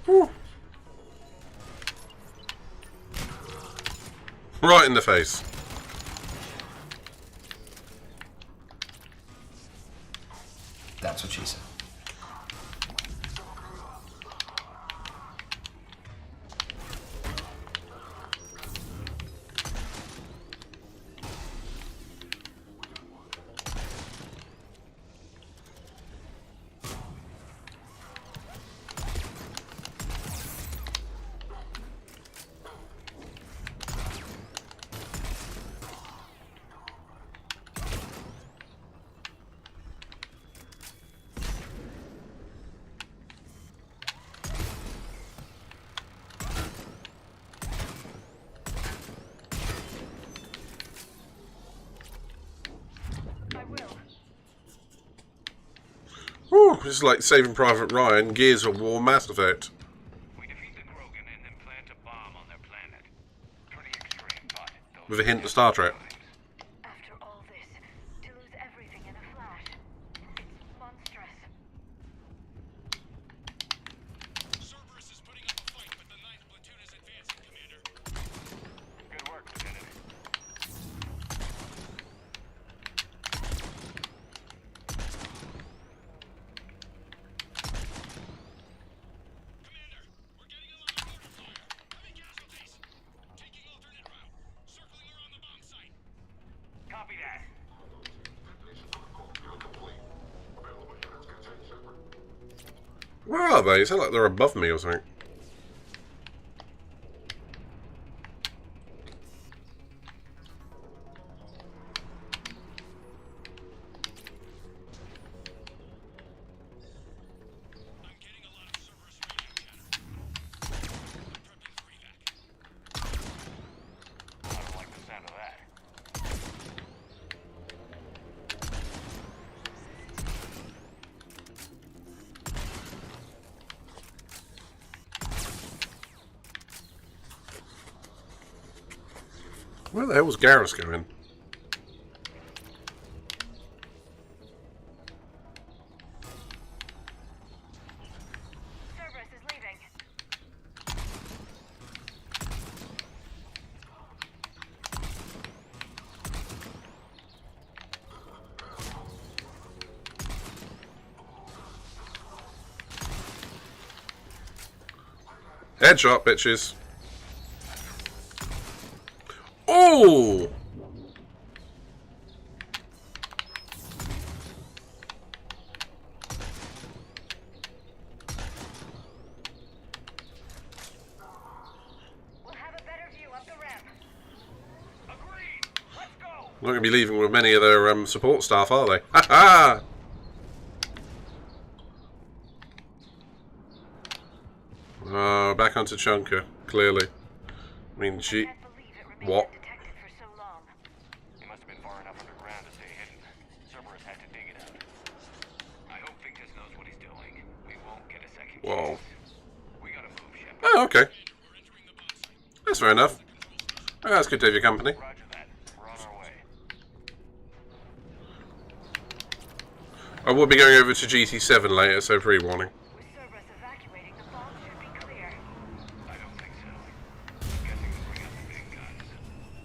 S2: Whew. Right in the face.
S11: That's what she said.
S2: Whew, this is like Saving Private Ryan, Gears of War, Mass Effect. With a hint of Star Trek.
S3: After all this, to lose everything in a flash. It's monstrous.
S7: Cerberus is putting up a fight, but the 9th platoon is advancing, Commander. Good work, Lieutenant. Commander, we're getting a lot of mortar fire. Heavy casualties. Taking alternate route. Circling around the bomb site. Copy that.
S2: Where are they? It sounds like they're above me or something.
S7: I don't like the sound of that.
S2: Where the hell was Garrus going?
S3: Cerberus is leaving.
S2: Headshot, bitches. Oh!
S3: We'll have a better view up the ramp.
S7: Agreed. Let's go.
S2: Not going to be leaving with many of their support staff, are they? Ha ha! Back onto Tuchanka, clearly. I mean, she... What?
S7: He must have been far enough underground to stay hidden. Cerberus had to dig it out. I hope Victus knows what he's doing. We won't get a second
S2: Whoa.
S7: chance. We gotta move, Shepard.
S2: Oh, okay. That's fair enough. Oh, that's good to have your company.
S7: Roger that. We're on our way.
S2: I will be going over to GT7 later, so pre-warning.
S3: With Cerberus evacuating, the bomb should be clear.
S7: I don't think so. I'm guessing we'll bring out the big guns.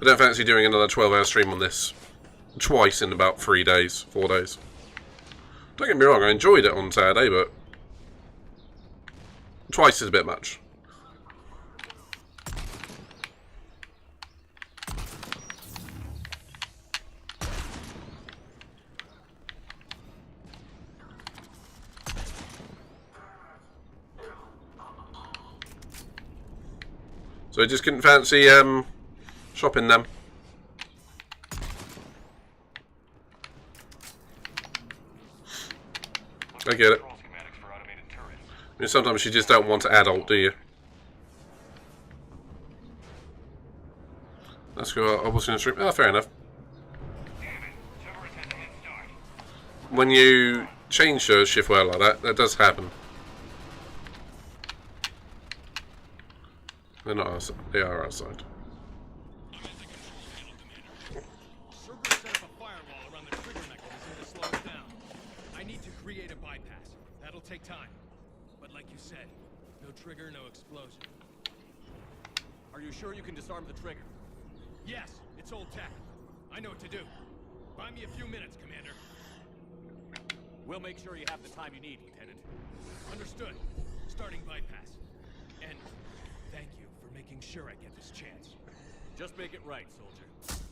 S2: I don't fancy doing another 12-hour stream on this twice in about 4 days. Don't get me wrong, I enjoyed it on Saturday, but twice is a bit much. So I just couldn't fancy shopping them. I get it. I mean, sometimes you just don't want to adult, do you? Let's go. I was going to stream. Oh, fair enough. When you change your shift well like that, that does happen. They're not outside. They are outside.
S16: Cerberus set up a firewall around the trigger mechanism to slow us down. I need to create a bypass. That'll take time. But like you said, No trigger, no explosion.
S9: Are you sure you can disarm the trigger?
S16: Yes, it's old tech. I know what to do. Buy me a few minutes, Commander.
S9: We'll make sure you have the time you need, Lieutenant.
S16: Understood. Starting bypass. And thank you for making sure I get this chance.
S9: Just make it right, soldier.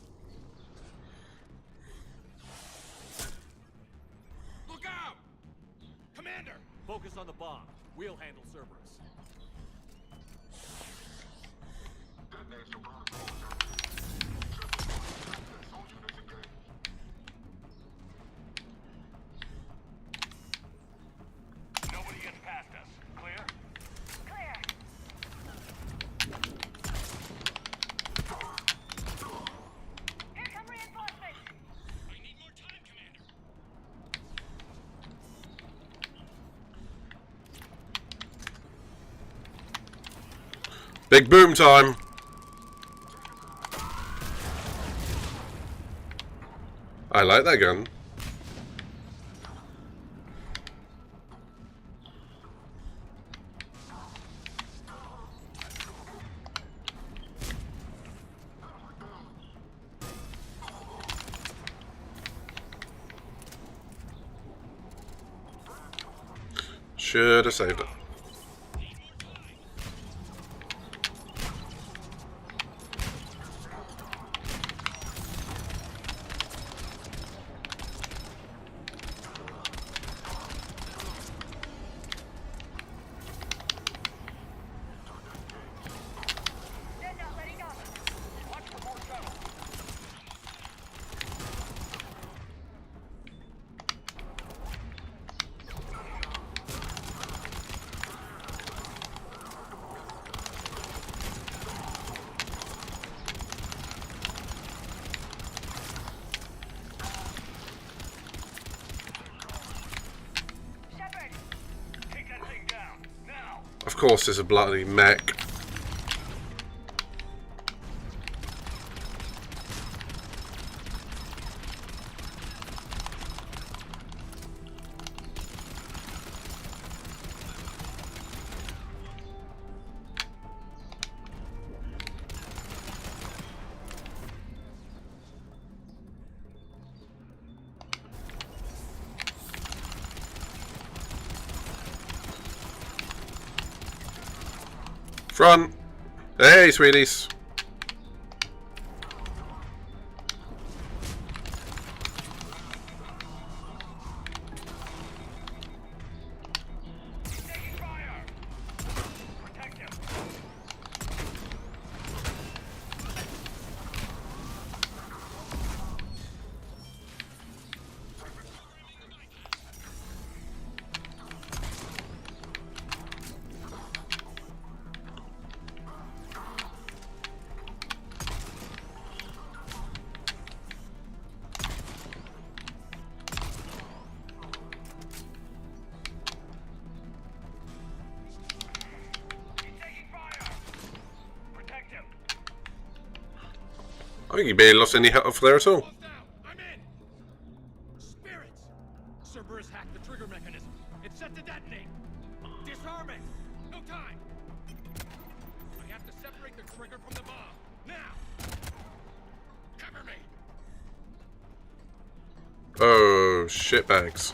S16: Look out! Commander!
S9: Focus on the bomb. We'll handle Cerberus.
S21: Nobody gets past us. Clear?
S8: Clear. Here come reinforcements.
S16: I need more time, Commander.
S2: Big boom time. I like that gun. Should have saved it.
S8: They're not letting up.
S21: Watch for more shuttles.
S8: Shepard,
S21: Take that thing down. Now.
S2: Of course, there's a bloody mech. Front. Hey, sweeties.
S21: Taking fire. Protect him. He's taking fire. Protect him.
S2: I think you barely lost any health there at all.
S16: Close down. I'm in. Spirits. Cerberus hacked the trigger mechanism. It's set to detonate. Disarm it. No time. I have to separate the trigger from the bomb. Now. Cover me.
S2: Oh, shitbags.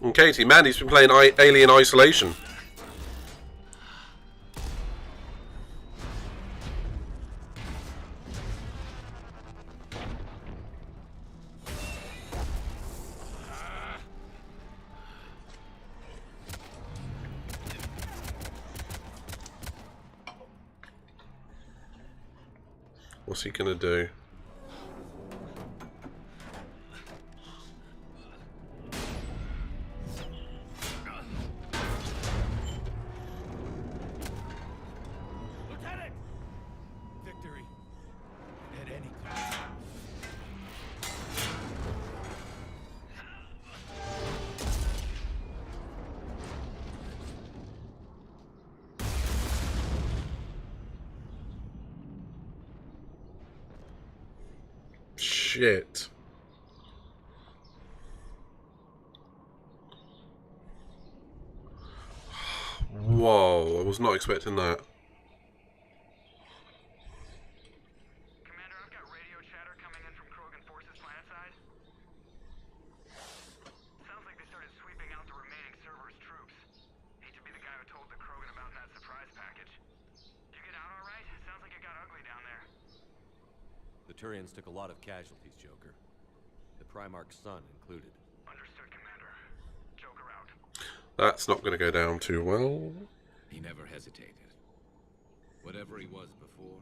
S2: And Katie, Mandy's been playing Alien Isolation. What's he gonna do?
S16: Lieutenant! Victory. At any cost.
S2: shit. Whoa, I was not expecting that.
S21: Commander, I've got radio chatter coming in from Krogan forces planetside. Sounds like they started sweeping out the remaining Cerberus troops. Hate to be the guy who told the Krogan about that surprise package. You get out all right? Sounds like it got ugly down there.
S9: The Turians took a lot of casualties, Joker. The Primarch's son included.
S21: Understood, Commander. Joker out.
S2: That's not going to go down too well.
S17: He never hesitated. Whatever he was before,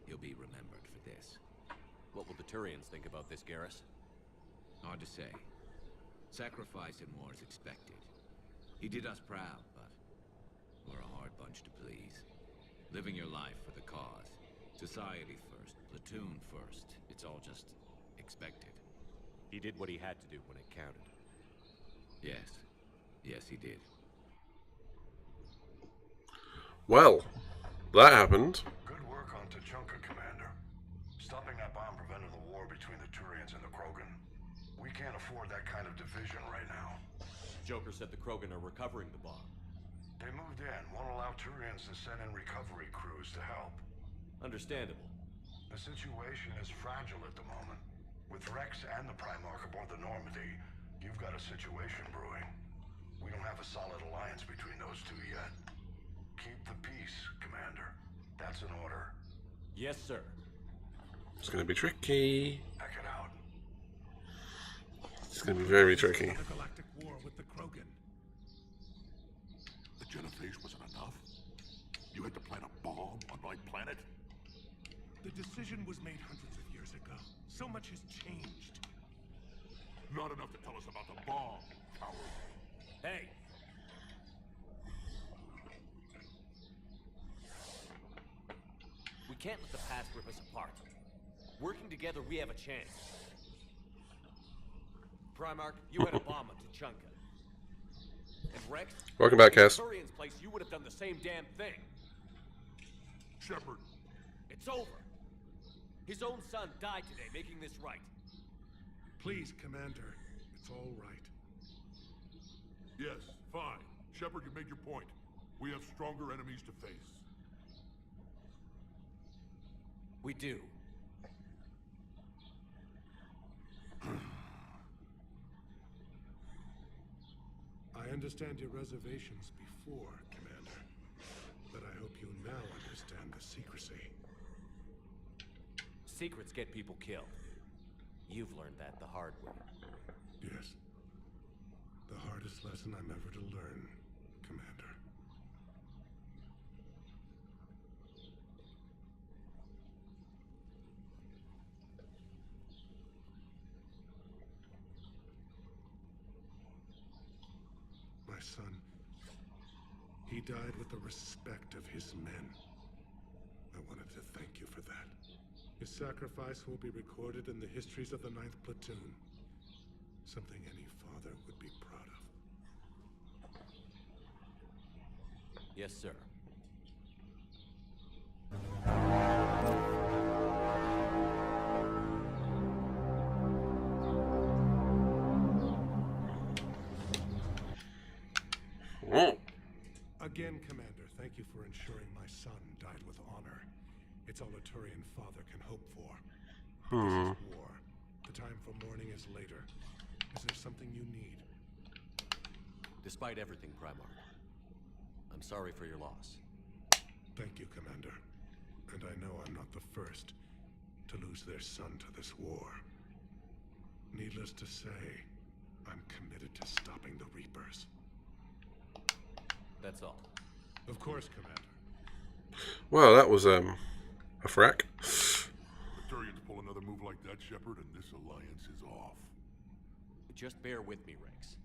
S17: he'll be remembered for this.
S9: What will the Turians think about this, Garrus?
S17: Hard to say. Sacrifice in war is expected. He did us proud, but we're a hard bunch to please. Living your life for the cause. Society first, platoon first. It's all just expected.
S9: He did what he had to do when it counted.
S17: Yes. Yes, he did.
S2: Well, that happened.
S6: Good work on Tuchanka, Commander. Stopping that bomb prevented the war between the Turians and the Krogan. We can't afford that kind of division right now.
S9: Joker said the Krogan are recovering the bomb.
S6: They moved in, won't allow Turians to send in recovery crews to help.
S9: Understandable.
S6: The situation is fragile at the moment. With Rex and the Primarch aboard the Normandy, you've got a situation brewing. We don't have a solid alliance between those two yet. Keep the peace, Commander. That's an order.
S9: Yes, sir.
S2: It's going to be tricky.
S6: Back it out.
S2: It's going to be very tricky.
S19: The galactic war with the Krogan.
S6: The genophage wasn't enough? You had to plant a bomb on my planet?
S20: The decision was made hundreds of years ago. So much has changed.
S6: Not enough to tell us about the bomb, coward.
S9: Hey! We can't let the past rip us apart. Working together, we have a chance. Primarch, you had a bomb on Tuchanka. And Rex,
S2: Welcome back, Cass.
S9: in Turian's place, you would have done the same damn thing.
S6: Shepard.
S9: It's over. His own son died today, making this right.
S20: Please, Commander. It's all right.
S6: Yes, fine. Shepard, you made your point. We have stronger enemies to face.
S9: We do.
S20: I understand your reservations before, Commander. But I hope you now understand the secrecy.
S9: Secrets get people killed. You've learned that the hard way.
S20: Yes. The hardest lesson I'm ever to learn, Commander. My son, he died with the respect of his men. I wanted to thank you for that. His sacrifice will be recorded in the histories of the 9th Platoon. Something any father would be proud of.
S9: Yes, sir.
S20: Again, Commander, thank you for ensuring my son died with honor. It's all a Turian father can hope for. This is war. The time for mourning is later. Is there something you need?
S9: Despite everything, Primarch, I'm sorry for your loss.
S20: Thank you, Commander. And I know I'm not the first to lose their son to this war. Needless to say, I'm committed to stopping the Reapers.
S9: That's all.
S20: Of course, Commander.
S2: Well, that was a frack.
S6: The Turians pull another move like that, Shepard, and this alliance is off.
S9: Just bear with me, Rex.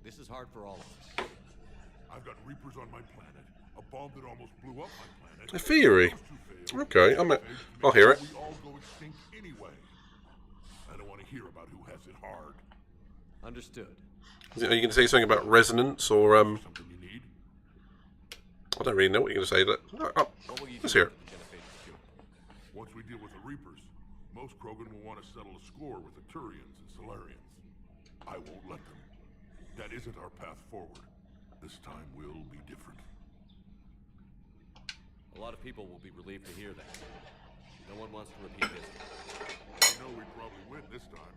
S9: This is hard for all of us.
S6: I've got Reapers on my planet, a bomb that almost blew up my planet.
S2: A theory. Okay, I'll hear it.
S6: We all go extinct anyway. I don't want to hear about who has it hard.
S9: Understood.
S2: Are you going to say something about resonance or
S6: Something you need?
S2: I don't really know what you're going to say. Let's hear it.
S6: Once we deal with the Reapers, Most Krogan will want to settle a score with the Turians and Solarians. I won't let them. That isn't our path forward. This time will be different.
S9: A lot of people will be relieved to hear that. No one wants to repeat history.
S6: I know we'd probably win this time,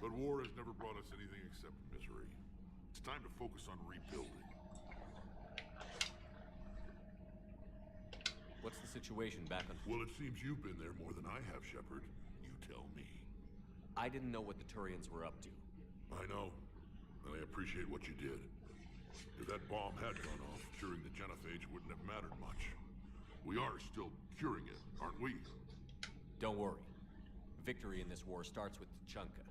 S6: but war has never brought us anything except misery. It's time to focus on rebuilding.
S9: What's the situation back on...
S6: Well, it seems you've been there more than I have, Shepard. You tell me.
S9: I didn't know what the Turians were up to.
S6: I know, and I appreciate what you did. If that bomb had gone off, curing the genophage wouldn't have mattered much. We are still curing it, aren't we?
S9: Don't worry. Victory in this war starts with Tuchanka.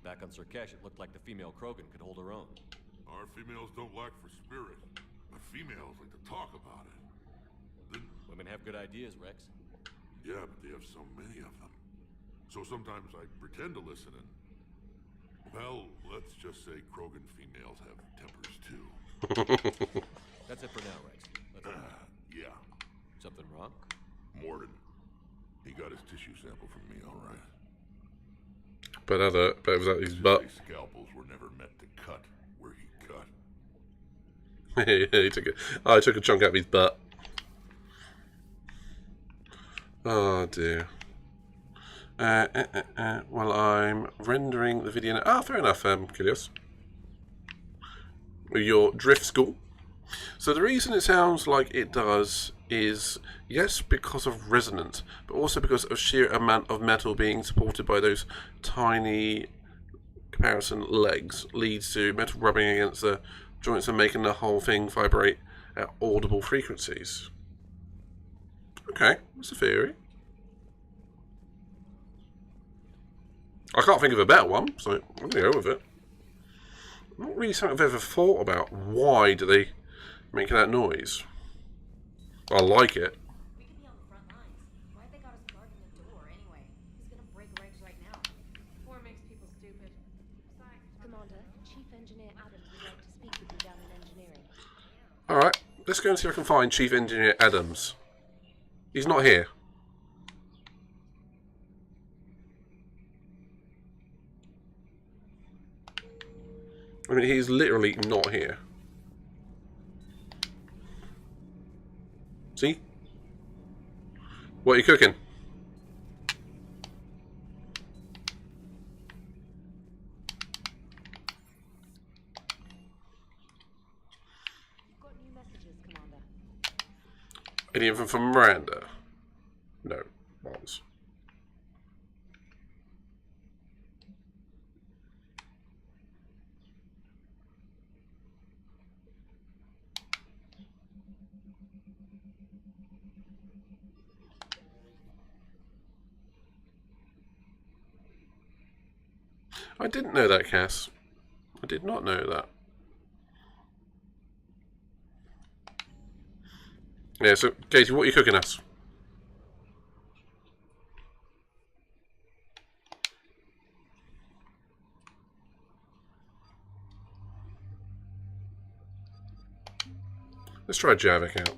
S9: Back on Surkesh, it looked like the female Krogan could hold her own.
S6: Our females don't lack for spirit. The females like to talk about it.
S9: Women have good ideas, Rex.
S6: Yeah, but they have so many of them. So sometimes I pretend to listen and... Well, let's just say Krogan females have tempers too.
S9: That's it for now, Rex.
S6: Yeah.
S9: Something wrong?
S6: Morden. He got his tissue sample from me, all right.
S2: But it was at his butt.
S6: Scalpels were never meant to cut where he cut.
S2: He took it. I took a chunk out of his butt. Oh dear. Well, I'm rendering the video now. Ah, fair enough, Kilios. Your drift school. So the reason it sounds like it does is, yes, because of resonance, but also because of sheer amount of metal being supported by those tiny comparison legs leads to metal rubbing against the joints and making the whole thing vibrate at audible frequencies. Okay, that's a theory. I can't think of a better one, so I'm going to go with it. Not really something I've ever thought about. Why do they make that noise? I like it.
S3: We could be on the front lines. Why'd they got us guarding the door anyway? He's gonna break legs right now.
S4: War makes people stupid. Besides,
S3: Commander, Chief Engineer Adams would like to speak with you down in engineering.
S2: Alright, let's go and see if I can find Chief Engineer Adams. He's not here. I mean, he's literally not here. See? What are you cooking?
S3: You've got new messages, Commander.
S2: Anything from Miranda? No. Bombs. I didn't know that, Cass. I did not know that. Yeah, so, Katie, what are you cooking us? Let's try Javik out.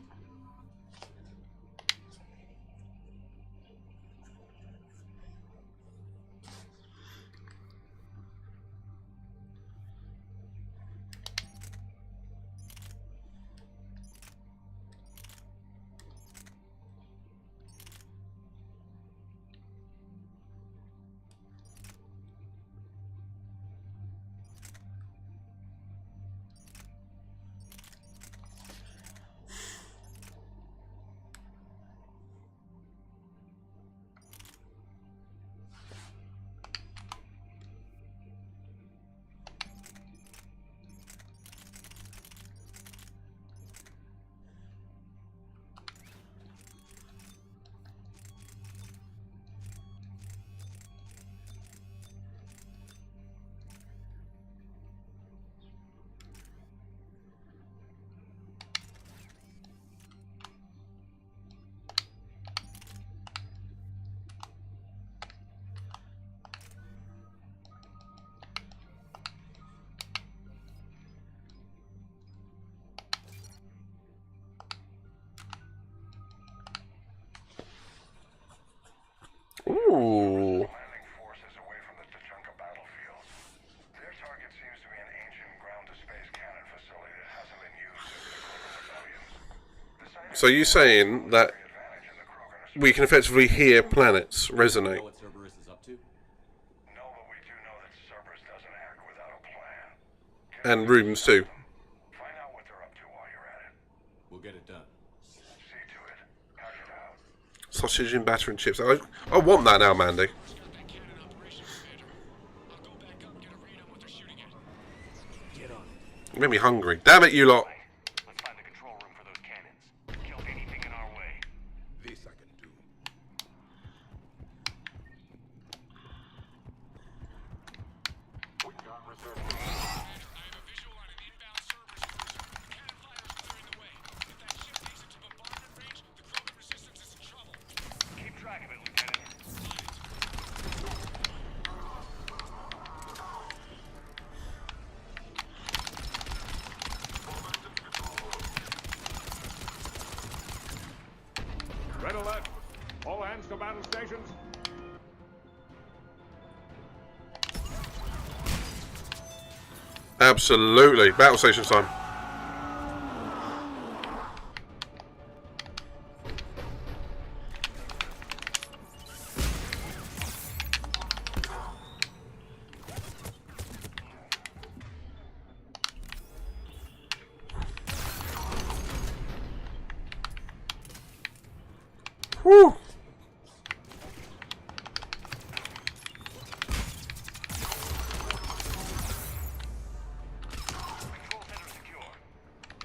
S2: So you're saying that we can effectively hear planets resonate?
S9: Know what Cerberus is up to?
S18: No, but we do know that Cerberus doesn't act without a plan.
S2: And rooms too.
S18: Find out what they're up to while you're at it.
S9: We'll get it done.
S18: See to it. Hack it out.
S2: Sausage and batter and chips. I want that now, Mandy.
S9: Get on it.
S2: You made me hungry. Damn it, you lot.
S7: Let's find the control room for those cannons. Kill anything in our way.
S6: This I can do.
S7: Keep track of it, Lieutenant.
S5: Red alert! All hands to battle stations.
S2: Absolutely. Battle station time. Whew.
S7: Control center secure.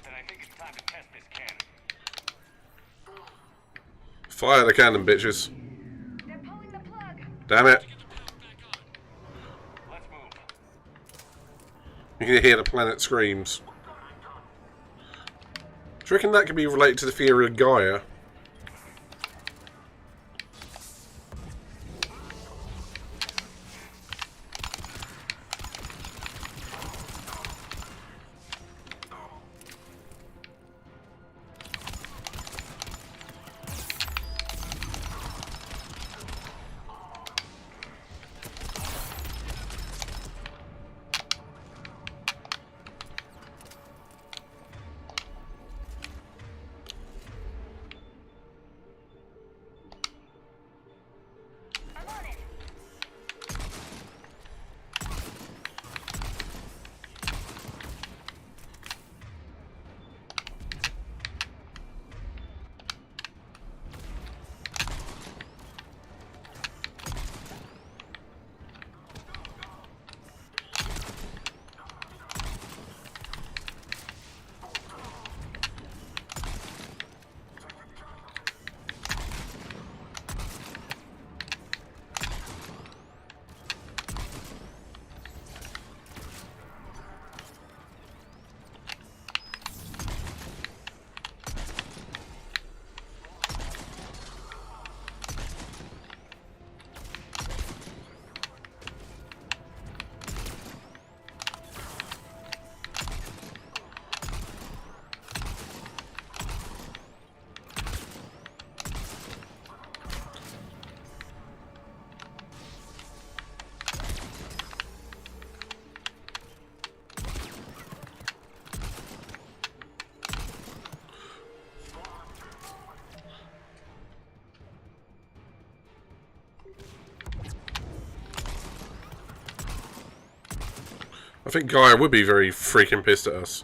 S7: Then I think it's time to test this cannon.
S2: Fire the cannon, bitches.
S3: They're pulling the plug.
S2: Damn it.
S7: Let's move.
S2: You can hear the planet screams. Do you reckon that could be related to the theory of Gaia?
S3: I'm on it.
S2: I think Gaia would be very freaking pissed at us.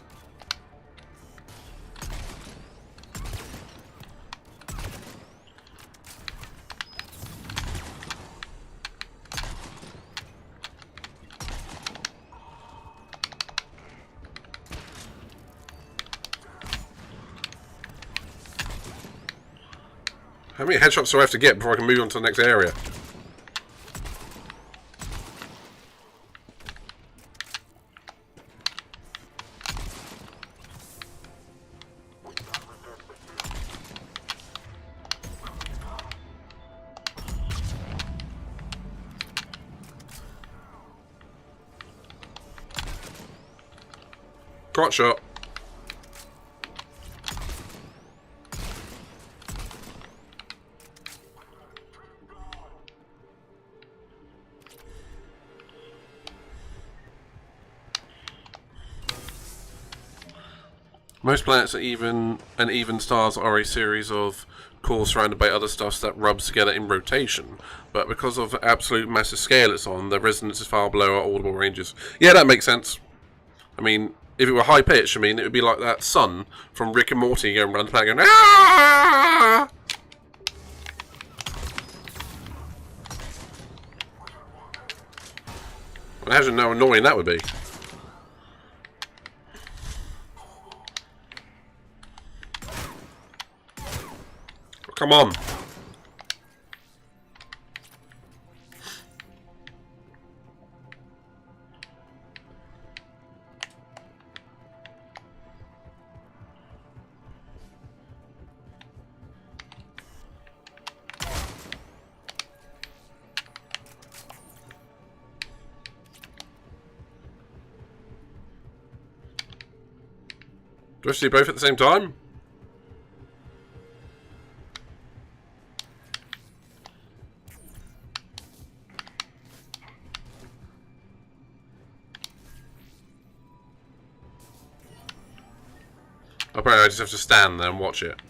S2: How many headshots do I have to get before I can move on to the next area? Got shot. Most planets are even, and even stars are a series of cores surrounded by other stars that rubs together in rotation. But because of the absolute massive scale it's on, the resonance is far below our audible ranges. Yeah, that makes sense. I mean, if it were high pitched, I mean, it would be like that sun from Rick and Morty going around the planet going, "Ah!" Imagine how annoying that would be. Come on. Do I see both at the same time? Apparently I just have to stand there and watch it.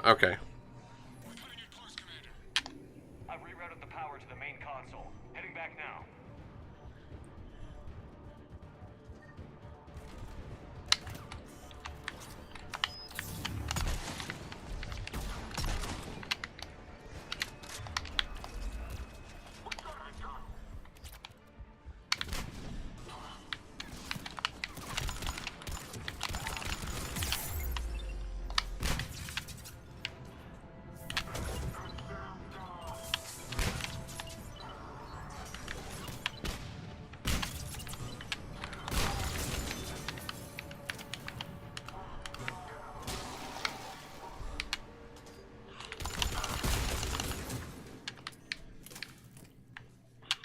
S2: Okay.
S7: I've rerouted the power to the main console. Heading back now.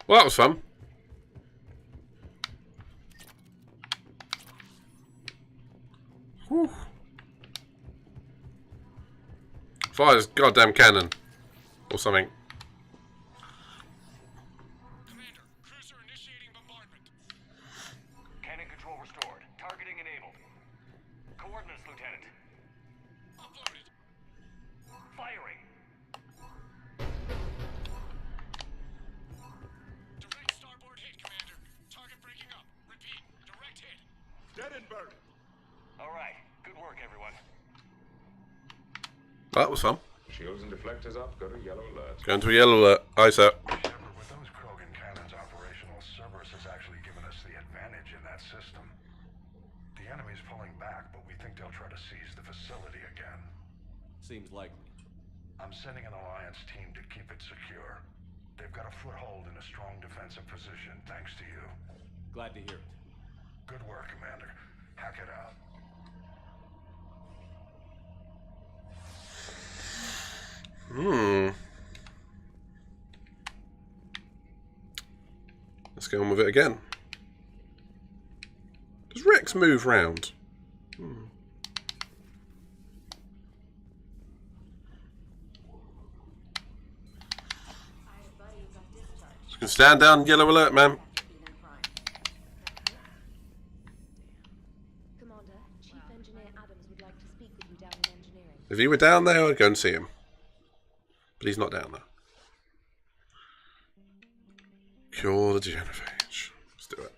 S2: Well, that was fun. Whew. Fire this goddamn cannon. Or something.
S21: Commander, cruiser initiating bombardment.
S7: Cannon control restored. Targeting enabled. Coordinates, Lieutenant.
S21: Uploaded.
S7: Firing.
S21: Direct starboard hit, Commander. Target breaking up. Repeat, direct hit. Dead and buried.
S7: All right. Good work, everyone.
S2: That was fun.
S5: Shields and deflectors up. Go to yellow alert.
S2: Going to a yellow alert. Eyes up.
S18: Shepard, with those Krogan cannons operational, Cerberus has actually given us the advantage in that system. The enemy's pulling back, but we think they'll try to seize the facility again.
S9: Seems likely.
S18: I'm sending an Alliance team to keep it secure. They've got a foothold in a strong defensive position, thanks to you.
S9: Glad to hear it.
S18: Good work, Commander. Hack it out.
S2: Let's go on with it again. Does Rex move round? Just gonna stand down, yellow alert, man.
S3: Commander, Chief Engineer Adams would like to speak with you down in engineering.
S2: If he were down there, I'd go and see him. But he's not down there. Cure the genophage. Let's do it.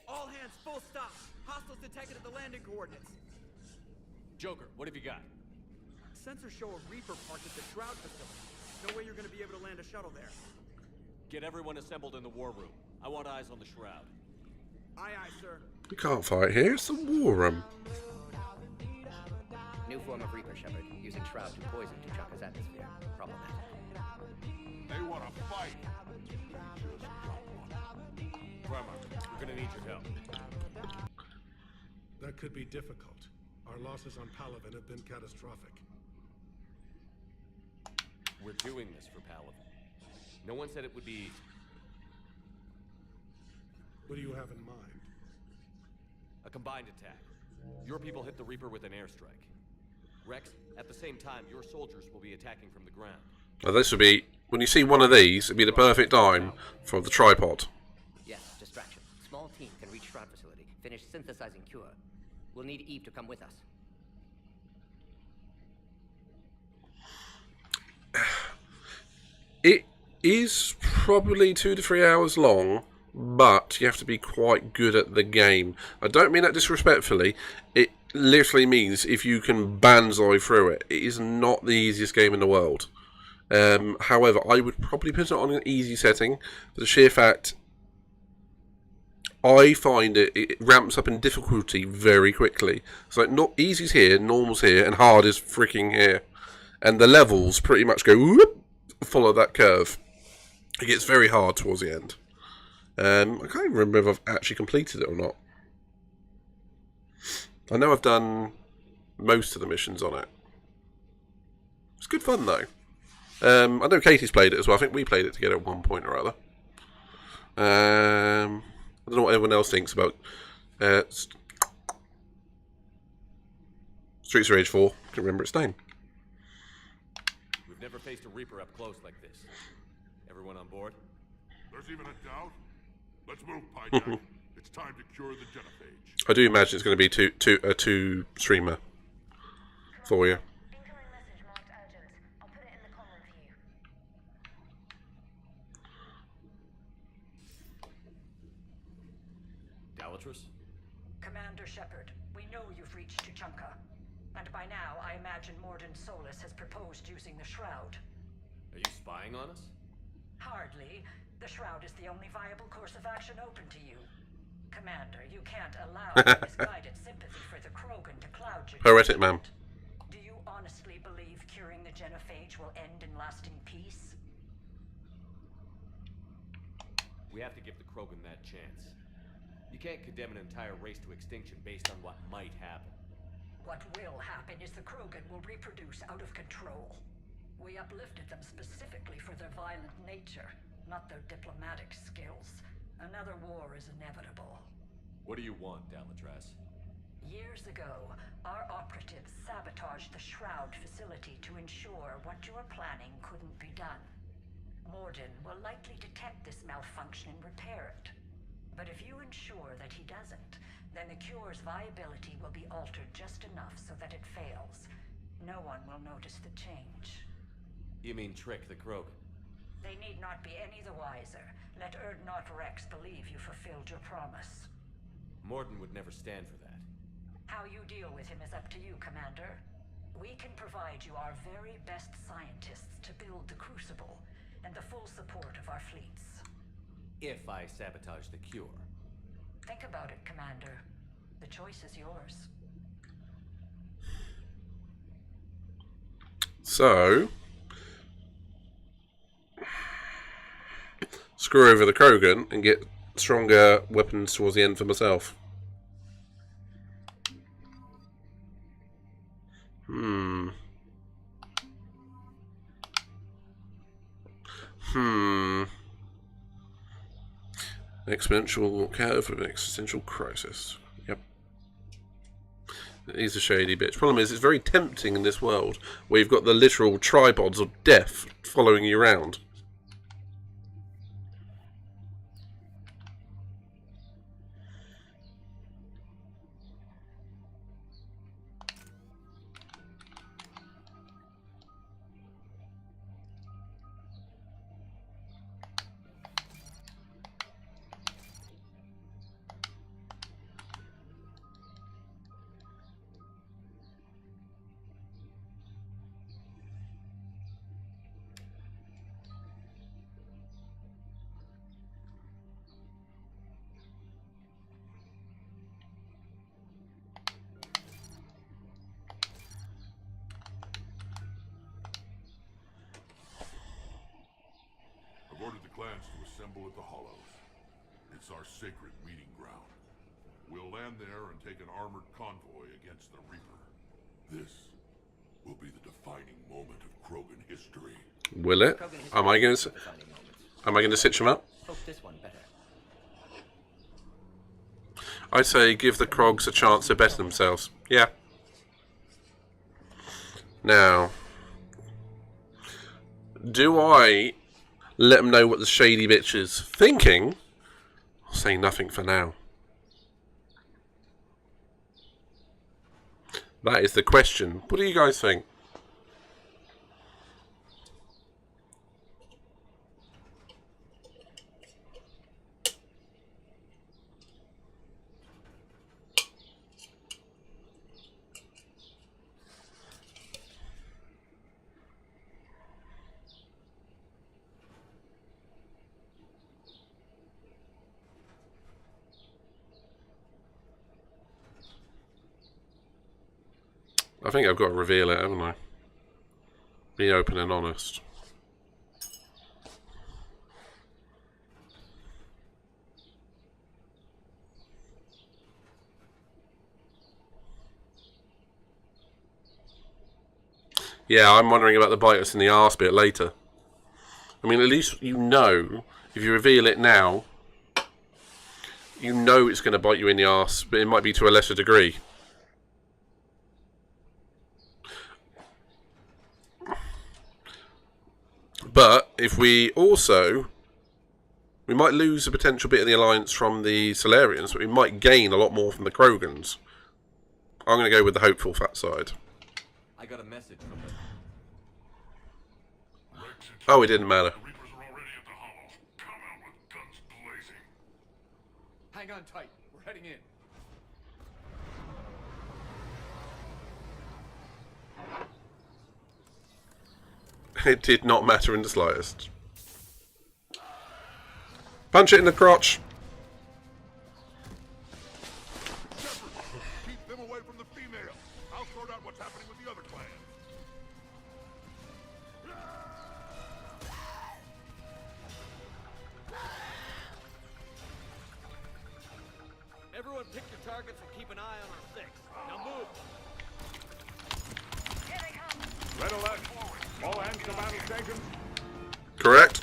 S12: All hands, full stop. Hostiles detected at the landing coordinates.
S9: Joker, what have you got?
S12: Sensors show a Reaper parked at the Shroud facility. No way you're going to be able to land a shuttle there.
S9: Get everyone assembled in the war room. I want eyes on the Shroud.
S12: Aye, aye, sir.
S2: You can't fight here. It's the war room.
S22: New form of Reaper, Shepard, using Shroud to poison Tuchanka's atmosphere. Problematic.
S21: They want to fight.
S9: Primarch, we're gonna need your help.
S20: That could be difficult. Our losses on Palaven have been catastrophic.
S9: We're doing this for Palaven. No one said it would be easy.
S20: What do you have in mind?
S9: A combined attack. Your people hit the Reaper with an airstrike. Rex, at the same time, your soldiers will be attacking from the ground.
S2: Now this would be, when you see one of these, it'd be the perfect time for the tripod.
S22: Yes, distraction. Small team can reach Shroud facility. Finish synthesizing cure. We'll need Eve to come with us.
S2: It is probably 2 to 3 hours long, but you have to be quite good at the game. I don't mean that disrespectfully. It literally means if you can banzai through it. It is not the easiest game in the world. However, I would probably put it on an easy setting for the sheer fact I find it ramps up in difficulty very quickly. So like, not easy's here, normal's here, and hard is freaking here. And the levels pretty much go whoop, follow that curve. It gets very hard towards the end. I can't even remember if I've actually completed it or not. I know I've done most of the missions on it. It's good fun though. I know Katie's played it as well. I think we played it together at one point or other. I don't know what everyone else thinks about Streets of Rage 4. I can't remember its name.
S9: We've never faced a Reaper up close like this. Everyone on board?
S6: There's even a doubt? Let's move, Pyjack. It's time to cure the genophage.
S2: I do imagine it's going to be a two-streamer for you.
S8: Commander Shepard, we know you've reached Tuchanka. And by now, I imagine Morden Solus has proposed using the Shroud.
S9: Are you spying on us?
S8: Hardly. The Shroud is the only viable course of action open to you. Commander, you can't allow misguided sympathy for the Krogan to cloud your
S2: Heretic, ma'am.
S8: Do you honestly believe curing the genophage will end in lasting peace?
S9: We have to give the Krogan that chance. You can't condemn an entire race to extinction based on what might happen.
S8: What will happen is the Krogan will reproduce out of control. We uplifted them specifically for their violent nature, not their diplomatic skills. Another war is inevitable.
S9: What do you want, Dalatras?
S8: Years ago, our operatives sabotaged the Shroud facility to ensure what you were planning couldn't be done. Morden will likely detect this malfunction and repair it. But if you ensure that he doesn't, then the cure's viability will be altered just enough so that it fails. No one will notice the change.
S9: You mean trick the Krogan?
S8: They need not be any the wiser. Let Erdnot Rex believe you fulfilled your promise.
S9: Morden would never stand for that.
S8: How you deal with him is up to you, Commander. We can provide you our very best scientists to build the Crucible, and the full support of our fleets.
S9: If I sabotage the cure.
S8: Think about it, Commander. The choice is yours.
S2: So, screw over the Krogan and get stronger weapons towards the end for myself. Exponential curve with an existential crisis. Yep. It is a shady bitch. Problem is, it's very tempting in this world where you've got the literal tripods of death following you around.
S6: I've ordered the clans to assemble at the Hollows. It's our sacred meeting ground. We'll land there and take an armored convoy against the Reaper. This will be the defining moment of Krogan history.
S2: Will it? Am I going to stitch them up?
S22: Hope this one better.
S2: I say give the Krogs a chance to better themselves. Yeah. Now, do I let them know what the shady bitch is thinking? I'll say nothing for now. That is the question. What do you guys think? I think I've got to reveal it, haven't I? Be open and honest. Yeah, I'm wondering about the bite us in the arse bit later. I mean, at least you know, if you reveal it now, you know it's going to bite you in the arse, but it might be to a lesser degree. But if we also, we might lose a potential bit of the alliance from the Solarians, but we might gain a lot more from the Krogans. I'm going to go with the hopeful fat side.
S9: I got a message from them.
S2: Oh, it didn't matter.
S10: Hang on tight. We're heading in.
S2: It did not matter in the slightest. Punch it in the crotch.
S6: Keep them away from the female. I'll sort out what's happening with the other clans.
S16: Everyone pick your targets and keep an eye on our six. Now move.
S5: Red alert. All hands to battle stations.
S2: Correct.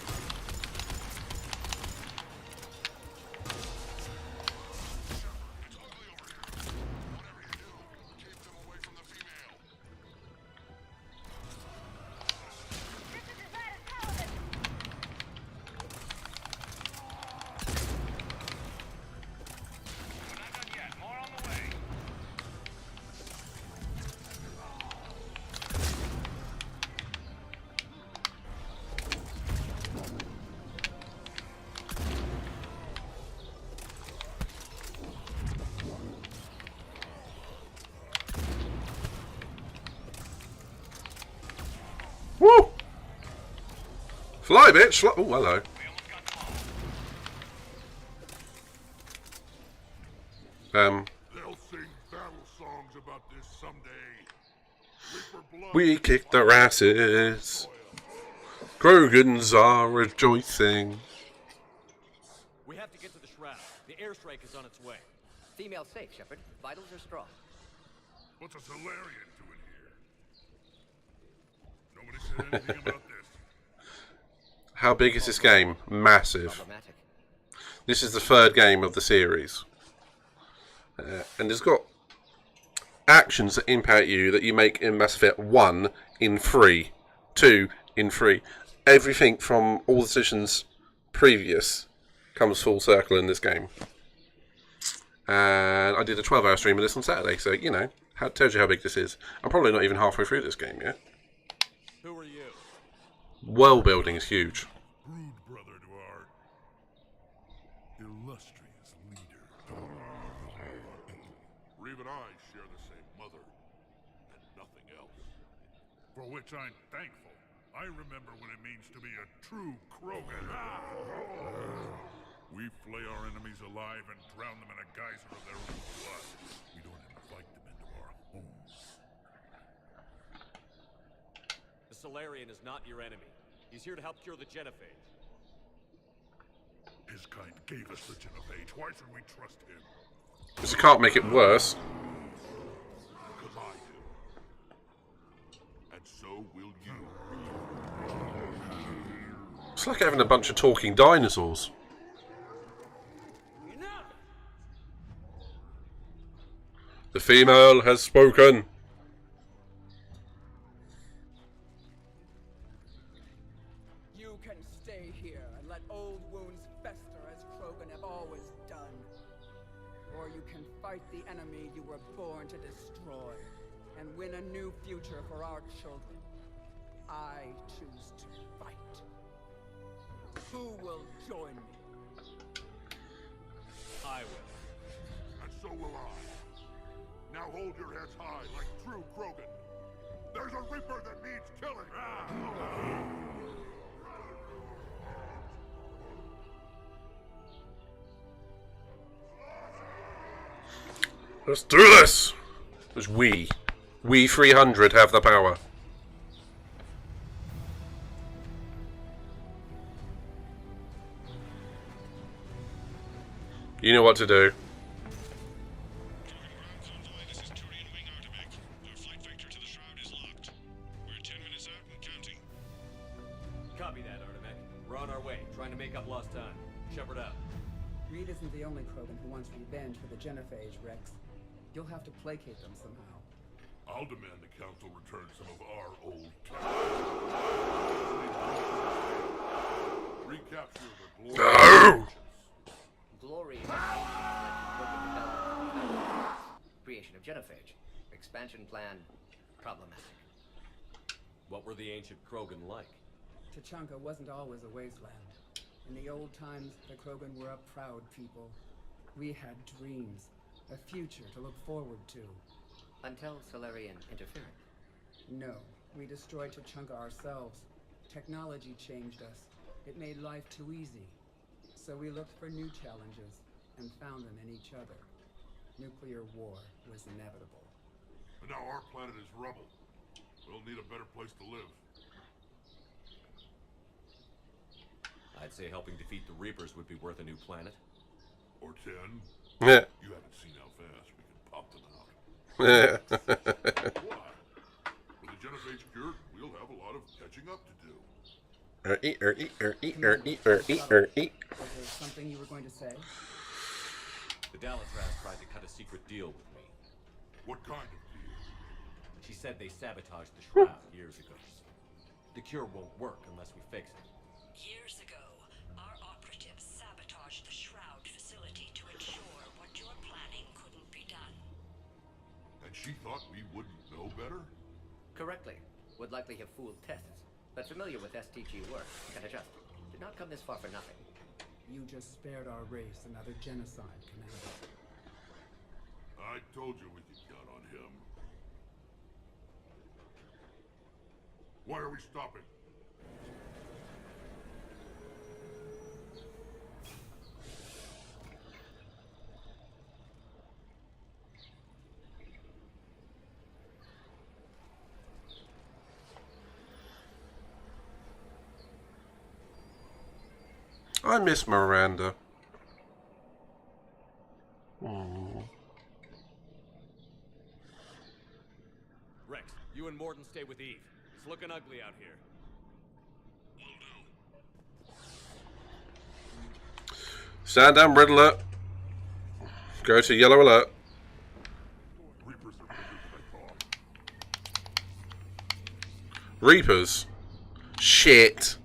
S2: Woo! Fly, bitch! Fly. Oh, hello.
S6: They'll sing battle songs about this someday. Reaper blood.
S2: We kicked their asses. Krogans are rejoicing.
S9: We have to get to the shroud. The airstrike is on its way.
S22: Female safe, Shepard. Vitals are strong.
S6: What's a Solarian doing here? Nobody said anything about this.
S2: How big is this game? Massive.
S22: Problematic.
S2: This is the third game of the series. And it's got actions that impact you that you make in Mass Effect 1 in 3, 2 in 3. Everything from all the decisions previous comes full circle in this game. And I did a 12-hour stream of this on Saturday, so, you know, tells you how big this is. I'm probably not even halfway through this game yet.
S16: Who are you?
S2: World building is huge.
S6: Rude brother to our illustrious leader. Reeve and I share the same mother, and nothing else. For which I'm thankful. I remember what it means to be a true Krogan. We flay our enemies alive and drown them in a geyser of their own blood. We don't invite them into our homes.
S9: The Solarian is not your enemy. He's here to help cure the genophage.
S6: His kind gave us the genophage. Why should we trust him?
S2: Because you can't make it worse.
S6: Because I do. And so will you.
S2: It's like having a bunch of talking dinosaurs. The female has spoken.
S13: You can stay here and let old wounds fester as Krogan have always done. Or you can fight the enemy you were born to destroy. and win a new future for our children, I choose to fight. Who will join me?
S16: I will.
S6: And so will I. Now hold your heads high like true Krogan. There's a Reaper that needs killing!
S2: Let's do this! Because we 300 have the power. You know what to do.
S9: Copy that, Artemec. We're on our way, trying to make up lost time. Shepard out.
S13: Reed isn't the only Krogan who wants revenge for the Genophage, Rex. You'll have to placate them somehow.
S6: I'll demand the Council return some of our old recapture the glory.
S22: Glory creation of Genophage. Expansion plan problematic.
S9: What were the ancient Krogan like?
S13: Tuchanka wasn't always a wasteland. In the old times, the Krogan were a proud people. We had dreams, a future to look forward to.
S22: Until Solarian interfered.
S13: No, we destroyed Tuchanka ourselves. Technology changed us. It made life too easy. So we looked for new challenges and found them in each other. Nuclear war was inevitable.
S6: And now our planet is rubble. We'll need a better place to live.
S9: I'd say helping defeat the Reapers would be worth a new planet.
S6: Or 10.
S2: Yeah.
S6: You haven't seen how fast we can pop them out.
S2: Yeah.
S6: Why? With the Genophage cured, we'll have a lot of catching up to do.
S13: Was there something you were going to say?
S9: The Dalatraz tried to cut a secret deal with me.
S6: What kind of deal?
S9: She said they sabotaged the Shroud years ago. The cure won't work unless we fix it.
S8: Years ago, our operatives sabotaged the Shroud facility to ensure what you're planning couldn't be done.
S6: And she thought we wouldn't know better?
S22: Correctly. Would likely have fooled tests, but familiar with STG work, can adjust. Did not come this far for nothing.
S13: You just spared our race another genocide, Commander.
S6: I told you we could count on him. Why are we stopping?
S2: I miss Miranda. Aww.
S9: Rex, you and Morden stay with Eve. It's looking ugly out here.
S2: Stand down, red alert. Go to yellow alert. Reapers? Shit.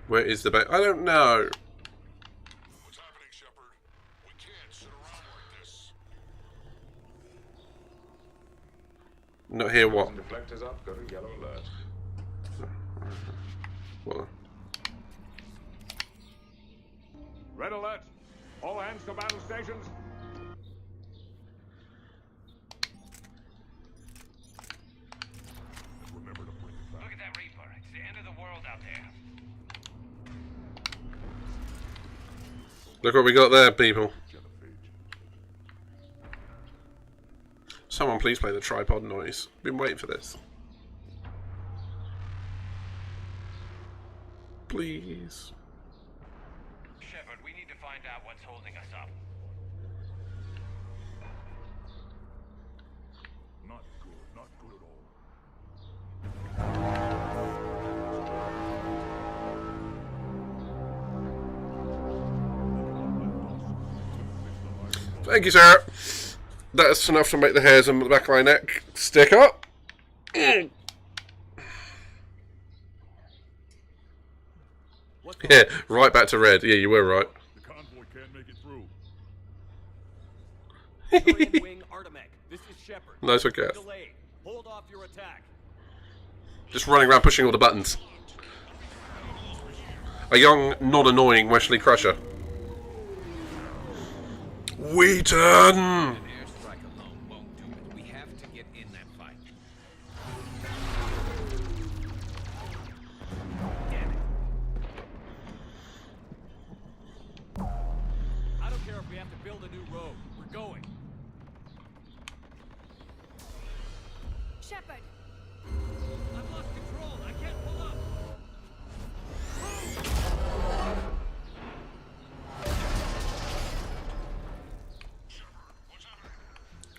S2: Where is the bait? I don't know.
S6: What's happening, Shepard? We can't sit around like this.
S2: Not here, what?
S5: Deflectors up, go to yellow alert.
S2: What?
S5: Red alert! All hands to battle stations!
S6: Remember to bring it back.
S7: Look at that Reaper. It's the end of the world out there.
S2: Look what we got there, people. Someone please play the tripod noise. Been waiting for this. Please.
S7: Shepard, we need to find out what's holding us up.
S6: Not good, not good at all.
S2: Thank you, sir. That's enough to make the hairs on the back of my neck stick up. Yeah, right back to red. Yeah, you were right.
S6: The convoy can't make it through.
S9: Turian Wing Artemec, this is Shepard.
S2: Nice one, Cass.
S9: Delayed. Hold off your attack.
S2: Just running around pushing all the buttons. A young, non-annoying Wesley Crusher. Wheaton!
S17: Airstrike alone won't do it. We have to get in that fight.
S9: Damn it. I don't care if we have to build a new road. We're going.
S3: Shepard!
S9: I've lost control. I can't pull up.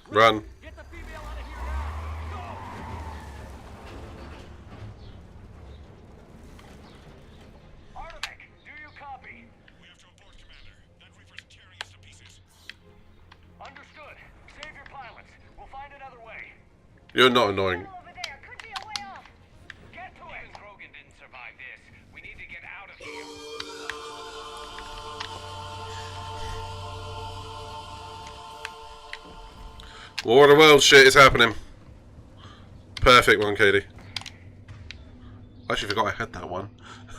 S2: Run.
S9: Get the female out of here now. Go!
S7: Artemec, do you copy?
S21: We have to abort, Commander. That Reaper's tearing us to pieces.
S7: Understood. Save your pilots. We'll find another way.
S2: You're not annoying.
S3: Over there, could be a way off.
S7: Get to it! Even Krogan didn't survive this. We need to get out of here.
S2: War of the World shit is happening. Perfect one, Katie. I actually forgot I had that one.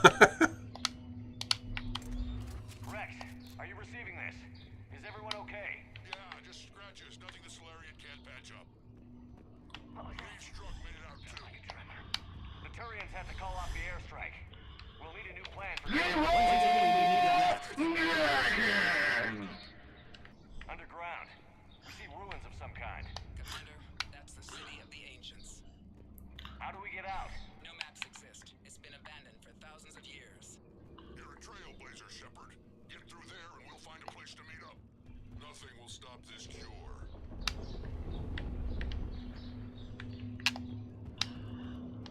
S7: Rex, are you receiving this? Is everyone okay?
S6: Yeah, just scratches. Nothing the Solarian can't patch up. Reeve-Struck made it out too.
S7: The Turians have to call off the airstrike. We'll need a new plan for underground. We see ruins of some kind.
S13: Commander, that's the city of the ancients.
S7: How do we get out?
S13: No maps exist. It's been abandoned for thousands of years.
S6: You're a trailblazer, Shepard. Get through there and we'll find a place to meet up. Nothing will stop this cure.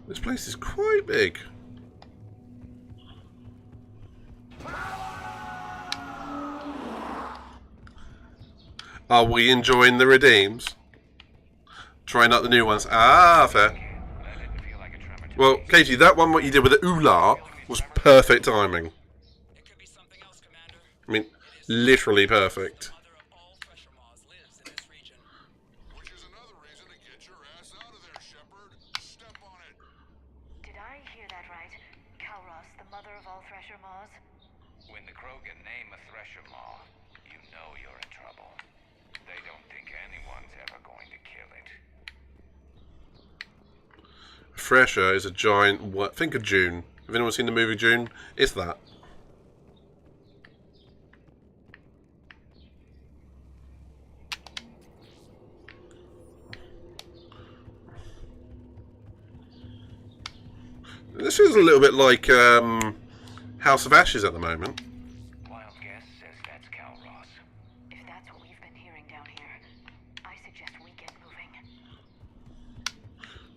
S2: This place is quite big. Are we enjoying the redeems? Trying out the new ones. Ah, fair. Well, Katie, that one what you did with the oolah was perfect timing. I mean, literally perfect.
S6: Which is another reason to get your ass out of there, Shepard. Step on it.
S8: Did I hear that right? Kalros, the mother of all Thresher Maws?
S7: When the Krogan name a Thresher Maw, you know you're in trouble. They don't think anyone's ever going to kill it.
S2: Thresher is a giant. What? Think of June. Have anyone seen the movie June? It's that. This feels a little bit like House of Ashes at the moment.
S7: Wild guess says that's Kalros.
S8: If that's what we've been hearing down here, I suggest we get moving.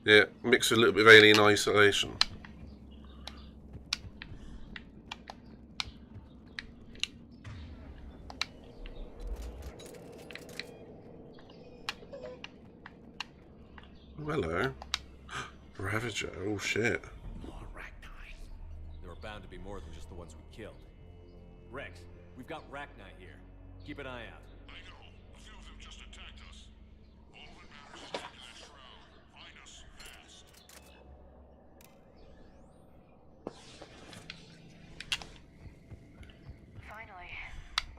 S2: Yeah, mixed with a little bit of alien isolation. Oh, hello. Ravager. Oh, shit.
S9: There are bound to be more than just the ones we killed. Rex, we've got Rachni here. Keep an eye out.
S6: I know. A few of them just attacked us. All that matters is taking that shroud. Find us fast.
S8: Finally,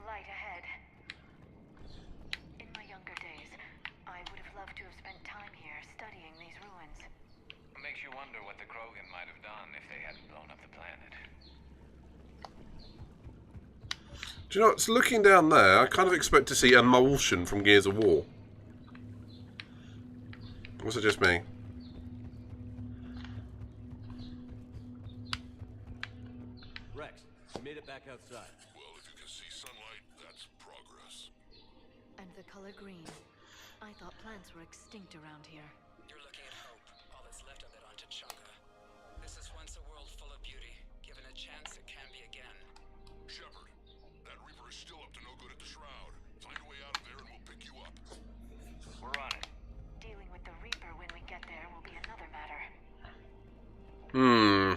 S8: light ahead. In my younger days, I would have loved to have spent time here studying these ruins.
S7: Makes you wonder what the Krogan might have done if they hadn't blown up the planet.
S2: Do you know, it's looking down there, I kind of expect to see a Molshan from Gears of War. Or was it just me?
S9: Rex, we made it back outside.
S6: Well, if you can see sunlight, that's progress.
S8: And the color green. I thought plants were extinct around here.
S13: You're looking at hope, all that's left of it on Tuchanka. This is once a world full of beauty. Given a chance, it can be again.
S6: Shepard, that Reaper is still up to no good at the shroud. Find a way out of there and we'll pick you up.
S7: We're on it.
S8: Dealing with the Reaper when we get there will be another matter.
S2: Hmm.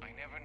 S7: I never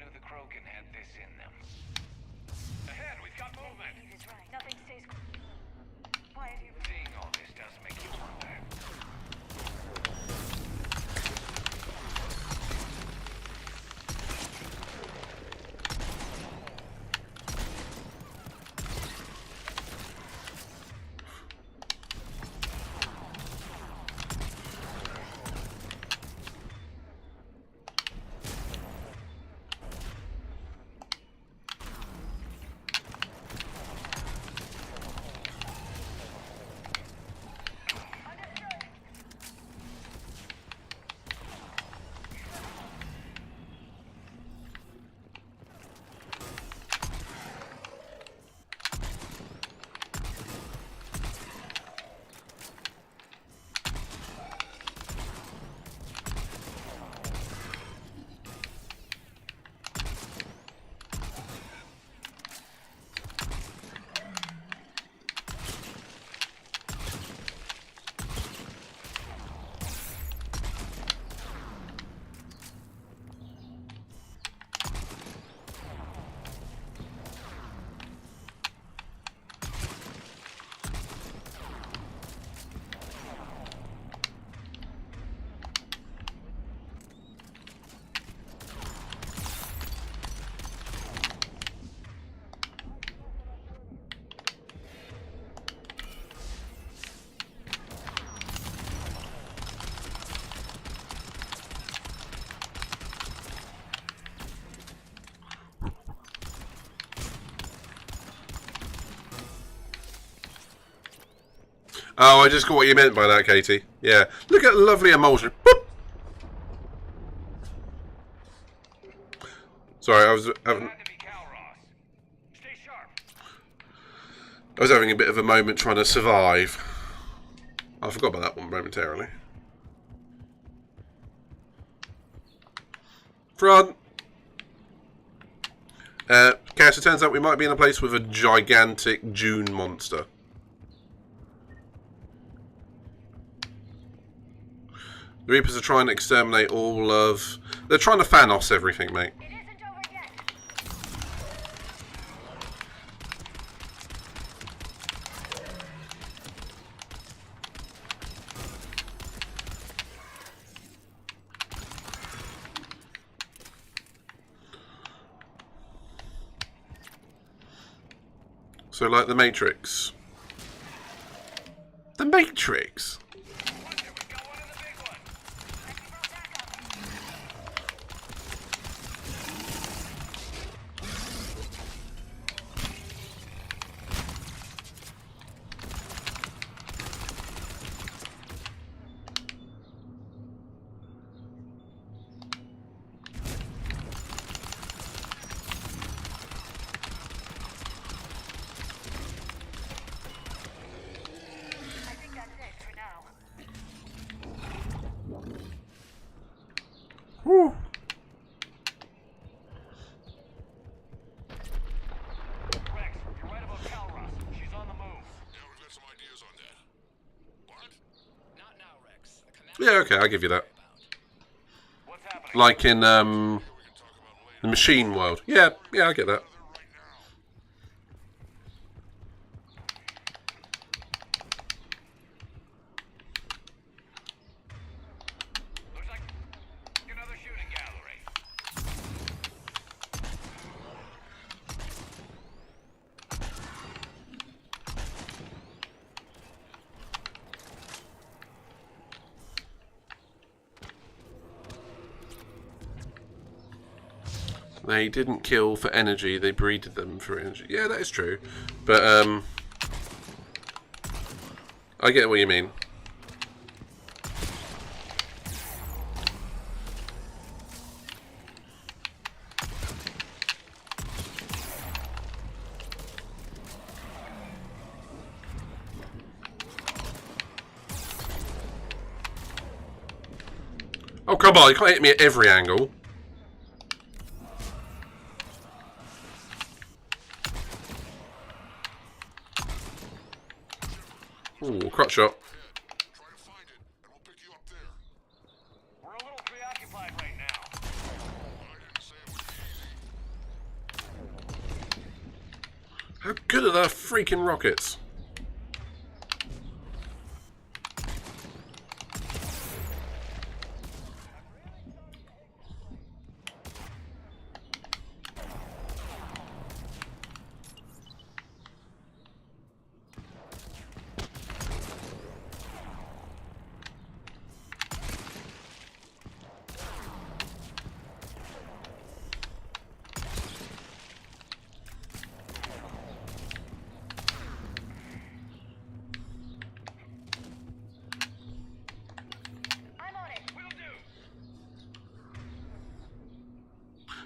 S2: Oh, I just got what you meant by that, Katie. Yeah. Look at the lovely emulsion. Boop. Sorry, I was having a bit of a moment trying to survive. I forgot about that one momentarily. Front. Cass, it turns out we might be in a place with a gigantic June monster. The Reapers are trying to exterminate all of... They're trying to Thanos everything, mate. So, like the Matrix. The Matrix? Whew.
S7: Rex, you're right about Calros. She's on the move.
S6: Yeah, we've got some ideas on that. What?
S7: Not now, Rex.
S2: Yeah, okay, I'll give you that.
S7: What's happening?
S2: Like in, the machine world. Yeah, I get that.
S7: Looks like another shooting gallery.
S2: They didn't kill for energy, they breeded them for energy. Yeah, that is true. But, I get what you mean. Oh, come on, you can't hit me at every angle. Ooh, crotch shot.
S6: Try to find it, and we'll pick you up there.
S7: We're a little preoccupied right now.
S6: I didn't say it would be easy.
S2: How good are their freaking rockets?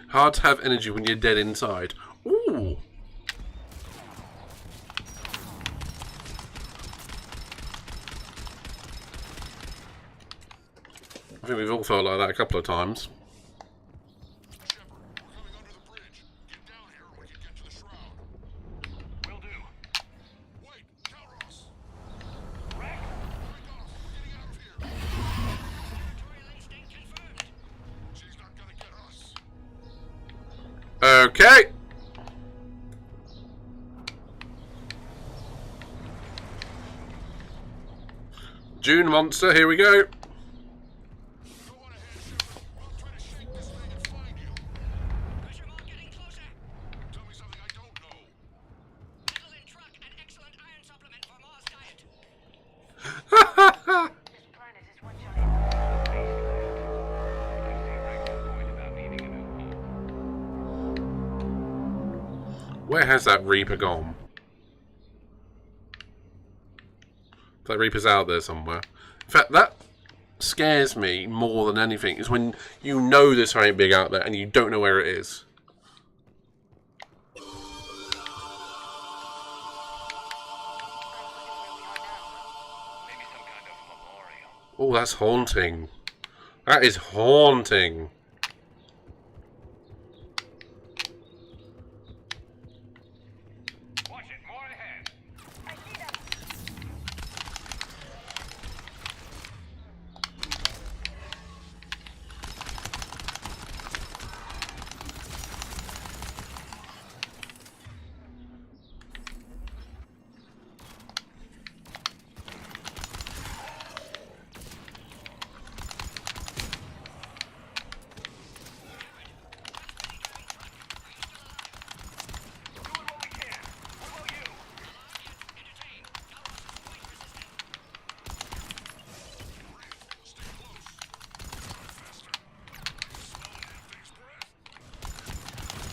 S2: Hard to have energy when you're dead inside. Ooh. I think we've all felt like that a couple of times.
S6: Shepard, we're coming under the bridge. Get down here and we can get to the shroud.
S7: Will do.
S6: Wait, Calros!
S7: Rex?
S6: We're getting out of here.
S21: Territorial instinct confirmed.
S6: She's not gonna get us.
S2: Okay. June monster, here we go.
S6: Go on ahead, Shepard. We'll try to shake this thing and find you.
S21: Pressure mark getting closer.
S6: Tell me something I don't know.
S21: Metals in truck and excellent iron supplement for Mars diet.
S3: This planet is one giant
S7: I see Rex's point about needing a new home.
S2: Where has that Reaper gone? That Reaper's out there somewhere. In fact, that scares me more than anything, is when you know there's something big out there and you don't know where it is. Oh, that's haunting. That is haunting.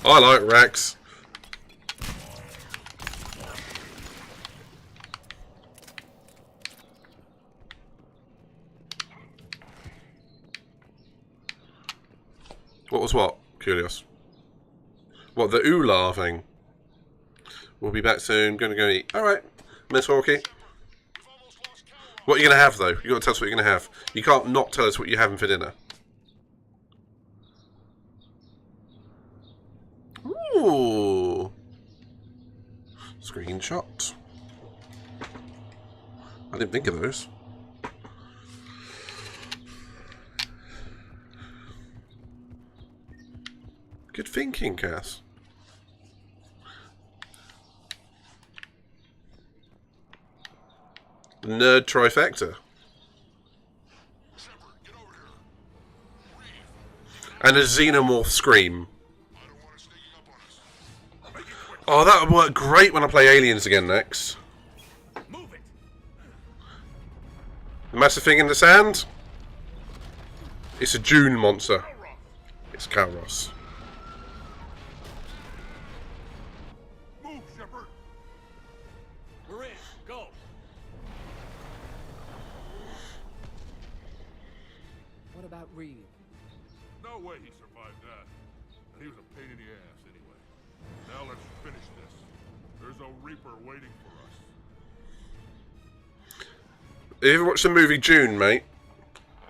S2: I like Rex. What was what? Curious. What, the oolah thing? We'll be back soon. Gonna go eat. Alright, Miss Hawkey. What are you gonna have though? You gotta tell us what you're gonna have. You can't not tell us what you're having for dinner. Ooh. Screenshot. I didn't think of those. Good thinking, Cass. Nerd trifecta. And a xenomorph scream. Oh, that would work great when I play Aliens again next. The massive thing in the sand? It's a June monster. It's Kalros.
S6: Move, Shepard.
S9: We're in. Go.
S13: What about Reed?
S6: No way he survived that. And he was a pain in the ass anyway. Now let's finish this. There's a Reaper waiting for us.
S2: Have you ever watched the movie June, mate?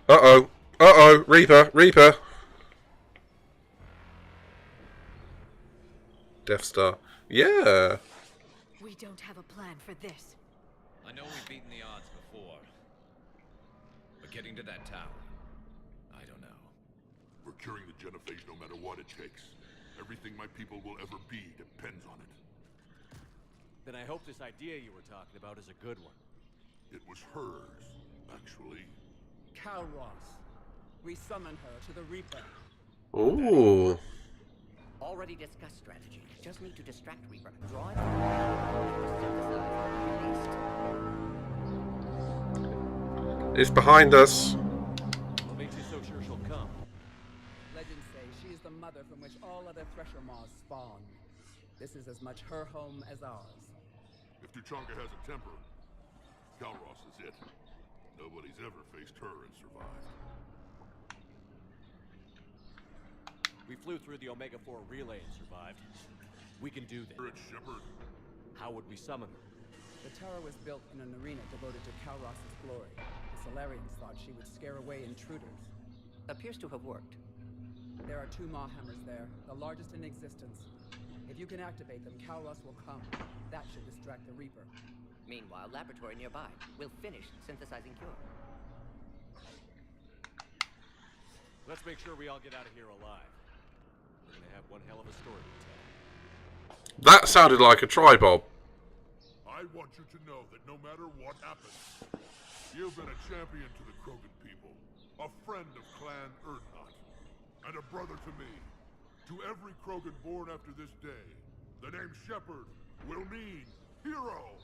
S2: Uh-oh. Uh-oh. Reaper. Reaper. Death Star. Yeah.
S3: We don't have a plan for this.
S17: I know we've beaten the odds before. But getting to that tower, I don't know.
S6: We're curing the genophage no matter what it takes. Everything my people will ever be depends on it.
S9: Then I hope this idea you were talking about is a good one.
S6: It was hers, actually.
S13: Kalros. We summon her to the Reaper.
S2: Ooh.
S22: Already discussed strategy. Just need to distract Reaper. Draw it from
S2: It's behind us.
S9: What makes you so sure she'll come?
S13: Legends say she is the mother from which all other Thresher Maws spawn. This is as much her home as ours.
S6: If Tuchanka has a temper, Kalros is it. Nobody's ever faced her and survived.
S9: We flew through the Omega-4 relay and survived. We can do this.
S6: Shepard.
S9: How would we summon her?
S13: The tower was built in an arena devoted to Kalros' glory. The Solarians thought she would scare away intruders.
S22: Appears to have worked.
S13: There are 2 Maw hammers there, the largest in existence. If you can activate them, Kalros will come. That should distract the Reaper.
S22: Meanwhile, laboratory nearby. We'll finish synthesizing cure.
S9: Let's make sure we all get out of here alive. We're gonna have one hell of a story to tell.
S2: That sounded like a tribob.
S6: I want you to know that no matter what happens, you've been a champion to the Krogan people, a friend of Clan Erdnot, and a brother to me. To every Krogan born after this day, the name Shepard will mean hero.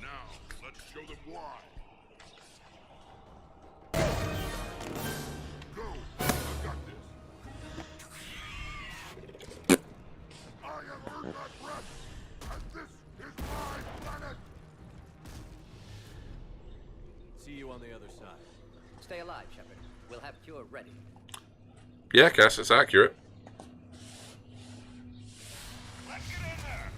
S6: Now, let's show them why. Go! I've got this. I am Erdnot Rex, and this is my
S9: see you on the other side.
S22: Stay alive, Shepard. We'll have cure ready.
S2: Yeah, Cass, it's accurate.
S21: Let's get in there.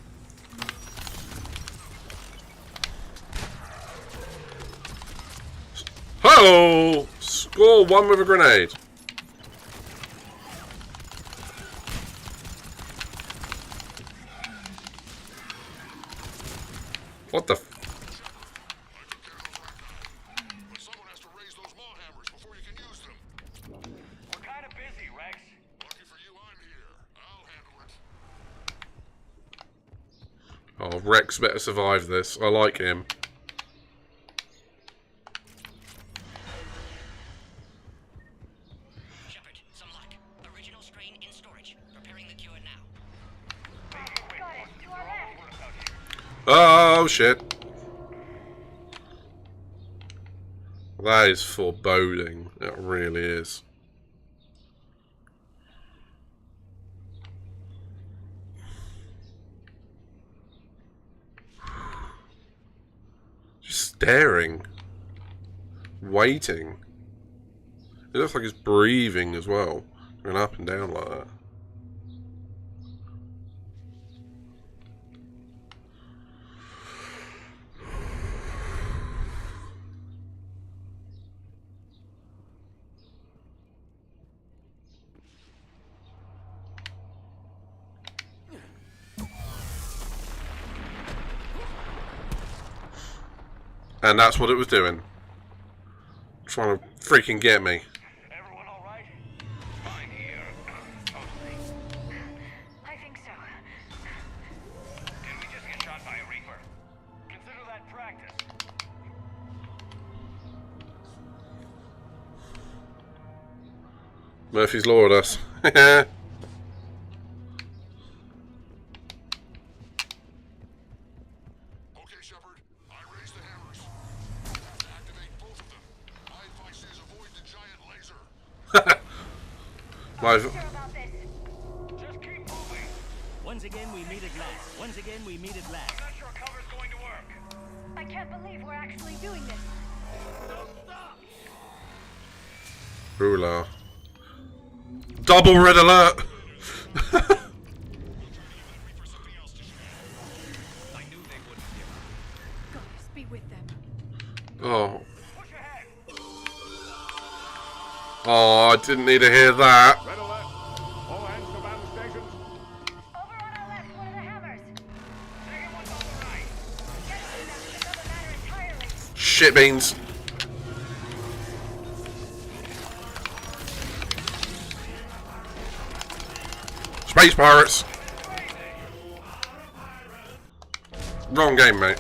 S2: Ho! Score one with a grenade. What the?
S21: We're kind of busy, Rex.
S6: Lucky for you, I'm here. I'll handle it.
S2: Oh, Rex better survive this. I like him.
S21: Shepard, some luck. Original strain in storage. Preparing the cure now.
S3: Got it. To our left.
S2: Oh, shit. That is foreboding. It really is. Just staring. Waiting. It looks like it's breathing as well. Going up and down like that. And that's what it was doing. Trying to freaking get me.
S21: Everyone all right? Fine here. Mostly.
S3: I think so.
S21: Did we just get shot by a Reaper? Consider that practice.
S2: Murphy's Law at us. Live.
S21: Just keep moving.
S1: Once again, we meet at last. Once again, we meet at last.
S21: I'm not sure cover's going to work.
S3: I can't believe we're actually doing this.
S21: Don't stop.
S2: Ruler. Double red alert.
S3: Goddess, be with them.
S2: Oh. Oh, I didn't need to hear that.
S5: Red alert. All hands to battle stations.
S3: Over on our left, one of the hammers. Second one's on the right. Getting them is another matter entirely.
S2: Shit beans. Space pirates. Wrong game, mate.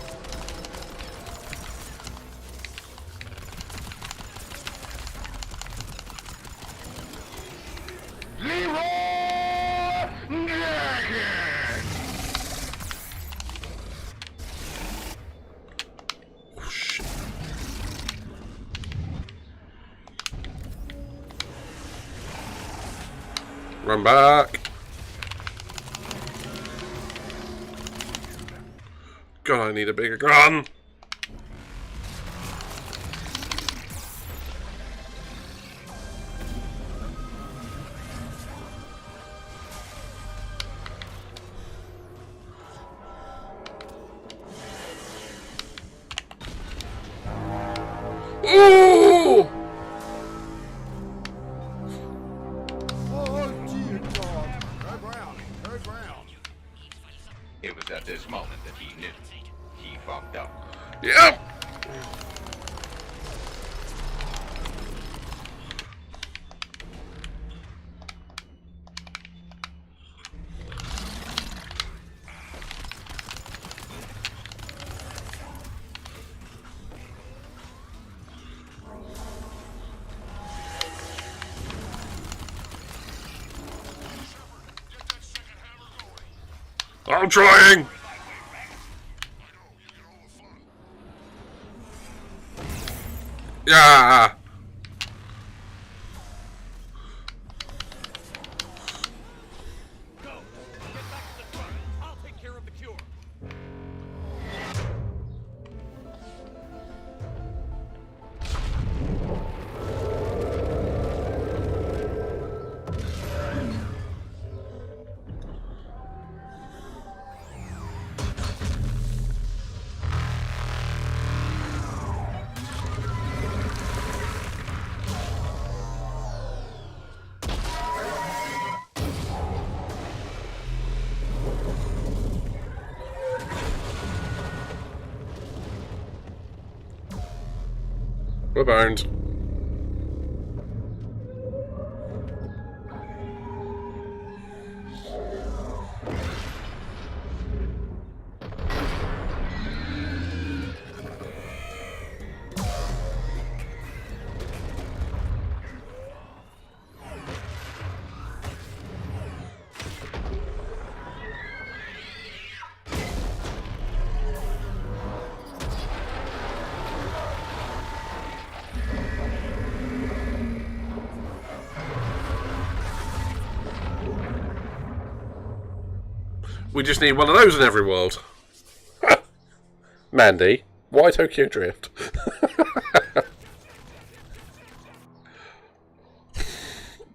S2: Run back. God, I need a bigger gun. Ooh!
S17: It was at this moment that he knew. He fucked up.
S2: Yep. I'm trying. Yeah.
S9: Go. Get back to the truck. I'll take care of the cure.
S2: We're burned. We just need one of those in every world. Mandy, why Tokyo Drift?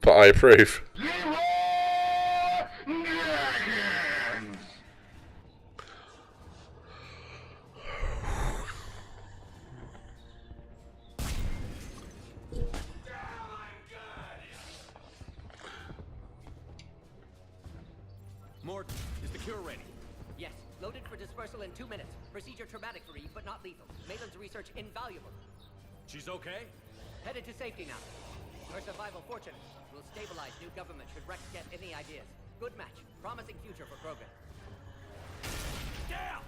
S2: But I approve.
S22: Morton, is the cure ready? Yes, loaded for dispersal in 2 minutes. Procedure traumatic for Eve, but not lethal. Maitland's research invaluable.
S9: She's okay?
S22: Headed to safety now. Her survival fortunate. Will stabilize new government should Rex get any ideas. Good match. Promising future for Krogan. Damn!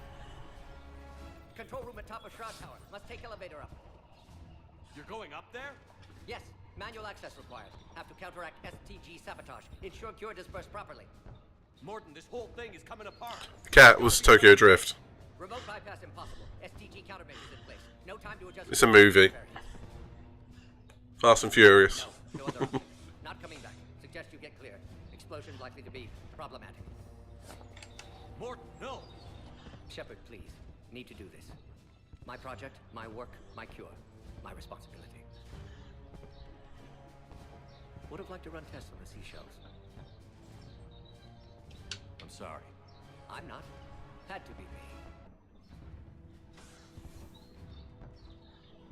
S22: Control room at top of Shroud Tower. Must take elevator up.
S9: You're going up there?
S22: Yes, manual access required. Have to counteract STG sabotage. Ensure cure dispersed properly.
S9: Morton, this whole thing is coming apart.
S2: Cat was Tokyo Drift.
S22: Remote bypass impossible. STG countermeasures in place. No time to adjust.
S2: It's a movie. Fast and Furious.
S22: No other option. Not coming back. Suggest you get clear. Explosion likely to be problematic.
S9: Morton, no!
S22: Shepard, please. Need to do this. My project, my work, my cure. My responsibility. Would have liked to run tests on the seashells.
S9: I'm sorry.
S22: I'm not. Had to be me.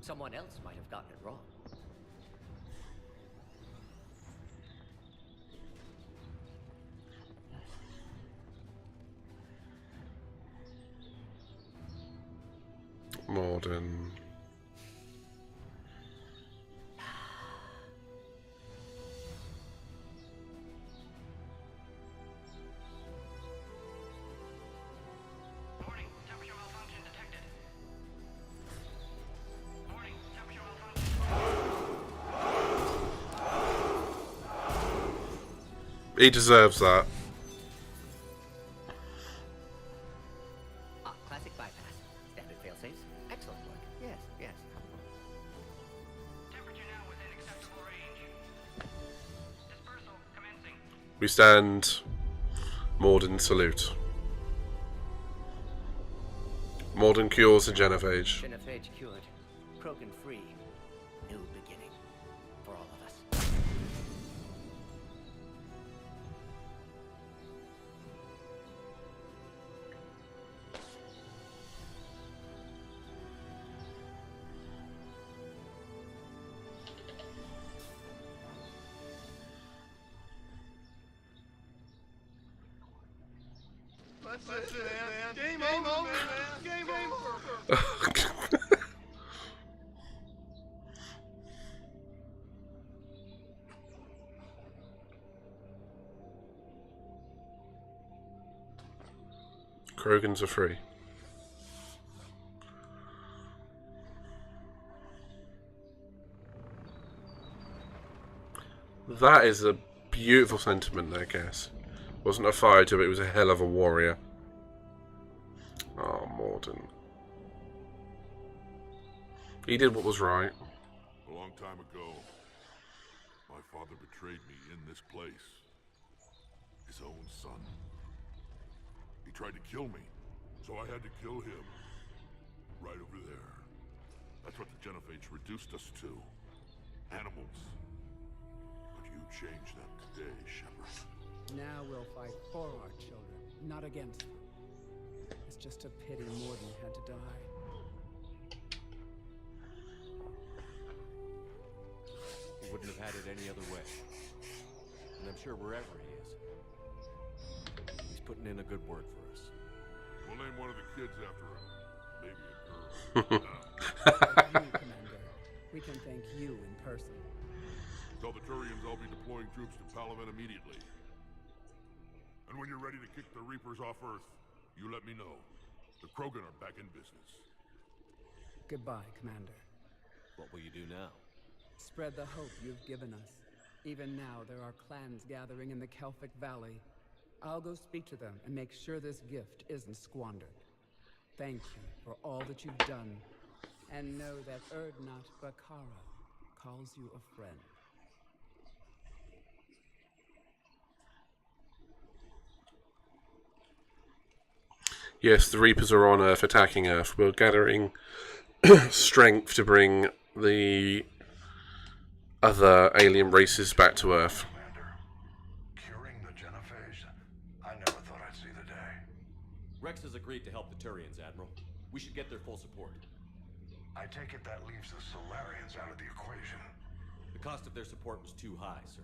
S22: Someone else might have gotten it wrong.
S2: Morden.
S21: Warning, temperature malfunction detected. Warning, temperature malfunction.
S2: He deserves that.
S22: Classic bypass. Standard failsafes. Excellent work. Yes, yes.
S21: Temperature now within acceptable range. Dispersal commencing.
S2: We stand Morden salute. Morden cures the genophage.
S22: Genophage cured. Krogan free. New beginning. For all of us.
S12: That's it, man. Game over, man. Game over.
S2: Krogans are free. That is a beautiful sentiment there, Cass. Wasn't a fighter, but it was a hell of a warrior. Oh, Morden. He did what was right.
S6: A long time ago, my father betrayed me in this place. His own son. He tried to kill me, so I had to kill him. Right over there. That's what the genophage reduced us to. Animals. But you changed that today, Shepard.
S13: Now we'll fight for our children, not against them. It's just a pity Morden had to die.
S9: He wouldn't have had it any other way. And I'm sure wherever he is, he's putting in a good word for us.
S6: We'll name one of the kids after him. Maybe a girl.
S13: You, Commander. We can thank you in person.
S6: Tell the Turians I'll be deploying troops to Palaven immediately. And when you're ready to kick the Reapers off Earth, you let me know. The Krogan are back in business.
S13: Goodbye, Commander.
S9: What will you do now?
S13: Spread the hope you've given us. Even now, there are clans gathering in the Kelphic Valley. I'll go speak to them and make sure this gift isn't squandered. Thank you for all that you've done. And know that Erdnot Bakara calls you a friend.
S2: Yes, the Reapers are on Earth, attacking Earth. We're gathering strength to bring the other alien races back to Earth.
S18: Curing the Genophage? I never thought I'd see the day.
S9: Rex has agreed to help the Turians, Admiral. We should get their full support.
S18: I take it that leaves the Solarians out of the equation.
S9: The cost of their support was too high, sir.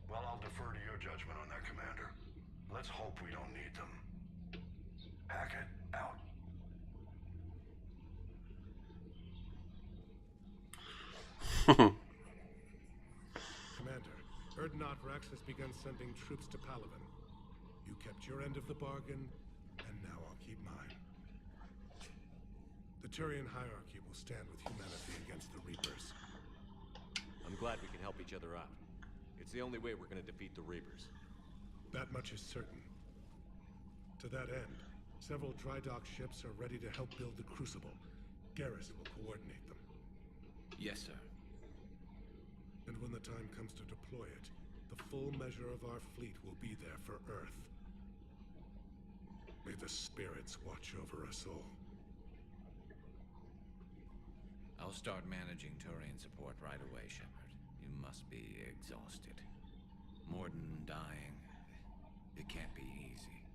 S18: Well, I'll defer to your judgment on that, Commander. Let's hope we don't need them. Hackett, out.
S20: Commander, Erdnot Rex has begun sending troops to Palaven. You kept your end of the bargain, and now I'll keep mine. The Turian hierarchy will stand with humanity against the Reapers.
S9: I'm glad we can help each other out. It's the only way we're going to defeat the Reapers.
S20: That much is certain. To that end, several dry dock ships are ready to help build the Crucible. Garrus will coordinate them.
S17: Yes, sir.
S20: And when the time comes to deploy it, the full measure of our fleet will be there for Earth. May the spirits watch over us all.
S17: I'll start managing Turian support right away, Shepard. You must be exhausted. Morden dying. It can't be easy.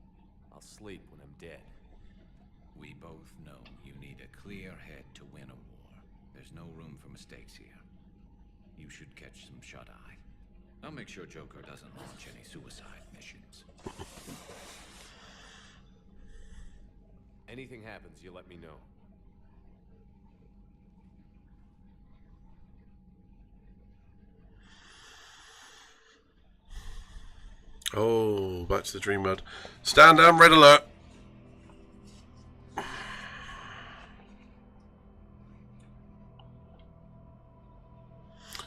S9: I'll sleep when I'm dead.
S17: We both know you need a clear head to win a war. There's no room for mistakes here. You should catch some shut-eye. I'll make sure Joker doesn't launch any suicide missions.
S9: Anything happens, you let me know.
S2: Oh, back to the dream mode. Stand down, red alert.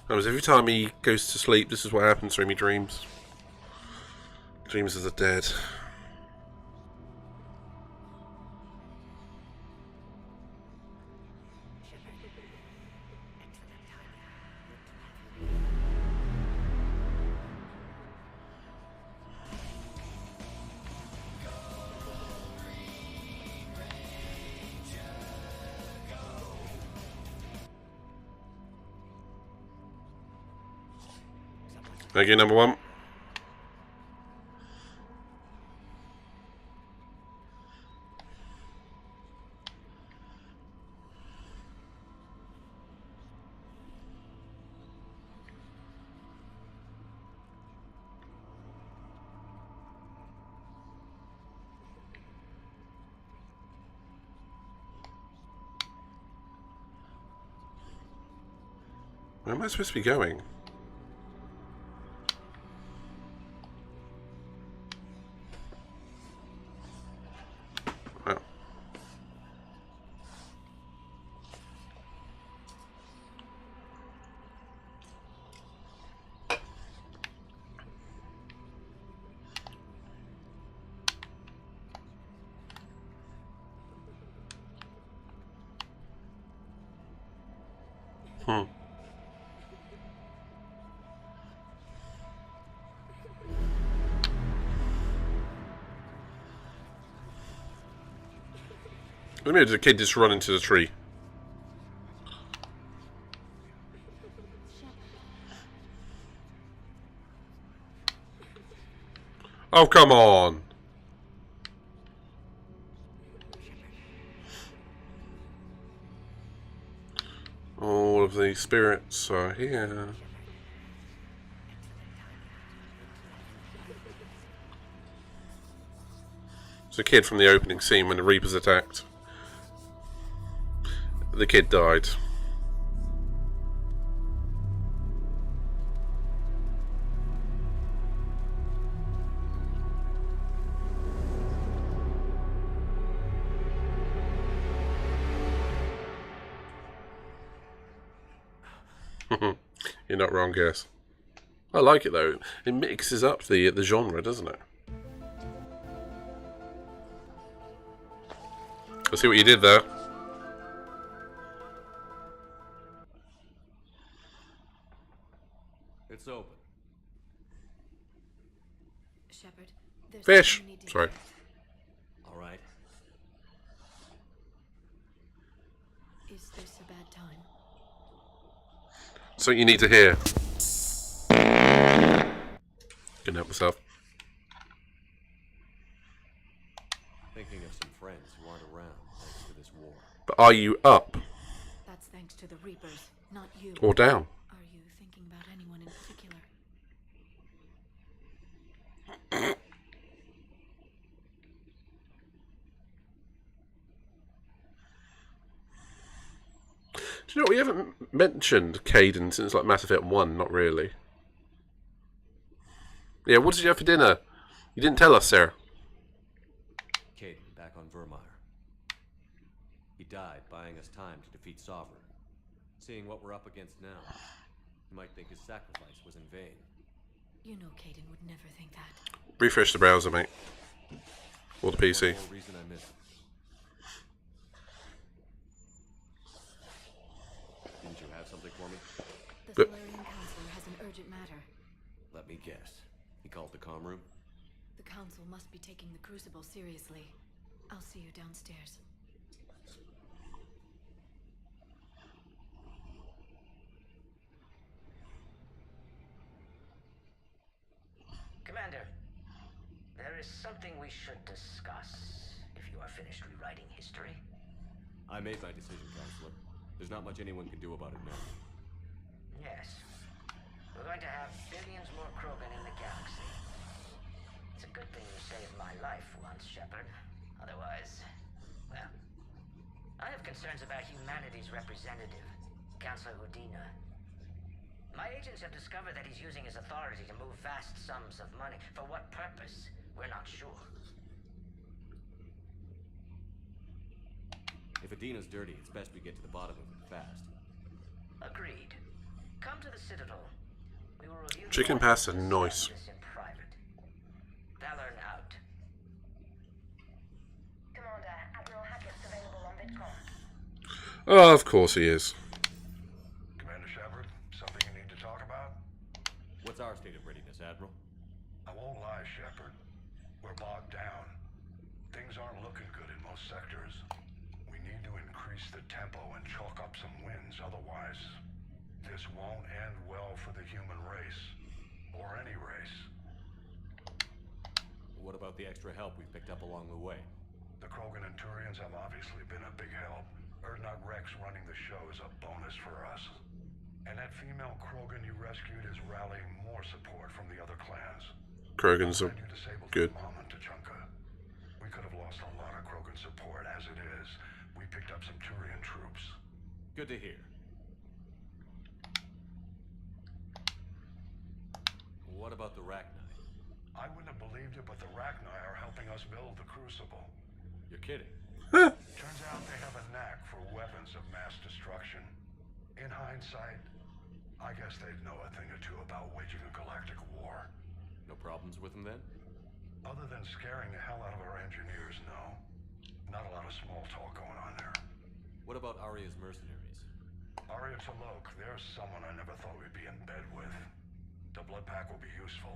S2: Every time he goes to sleep, this is what happens to him. He dreams. Dreams of the dead. Thank you, number one. Where am I supposed to be going? Let me the kid just run into the tree. Oh, come on. All of the spirits are here. It's a kid from the opening scene when the Reapers attacked. The kid died. You're not wrong, Guess. I like it though. It mixes up the genre, doesn't it? I see what you did there.
S9: It's open.
S3: Shepard, there's
S2: Fish.
S3: something you need to
S2: Sorry.
S3: hear.
S9: All right.
S3: Is this a bad time?
S2: Something you need to hear. Couldn't help myself.
S9: Thinking of some friends who aren't around thanks to this war.
S2: But are you up
S3: That's thanks to the Reapers, not you.
S2: or down?
S3: Are you thinking about anyone in particular?
S2: Do you know, we haven't mentioned Caden since like Mass Effect 1, not really. Yeah, what did you have for dinner? You didn't tell us, Sarah.
S9: Caden, back on Vermeer. He died buying us time to defeat Sovereign. Seeing what we're up against now, you might think his sacrifice was in vain.
S3: You know Caden would never think that.
S2: Refresh the browser, mate. Or the PC.
S9: One more reason I miss him. Didn't you have something for me?
S3: The
S2: But-
S3: Solarian Councilor has an urgent matter.
S9: Let me guess. He called the comm room?
S3: The Council must be taking the Crucible seriously. I'll see you downstairs.
S8: Commander, there is something we should discuss if you are finished rewriting history.
S9: I made my decision, Counselor. There's not much anyone can do about it now.
S8: Yes. We're going to have billions more Krogan in the galaxy. It's a good thing you saved my life once, Shepard. Otherwise, well, I have concerns about humanity's representative, Councilor Udina. My agents have discovered that he's using his authority to move vast sums of money. For what purpose? We're not sure.
S9: If Adina's dirty, it's best we get to the bottom of it fast.
S8: Agreed. Come to the Citadel. We will review the
S2: Chicken pasta, nice.
S8: this in private. Valorn out.
S14: Commander, Admiral Hackett's available on VidCom.
S2: Oh, of course he is.
S18: Commander Shepard, something you need to talk about?
S9: What's our state of readiness, Admiral?
S18: I won't lie, Shepard. We're bogged down. Things aren't looking good in most sectors. We need to increase the tempo and chalk up some wins, otherwise this won't end well for the human race. Or any race.
S9: What about the extra help we've picked up along the way?
S18: The Krogan and Turians have obviously been a big help. Erdnot Rex running the show is a bonus for us. And that female Krogan you rescued is rallying more support from the other clans.
S2: Krogans are
S18: And you disabled
S2: good.
S18: Mom and Tuchanka. We could have lost a lot of Krogan support as it is. We picked up some Turian troops.
S9: Good to hear. What about the Rachni?
S18: I wouldn't have believed it, but the Rachni are helping us build the Crucible.
S9: You're kidding.
S18: Turns out they have a knack for weapons of mass destruction. In hindsight, I guess they'd know a thing or two about waging a galactic war.
S9: No problems with them then?
S18: Other than scaring the hell out of our engineers, no. Not a lot of small talk going on there.
S9: What about Arya's mercenaries?
S18: Arya Talok, there's someone I never thought we'd be in bed with. The blood pack will be useful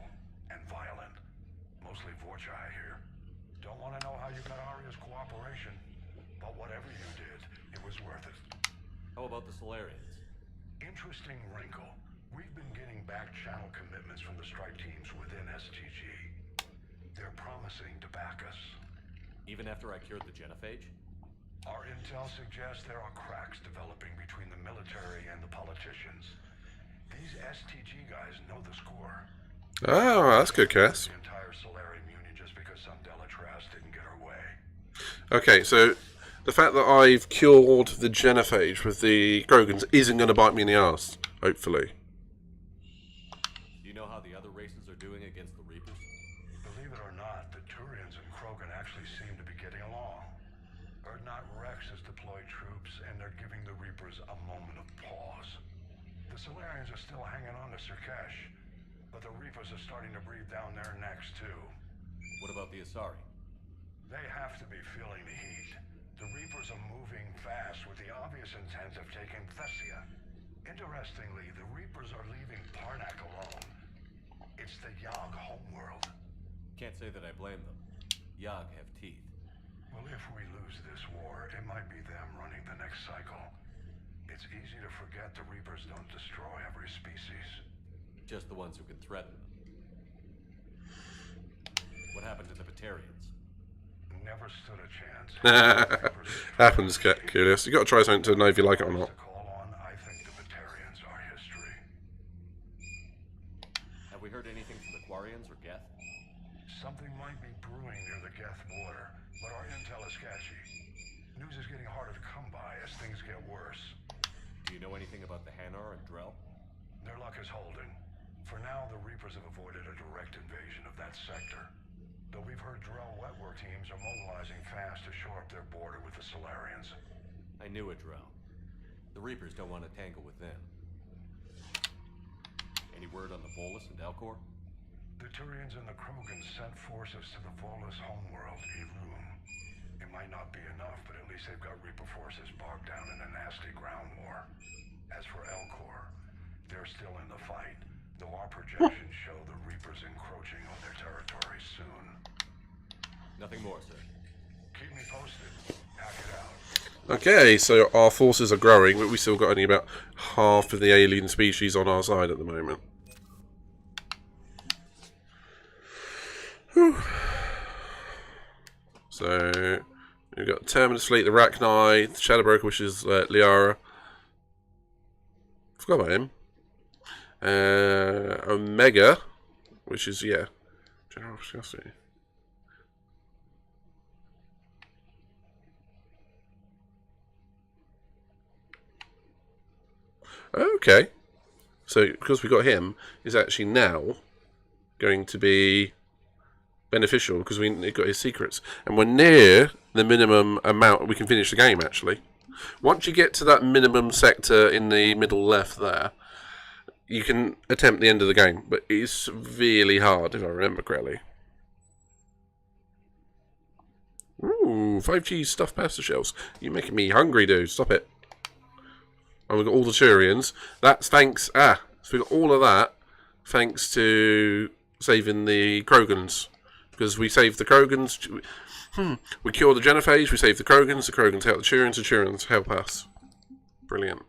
S18: and violent. Mostly Vorcha, I hear. Don't want to know how you got Arya's cooperation, but whatever you did, it was worth it.
S9: How about the Solarians?
S18: Interesting wrinkle. We've been getting back channel commitments from the strike teams within STG. They're promising to back us.
S9: Even after I cured the genophage?
S18: Our intel suggests there are cracks developing between the military and the politicians. These STG guys know the score.
S2: Oh, that's good, Cass.
S18: The entire Solarian Union just because some Delatras didn't get her way.
S2: Okay, so the fact that I've cured the genophage with the Krogans isn't going to bite me in the ass, hopefully.
S9: Do you know how the other races are doing against the Reapers?
S18: Believe it or not, the Turians and Krogan actually seem to be getting along. Erdnot Rex has deployed troops, and they're giving the Reapers a moment of pause.
S11: The Solarians are still hanging on to Sirkesh, but the Reapers are starting to breathe down their necks too.
S9: What about the Asari?
S11: They have to be feeling the heat. The Reapers are moving fast with the obvious intent of taking Thessia. Interestingly, the Reapers are leaving Parnak alone. It's the Yogg homeworld.
S9: Can't say that I blame them. Yogg have teeth.
S11: Well, if we lose this war, it might be them running the next cycle. It's easy to forget the Reapers don't destroy every species.
S9: Just the ones who can threaten them. What happened to the Batarians?
S11: Never stood a chance.
S2: Happens, get curious. You got to try something to know if you like it or not.
S11: I think the Batarians are history.
S9: Have we heard anything from the Quarians or Geth?
S11: Something might be brewing near the Geth border, but our intel is sketchy. News is getting harder to come by as things get worse.
S9: Do you know anything about the Hanar and Drell?
S11: Their luck is holding. For now, the Reapers have avoided a direct invasion of that sector. Though we've heard Drell wetwork teams are mobilizing fast to shore up their border with the Solarians.
S9: I knew it, Drell. The Reapers don't want to tangle with them. Any word on the Volus and Alcor?
S11: The Turians and the Krogans sent forces to the Volus homeworld, Irun. It might not be enough, but at least they've got Reaper forces bogged down in a nasty ground war. As for Elcor, they're still in the fight, though our projections show the Reapers encroaching on their territory soon.
S9: Nothing more, sir.
S11: Keep me posted. Hack it out.
S2: Okay, so our forces are growing, but we still got only about half of the alien species on our side at the moment. Whew. So we've got Terminus Fleet, the Rachni, the Shadowbroker, which is Liara. Forgot about him. Omega, which is General Viscosity. Okay, so because we got him, is actually now going to be beneficial because we got his secrets, and we're near the minimum amount we can finish the game. Actually, once you get to that minimum sector in the middle left there, you can attempt the end of the game, but it's really hard if I remember correctly. Ooh, 5 cheese stuffed pasta shells. You're making me hungry, dude. Stop it. And we've got all the Turians. That's thanks. So we got all of that thanks to saving the Krogans. Because we saved the Krogans. We cured the Genophage. We saved the Krogans. The Krogans help the Turians help us. Brilliant.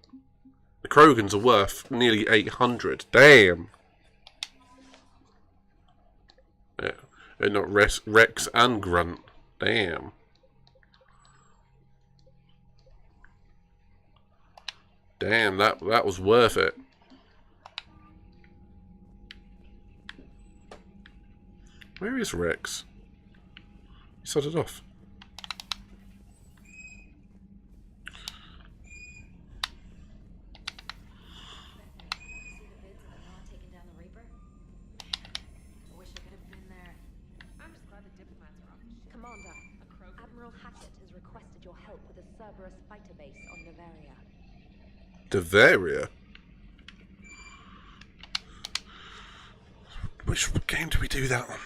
S2: The Krogans are worth nearly 800. Damn. Yeah. They're not Rex and Grunt. Damn. Damn, that was worth it. Where is Rex? He started off.
S3: Commander, Admiral Hackett has requested your help with a Cerberus fighter base on Novaria.
S2: Novaria? Which game do we do that on?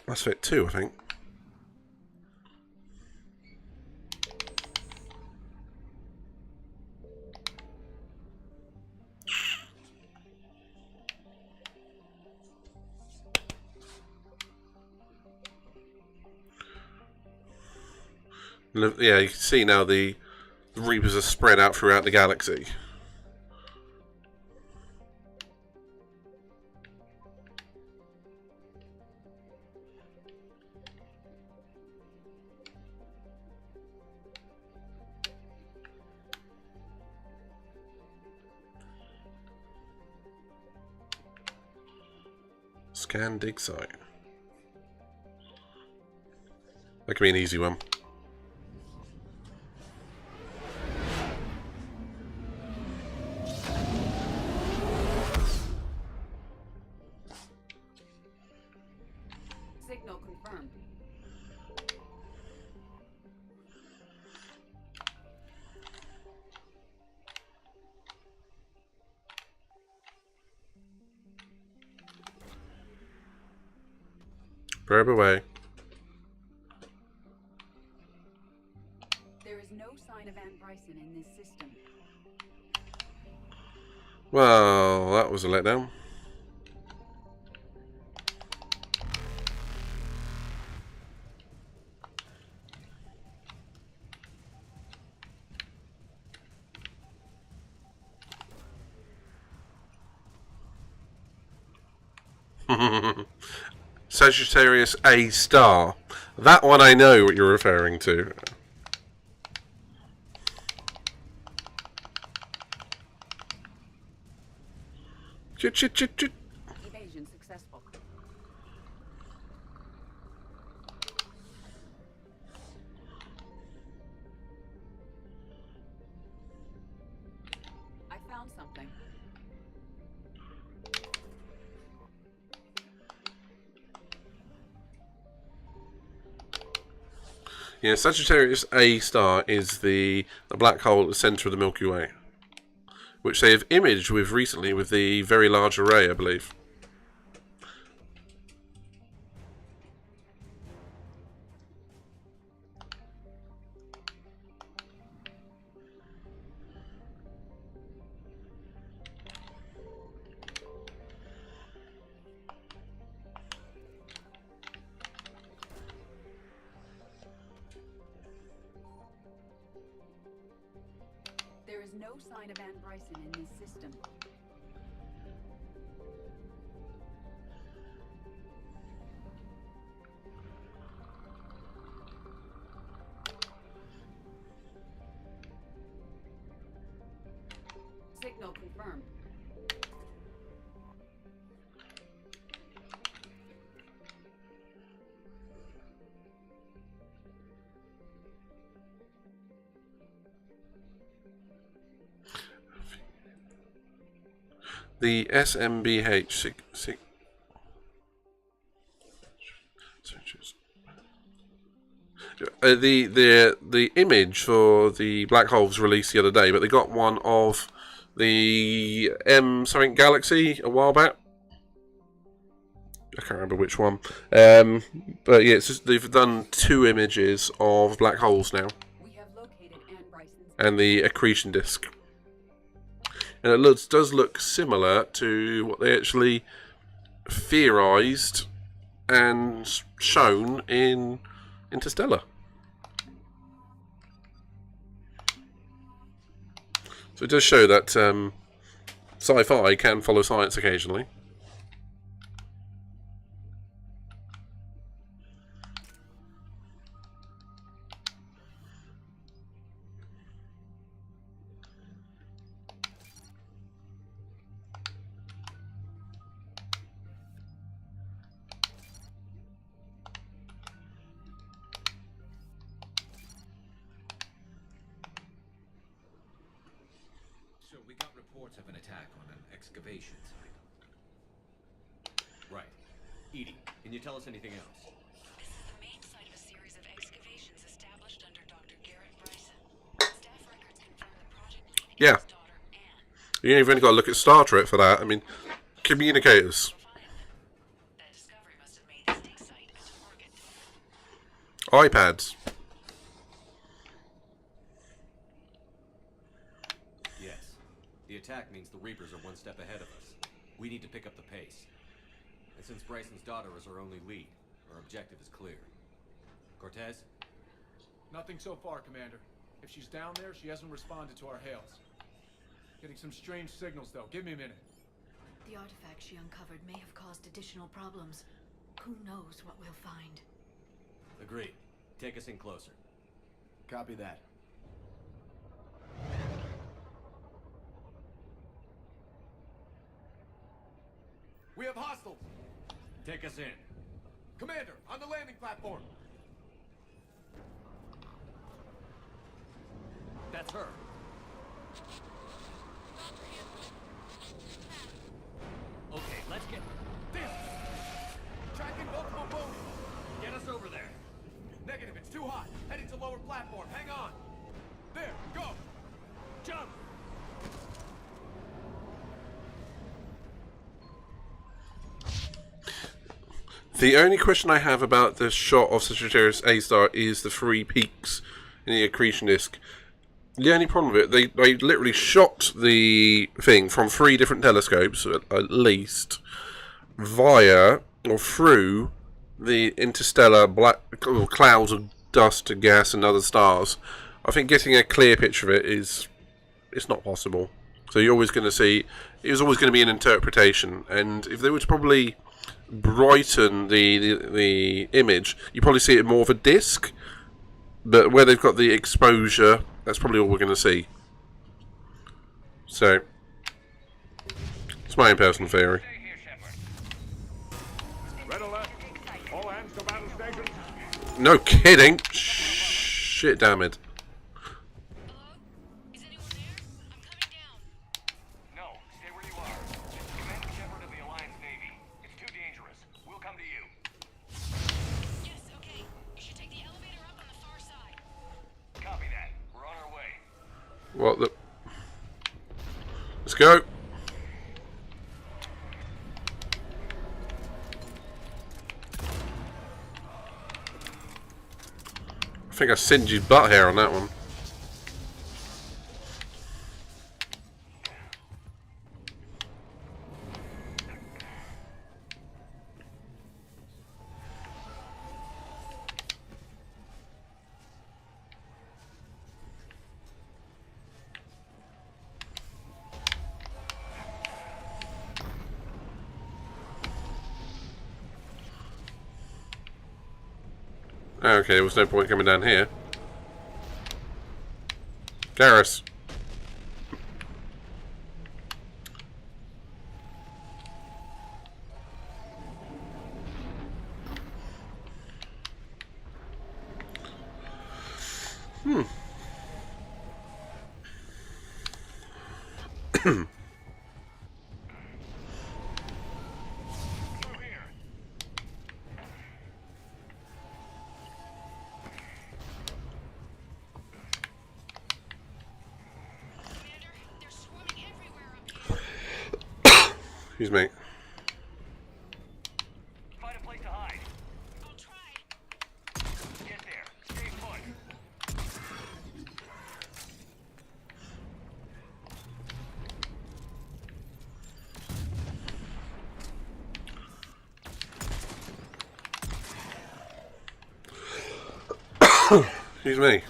S2: Mass Effect 2, I think. Yeah, you can see now the Reapers are spread out throughout the galaxy. Scan dig site. That could be an easy one.
S13: Signal confirmed.
S2: Probe away.
S3: There is no sign of Ann Bryson in this system.
S2: Well, that was a letdown. Sagittarius A star. That one I know what you're referring to.
S3: Evasion successful. I found something.
S2: Yeah, Sagittarius A star is the black hole at the centre of the Milky Way, which they have imaged with recently with the Very Large Array, I believe.
S3: There is no sign of Ann Bryson in this system. Signal confirmed.
S2: The SMBH the image for the black hole was released the other day, but they got one of the M something Galaxy a while back. I can't remember which one, but yeah, it's just, they've done 2 images of black holes now, and the accretion disk. And it does look similar to what they actually theorized and shown in Interstellar. So it does show that sci-fi can follow science occasionally.
S17: Of an attack on an excavation site.
S9: Right. Edie, can you tell us anything else?
S15: This is the main site of a series of excavations established under Dr. Garrett Bryson. Staff records confirm the project.
S2: Yeah. You ain't even got to look at Star Trek for that. I mean, communicators.
S15: That discovery must have made the dig site a target.
S2: iPads.
S9: The attack means the Reapers are one step ahead of us. We need to pick up the pace. And since Bryson's daughter is our only lead, our objective is clear. Cortez?
S10: Nothing so far, Commander. If she's down there, she hasn't responded to our hails. Getting some strange signals, though. Give me a minute.
S15: The artifact she uncovered may have caused additional problems. Who knows what we'll find?
S9: Agreed. Take us in closer.
S10: Copy that. We have hostiles!
S9: Take us in.
S10: Commander, on the landing platform!
S9: That's her. Okay, let's get this!
S10: Tracking multiple boats!
S9: Get us over there!
S10: Negative, it's too hot. Heading to lower platform. Hang on! There, go!
S9: Jump!
S2: The only question I have about the shot of Sagittarius A-star is the 3 peaks in the accretion disk. The only problem with it, they literally shot the thing from 3 different telescopes, at least, via or through the interstellar black clouds of dust and gas and other stars. I think getting a clear picture of it it's not possible. So you're always going to see, it's always going to be an interpretation, and if they were to probably brighten the image, you probably see it more of a disc, but where they've got the exposure, that's probably all we're going to see. So it's my own personal theory.
S5: Red alert. All hands to battle stations.
S2: No kidding. Shit, damn it.
S7: No, stay where you are. Commander Shepard of the Alliance Navy. It's too dangerous. We'll come to you.
S15: Yes, okay. You should take the elevator up on the far side.
S7: Copy that. We're on our way.
S2: What the... Let's go. I think I singed his butt hair on that one. Okay, there was no point coming down here. Garrus. Excuse me.
S7: Find a place to hide. I'll try. Get there. Stay put.
S2: Excuse me.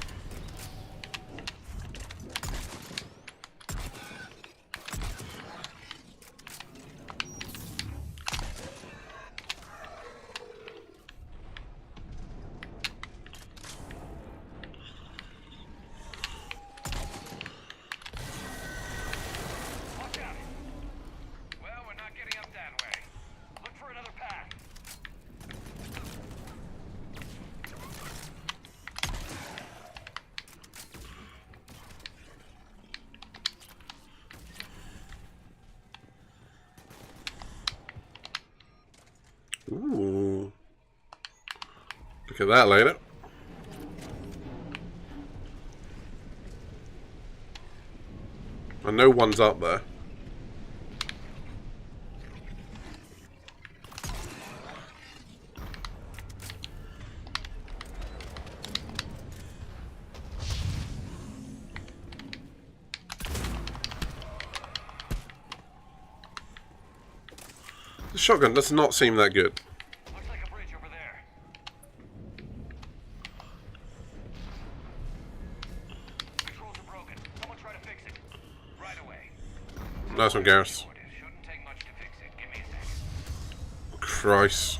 S2: Ooh. Look at that later. I know one's up there. The shotgun does not seem that good.
S7: Looks like a bridge over there. Controls are broken. Someone try to fix it. Right away.
S2: Nice one, Garrus.
S7: Shouldn't take much to fix it. Give me a second.
S2: Christ.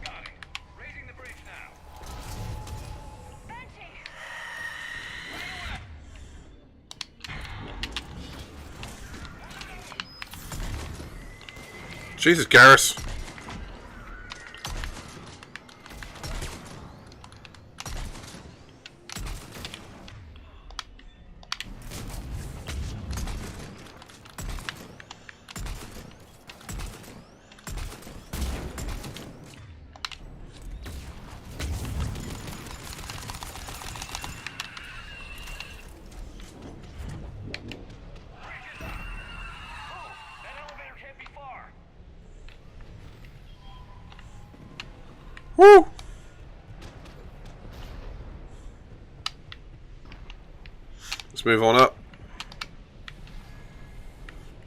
S7: Got it. Raising the bridge now.
S2: Jesus, Garrus. Woo! Let's move on up.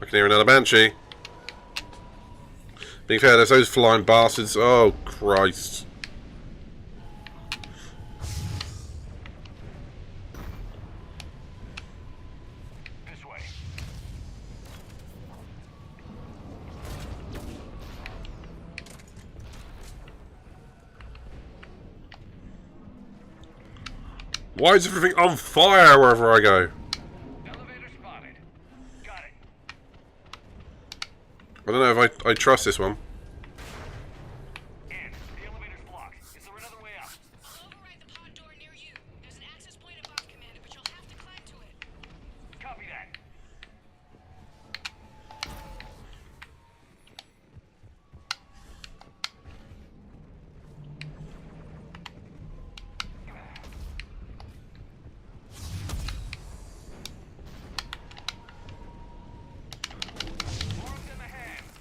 S2: I can hear another banshee. Being fair, there's those flying bastards. Oh, Christ.
S7: This way.
S2: Why is everything on fire wherever I go?
S7: Elevator spotted. Got it.
S2: I don't know if I trust this one.
S7: And the elevator's blocked. Is there another way out?
S15: I'll override the pod door near you. There's an access point above, Commander, but you'll have to climb to it.
S7: Copy that. More of them ahead.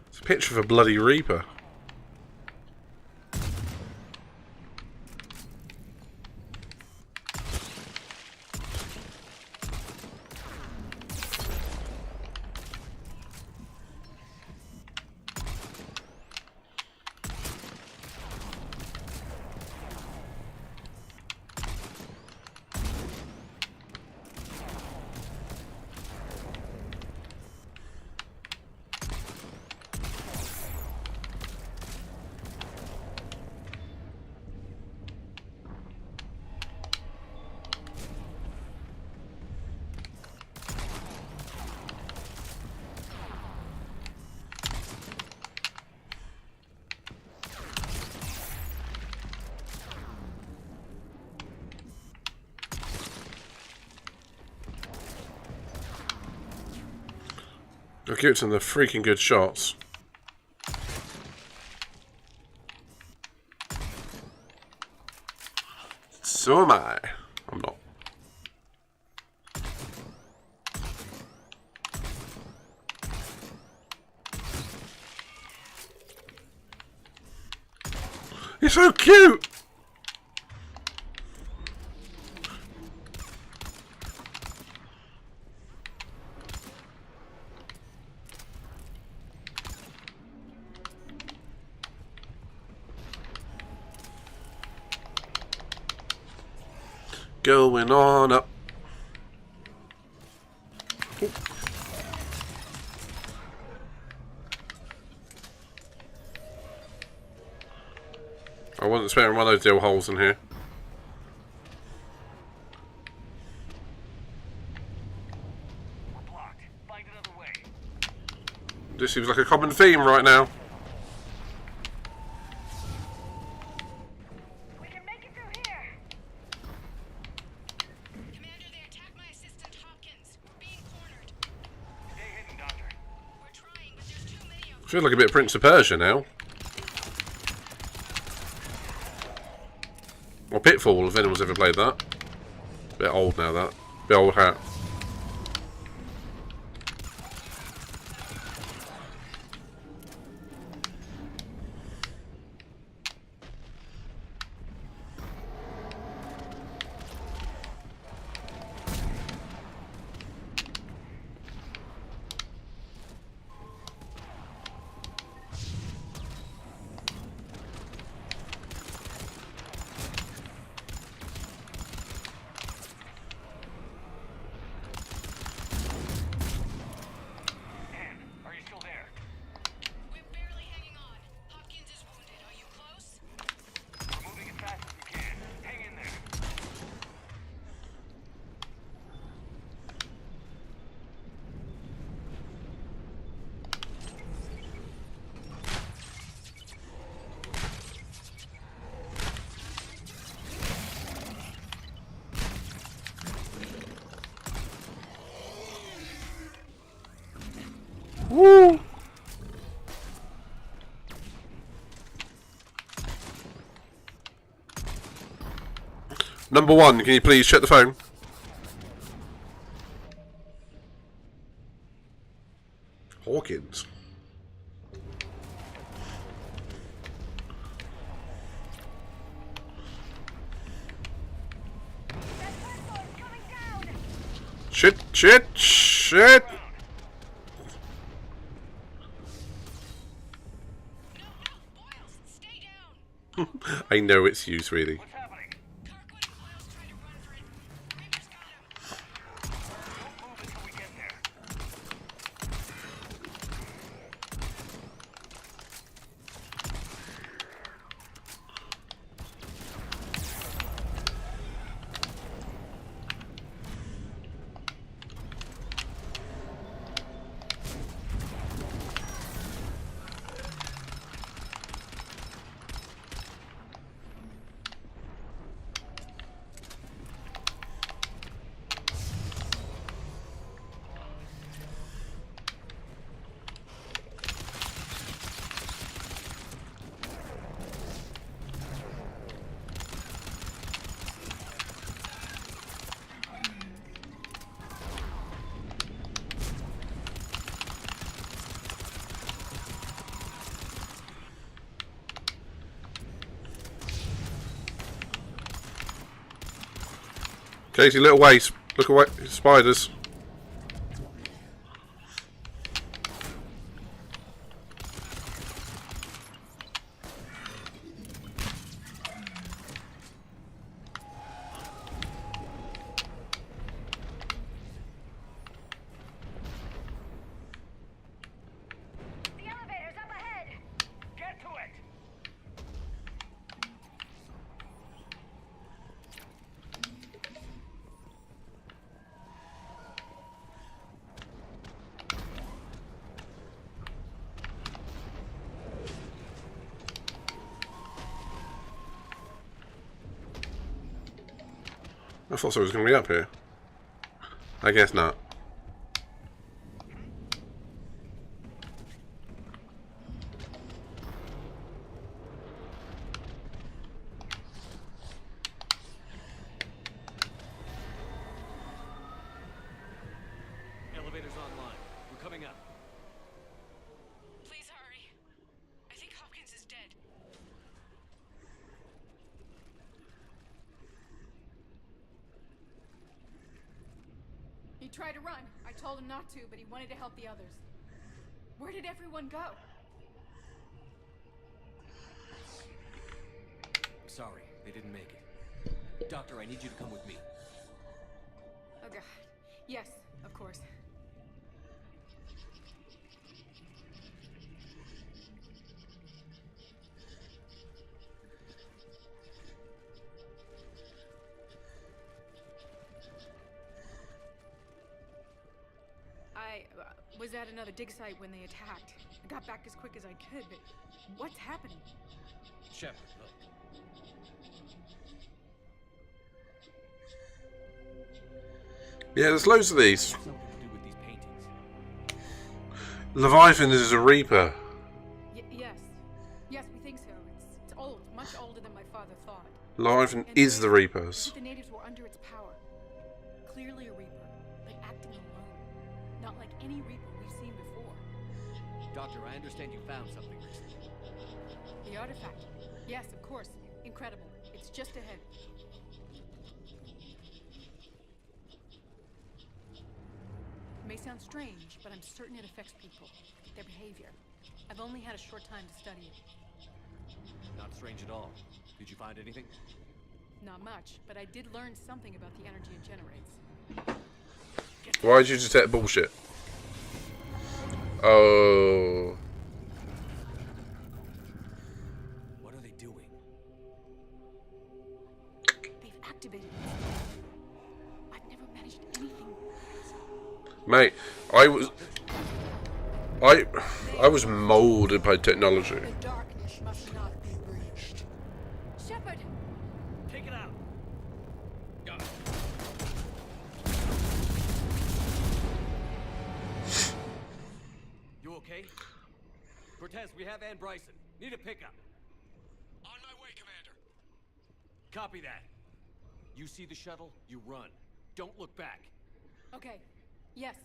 S2: It's a picture of a bloody Reaper. I'll give it some of the freaking good shots. So am I. I'm not. You're so cute! Going on up. I wasn't expecting one of those drill holes in here.
S7: We're blocked. Find another way.
S2: This seems like a common theme right now.
S14: We can make it through here.
S15: Commander, they attacked my assistant, Hopkins. We're being cornered.
S7: Stay hidden, Doctor.
S15: We're trying, but there's too many of them.
S2: I feel like a bit of Prince of Persia now. Or Pitfall, if anyone's ever played that. Bit old now, that. Bit old hat. Number one, can you please check the phone? Hawkins. Shit, shit, shit! I know it's you, sweetie. Casey, little away. Look away. Spiders.
S14: The elevator's up ahead.
S21: Get to it!
S2: I thought so it was going to be up here. I guess not.
S9: Elevator's online. We're coming up.
S15: Please hurry. I think Hopkins is dead.
S3: He tried to run. I told him not to, but he wanted to help the others. Where did everyone go?
S9: I'm sorry, they didn't make it. Doctor, I need you to come with me.
S3: Oh god. Yes, of course. I was at another dig site when they attacked. I got back as quick as I could, but what's happening?
S9: Shepard, look.
S2: Yeah, there's loads of these.
S9: Something to do with these paintings.
S2: Leviathan is a Reaper.
S3: Yes. Yes, we think so. It's old, much older than my father thought.
S2: Leviathan is the Reapers.
S3: The natives were under its power. Clearly a Reaper, but acting alone. Not like any Reaper we've seen before.
S9: Doctor, I understand you found something recently.
S3: The artifact. Yes, of course. Incredible. It's just ahead. It may sound strange, but I'm certain it affects people. Their behavior. I've only had a short time to study it.
S9: Not strange at all. Did you find anything?
S3: Not much, but I did learn something about the energy it generates.
S2: Why did you detect bullshit? Oh.
S9: What are they doing?
S3: They've activated it. I've never managed anything.
S2: Mate, I was molded by technology.
S3: The darkness must not be breached. Shepard!
S16: Take it out.
S9: You okay? Cortez, we have Ann Bryson. Need a pickup.
S16: On my way, Commander.
S9: Copy that.
S16: You see the shuttle, you run. Don't look back.
S3: Okay. Yes.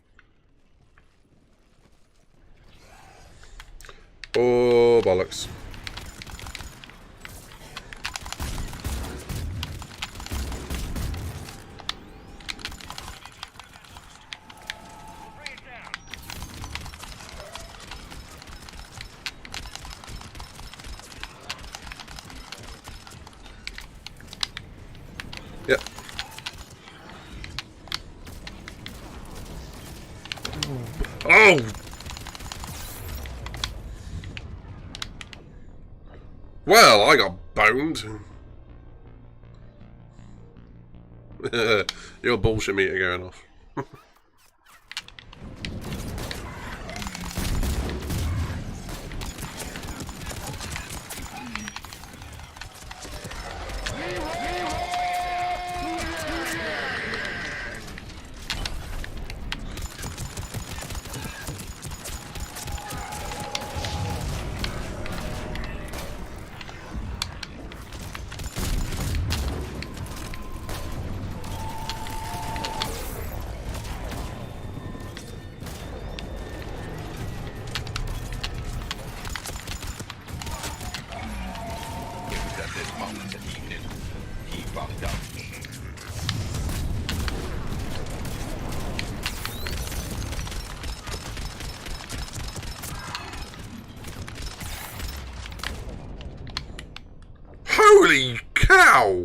S2: Oh, bollocks. Yep. Oh! Well, I got boned. Your bullshit meter going off. Holy cow!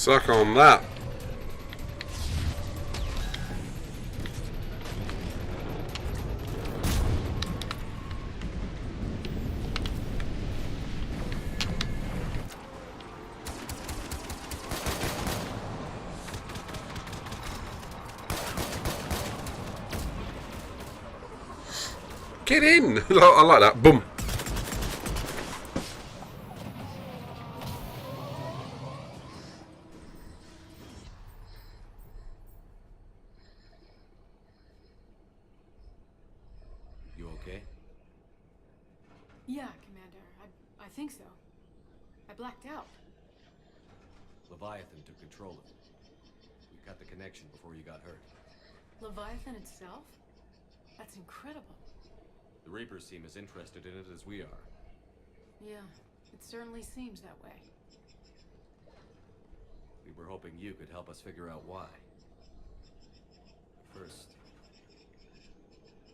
S2: Suck on that. Get in! I like that. Boom.
S9: You okay?
S3: Yeah, Commander. I think so. I blacked out.
S9: Leviathan took control of it. We cut the connection before you got hurt.
S3: Leviathan itself? That's incredible.
S9: The Reapers seem as interested in it as we are.
S3: Yeah, it certainly seems that way.
S9: We were hoping you could help us figure out why. First,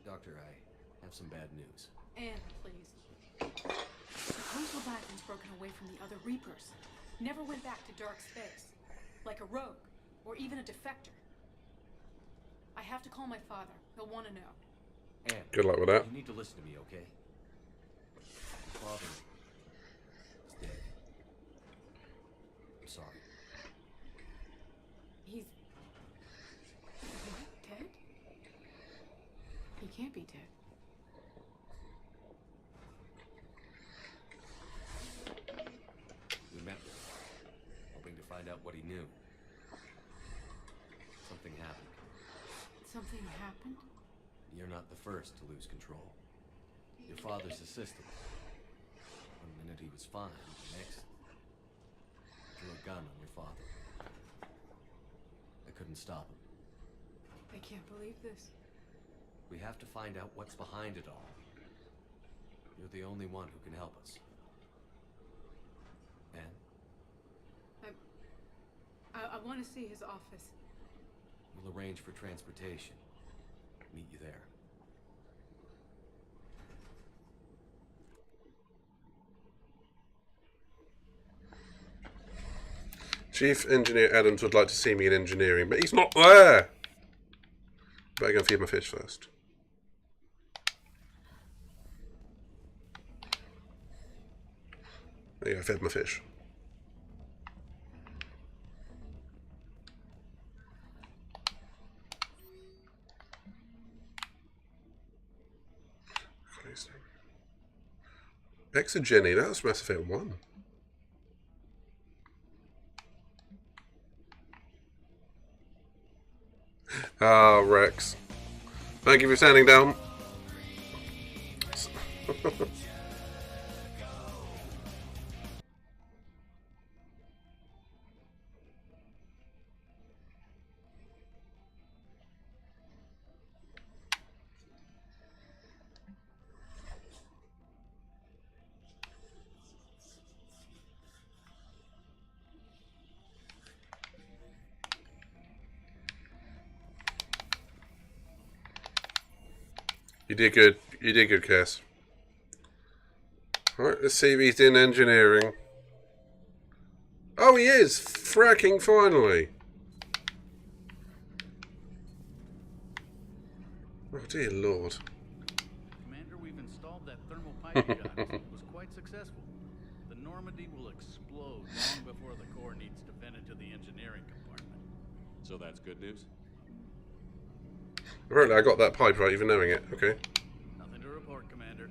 S9: Doctor, I have some bad news.
S3: Anne, please. Suppose Leviathan's broken away from the other Reapers. Never went back to dark space. Like a rogue, or even a defector. I have to call my father. He'll want to know.
S9: Anne,
S2: good luck with that.
S9: You need to listen to me, okay? Your father is dead. I'm sorry.
S3: He's... what? Dead? He can't be dead.
S9: We met with him, hoping to find out what he knew. Something happened.
S3: Something happened?
S9: You're not the first to lose control. Your father's assistant. One minute he was fine, the next drew a gun on your father. I couldn't stop him.
S3: I can't believe this.
S9: We have to find out what's behind it all. You're the only one who can help us. Anne?
S3: I want to see his office.
S9: We'll arrange for transportation. Meet you there.
S2: Chief Engineer Adams would like to see me in engineering, but he's not there! Better go and feed my fish first. There you go, I fed my fish. Exogeny, that was Mass Effect 1. Ah, Rex. Thank you for standing down. You did good. You did good, Cass. Alright, let's see if he's in engineering. Oh, he is! Fracking finally! Oh, dear Lord.
S4: Commander, we've installed that thermal piping gun. It was quite successful. The Normandy will explode long before the core needs to vent into the engineering compartment.
S9: So that's good news?
S2: Apparently I got that pipe right, even knowing it. Okay.
S4: Nothing to report, Commander.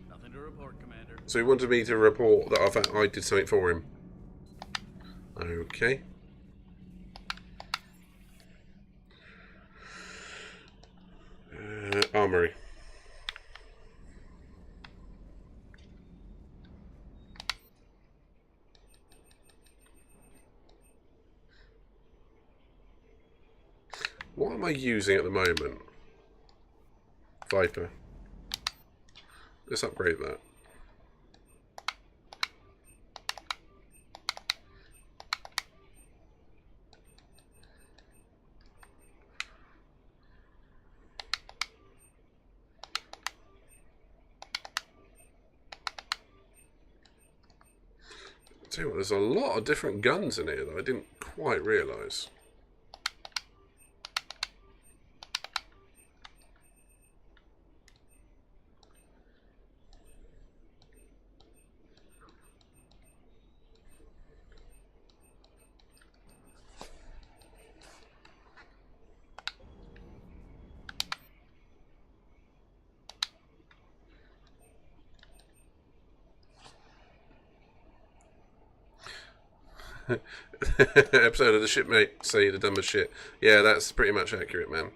S4: Nothing to report, Commander.
S2: So he wanted me to report that I did something for him. Okay. Armory. What am I using at the moment? Viper. Let's upgrade that. Tell you what, there's a lot of different guns in here that I didn't quite realise. Episode of the shipmate say the dumbest shit. Yeah, that's pretty much accurate, man.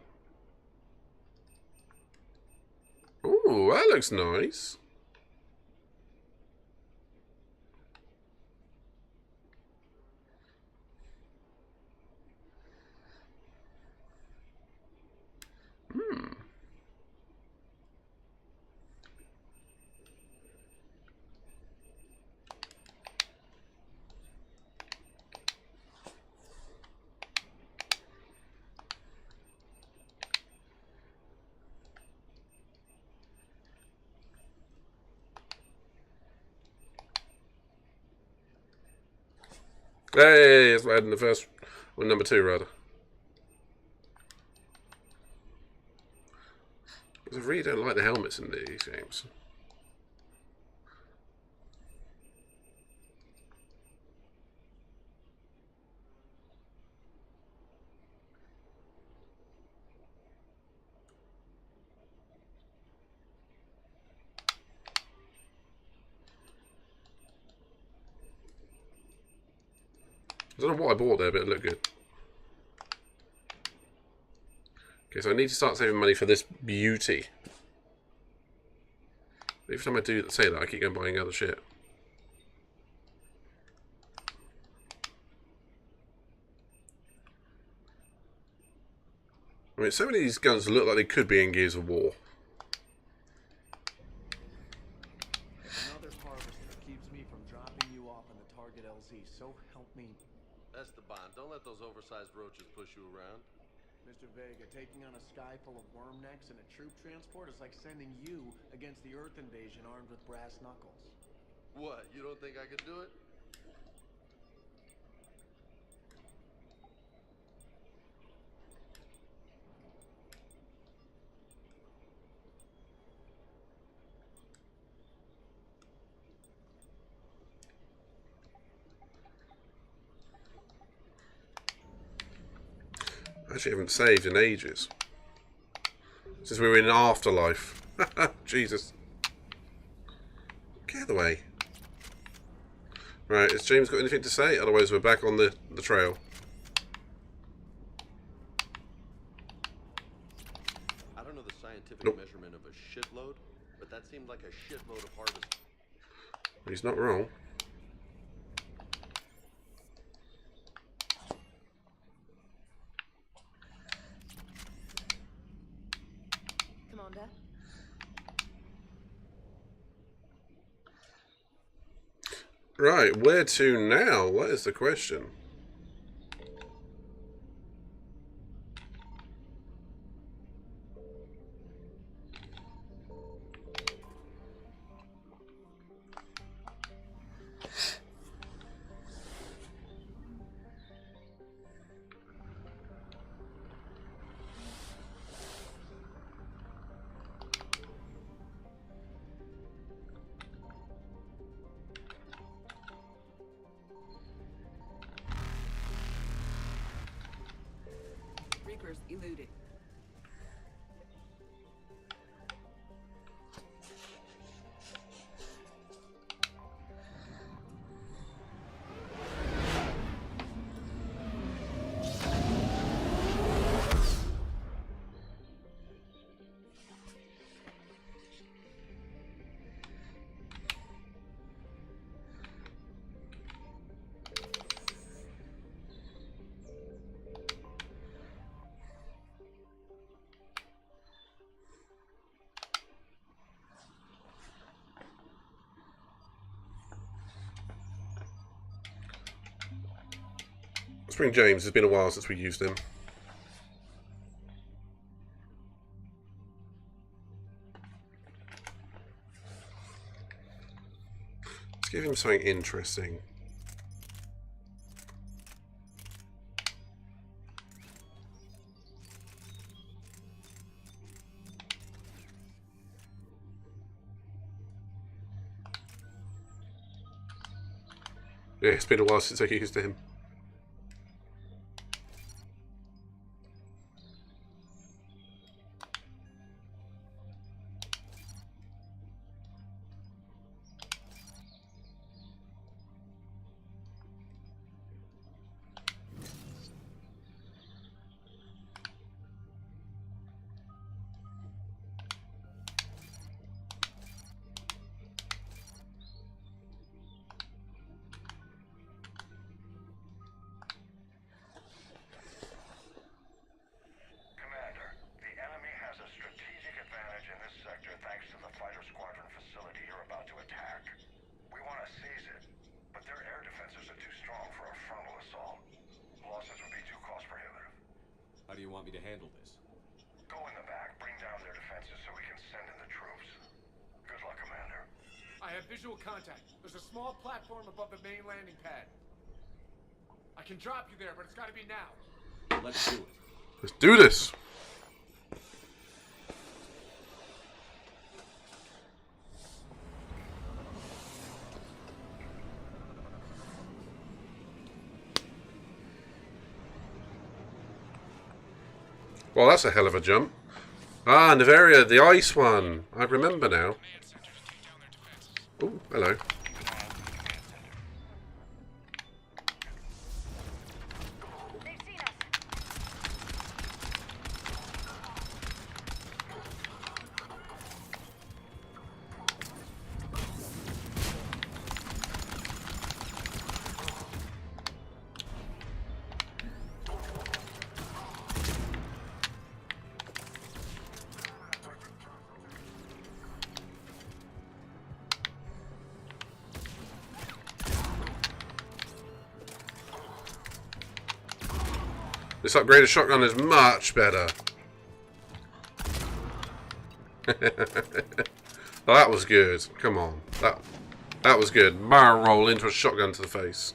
S2: Ooh, that looks nice. Hey, that's what I had in the first, or number 2 rather. I really don't like the helmets in these games. I don't know what I bought there, but it looked good. Okay, so I need to start saving money for this beauty. Every time I do say that, I keep going buying other shit. I mean, some of these guns look like they could be in Gears of War.
S1: Another harvester keeps me from dropping you off in the target LZ, so help me.
S19: Esteban, don't let those oversized roaches push you around.
S1: Mr. Vega, taking on a sky full of worm necks and a troop transport is like sending you against the Earth invasion armed with brass knuckles.
S19: What, you don't think I could do it?
S2: I actually haven't saved in ages. Since we were in Afterlife. Jesus. Get out of the way. Right, has James got anything to say? Otherwise we're back on the trail.
S19: I don't know the scientific
S2: Nope.
S19: measurement of a shitload, but that seemed like a shitload of harvest.
S2: He's not wrong.
S3: Commander?
S2: Right, where to now? What is the question?
S13: Reapers eluded.
S2: Let's bring James. It's been a while since we used him. Let's give him something interesting. Yeah, it's been a while since I used him.
S18: Commander, the enemy has a strategic advantage in this sector thanks to the fighter squadron facility you're about to attack. We want to seize it, but their air defenses are too strong for a frontal assault. Losses would be too cost prohibitive.
S9: How do you want me to handle this?
S18: Go in the back, bring down their defenses so we can send in the troops. Good luck, Commander.
S10: I have visual contact. There's a small platform above the main landing pad. I can drop you there, but it's got to be now.
S9: Let's do it.
S2: Let's do this. Well, that's a hell of a jump. Ah, Nevaria, the ice one. I remember now. Oh, hello. This upgraded shotgun is much better. Oh, that was good. Come on. That was good. Barrel roll into a shotgun to the face.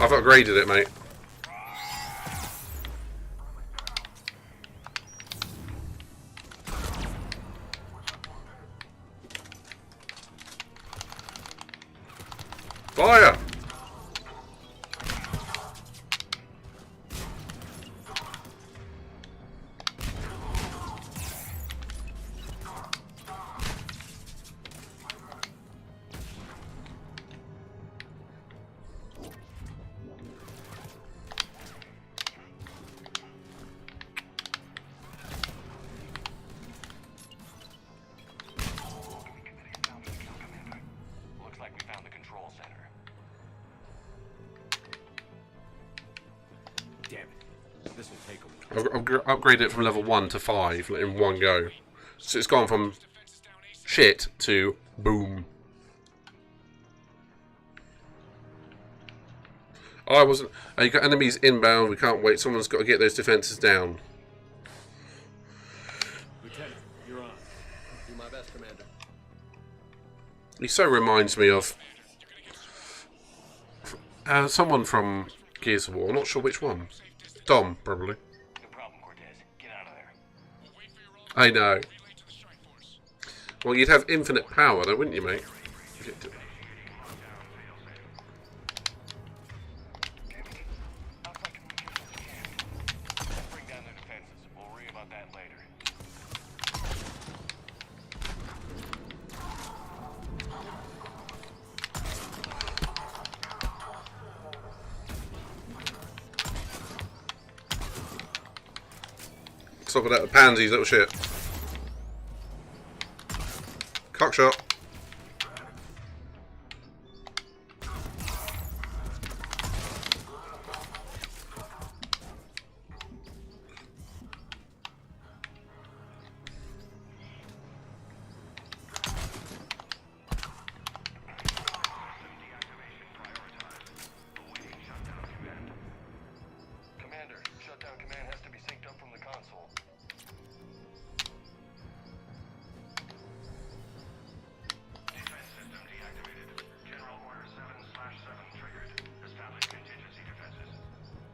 S2: I've upgraded it, mate. Fire!
S7: Looks like we found the control center.
S9: Damn it. This will take a while.
S2: I'll upgrade it from level 1 to 5 in one go. So it's gone from shit to boom. Oh, I wasn't. You got enemies inbound. We can't wait. Someone's got to get those defenses down.
S19: Lieutenant, you're on. Do my best, Commander.
S2: He so reminds me of someone from Gears of War. Not sure which one. Dom, probably.
S7: No problem, Cortez. Get out of there.
S2: I know. Well, you'd have infinite power, though, wouldn't you, mate?
S7: Bring down their defenses. We'll worry about that later.
S2: Stop with that pansies, little shit. Cockshot.
S7: Commander, shutdown command has to be synced up from the console.
S21: Defense system deactivated. General Order 7/7 triggered. Establish contingency defenses.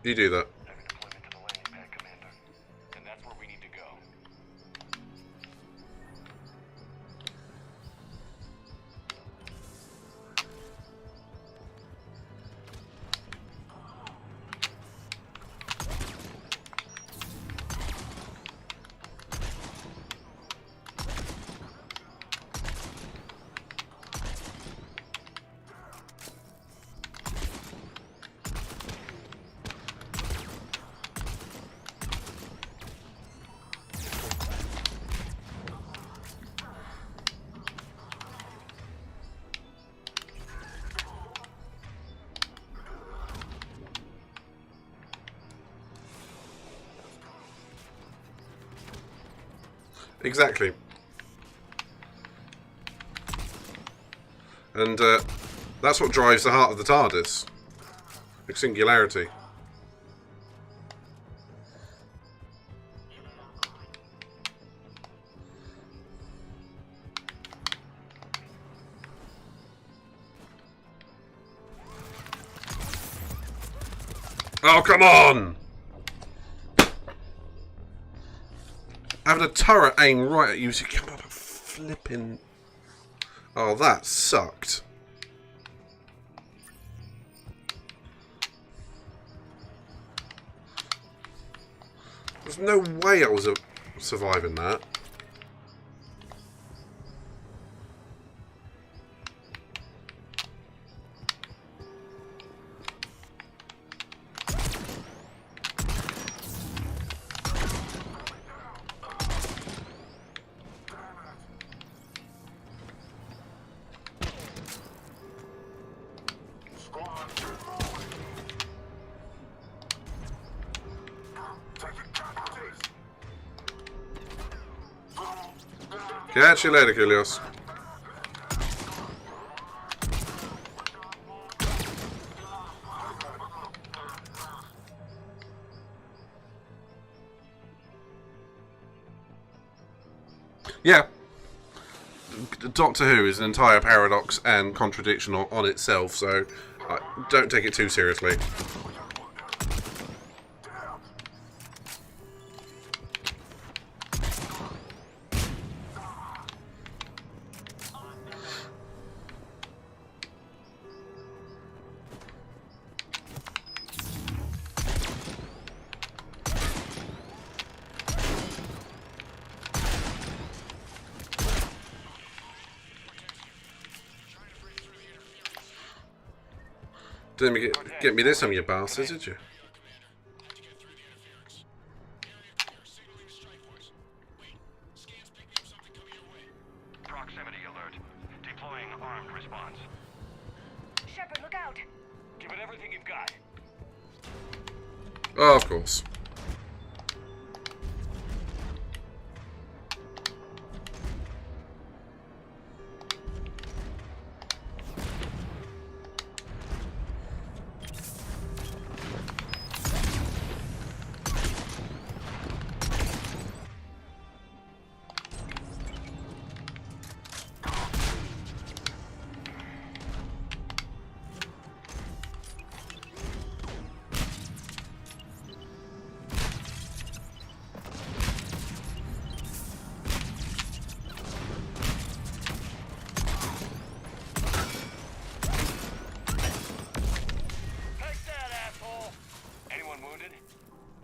S2: You do that.
S7: Have a deployment to the landing pad, Commander. And that's where we need to go.
S2: Exactly. And that's what drives the heart of the TARDIS. The singularity. Oh, come on! Having a turret aimed right at you as you come up and flipping... Oh, that sucked. There's no way I was surviving that. Catch you later, Kulios. Yeah. Doctor Who is an entire paradox and contradiction on itself, so don't take it too seriously. Didn't get me this time, you bastard, did you?
S21: Proximity alert. Deploying armed response.
S14: Shepard, look out!
S7: Give it everything you've got.
S2: Oh, of course.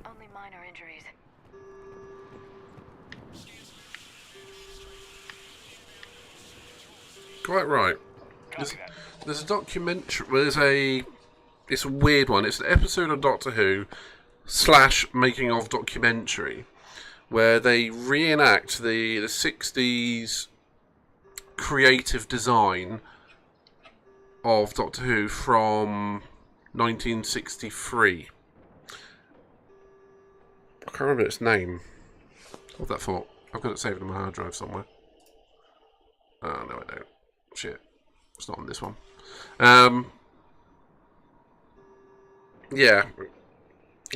S14: Only minor injuries.
S2: Quite right. There's a documentary. It's a weird one. It's an episode of Doctor Who / making of documentary where they reenact the 60s creative design of Doctor Who from 1963. I can't remember its name. What that for? I've got it saved on my hard drive somewhere. Oh, no I don't. Shit. It's not on this one. Yeah.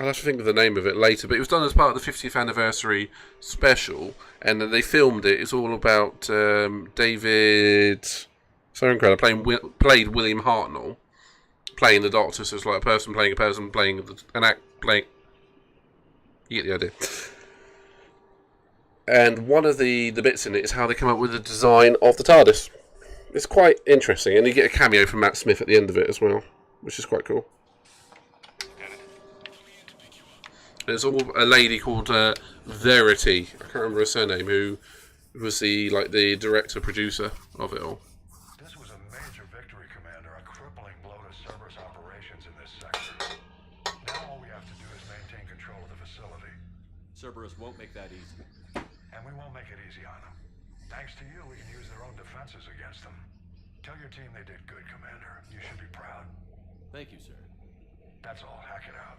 S2: I'll have to think of the name of it later, but it was done as part of the 50th anniversary special, and then they filmed it. It's all about David Sorencrowder played William Hartnell, playing the Doctor, so it's like a person playing an act playing... You get the idea. And one of the bits in it is how they come up with the design of the TARDIS. It's quite interesting, and you get a cameo from Matt Smith at the end of it as well, which is quite cool. There's a lady called Verity, I can't remember her surname, who was the director producer of it all.
S11: This was a major victory, Commander. A crippling blow to Cerberus operations in this sector. Now all we have to do is maintain control of the facility.
S9: Cerberus won't make that easy.
S11: And we won't make it easy on them. Thanks to you, we can use their own defenses against them. Tell your team they did good, Commander. You should be proud.
S9: Thank you, sir.
S11: That's all. Hack it out.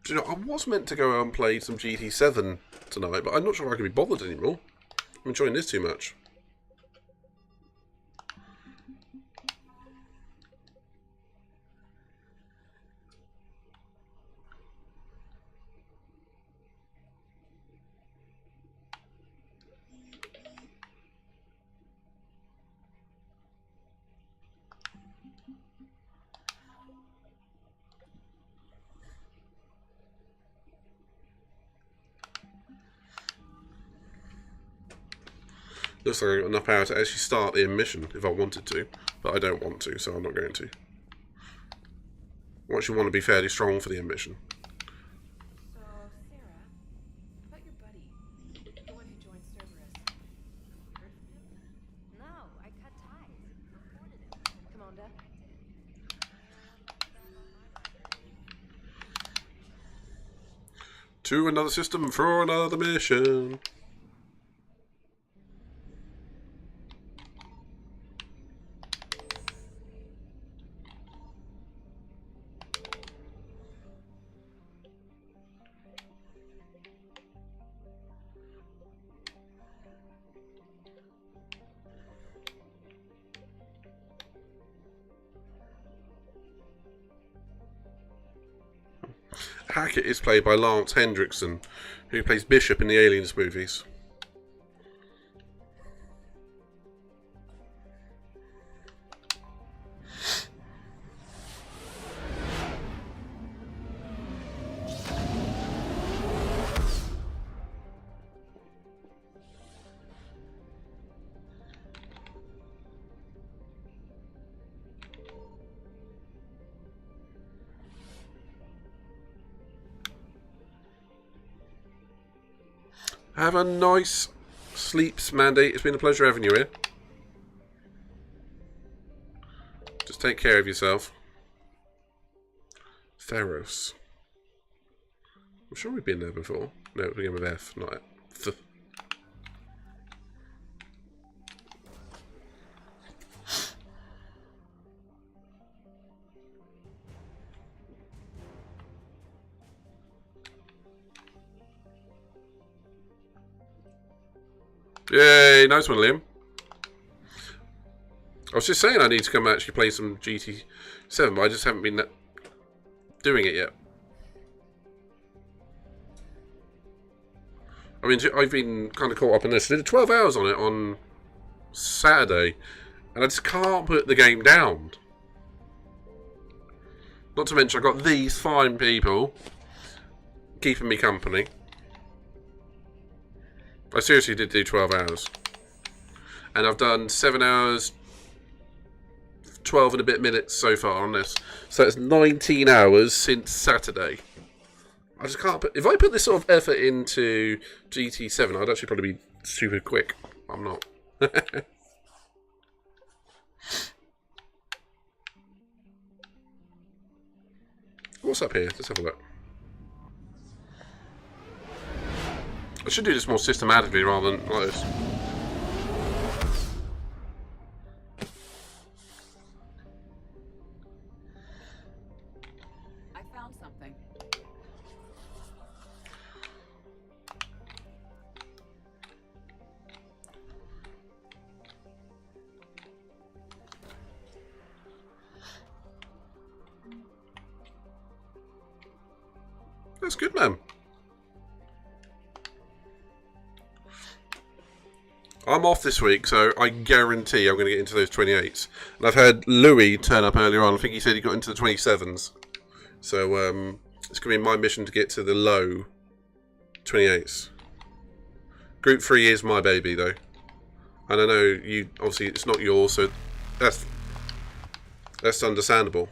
S2: Do you know, I was meant to go out and play some GT7 tonight, but I'm not sure I can be bothered anymore. I'm enjoying this too much. Looks like I've got enough power to actually start the mission if I wanted to, but I don't want to, so I'm not going to. I actually want to be fairly strong for the mission.
S3: So, Sarah, about your buddy, the one who joined Cerberus. Heard from him? No, I cut ties. Reported him. Commander?
S2: To another system for another mission. Hackett is played by Lance Hendrickson, who plays Bishop in the Aliens movies. Have a nice sleeps, Mandy. It's been a pleasure having you here. Just take care of yourself. Theros. I'm sure we've been there before. No, it began with F, not F. Yay, nice one, Liam. I was just saying I need to come and actually play some GT7, but I just haven't been doing it yet. I mean, I've been kind of caught up in this. I did 12 hours on it on Saturday, and I just can't put the game down. Not to mention, I've got these fine people keeping me company. I seriously did do 12 hours. And I've done 7 hours, 12 and a bit minutes so far on this. So it's 19 hours since Saturday. I just can't put... If I put this sort of effort into GT7, I'd actually probably be super quick. I'm not. What's up here? Let's have a look. I should do this more systematically rather than like this.
S13: I found something.
S2: That's good, man. I'm off this week, so I guarantee I'm going to get into those 28s. And I've had Louis turn up earlier on. I think he said he got into the 27s. So it's going to be my mission to get to the low 28s. Group 3 is my baby, though. And I know you, obviously, it's not yours, so that's understandable.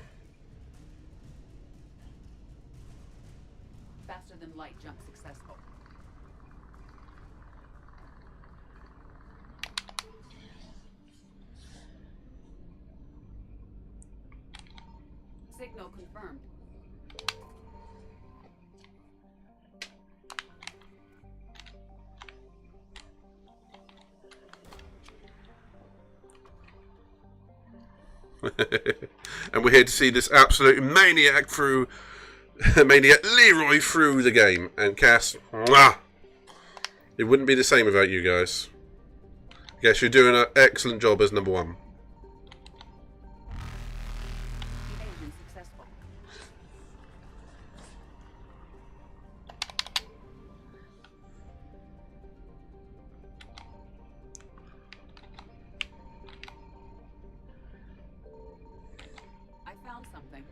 S13: Faster than light jump successful. Signal confirmed.
S2: And we're here to see this absolute maniac Leroy through the game. And Cass, mwah, it wouldn't be the same without you guys. Yes, you're doing an excellent job as number one.
S13: Evasion successful. I found something.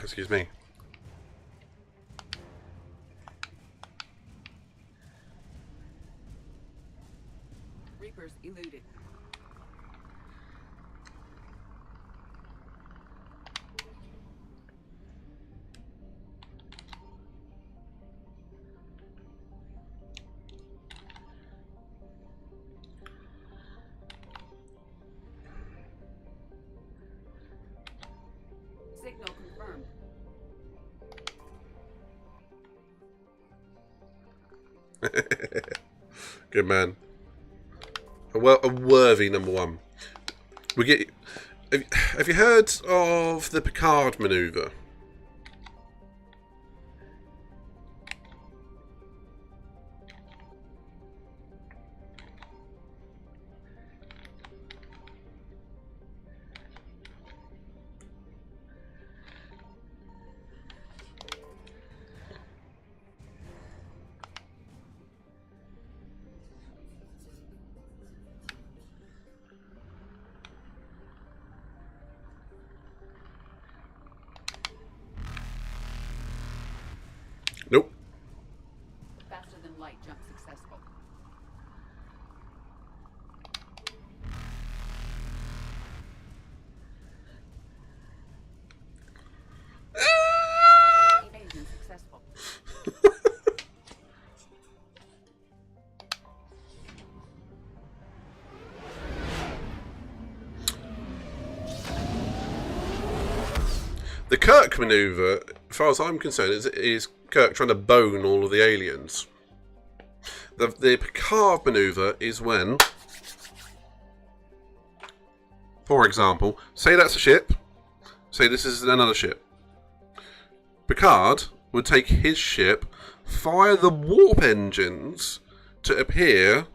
S2: Excuse me.
S13: Reapers eluded. Signal confirmed.
S2: Good man. A worthy number one. We get. Have you heard of the Picard maneuver? Nope.
S13: Faster than light jump successful. Evasion successful.
S2: The Kirk maneuver, as far as I'm concerned, is Kirk trying to bone all of the aliens. The Picard maneuver is when, for example, say that's a ship, say this is another ship. Picard would take his ship, fire the warp engines to appear,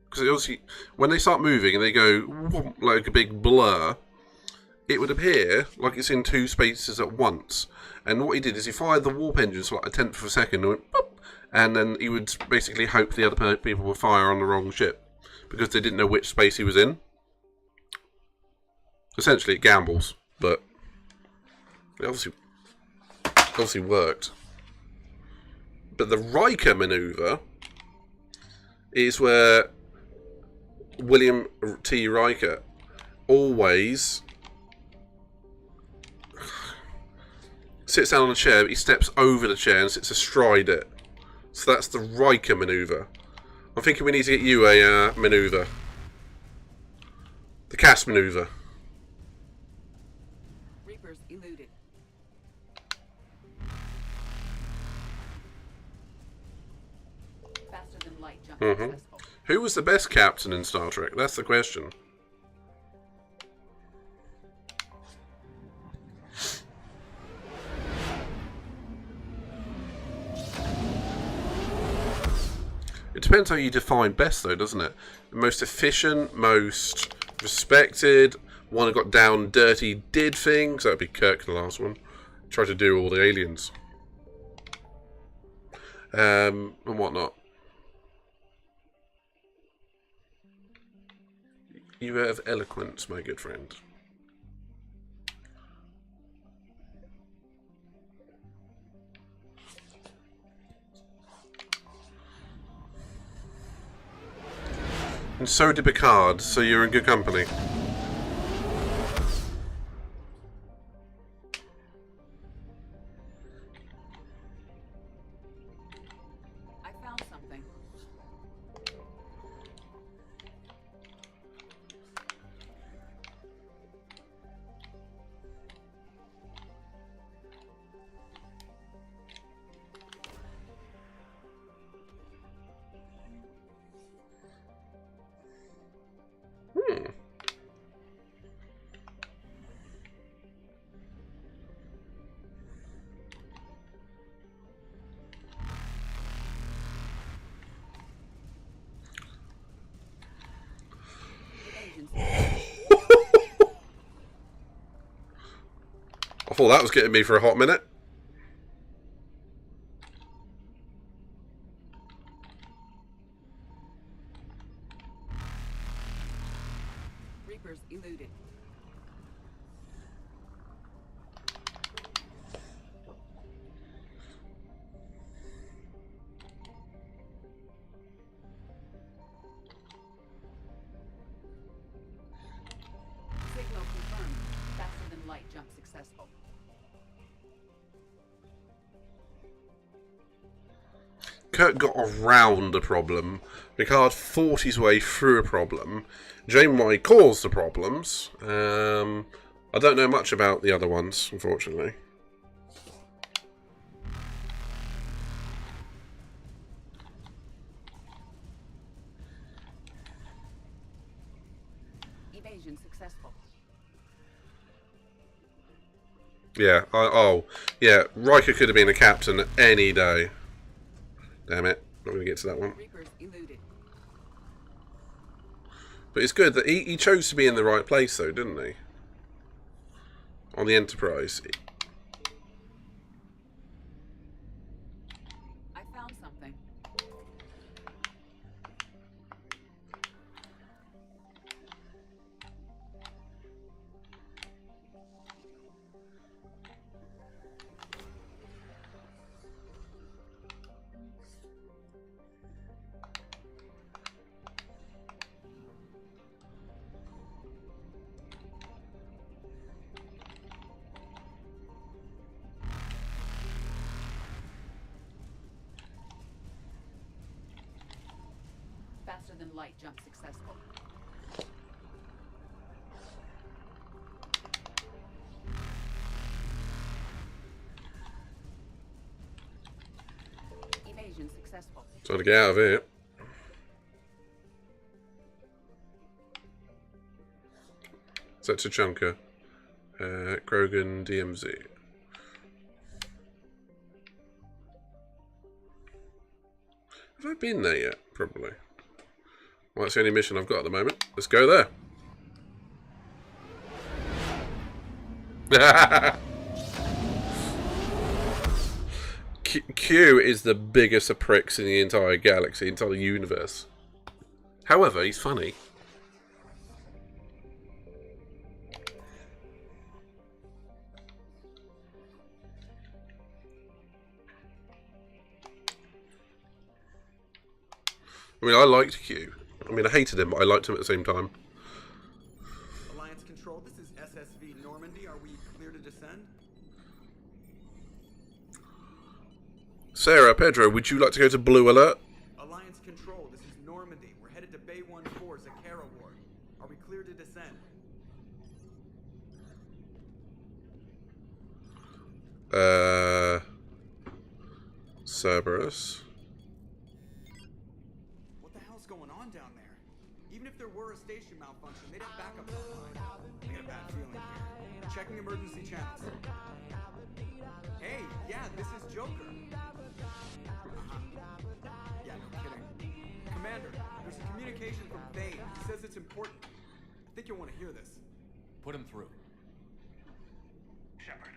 S2: because obviously when they start moving and they go whoomp, like a big blur, it would appear like it's in two spaces at once. And what he did is he fired the warp engines for like a tenth of a second and went boop, and then he would basically hope the other people would fire on the wrong ship because they didn't know which space he was in. Essentially, it gambles, but it obviously worked. But the Riker maneuver is where William T. Riker always sits down on a chair, but he steps over the chair and sits astride it. So that's the Riker maneuver. I'm thinking we need to get you a maneuver. The Cass maneuver.
S13: Reapers eluded. Faster than light jump successful.
S2: Who was the best captain in Star Trek? That's the question. It depends how you define best, though, doesn't it? The most efficient, most respected, one who got down dirty, did things. That would be Kirk, the last one. Tried to do all the aliens. And whatnot. You have eloquence, my good friend. And so did Picard, so you're in good company.
S13: I found something.
S2: I thought that was getting me for a hot minute.
S13: Reapers eluded. Signal confirmed. Faster than light jump successful.
S2: Kurt got around a problem. Picard fought his way through a problem. Janeway caused the problems. I don't know much about the other ones, unfortunately.
S13: Evasion successful.
S2: Yeah, yeah, Riker could have been a captain any day. Damn it, not going to get to that one.
S13: Reapers eluded.
S2: But it's good that he chose to be in the right place, though, didn't he? On the Enterprise.
S13: I found something. Faster than light jump successful. Evasion successful.
S2: Trying to get out of here. Is that Tuchanka? Krogan DMZ. Have I been there yet? Probably. Well, that's the only mission I've got at the moment. Let's go there. Q is the biggest of pricks in the entire galaxy, entire universe. However, he's funny. I mean, I liked Q. I mean, I hated him, but I liked him at the same time.
S12: Alliance Control, this is SSV Normandy. Are we clear to descend?
S2: Sarah, Pedro, would you like to go to Blue Alert?
S12: Alliance Control, this is Normandy. We're headed to Bay 1-4, Zakara Ward. Are we clear to descend?
S2: Cerberus.
S12: What the hell's going on down there? Even if there were a station malfunction, they'd have backup online. I get a bad feeling here. Checking emergency channels. Hey, yeah, this is Joker. Yeah, no kidding. Commander, there's a communication from Vane. He says it's important. I think you'll want to hear this.
S9: Put him through.
S7: Shepard,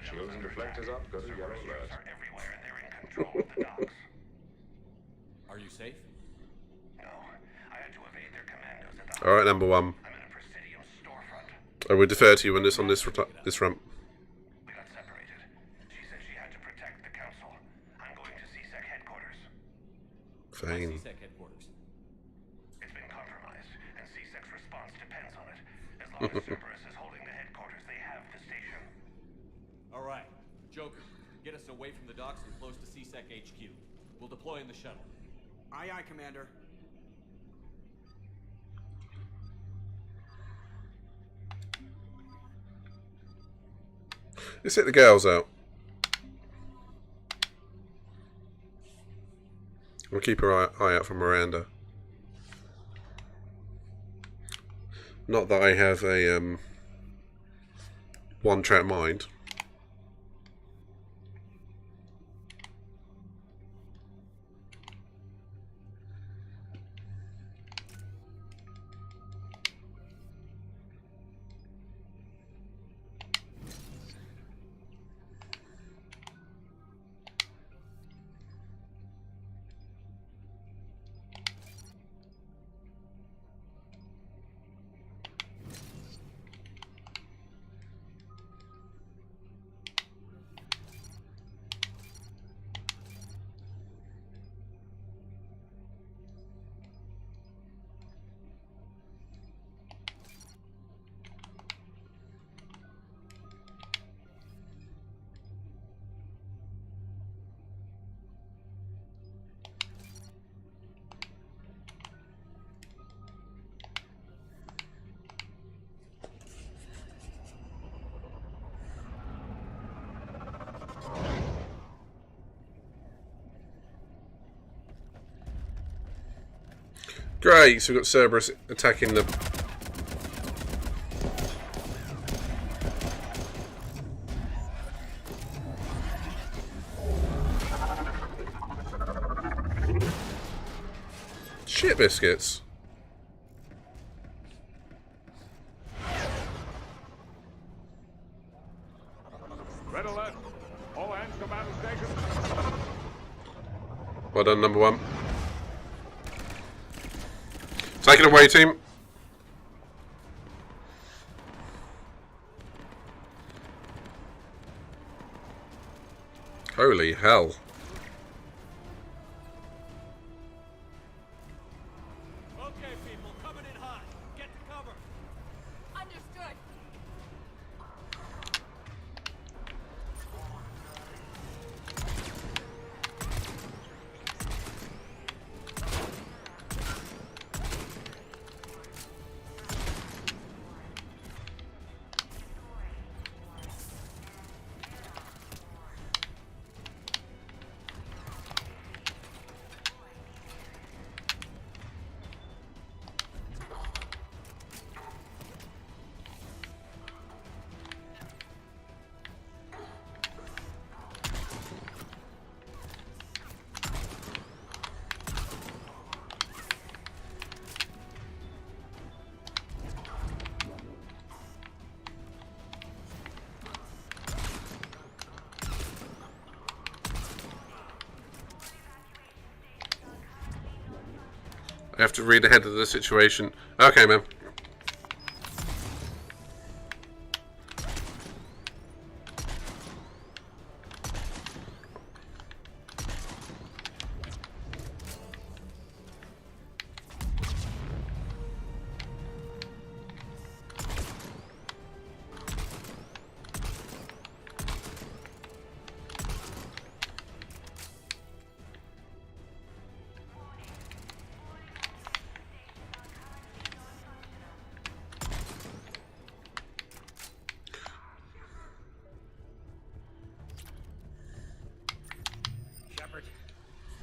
S5: Shields and deflectors up, go to yellow alert.
S7: are everywhere and they're in control of the docks.
S9: Are you safe?
S7: No, I had to evade their commandos at the
S2: Alright, number one.
S7: I'm in a Presidium storefront.
S2: I would defer to you on this front.
S7: We got separated. She said she had to protect the council. I'm going to CSEC headquarters.
S2: Fine.
S9: CSEC headquarters.
S7: It's been compromised, and CSEC's response depends on it. As long as Cerberus is holding the headquarters, they have the station.
S9: All right, Joker, get us away from the docks and close to CSEC HQ. We'll deploy in the shuttle.
S12: Aye, aye, Commander.
S2: Let's hit the girls out. We'll keep our eye out for Miranda. Not that I have a one-track mind. Great, so we've got Cerberus attacking the... Shit biscuits.
S5: Red alert. All hands to battle stations.
S2: Well done, number one. Take it away, team. Holy hell.
S16: Okay, people, coming in hot. Get to cover.
S3: Understood.
S2: I have to read ahead of the situation. Okay, man.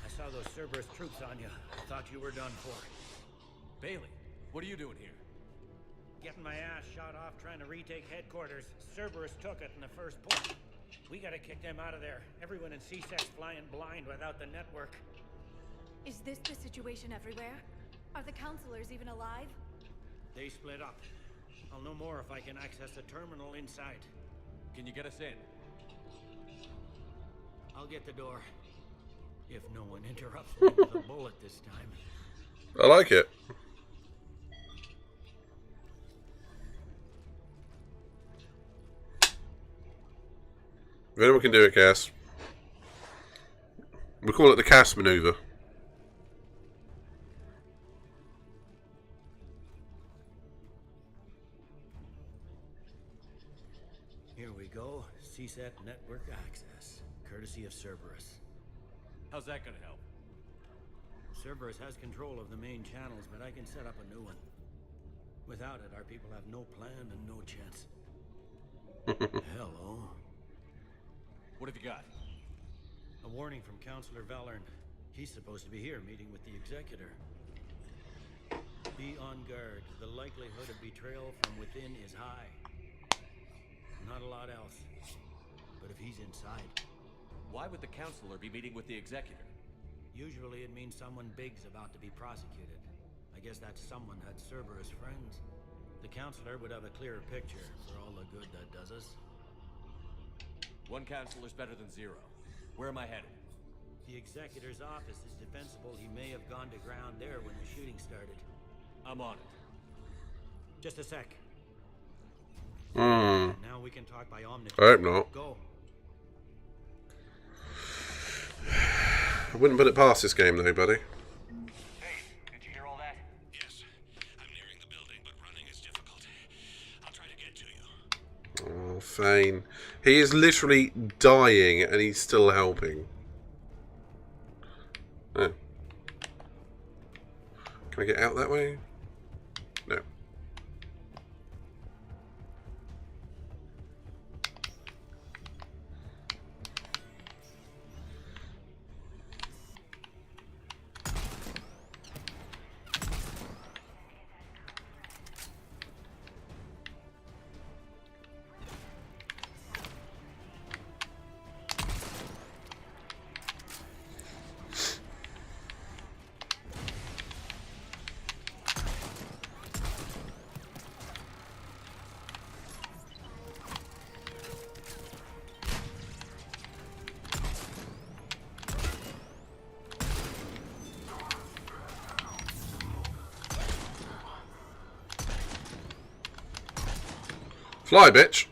S4: I saw those Cerberus troops on you. I thought you were done for.
S9: Bailey, what are you doing here?
S4: Getting my ass shot off trying to retake headquarters. Cerberus took it in the first push. We gotta kick them out of there. Everyone in CSEC's flying blind without the network.
S3: Is this the situation everywhere? Are the counselors even alive?
S4: They split up. I'll know more if I can access the terminal inside.
S9: Can you get us in?
S4: I'll get the door. If no one interrupts me with a bullet this time.
S2: I like it. If anyone can do it, Cass. We call it the Cass maneuver.
S4: Here we go. CSEC network access. Courtesy of Cerberus.
S9: How's that gonna help?
S4: Cerberus has control of the main channels, but I can set up a new one. Without it, our people have no plan and no chance. Hello.
S9: What have you got?
S4: A warning from Counselor Valern. He's supposed to be here meeting with the Executor. Be on guard. The likelihood of betrayal from within is high. Not a lot else. But if he's inside...
S9: Why would the Counselor be meeting with the Executor?
S4: Usually it means someone big's about to be prosecuted. I guess that someone had Cerberus friends. The Counselor would have a clearer picture for all the good that does us.
S9: One Counselor's better than zero. Where am I headed?
S4: The Executor's office is defensible. He may have gone to ground there when the shooting started.
S9: I'm on it.
S4: Just a sec.
S2: Now
S4: we can talk by omni.
S2: I hope not.
S4: Go.
S2: I wouldn't put it past this game though, buddy.
S7: Hey, did you hear all that?
S11: Yes. I'm nearing the building, but running is difficult. I'll try to get to you.
S2: Oh, Fane. He is literally dying and he's still helping. Oh. Can I get out that way? No. Fly, bitch.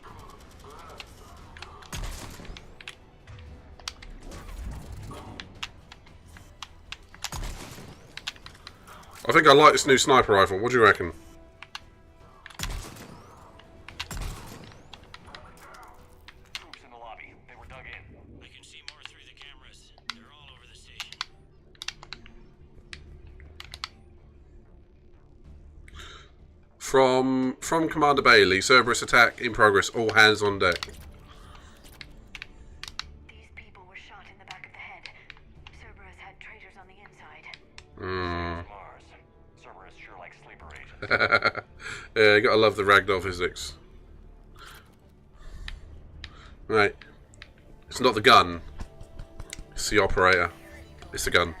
S2: I think I like this new sniper rifle. What do you reckon?
S7: Troops in the lobby. They were dug in.
S21: I can see more through the cameras. They're all over the station.
S2: From Commander Bailey, Cerberus attack in progress. All hands on deck.
S14: These people were shot in the back of the head. Cerberus had traitors on the inside.
S2: Mm.
S7: Mars. Cerberus sure likes sleeper agents.
S2: Yeah, you gotta love the ragdoll physics. Right. It's not the gun. It's the operator. It's the gun.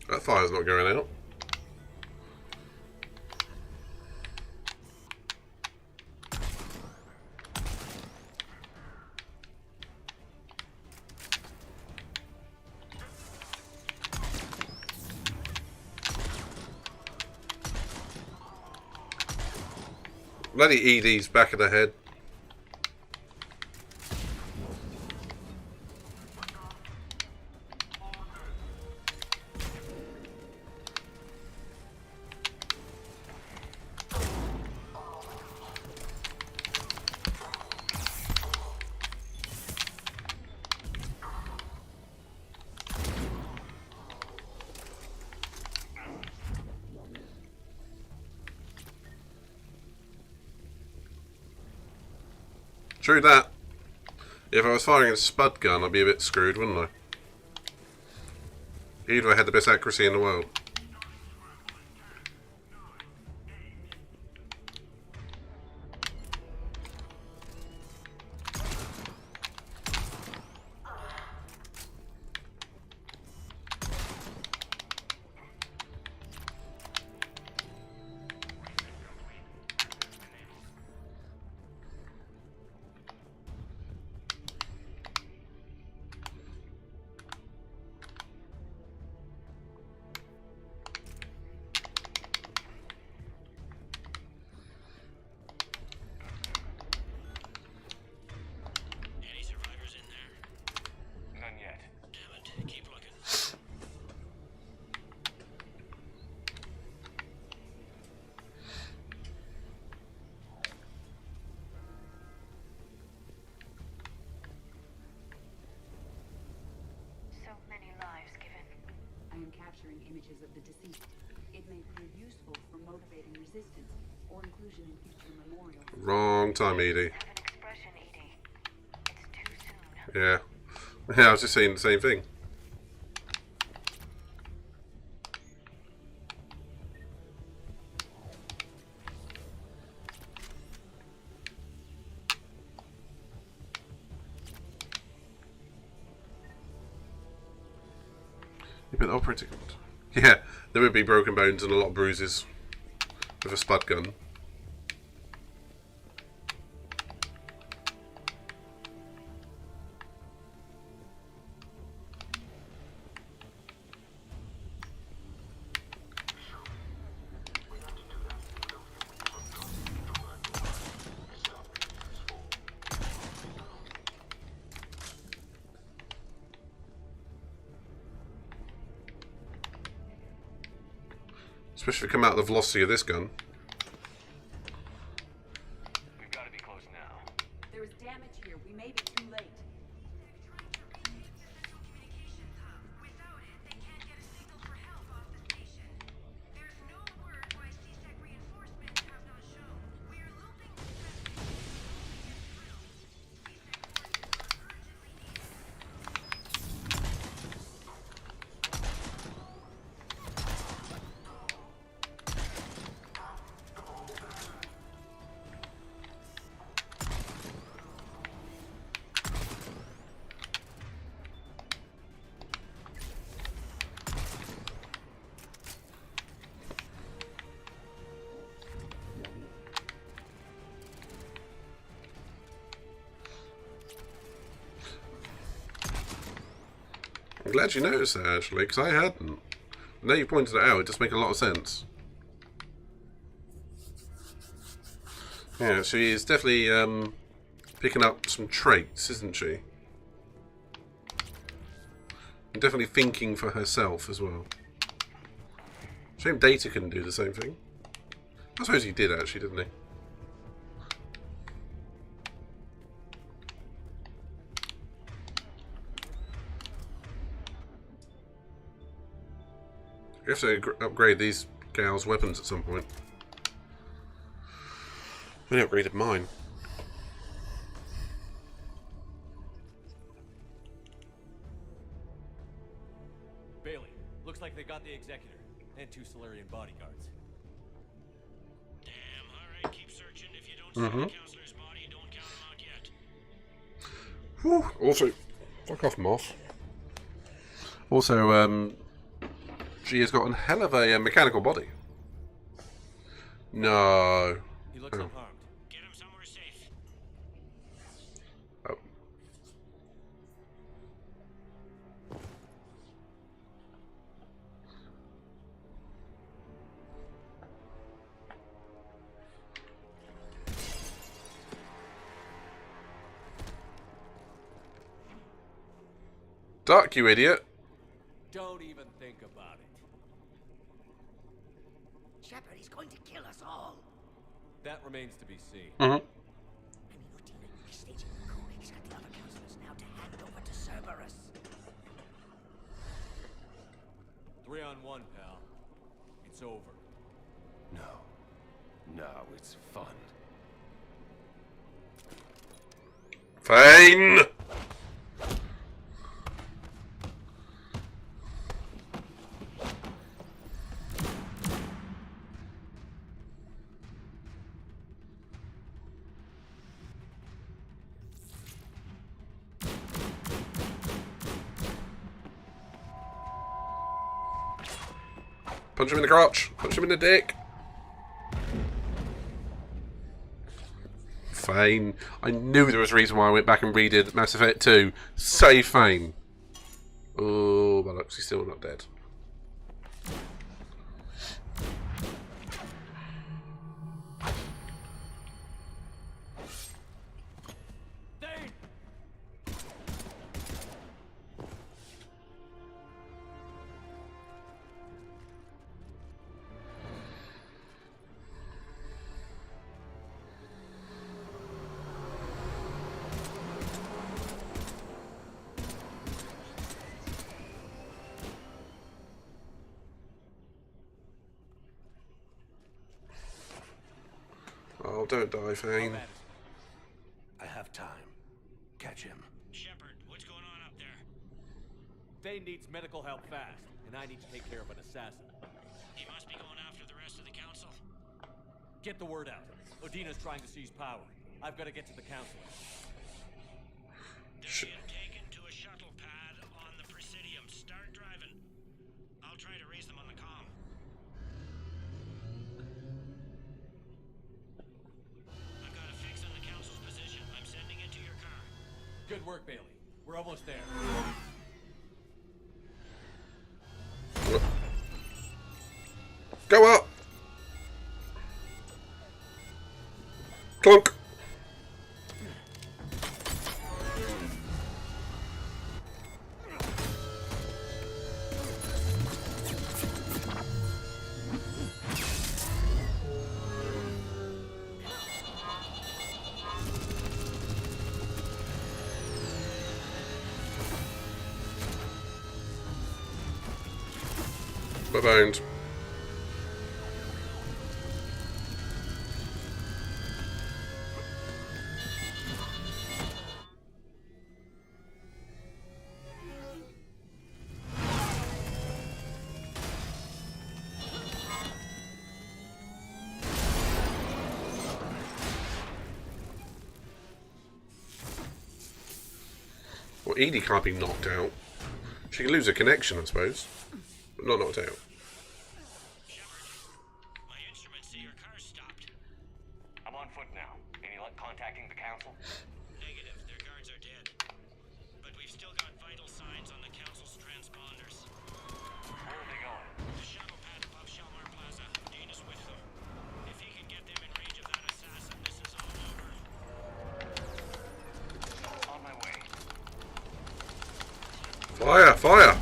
S2: That fire's not going out. Bloody ED's back of the head. True that. If I was firing a spud gun, I'd be a bit screwed, wouldn't I? Even if I had the best accuracy in the world.
S21: Any survivors in there?
S7: None yet.
S21: Damn it. Keep looking.
S14: So many lives given.
S15: I am capturing images of the deceased. It may prove useful for motivating resistance or inclusion in future memorials.
S2: Wrong time, Edie.
S14: Have an expression, Edie. It's too soon.
S2: Yeah. Yeah, I was just saying the same thing. Yeah, but operating. Yeah, there would be broken bones and a lot of bruises with a spud gun. Especially if we come out of the velocity of this gun.
S7: We've got to be close now.
S15: There is damage here. We may be too late.
S2: I'm glad you noticed that, actually, because I hadn't. Now you pointed it out, it does make a lot of sense. Yeah, she is definitely picking up some traits, isn't she? And definitely thinking for herself as well. Shame Data couldn't do the same thing. I suppose he did actually, didn't he? You have to upgrade these gals' weapons at some point. I only upgraded mine.
S9: Bailey, looks like they got the executor and 2 Solarian bodyguards.
S6: Damn, alright, keep searching. If you don't see the counselor's body, don't count him out yet.
S2: Whew. Also, fuck off, Moth. Also, she has got a hell of a mechanical body. No.
S9: He looks unharmed.
S6: Get him somewhere safe.
S2: Oh. Duck, you idiot.
S9: Don't even think about it.
S22: Shepard, he's going to kill us all.
S9: That remains to be seen.
S22: I mean, Udina, he's staging the coup. He's got the other counselors now to hand over to Cerberus.
S9: 3 on 1, pal. It's over.
S23: No, it's fun.
S2: Fine. Punch him in the crotch. Punch him in the dick. Fine. I knew there was a reason why I went back and redid Mass Effect 2. Say fine. Oh, bollocks. He's still not dead. Oh, don't die, Fane.
S23: I have time. Catch him.
S6: Shepard, what's going on up there?
S9: Thane needs medical help fast, and I need to take care of an assassin.
S6: He must be going after the rest of the council.
S9: Get the word out. Udina's trying to seize power. I've got to get to the council.
S6: They're being taken to a shuttle pad on the Presidium. Start driving. I'll try to raise them on the comm. I've got a fix on the council's position. I'm sending it to your car.
S9: Good work, Bailey. We're almost there.
S2: Go up! Clunk! Bye-bye. Well, Edie can't be knocked out. She can lose a connection, I suppose. But not knocked out.
S6: My instruments say your car's stopped.
S7: I'm on foot now. Any luck contacting the council?
S6: Negative. Their guards are dead. But we've still got vital signs on the council's transponders.
S7: Where are they going?
S2: Fire! Fire!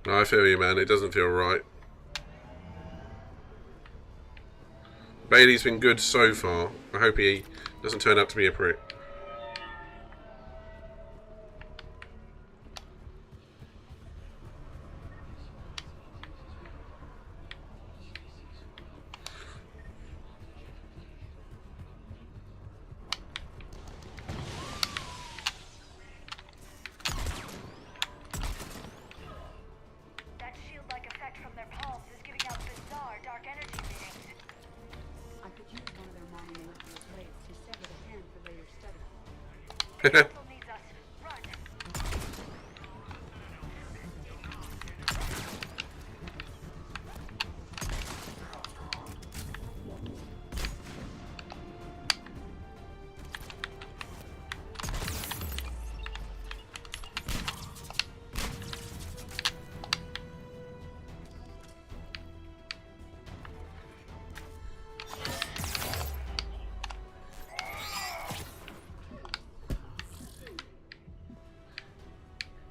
S2: No, I feel you, man. It doesn't feel right. Bailey's been good so far. I hope he doesn't turn out to be a prick.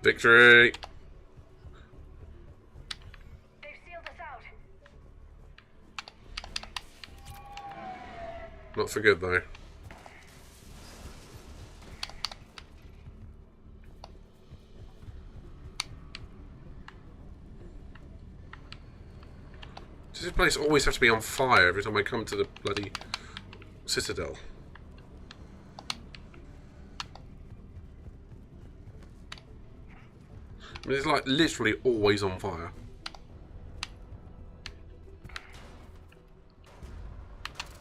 S2: Victory!
S14: They've sealed us out.
S2: Not for good though. Does this place always have to be on fire every time I come to the bloody Citadel? I mean, it's like literally always on fire.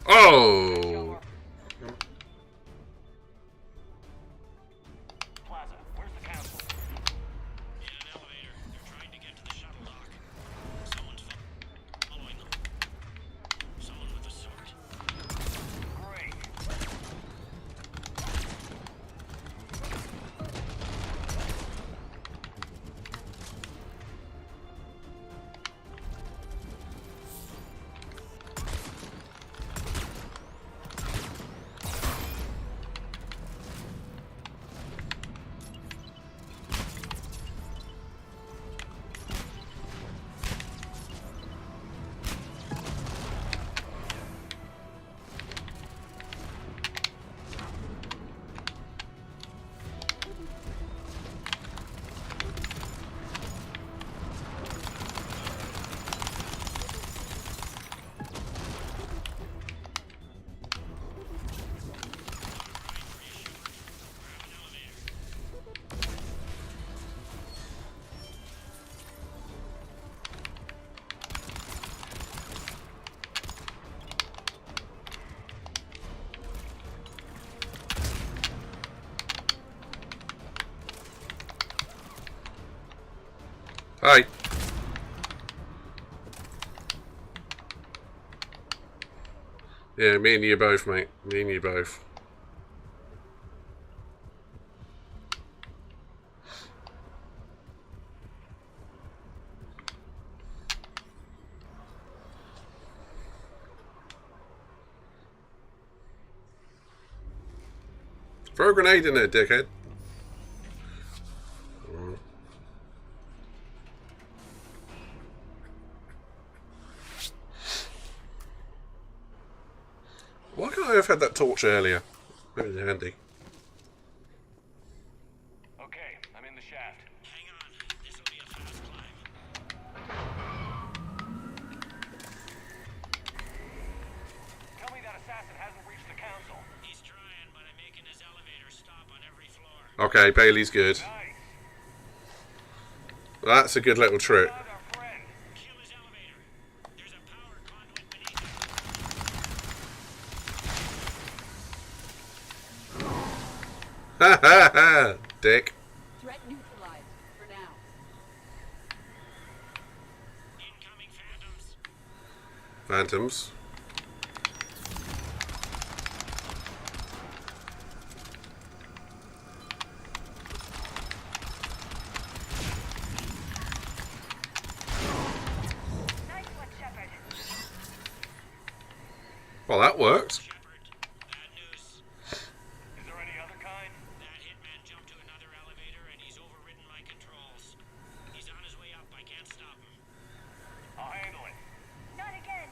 S2: Oh!
S7: Plaza, where's the council?
S6: In an elevator. They're trying to get to the shuttle dock. Someone's following them. Someone with a sword.
S7: Great.
S2: Hi. Yeah, me and you both, mate. Me and you both. Throw a grenade in there, dickhead. Why can't I have had that torch earlier? That was handy.
S7: Okay, I'm in the shaft.
S6: Hang on. This'll be a fast climb.
S7: Tell me that assassin hasn't reached the council.
S6: He's trying, but I'm making his elevator stop on every floor.
S2: Okay, Bailey's good.
S7: Nice.
S2: That's a good little trick.
S7: Found our friend.
S6: Kill his elevator. There's a power conduit beneath it.
S2: Ha ha ha! Dick.
S15: Threat neutralized for now.
S6: Incoming phantoms.
S2: Phantoms.
S14: Nice one, Shepard.
S2: Well, that worked.
S6: Bad news.
S7: Is there any other kind?
S6: That hitman jumped to another elevator and he's overridden my controls. He's on his way up. I can't stop him.
S7: I'll handle it.
S14: Not again.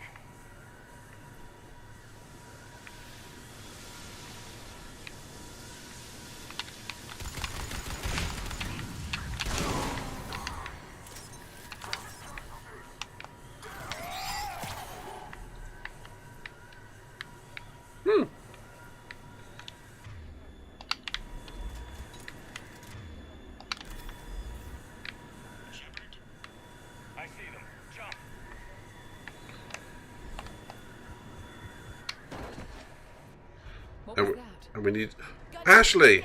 S6: Shepard,
S7: I see them. Jump.
S15: What
S2: And
S15: was
S2: we,
S15: that?
S2: and we need Ashley.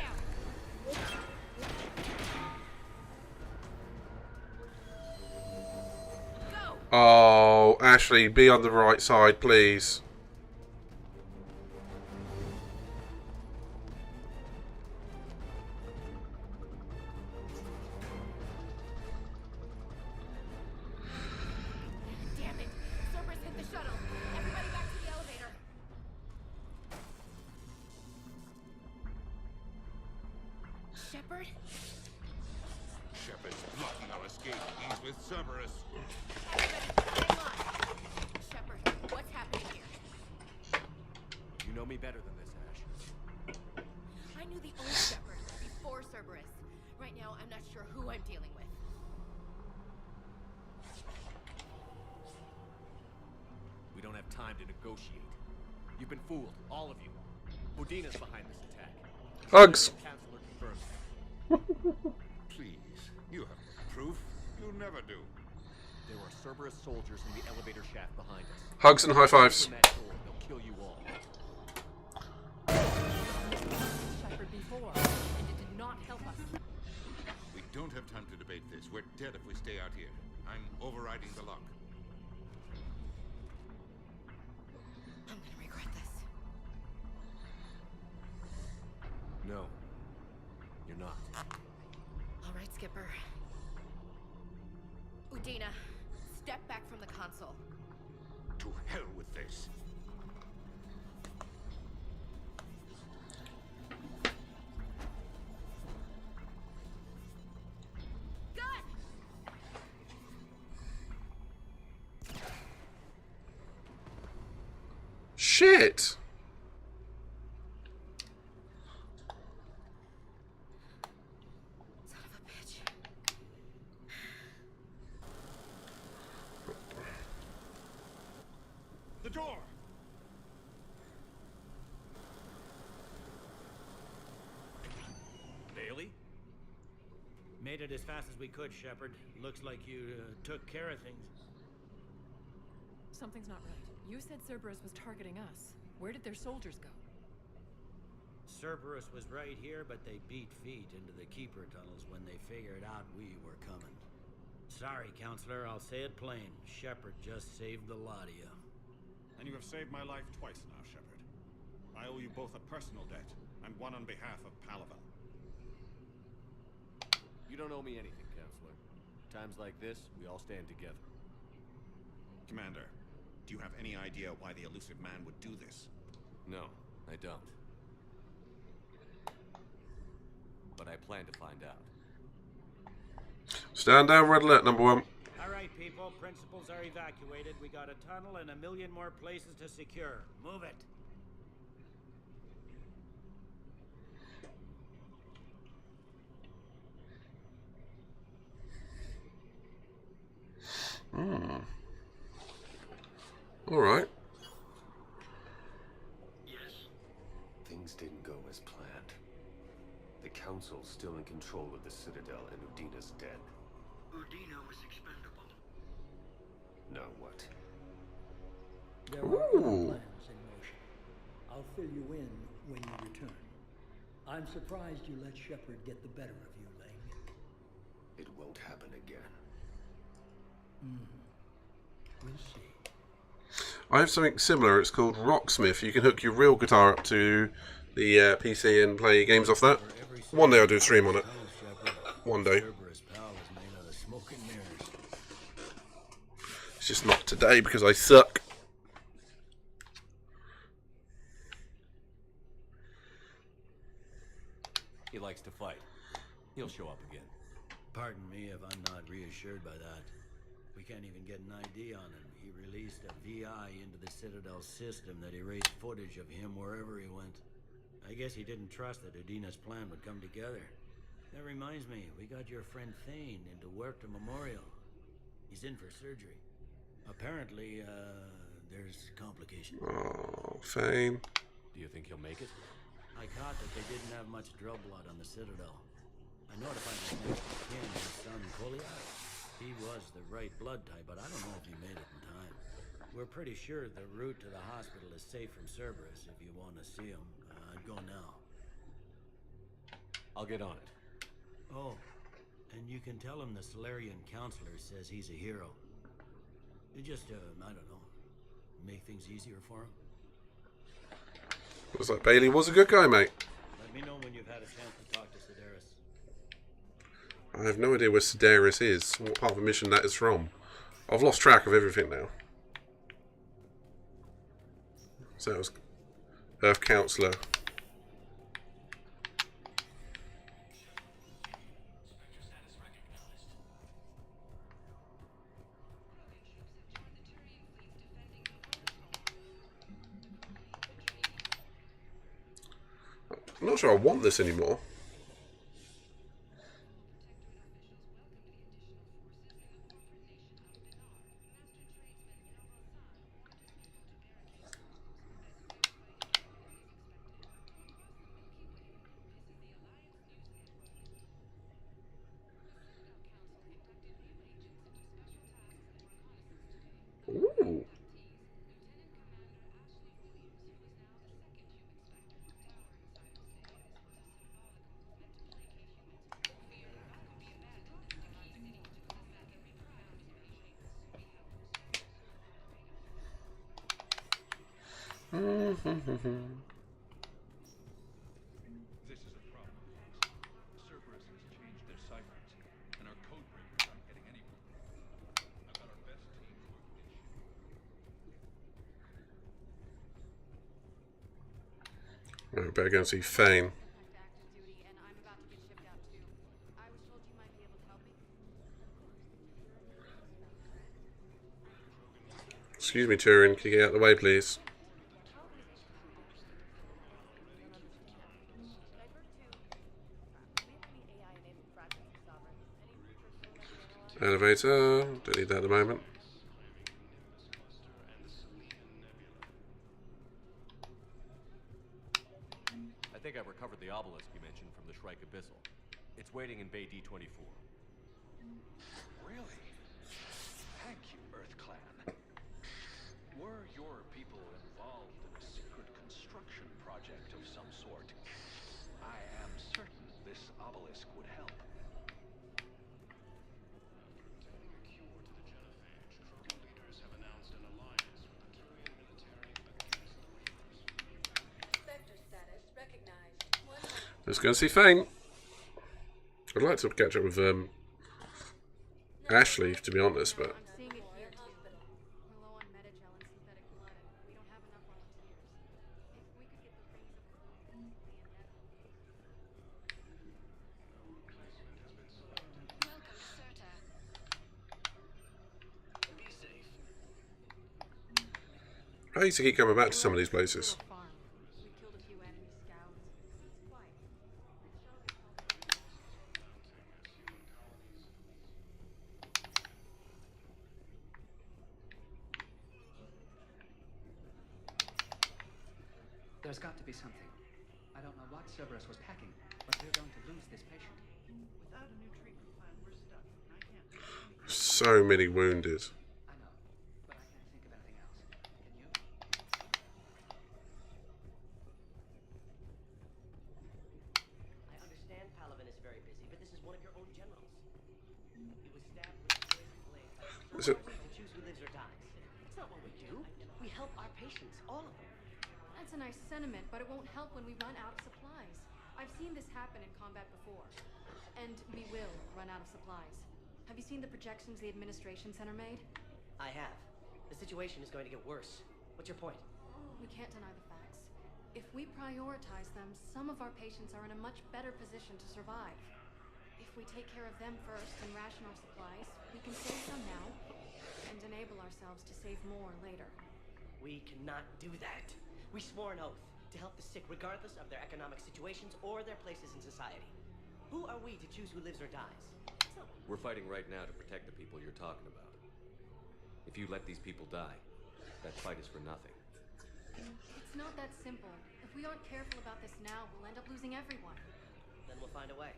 S2: Oh, Ashley, be on the right side, please.
S3: Damn it! Cerberus hit the shuttle. Everybody back to the elevator. Shepard?
S5: Shepard's blocking our escape. He's with Cerberus.
S3: Shepard, what's happening here?
S9: You know me better than this, Ash.
S3: I knew the old Shepard before Cerberus. Right now, I'm not sure who I'm dealing with.
S9: We don't have time to negotiate. You've been fooled, all of you. Udina's behind this attack.
S2: Hugs.
S9: Chancellor confirmed.
S5: Please, you have proof. You never do.
S9: There are Cerberus soldiers in the elevator shaft behind us.
S2: Hugs and high fives.
S9: Open that door, they'll kill you all.
S15: Shepard before, and it did not help us.
S5: We don't have time to debate this. We're dead if we stay out here. I'm overriding the lock.
S3: I'm gonna regret this.
S9: No. You're not.
S3: All right, Skipper. Udina, step back from the console.
S5: To hell with this.
S3: Gun!
S2: Shit.
S3: Son of a bitch.
S5: The door!
S9: Bailey?
S8: Made it as fast as we could, Shepard. Looks like you took care of things.
S17: Something's not right. You said Cerberus was targeting us. Where did their soldiers go?
S8: Cerberus was right here, but they beat feet into the Keeper tunnels when they figured out we were coming. Sorry, Counselor, I'll say it plain. Shepard just saved the lot of you.
S5: And you have saved my life twice now, Shepard. I owe you both a personal debt, and one on behalf of Palaven.
S9: You don't owe me anything, Counselor. Times like this, we all stand together.
S5: Commander, do you have any idea why the elusive man would do this?
S9: No, I don't. But I plan to find out.
S2: Stand down, red alert, number one.
S8: All right, people. Principals are evacuated. We got a tunnel and a million more places to secure. Move it.
S2: All right.
S9: Things didn't go as planned. The Council's still in control of the Citadel and Udina's dead.
S22: Udina was expendable.
S9: Now what?
S22: There are other plans in motion. I'll fill you in when you return.
S23: I'm surprised you let Shepard get the better of you, Lang. It won't happen again. We'll see.
S2: I have something similar. It's called Rocksmith. You can hook your real guitar up to the PC and play games off that. One day I'll do a stream on it. One day. It's just not today because I suck.
S9: He likes to fight. He'll show up again.
S8: Pardon me if I'm not reassured by that. We can't even get an ID on him. He released a VI into the Citadel system that erased footage of him wherever he went. I guess he didn't trust that Udina's plan would come together. That reminds me, we got your friend Thane into Huerta Memorial. He's in for surgery. Apparently, there's complications.
S2: Oh, Thane.
S9: Do you think he'll make it?
S8: I caught that they didn't have much drill blood on the Citadel. I notified my next of kin, his son Kolia. He was the right blood type, but I don't know if he made it in time. We're pretty sure the route to the hospital is safe from Cerberus if you want to see him. I'd go now.
S9: I'll get on it.
S8: Oh, and you can tell him the Solarian counselor says he's a hero. It just, I don't know, make things easier for him.
S2: Looks like Bailey was a good guy, mate.
S8: Let me know when you've had a chance to talk to Sedaris.
S2: I have no idea where Sedaris is, what part of the mission that is from. I've lost track of everything now. So it was Earth Counselor. I'm not sure I want this anymore. Ooh.
S1: This is a problem. Cerberus has changed their ciphers, and our code breakers aren't getting anywhere. I've got our best team working this shit.
S2: I better go and see Thane. Excuse me, Turin. Can you get out of the way, please? Elevator. Don't need that at the moment.
S9: I think I recovered the obelisk you mentioned from the Shrike Abyssal. It's waiting in Bay D-24.
S1: Really? Thank you, Earth Clan. Were your people involved in a secret construction project of some sort, I am certain this obelisk would help.
S2: Let's go and see Thane. I'd like to catch up with Ashley, to be honest, but I used to keep coming back to some of these places.
S18: There's got to be something. I don't know what Cerberus was packing, but we're going to lose this patient. Without a new treatment plan, we're stuck. I can't.
S2: So many wounded.
S18: I know, but I can't think of anything else. Can you?
S2: So,
S22: To choose who lives or dies. That's not what we do. We help our patients, all of them.
S3: That's a nice sentiment, but it won't help when we run out of supplies. I've seen this happen in combat before. And we will run out of supplies. Have you seen the projections the administration center made?
S22: I have. The situation is going to get worse. What's your point?
S3: We can't deny the facts. If we prioritize them, some of our patients are in a much better position to survive. If we take care of them first and ration our supplies, we can save some now and enable ourselves to save more later.
S22: We cannot do that. We swore an oath to help the sick regardless of their economic situations or their places in society. Who are we to choose who lives or dies?
S9: We're fighting right now to protect the people you're talking about. If you let these people die, that fight is for nothing.
S3: It's not that simple. If we aren't careful about this now, we'll end up losing everyone.
S22: Then we'll find a way.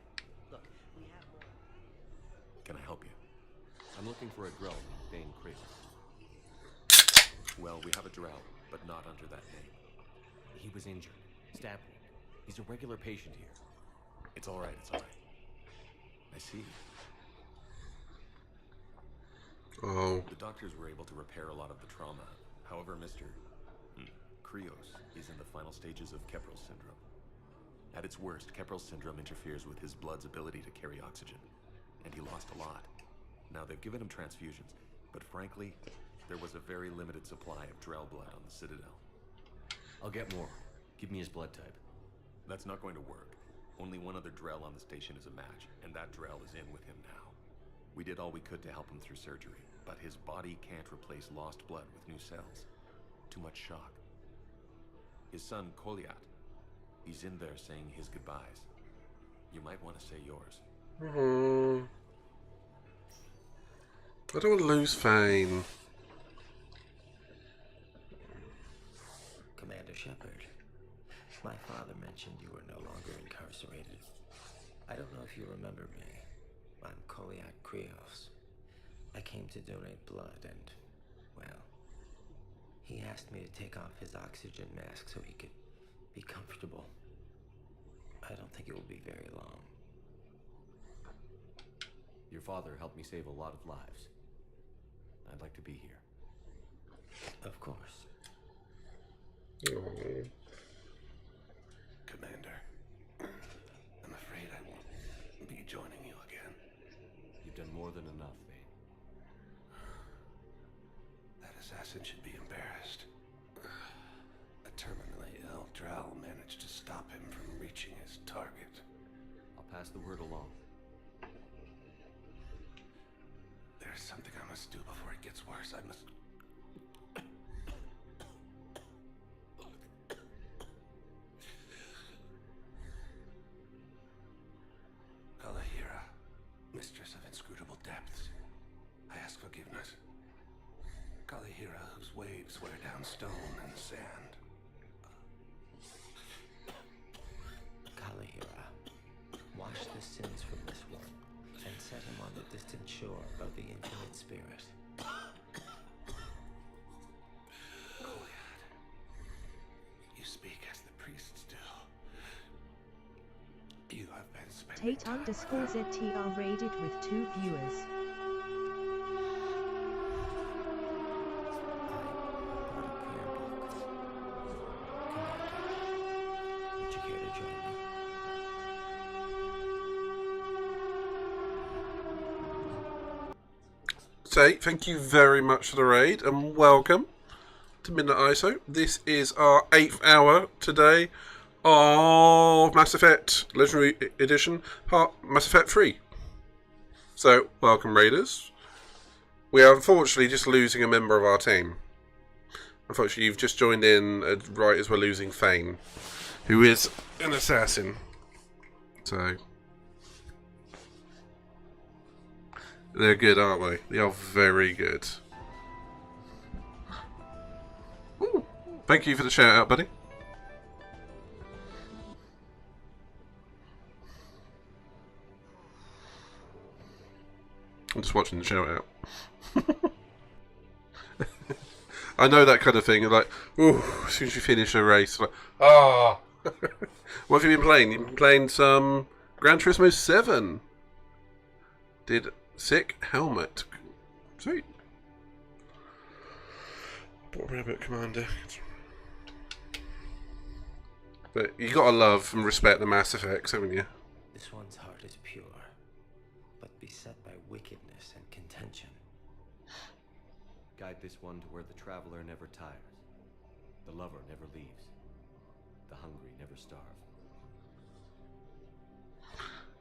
S22: Look, we have more.
S9: Can I help you? I'm looking for a Drell named Bane Kratos. Well, we have a Drell, but not under that name. He was injured. Stab wound. He's a regular patient here. It's all right, it's all right. I see.
S2: Oh.
S9: The doctors were able to repair a lot of the trauma. However, Mr. Krios is in the final stages of Keprel's syndrome. At its worst, Keprel's syndrome interferes with his blood's ability to carry oxygen, and he lost a lot. Now, they've given him transfusions, but frankly, there was a very limited supply of Drell blood on the Citadel. I'll get more. Give me his blood type. That's not going to work. Only one other Drell on the station is a match, and that Drell is in with him now. We did all we could to help him through surgery, but his body can't replace lost blood with new cells. Too much shock. His son, Koliat, he's in there saying his goodbyes. You might want to say yours.
S2: I don't want to lose Fane.
S10: Commander Shepard, my father mentioned you were no longer incarcerated. I don't know if you remember me. I'm Koliak Krios. I came to donate blood and, well, he asked me to take off his oxygen mask so he could be comfortable. I don't think it will be very long.
S9: Your father helped me save a lot of lives. I'd like to be here.
S10: Of course.
S19: Commander, I'm afraid I won't be joining you again.
S9: You've done more than enough, Bane.
S19: That assassin should be embarrassed. A terminally ill Drow managed to stop him from reaching his target.
S9: I'll pass the word along.
S19: There's something I must do before it gets worse. I must... Kalahira, mistress of inscrutable depths, I ask forgiveness. Kalahira, whose waves wear down stone and sand.
S10: Kalahira, wash the sins from this one and set him on the distant shore of the infinite spirit.
S19: Koliad, you speak as the priests do. You have been spending
S20: Tate_ZTR raided with 2 viewers.
S10: Would you care to join me?
S2: Tate, thank you very much for the raid and welcome to Midnight ISO. This is our 8th hour today of Mass Effect Legendary Edition, part Mass Effect 3. So, welcome raiders. We are unfortunately just losing a member of our team. Unfortunately, you've just joined in right as we're losing Fane, who is an assassin. So... they're good, aren't they? They are very good. Ooh, thank you for the shout out, buddy. I'm just watching the shout out. I know that kind of thing. Like, ooh, as soon as you finish a race, like, ah. What have you been playing? You've been playing some Gran Turismo 7. Did Sick Helmet. Sweet. Rabbit Commander. But you gotta love and respect the Mass Effects, haven't you?
S10: This one's heart is pure, but beset by wickedness and contention.
S9: Guide this one to where the traveler never tires, the lover never leaves, the hungry never starve.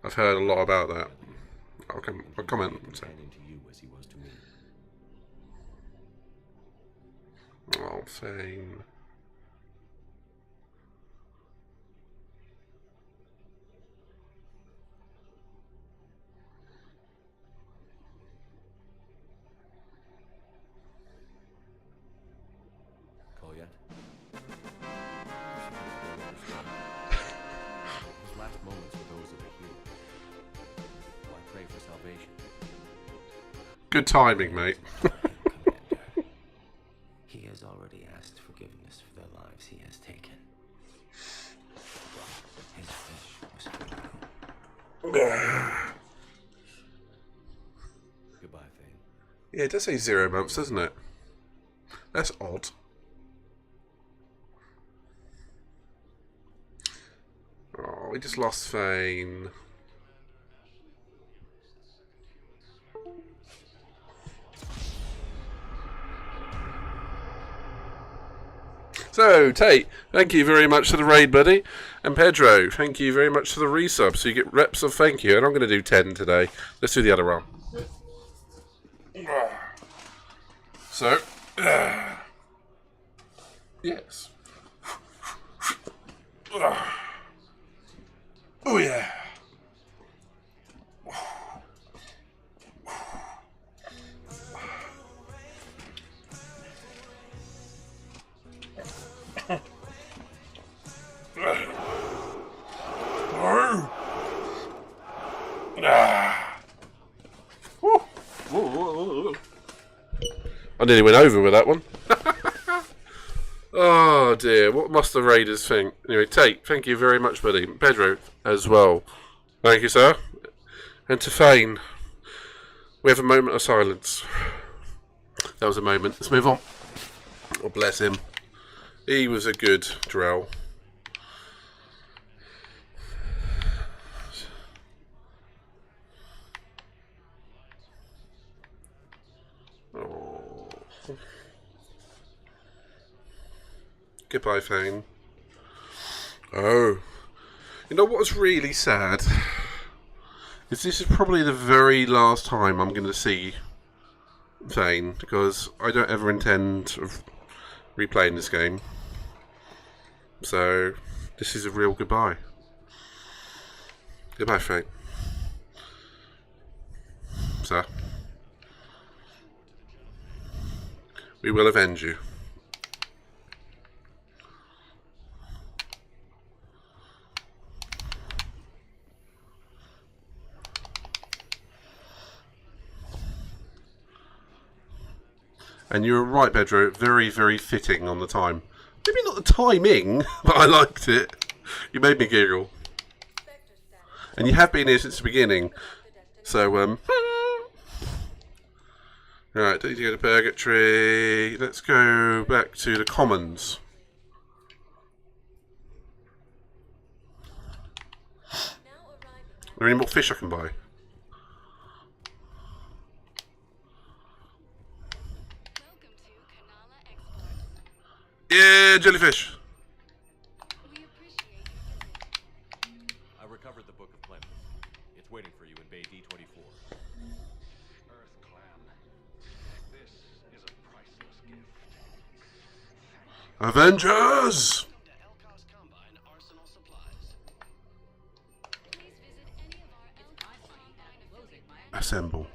S2: I've heard a lot about that. I'll comment.
S9: Companion to you as he was to me.
S2: Oh, Fane.
S9: Call yet? His last moments were those of a hero. Why pray for salvation?
S2: Good timing, mate.
S10: He has already asked forgiveness for the lives he has taken. His fish was
S9: Goodbye, Fane.
S2: Yeah, it does say 0 months, doesn't it? That's odd. Oh, we just lost Fane. So, Tate, thank you very much for the raid, buddy. And Pedro, thank you very much for the resub. So you get reps of thank you. And I'm going to do 10 today. Let's do the other one. So, yes. Oh, yeah. I nearly went over with that one. Oh dear, what must the Raiders think? Anyway, Tate, thank you very much, buddy. Pedro, as well. Thank you, sir. And to Fane, we have a moment of silence. That was a moment. Let's move on. Oh, bless him. He was a good Drell. Oh. Goodbye, Fane. Oh. You know what was really sad? Is this is probably the very last time I'm going to see Fane, because I don't ever intend of replaying this game. So, this is a real goodbye. Goodbye, Fane. Sir. We will avenge you. And you were right, Pedro. Very, very fitting on the time. Maybe not the timing, but I liked it. You made me giggle. And you have been here since the beginning. So, Right, don't need to go to Purgatory. Let's go back to the Commons. Are there any more fish I can buy? Yeah, jellyfish.
S9: I recovered the Book of Clemens. It's waiting for you in Bay D24.
S1: Earth Clan, this is a priceless gift.
S2: Avengers! Assemble.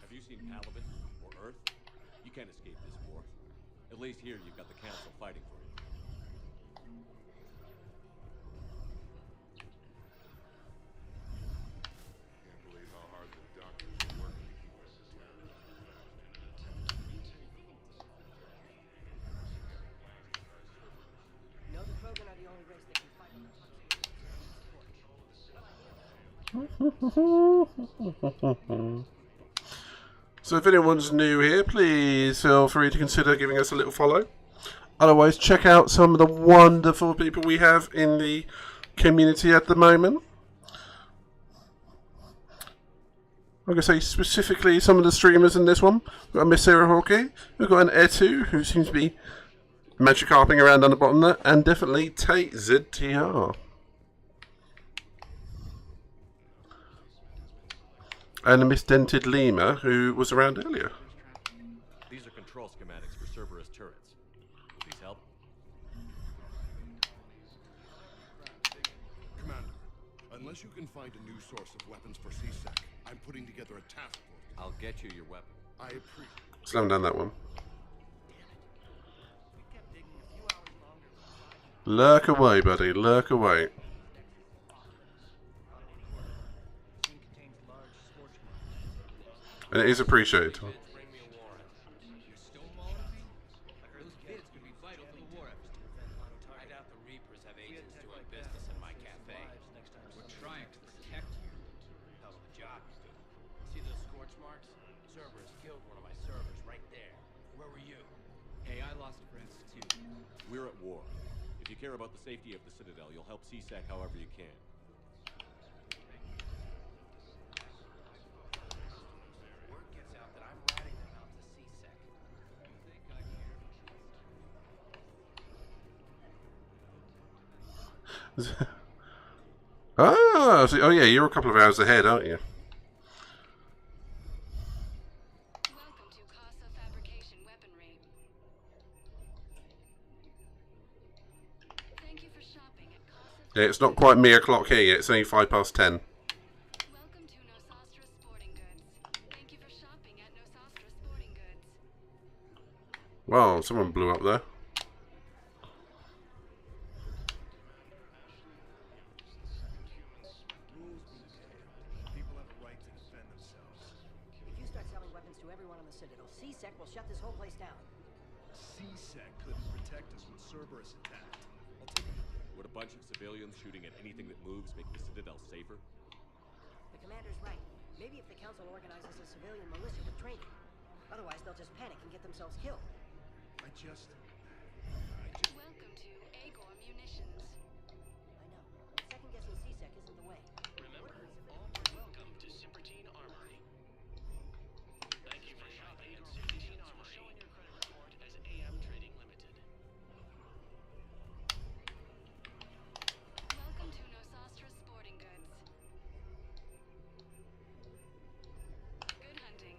S9: Have you seen Paladin or Earth? You can't escape this war. At least here you've got the Council fighting for you.
S11: Can't believe how hard the doctors are working to keep us suspended.
S22: No, the Krogan are the only race that can fight on the
S2: So if anyone's new here, please feel free to consider giving us a little follow. Otherwise, check out some of the wonderful people we have in the community at the moment. I'm going to say specifically some of the streamers in this one. We've got Miss Sarah Hawkey, we've got an Etu, who seems to be magic carping around on the bottom there, and definitely Tate ZTR. And a Miss Dented Lima, who was around earlier.
S9: These are control schematics for Cerberus turrets. Will these help?
S12: Commander, unless you can find a new source of weapons for CSEC, I'm putting together a task force.
S9: I'll get you your weapon.
S12: I appreciate it.
S2: Slam down that one. Lurk away, buddy. Lurk away. And it is appreciated.
S9: We're at war. If you care about the safety of the Citadel, you'll help CSEC however you can.
S7: Word gets out that I'm ratting them out to CSEC.
S2: Ah, so, oh yeah, you're a couple of hours ahead, aren't you? Yeah, it's not quite mere o'clock here yet. It's only 10:05. Wow, someone blew up there.
S22: People have a right to defend themselves. If you start selling weapons to everyone on the Citadel, CSEC will shut this whole place down.
S12: CSEC couldn't protect us when Cerberus attacked. I'll take it.
S9: Would a bunch of civilians shooting at anything that moves make the Citadel safer?
S22: The commander's right. Maybe if the council organizes a civilian militia with training. Otherwise, they'll just panic and get themselves killed.
S12: I just...
S3: Welcome to Agor Munitions.
S22: I know. Second-guessing CSEC isn't the way.
S6: Remember, all are welcome to Simpertine Armory. Thank you for shopping at Simpertine Armory. Will show in your credit report as AM Trading Limited.
S3: Welcome to Nosastra Sporting Goods. Good hunting.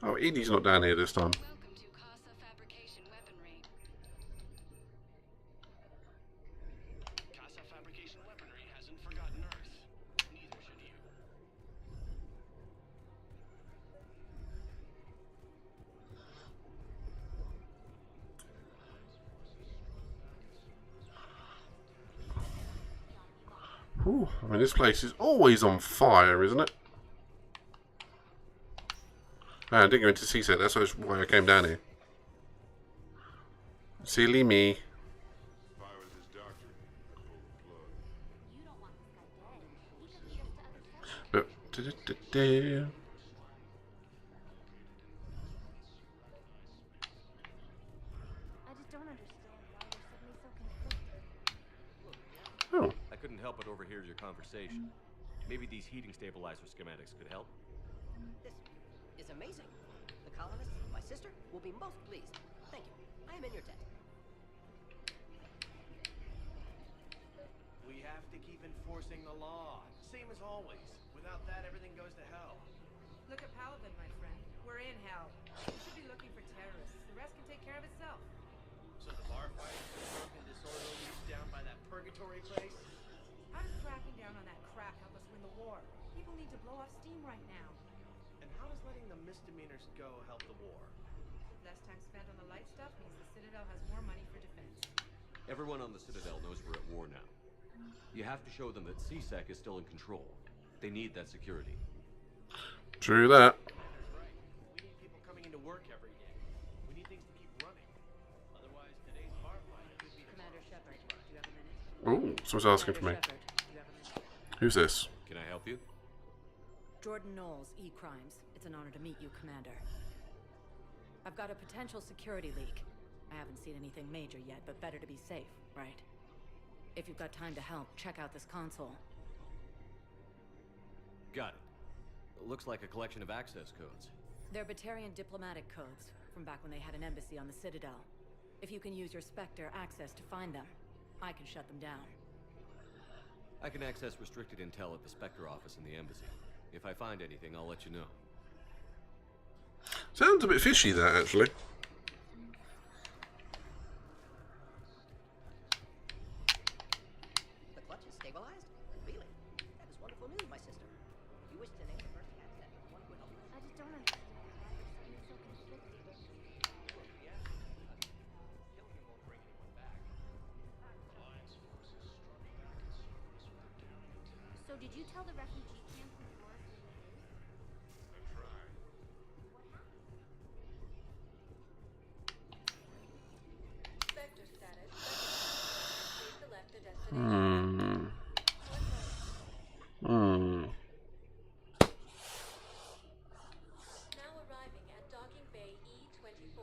S2: Oh, Edie's not down here this time.
S3: Welcome to Casa Fabrication Weaponry.
S6: Casa Fabrication Weaponry hasn't forgotten Earth. Neither should you.
S2: Ooh, I mean, this place is always on fire, isn't it? Ah, I didn't go into CSEC, that's why I came down here. Silly me.
S12: If I was his doctor, I'd pull the plug.
S3: I just don't understand why they're suddenly so conflicted.
S2: Oh.
S9: I couldn't help but overhear your conversation. Maybe these heating stabilizer schematics could help?
S22: This is amazing. The colonists, my sister, will be most pleased. Thank you. I am in your debt.
S13: We have to keep enforcing the law. Same as always. Without that, everything goes to hell.
S16: Look at Paladin, my friend. We're in hell. We should be looking for terrorists. The rest can take care of itself.
S13: So the bar fights are drunk and disorderly down by that purgatory place?
S16: How does cracking down on that crap help us win the war? People need to blow off steam right now.
S13: And how does letting the misdemeanors go help the war?
S16: Less time spent on the light stuff means the Citadel has more money for defense.
S9: Everyone on the Citadel knows we're at war now. You have to show them that CSEC is still in control. They need that security.
S2: True that.
S13: We need people coming into work every day. We need things to keep running. Otherwise, today's bar fight could be
S22: Commander Shepard, do you have a minute?
S2: Oh, someone's asking for me. Who's this?
S9: Can I help you?
S4: Jordan Knowles, E-Crimes. It's an honor to meet you, Commander. I've got a potential security leak. I haven't seen anything major yet, but better to be safe, right? If you've got time to help, check out this console.
S9: Got it. Looks like a collection of access codes.
S4: They're Batarian diplomatic codes, from back when they had an embassy on the Citadel. If you can use your Spectre access to find them, I can shut them down.
S9: I can access restricted intel at the Spectre office in the embassy. If I find anything, I'll let you know.
S2: Sounds a bit fishy, that, actually.
S22: The clutch is stabilized? Really? That is wonderful news, my sister. You wish to name the first handset one would help.
S3: I just don't understand why we're suddenly so conflicted. So did you tell the refugee camp who Morrison is?
S19: I tried.
S3: What happened?
S14: Spectre status. Please select the destination. Now arriving at docking bay E24.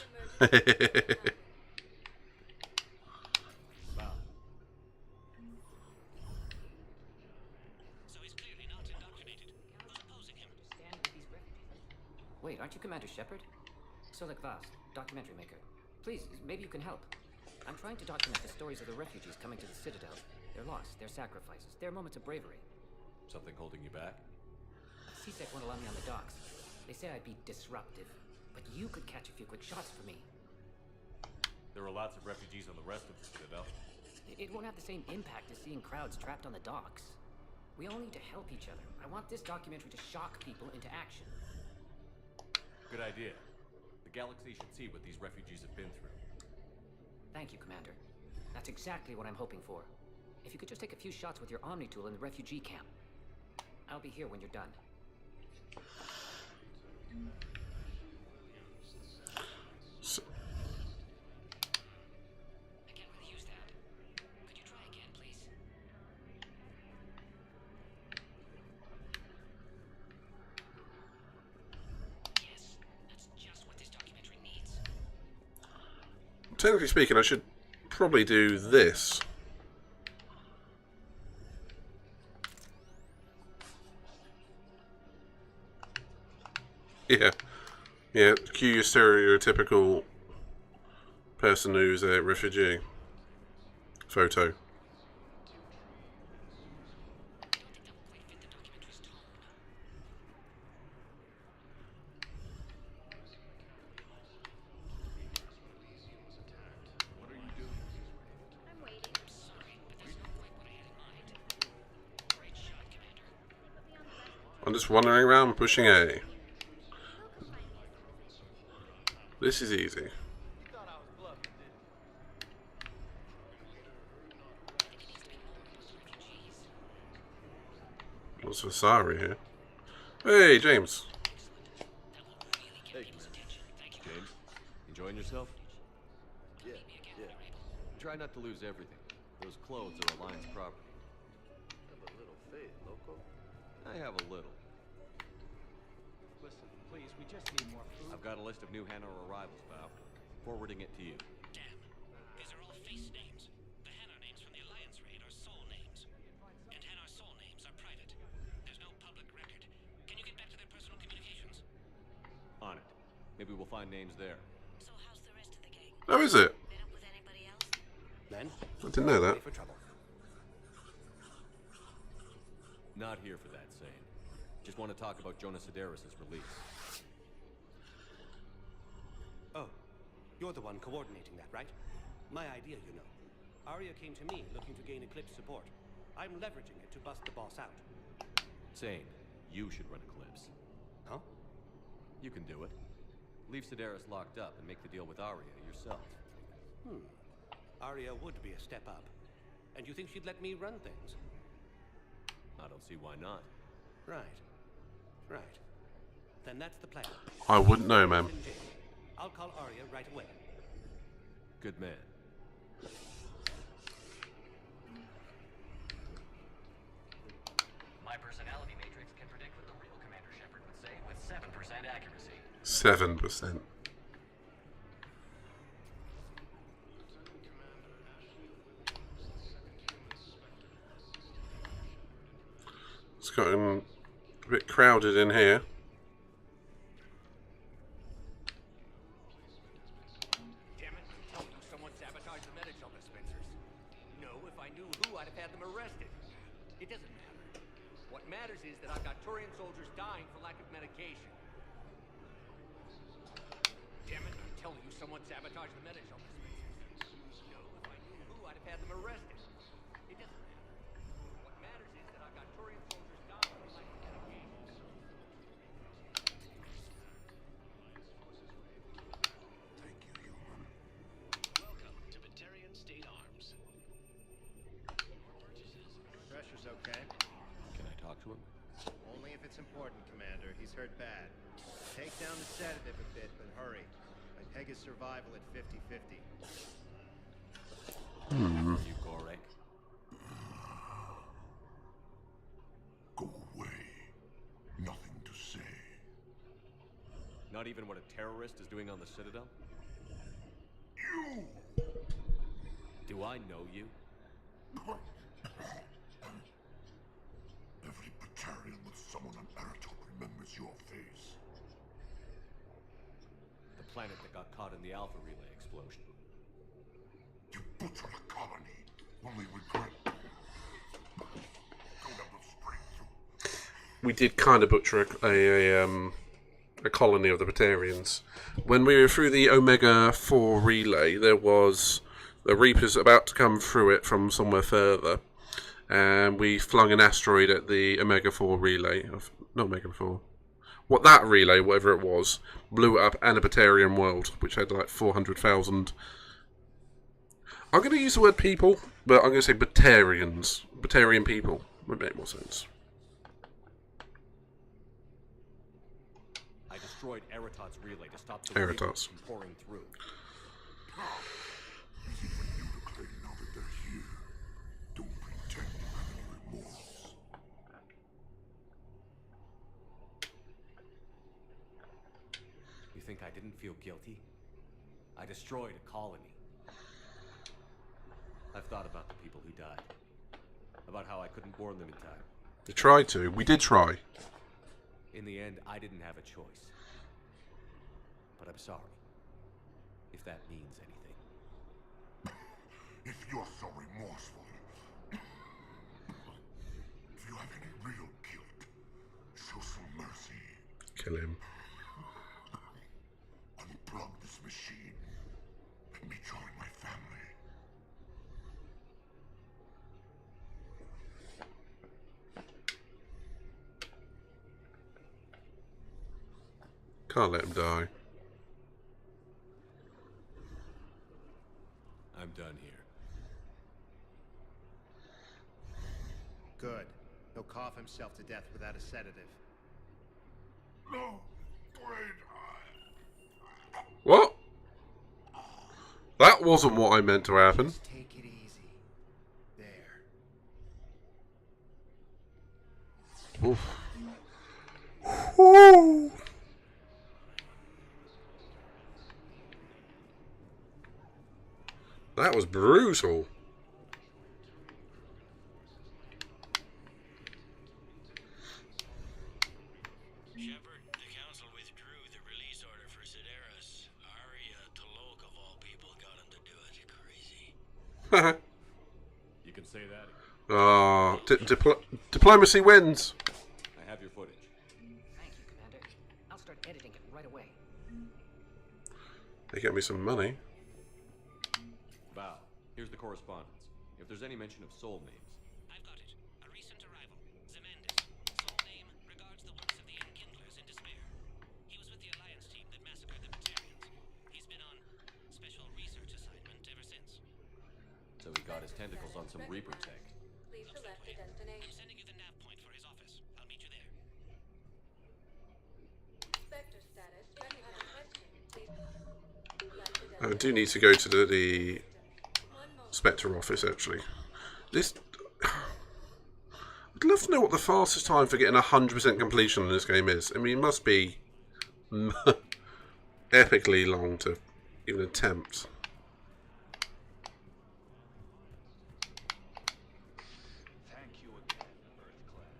S14: Emergency.
S9: Wow.
S6: So he's clearly not indoctrinated. Who's opposing him?
S18: Stand with these refugees. Wait, aren't you Commander Shepard? Solek Vast, documentary maker. Please, maybe you can help. I'm trying to document the stories of the refugees coming to the Citadel. Their loss, their sacrifices, their moments of bravery.
S9: Something holding you back?
S18: CSEC won't allow me on the docks. They say I'd be disruptive, but you could catch a few quick shots for me.
S9: There are lots of refugees on the rest of the Citadel.
S18: It won't have the same impact as seeing crowds trapped on the docks. We all need to help each other. I want this documentary to shock people into action.
S9: Good idea. The galaxy should see what these refugees have been through.
S18: Thank you, Commander. That's exactly what I'm hoping for. If you could just take a few shots with your Omni tool in the refugee camp. I'll be here when you're done. I can't really use that. Could you try again, please? Yes, that's just what this documentary needs.
S2: Technically speaking, I should probably do this. Yeah. Yeah, cue your stereotypical person who's a refugee photo.
S3: I'm waiting.
S18: Sorry, but that's not quite what I had in mind. Great shot, Commander.
S3: Put me on the rest.
S2: I'm just wandering around pushing A.
S3: They'll come find me as soon as I
S2: This is easy.
S13: You thought I was bluffing, didn't you?
S2: What's Vasari here? Hey, James.
S9: Hey, James, enjoying yourself? Yeah, yeah. Try not to lose everything. Those clothes are Alliance property.
S13: Have a little faith, loco.
S9: I have a little.
S13: Listen, please, we just need more food.
S9: I've got a list of new Hanar arrivals, pal. Forwarding it to you.
S6: Damn. These are all face names. The Hanar names from the Alliance raid are soul names. And Hanar soul names are private. There's no public record. Can you get back to their personal communications?
S9: On it. Maybe we'll find names there.
S6: So how's the rest of the gang?
S2: How is it?
S6: Met up with anybody else?
S10: Men?
S2: I didn't know that.
S10: Ready for trouble.
S9: Not here for that, Sane. Just want to talk about Jonas Sedaris' release.
S21: Oh, you're the one coordinating that, right? My idea, you know. Arya came to me looking to gain Eclipse support. I'm leveraging it to bust the boss out.
S9: Sane, you should run Eclipse.
S21: Huh?
S9: You can do it. Leave Sedaris locked up and make the deal with Arya yourself.
S21: Arya would be a step up. And you think she'd let me run things?
S9: I don't see why not.
S21: Right. Right. Then that's the plan.
S2: I wouldn't know, man.
S21: I'll call Arya right away.
S9: Good man.
S7: My personality matrix can predict what the
S2: 7%. It's gotten a bit crowded in here.
S7: Damn it, I told you someone sabotaged the medical dispensers. No, if I knew who, I'd have had them arrested. It doesn't matter. What matters is that I've got Turian soldiers dying for lack of medication. Damn it, I'm telling you someone sabotaged the medical dispensers. No, if I knew who, I'd have had them arrested. It doesn't matter. What matters is that I've got Turian soldiers dying for lack of medication.
S13: Welcome to Batarian State Arms.
S5: Pressure's okay.
S9: Can I talk to him?
S5: Only if it's important, Commander. He's hurt bad. Take down the sedative a bit, but hurry. I peg his survival at 50-50.
S9: You Gorek.
S12: Go away. Nothing to say.
S9: Not even what a terrorist is doing on the Citadel?
S12: You!
S9: Do I know you?
S12: Every Batarian with someone on Aratok remembers your face.
S9: The planet that got caught in the Alpha Relay explosion.
S12: You butchered a colony. Only regret.
S2: We did kind of butcher a colony of the Batarians. When we were through the Omega 4 relay, there was the Reapers about to come through it from somewhere further, and we flung an asteroid at the Omega 4 relay. Not Omega 4. What that relay, whatever it was, blew it up, and a Batarian world, which had like 400,000. I'm going to use the word people, but I'm going to say Batarians. Batarian people would make more sense.
S9: I destroyed Eratot's relay to stop the
S2: Eratos.
S9: Reapers from pouring through.
S12: Easy for you to claim now that they're here. Don't pretend you have any remorse.
S9: You think I didn't feel guilty? I destroyed a colony. I've thought about the people who died. About how I couldn't warn them in time.
S2: We tried to. We did try.
S9: In the end, I didn't have a choice. But I'm sorry. If that means anything.
S12: If you're so remorseful, if you have any real guilt, show some mercy.
S2: Kill him.
S12: Unplug this machine. Let me join my family.
S2: Can't let him die.
S9: I'm done here.
S5: Good. He'll cough himself to death without a sedative.
S12: No! Wait!
S2: What? That wasn't what I meant to happen.
S5: Just take it easy. There.
S2: Oof. Ooh. That was brutal.
S8: Shepard, the council withdrew the release order for Sideris. Arya Tolok, of all people, got him to do it. Crazy.
S9: You can say that.
S2: Ah, diplomacy wins.
S9: I have your footage.
S18: Thank you, Commander. I'll start editing it right away.
S2: They get me some money.
S9: Val, here's the correspondence. If there's any mention of soul names.
S6: I've got it. A recent arrival. Zemandis. Soul name regards the works of the Enkindlers in despair. He was with the Alliance team that massacred the Batarians. He's been on special research assignment ever since.
S9: So he got his tentacles on some Reaper tech.
S14: Please select a
S6: I'm
S14: destination.
S6: sending you the nav point for his office. I'll meet you there.
S14: Spectre status. If you have a question, please select a
S2: I
S14: destination.
S2: do need to go to the Spectre office, actually. This... I'd love to know what the fastest time for getting 100% completion in this game is. I mean, it must be epically long to even attempt.
S1: Thank you again, Earth Clan.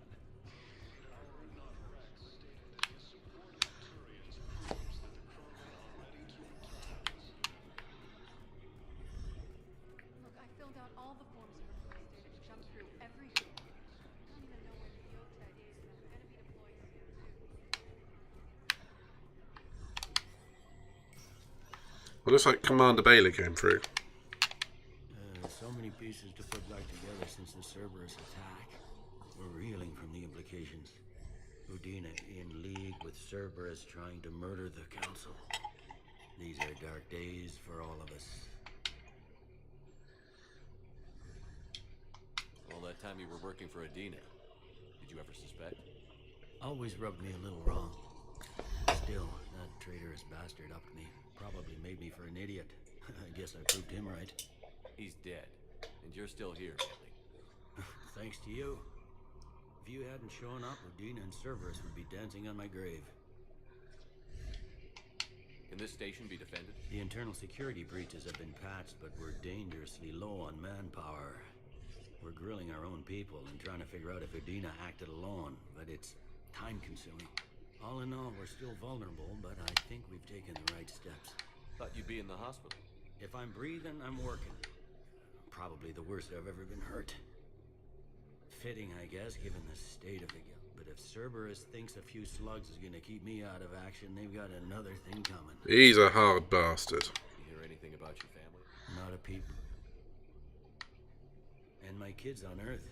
S12: Our not Rex stated that his support of the Turians proves that the Krogan are ready to return.
S3: Look, I filled out all the forms you requested and jumped through every hoop. I don't even know where the Yota is, and I'm gonna be deployed soon too.
S2: Well, looks like Commander Bailey came through.
S8: So many pieces to put back together since the Cerberus attack. We're reeling from the implications. Udina in league with Cerberus trying to murder the Council. These are dark days for all of us.
S9: All that time you were working for Adina, did you ever suspect?
S8: Always rubbed me a little wrong. Still, that traitorous bastard upped me. Probably made me for an idiot. I guess I proved him right.
S9: He's dead, and you're still here, Bailey.
S8: Thanks to you. If you hadn't shown up, Udina and Cerberus would be dancing on my grave.
S9: Can this station be defended?
S8: The internal security breaches have been patched, but we're dangerously low on manpower. We're grilling our own people and trying to figure out if Udina acted alone, but it's time-consuming. All in all, we're still vulnerable, but I think we've taken the right steps.
S9: Thought you'd be in the hospital.
S8: If I'm breathing, I'm working. Probably the worst I've ever been hurt. Fitting, I guess, given the state of the guild. But if Cerberus thinks a few slugs is gonna keep me out of action, they've got another thing coming.
S2: He's a hard bastard.
S9: You hear anything about your family?
S8: Not a peep. And my kids on Earth.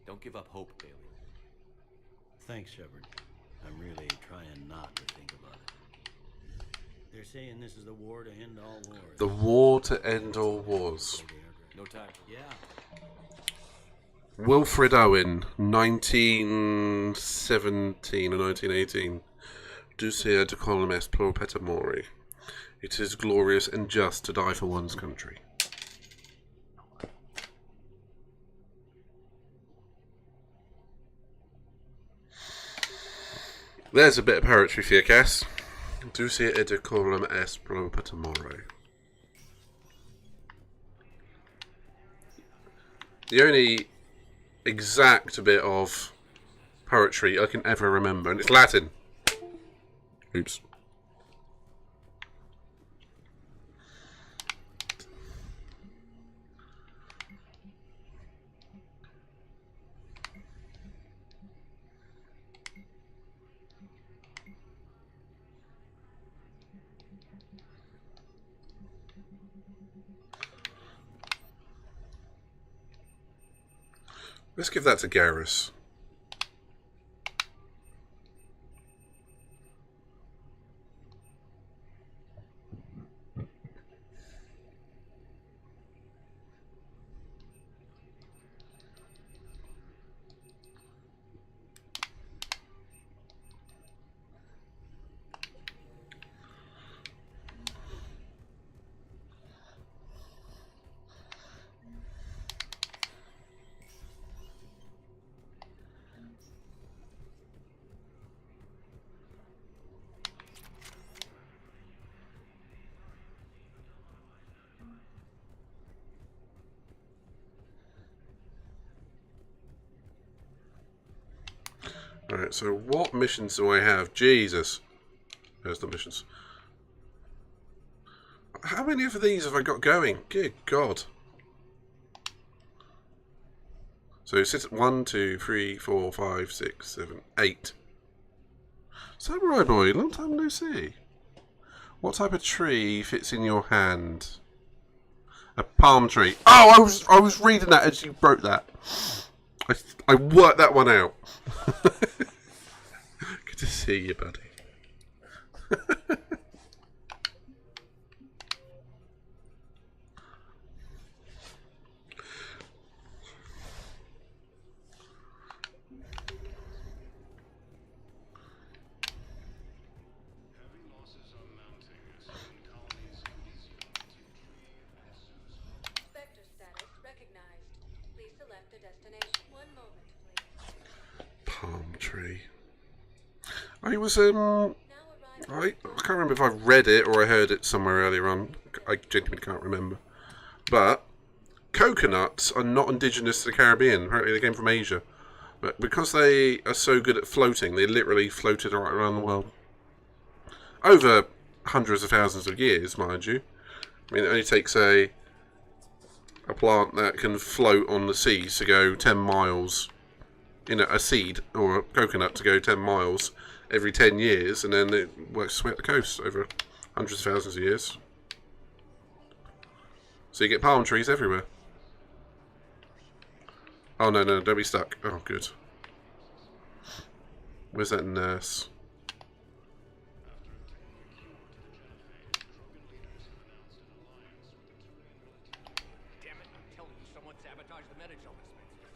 S9: Don't give up hope, Bailey.
S8: Thanks, Shepard. I'm really trying not to think about it. They're saying this is the war to end all wars.
S2: The war to end all wars.
S9: No time.
S8: Yeah.
S2: Wilfred Owen, 1917 or 1918. Ducia de colum est pro peta mori. It is glorious and just to die for one's country. There's a bit of poetry for you, Cass. Ducia et decorum est pro peta mori. The only exact bit of poetry I can ever remember, and it's Latin. Oops. Let's give that to Garrus. Alright, so what missions do I have? Jesus. There's the missions. How many of these have I got going? Good God. So sit 1, 2, 3, 4, 5, 6, 7, 8. Samurai boy, long time no see. What type of tree fits in your hand? A palm tree. Oh, I was reading that as you wrote that. I worked that one out. Good to see you, buddy.
S14: Vector status recognized. Please select a destination. 1 moment, please.
S2: Palm tree. I was I can't remember if I read it or I heard it somewhere earlier on. I genuinely can't remember. But coconuts are not indigenous to the Caribbean. Apparently they came from Asia. But because they are so good at floating, they literally floated right around the world. Over hundreds of thousands of years, mind you. I mean, it only takes a plant that can float on the seas to go 10 miles, a seed or a coconut to go 10 miles every 10 years, and then it works its way up the coast over hundreds of thousands of years. So you get palm trees everywhere. Oh, no, don't be stuck. Oh, good. Where's that nurse?
S7: Damn it, I'm telling you, someone sabotaged the Medigel dispensers.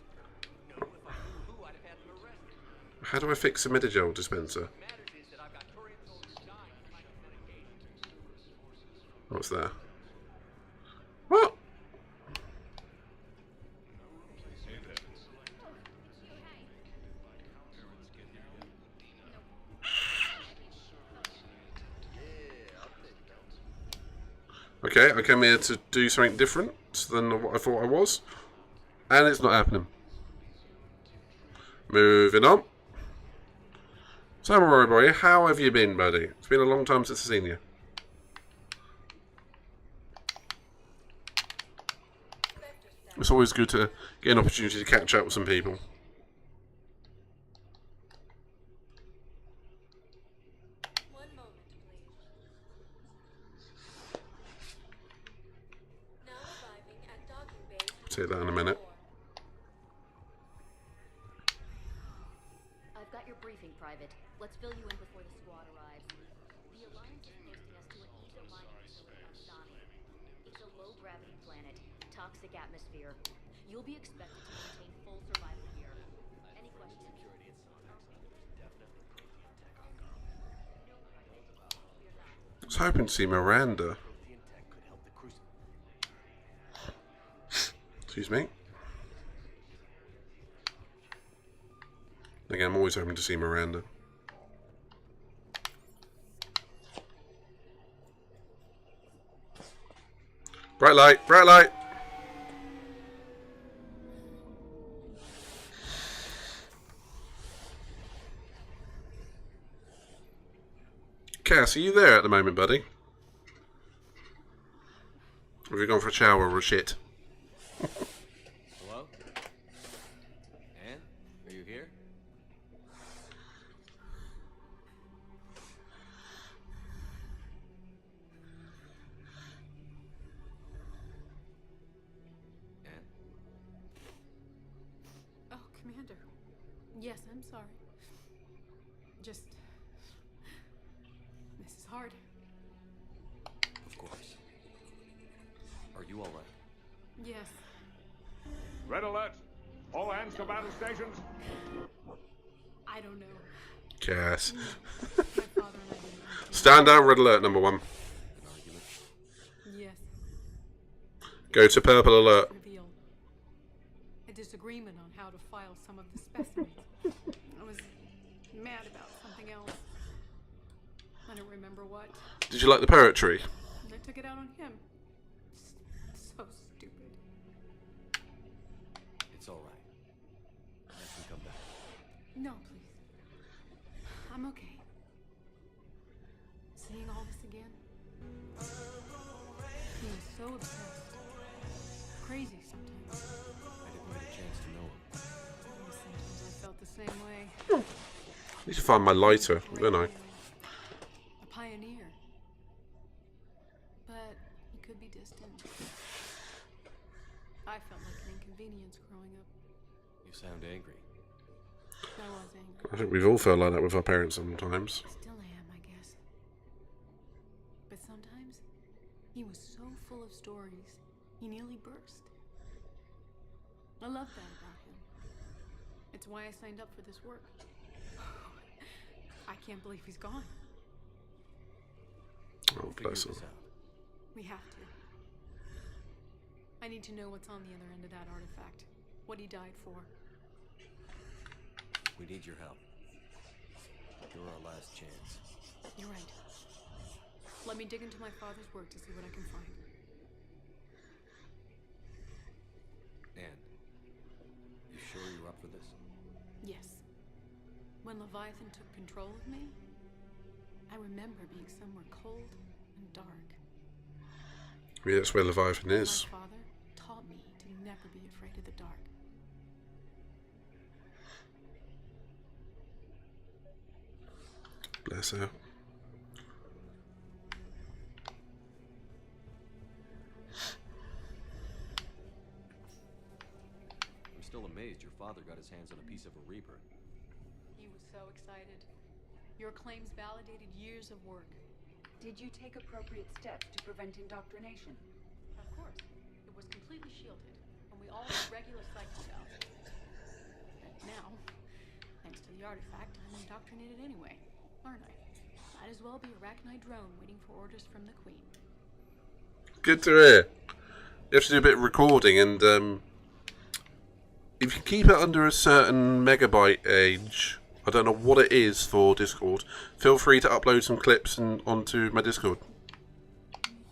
S7: No, if I knew who, I'd have had them arrested.
S2: How do I fix a Medigel dispenser?
S7: What matters is that I've got Turian soldiers dying from lack of medication.
S2: What's that? What? Okay, I came here to do something different than what I thought I was, and it's not happening. Moving on. Samurai boy, how have you been, buddy? It's been a long time since I've seen you. It's always good to get an opportunity to catch up with some people. Take that in a minute.
S15: I've got your briefing, Private. Let's fill you in before the squad arrives. The Alliance is posting us to an eco-mining facility on Donnie. It's a low-gravity planet, toxic atmosphere. You'll be expected to maintain full survival here. Any questions?
S2: I was hoping to see Miranda. Excuse me. Again, I'm always hoping to see Miranda. Bright light, bright light. Cass, are you there at the moment, buddy? Or have you gone for a shower or a shit?
S9: Hello? Anne? Are you here? Anne?
S17: Oh, Commander. Yes, I'm sorry. Just... this is hard.
S9: Of course. Are you alright?
S17: Yes.
S23: Red alert! All hands to battle stations!
S17: I don't know.
S2: Cass. Stand down, red alert, number 1.
S17: Yes.
S2: Go to purple alert.
S17: Revealed a disagreement on how to file some of the specimens. I was mad about something else. I don't remember what.
S2: Did you like the poetry?
S17: And I took it out on him. So stupid.
S9: It's alright. I can come back.
S17: No, please. I'm okay. Seeing all this again. He was so obsessed. Crazy sometimes.
S9: I didn't get a chance to know him.
S17: Sometimes I felt the same way.
S2: I need to find my lighter, don't I?
S17: A pioneer. But he could be distant. I felt like an inconvenience growing up.
S9: You sound angry.
S17: I was angry.
S2: I think we've all felt like that with our parents sometimes.
S17: Still am, I guess. But sometimes he was so full of stories, he nearly burst. I love that about him. It's why I signed up for this work. I can't believe he's gone.
S2: Oh, bless him.
S17: We have to. I need to know what's on the other end of that artifact. What he died for.
S9: We need your help. You're our last chance.
S17: You're right. Let me dig into my father's work to see what I can find.
S9: Anne, you sure you're up for this?
S17: Yes. When Leviathan took control of me, I remember being somewhere cold and dark.
S2: Maybe that's where Leviathan is.
S17: My father taught me to never be afraid of the dark.
S2: Bless her.
S9: I'm still amazed your father got his hands on a piece of a Reaper.
S17: He was so excited. Your claims validated years of work.
S11: Did you take appropriate steps to prevent indoctrination?
S17: Of course. It was completely shielded, and we all had regular psychocells. But now, thanks to the artifact, I'm indoctrinated anyway, aren't I? Might as well be a Arachnite drone waiting for orders from the Queen.
S2: Good to hear. You have to do a bit of recording, and if you keep it under a certain megabyte age, I don't know what it is for Discord, feel free to upload some clips onto my Discord.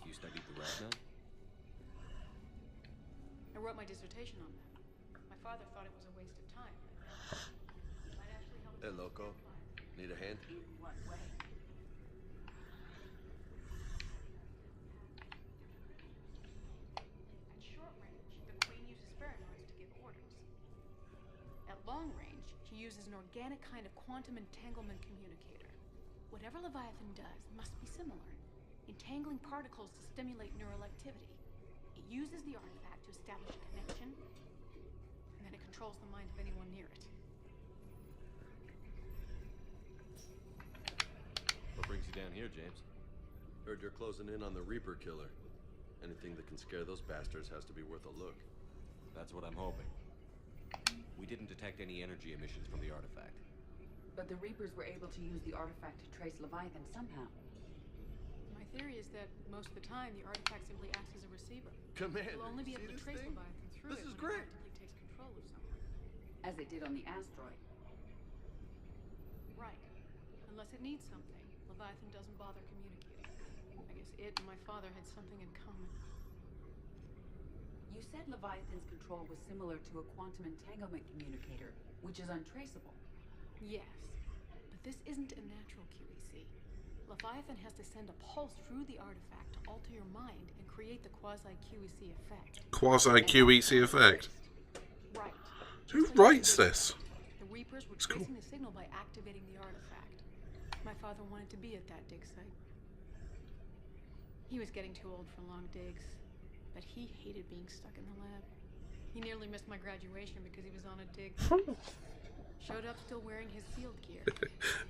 S9: You studied the Arachnite?
S17: I wrote my dissertation on that. My father thought it was a waste of time. It might actually help.
S16: Hey, loco. Need a hand?
S11: In what way?
S17: At short range, the Queen uses pheromones to give orders. At long range, she uses an organic kind of quantum entanglement communicator. Whatever Leviathan does must be similar, entangling particles to stimulate neural activity. It uses the artifact to establish a connection, and then it controls the mind of anyone near it.
S9: What brings you down here, James?
S16: Heard you're closing in on the Reaper killer. Anything that can scare those bastards has to be worth a look.
S9: That's what I'm hoping. We didn't detect any energy emissions from the artifact.
S11: But the Reapers were able to use the artifact to trace Leviathan somehow.
S17: My theory is that most of the time, the artifact simply acts as a receiver.
S16: Commander,
S17: You'll only be
S16: see
S17: able to
S16: this
S17: trace
S16: thing?
S17: Leviathan through
S16: This
S17: it
S16: is
S17: when
S16: great.
S17: it actively takes control of someone.
S11: As it did on the asteroid.
S17: Right. Unless it needs something, Leviathan doesn't bother communicating. I guess it and my father had something in common.
S11: You said Leviathan's control was similar to a quantum entanglement communicator, which is untraceable.
S17: Yes. But this isn't a natural QEC. Leviathan has to send a pulse through the artifact to alter your mind and create the quasi-QEC effect.
S2: Quasi-QEC effect?
S17: Right.
S2: Who writes this?
S17: The Reapers were
S2: It's cool.
S17: tracing the signal by activating the artifact. My father wanted to be at that dig site. He was getting too old for long digs, but he hated being stuck in the lab. He nearly missed my graduation because he was on a dig. Showed up still wearing his field gear.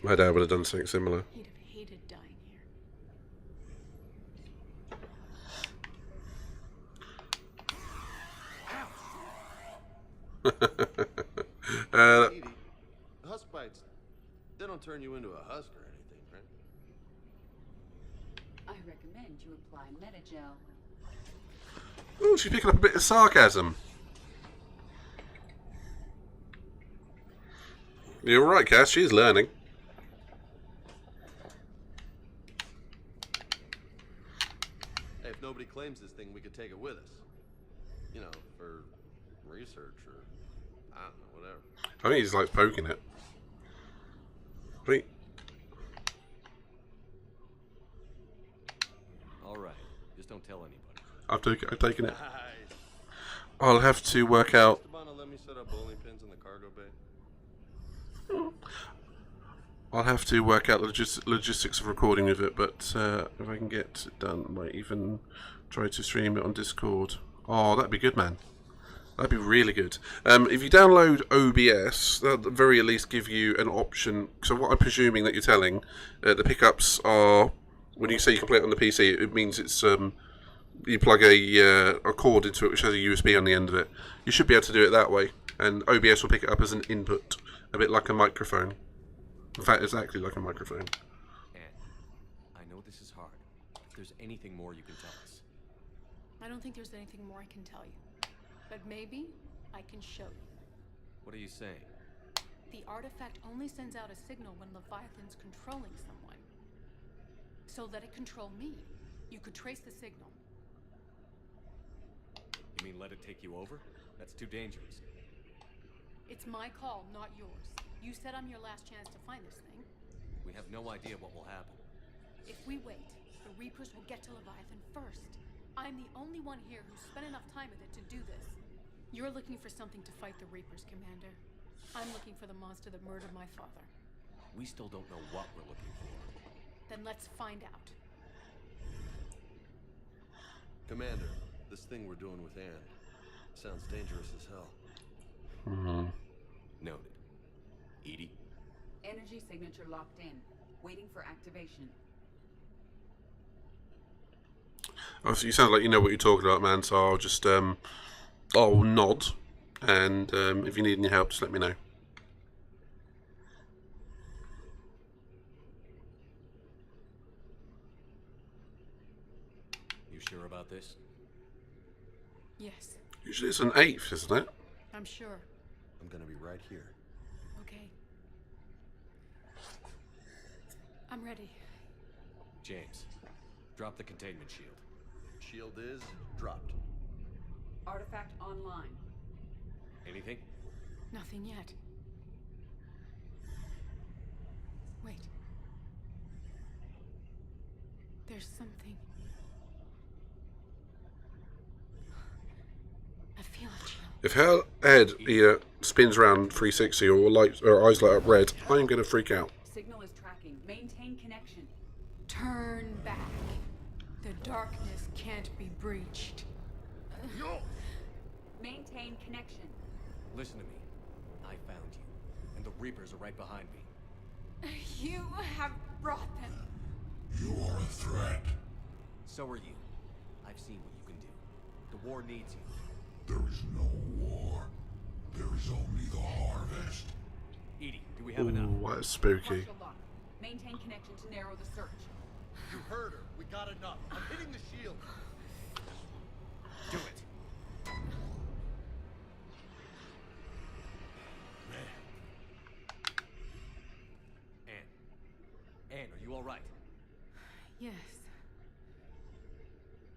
S2: My dad would have done something similar.
S17: He'd have hated dying here.
S16: Edie, husk bites, they don't turn you into a husk or anything, right?
S11: I recommend you apply Metagel.
S2: Oh, she's picking up a bit of sarcasm. You're right, Cass. She's learning.
S16: Hey, if nobody claims this thing, we could take it with us. You know, for research or, I don't know, whatever.
S2: I think he's like poking it. Wait.
S9: All right. Just don't tell anybody.
S2: I've taken it.
S16: Nice.
S2: I'll have to work out.
S16: Esteban will let me set up bowling pins in the cargo bay.
S2: I'll have to work out the logistics of recording of it, but if I can get it done, I might even try to stream it on Discord. Oh, that'd be good, man. That'd be really good. If you download OBS, that'll at the very least give you an option. So what I'm presuming that you're telling, the pickups are, when you say you can play it on the PC, it means it's you plug a cord into it which has a USB on the end of it. You should be able to do it that way, and OBS will pick it up as an input, a bit like a microphone. In fact, exactly like a microphone.
S9: Anne, I know this is hard. If there's anything more you can tell us.
S17: I don't think there's anything more I can tell you. But maybe I can show you.
S9: What are you saying?
S17: The artifact only sends out a signal when Leviathan's controlling someone. So let it control me. You could trace the signal.
S9: You mean let it take you over? That's too dangerous.
S17: It's my call, not yours. You said I'm your last chance to find this thing.
S9: We have no idea what will happen.
S17: If we wait, the Reapers will get to Leviathan first. I'm the only one here who's spent enough time with it to do this. You're looking for something to fight the Reapers, Commander. I'm looking for the monster that murdered my father.
S9: We still don't know what we're looking for.
S17: Then let's find out.
S16: Commander, this thing we're doing with Anne sounds dangerous as hell.
S9: Noted. Edie?
S11: Energy signature locked in. Waiting for activation.
S2: Obviously, you sound like you know what you're talking about, man, so I'll just, I'll nod, and if you need any help, just let me know.
S9: You sure about this?
S17: Yes.
S2: Usually it's an 8th, isn't it?
S17: I'm sure.
S16: I'm gonna be right here.
S17: Okay. I'm ready.
S9: James, drop the containment shield.
S16: Shield is dropped.
S11: Artifact online.
S9: Anything?
S17: Nothing yet. Wait. There's something. I feel a chill.
S2: If her head either spins around 360 or lights or eyes light up red, I'm gonna freak out.
S11: Signal is tracking. Maintain connection.
S17: Turn back. The darkness can't be breached.
S11: Maintain connection.
S9: Listen to me. I found you, and the Reapers are right behind me.
S17: You have brought them.
S19: You are a threat.
S9: So are you. I've seen what you can do. The war needs you.
S19: There is no war. There is only the harvest.
S9: Edie, do we have enough?
S2: Ooh, that's spooky.
S11: Partial lock. Maintain connection to narrow the search.
S5: You heard her. We got enough. I'm hitting the shield.
S9: Do it. Anne, are you all right?
S17: Yes.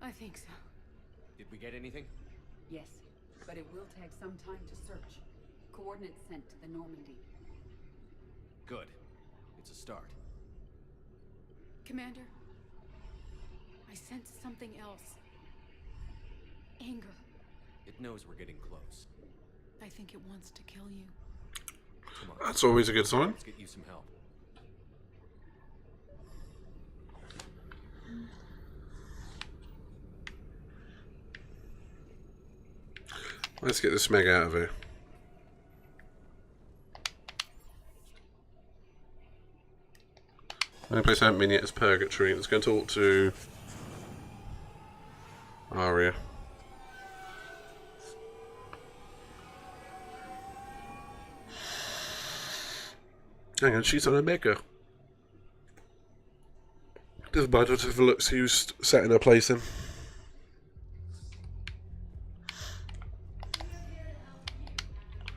S17: I think so.
S9: Did we get anything?
S11: Yes, but it will take some time to search. Coordinates sent to the Normandy.
S9: Good. It's a start.
S17: Commander, I sense something else. Anger.
S9: It knows we're getting close.
S17: I think it wants to kill you.
S9: Come on.
S2: That's always a good sign.
S9: Let's get you some help.
S2: Let's get this Meg out of here. The only place I haven't been yet is Purgatory. Let's go and talk to Arya. Hang on, she's an Omega. Doesn't matter, just have a look, see who's sat in her place then.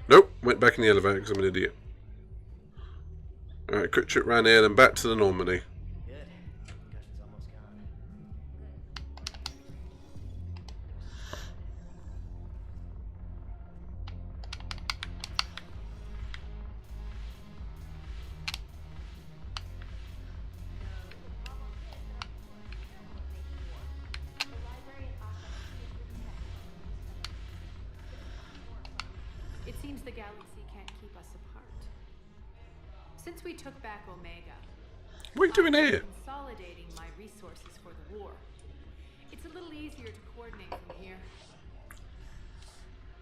S2: Nope, went back in the elevator because I'm an idiot. Alright, quick trip round here, then back to the Normandy.
S17: It seems the galaxy can't keep us apart. Since we took back Omega,
S2: what are you doing here?
S17: Consolidating my resources for the war. It's a little easier to coordinate from here.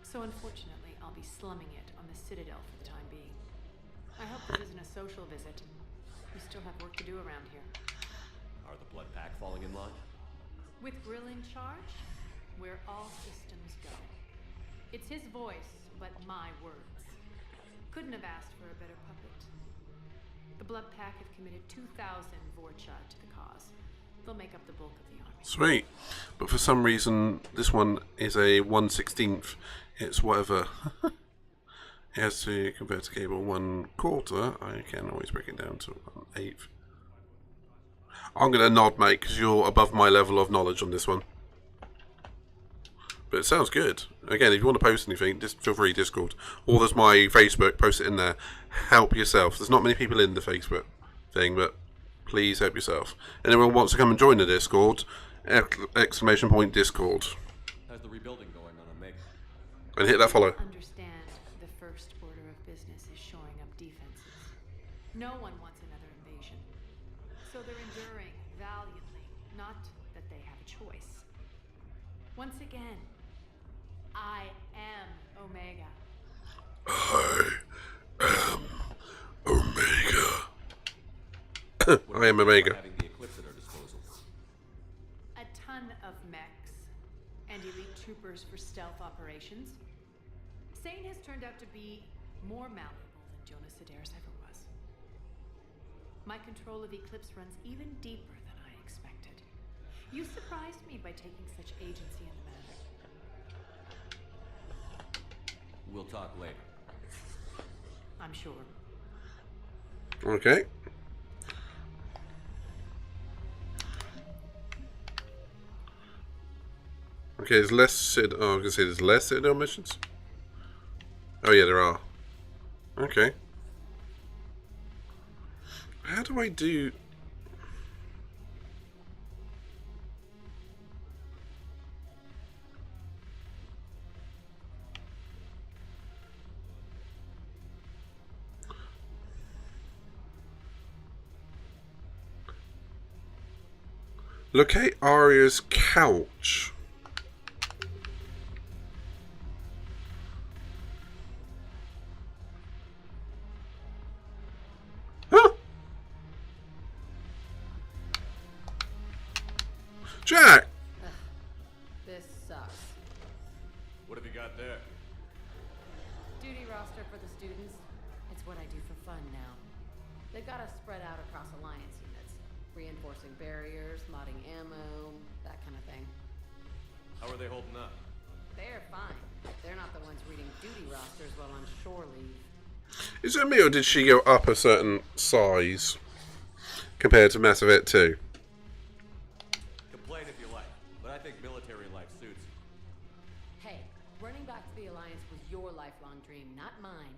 S17: So unfortunately, I'll be slumming it on the Citadel for the time being. I hope this isn't a social visit. We still have work to do around here.
S9: Are the blood pack falling in line?
S17: With Grill in charge, where all systems go. It's his voice, but my words. Couldn't have asked for a better puppet. The Blood Pack have committed 2,000 Vorcha to the cause. They'll make up the bulk of the army.
S2: Sweet. But for some reason, this one is a 1/16. It's whatever. It has to convert to cable 1/4. I can always break it down to 1/8. I'm going to nod, mate, because you're above my level of knowledge on this one. But it sounds good. Again, if you want to post anything, just feel free, Discord. Or there's my Facebook, post it in there. Help yourself. There's not many people in the Facebook thing, but please help yourself. Anyone wants to come and join the Discord, exclamation point Discord.
S9: How's the rebuilding going on Omega?
S2: And hit that follow.
S17: Understand the first order of business is shoring up defenses. No one wants another invasion. So they're enduring valiantly, not that they have a choice. Once again, I am Omega.
S2: I am Omega. I am Omega.
S9: Having the Eclipse at our disposal.
S17: A ton of mechs and elite troopers for stealth operations. Sane has turned out to be more malleable than Jonas Sedaris ever was. My control of Eclipse runs even deeper than I expected. You surprised me by taking such agency in the matter.
S9: We'll talk later.
S17: I'm sure.
S2: Okay. Okay, there's less. Oh, I was gonna say there's less Citadel missions. Oh yeah, there are. Okay. How do I do? Locate Arya's couch. Huh? Jack!
S11: This sucks.
S9: What have you got there?
S11: Duty roster for the students. It's what I do for fun now. They've got us spread out across Alliance units. Reinforcing barriers, modding ammo, that kind of thing.
S9: How are they holding up?
S11: They're fine. They're not the ones reading duty rosters while on shore leave.
S2: Is it me or did she go up a certain size compared to Mass Effect 2?
S9: Complain if you like, but I think military life suits you.
S11: Hey, running back to the Alliance was your lifelong dream, not mine.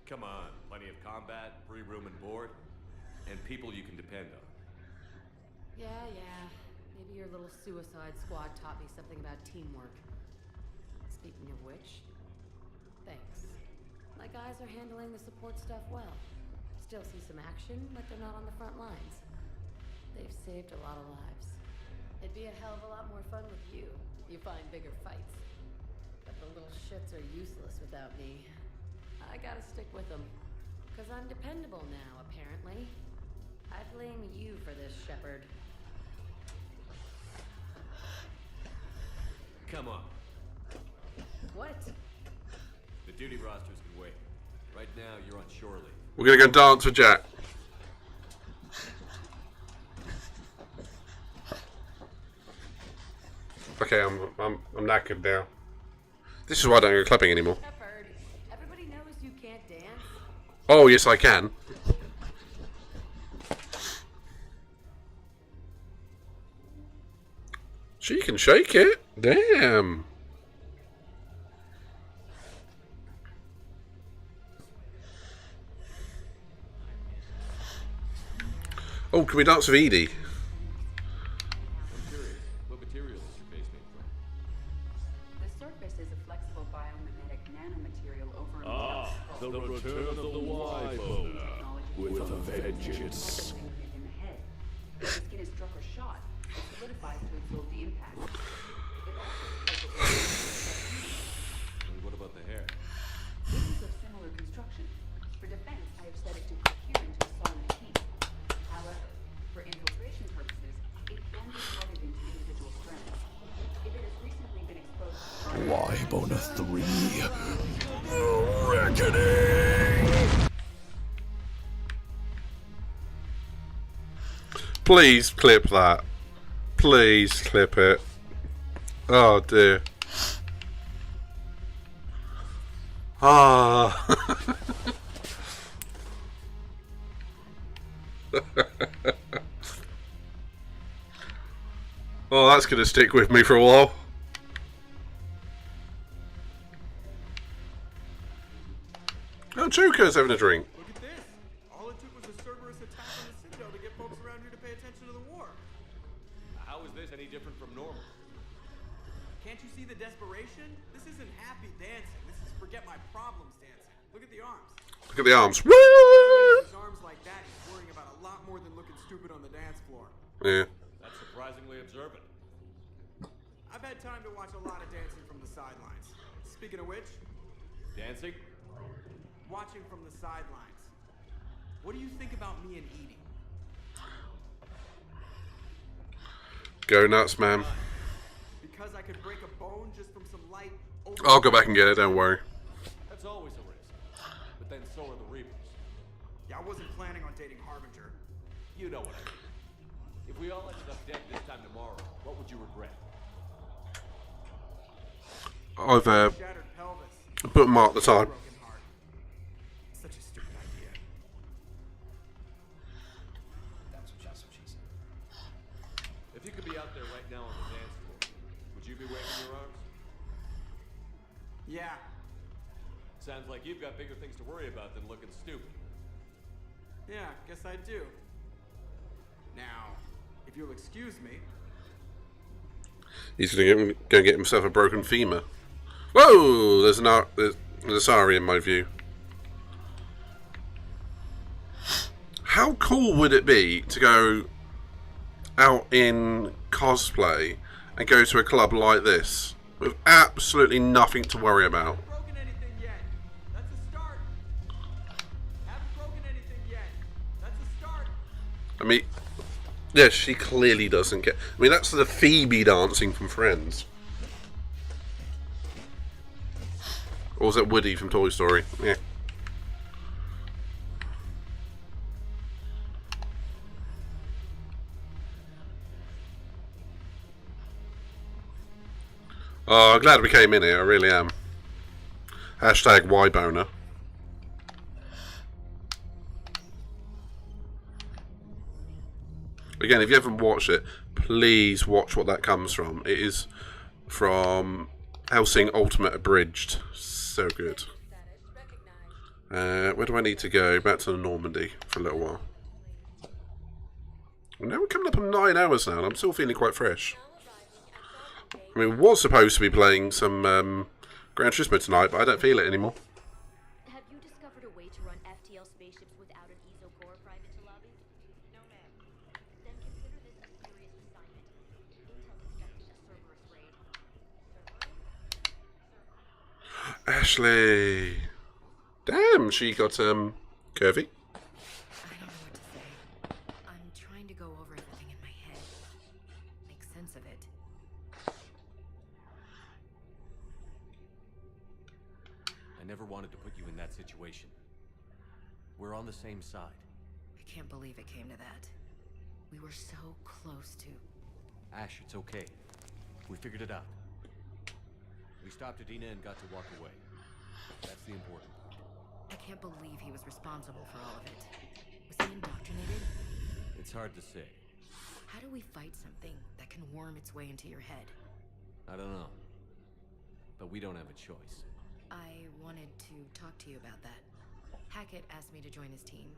S9: Come on, plenty of combat, free room and board, and people you can depend on.
S11: Yeah. Maybe your little suicide squad taught me something about teamwork. Speaking of which, thanks. My guys are handling the support stuff well. Still see some action, but they're not on the front lines. They've saved a lot of lives. It'd be a hell of a lot more fun with you. You find bigger fights. But the little shits are useless without me. I gotta stick with them. 'Cause I'm dependable now, apparently. I blame you for this, Shepard.
S9: Come on.
S11: What?
S9: The duty rosters can wait. Right now, you're on shore leave.
S2: We're gonna go dance with Jack. Okay, I'm knackered now. This is why I don't go clubbing anymore.
S11: Shepard, everybody knows you can't dance.
S2: Oh yes, I can. She can shake it. Damn. Oh, can we dance with Edie?
S9: I'm curious, what material is your base made from?
S11: The surface is a flexible biomimetic nanomaterial over
S12: The return of the Y-bone with a vengeance.
S11: in the head. If the skin is struck or shot, it solidifies to absorb the impact. It also
S9: And what about the hair?
S11: This is of similar construction. For defense, I have set it to cohere into a solid heat. However, for infiltration purposes, it can be parted into individual strands. If it has recently been exposed to
S12: Y-bone 3. Reckoning!
S2: Please clip that. Please clip it. Oh dear. Ah. Oh, that's going to stick with me for a while. Oh, Joker's having a drink.
S13: Look at this. All it took was a Cerberus attack on the Citadel to get folks around here to pay attention to the war.
S9: How is this any different from normal?
S13: Can't you see the desperation? This isn't happy dancing. This is forget my problems dancing. Look at the arms.
S2: Look at the arms. Woo!
S13: His arms like that, he's worrying about a lot more than looking stupid on the dance floor.
S2: Yeah.
S9: That's surprisingly observant.
S13: I've had time to watch a lot of dancing from the sidelines. Speaking of which,
S9: Dancing?
S13: watching from the sidelines. What do you think about me and eating?
S2: Go nuts, man.
S13: Because I could break a bone just from some light.
S2: I'll go back and get it, don't worry.
S9: That's always a risk. But then so are the Reapers.
S13: Yeah, I wasn't planning on dating Harbinger.
S9: You know what I mean. If we all ended up dead this time tomorrow, what would you regret?
S2: I've
S13: Shattered pelvis.
S2: bookmarked the time.
S13: Broken heart. Such a stupid idea.
S7: That's what she said.
S9: If you could be out there right now on the dance floor, would you be waving your arms?
S13: Yeah.
S9: Sounds like you've got bigger things to worry about than looking stupid.
S13: Yeah, guess I do. Now, if you'll excuse me.
S2: He's going to get himself a broken femur. Whoa! There's a Sari in my view. How cool would it be to go out in cosplay and go to a club like this with absolutely nothing to worry about?
S13: Broken anything yet? That's a start. Haven't broken anything yet. That's a start.
S2: I mean, yeah, she clearly doesn't get. I mean, that's the Phoebe dancing from Friends. Or was that Woody from Toy Story? Yeah. Oh, I'm glad we came in here, I really am. Hashtag Yboner. Again, if you haven't watched it, please watch what that comes from. It is from Hellsing Ultimate Abridged. So good. Where do I need to go? Back to Normandy for a little while. Now we're coming up on 9 hours now, and I'm still feeling quite fresh. I mean, we was supposed to be playing some Gran Turismo tonight, but I don't feel it anymore.
S15: Have you discovered a way to run FTL spaceships without an ESO core, Private Talabi? No, ma'am. Then consider this a serious assignment. Intel's expecting a Cerberus raid.
S2: Ashley! Damn, she got curvy.
S11: I don't know what to say. I'm trying to go over everything in my head. Make sense of it.
S9: I never wanted to put you in that situation. We're on the same side.
S11: I can't believe it came to that. We were so close to...
S9: Ash, it's okay. We figured it out. We stopped Adina and got to walk away. That's the important part.
S11: I can't believe he was responsible for all of it. Was he indoctrinated?
S9: It's hard to say.
S11: How do we fight something that can worm its way into your head?
S9: I don't know. But we don't have a choice.
S11: I wanted to talk to you about that. Hackett asked me to join his team.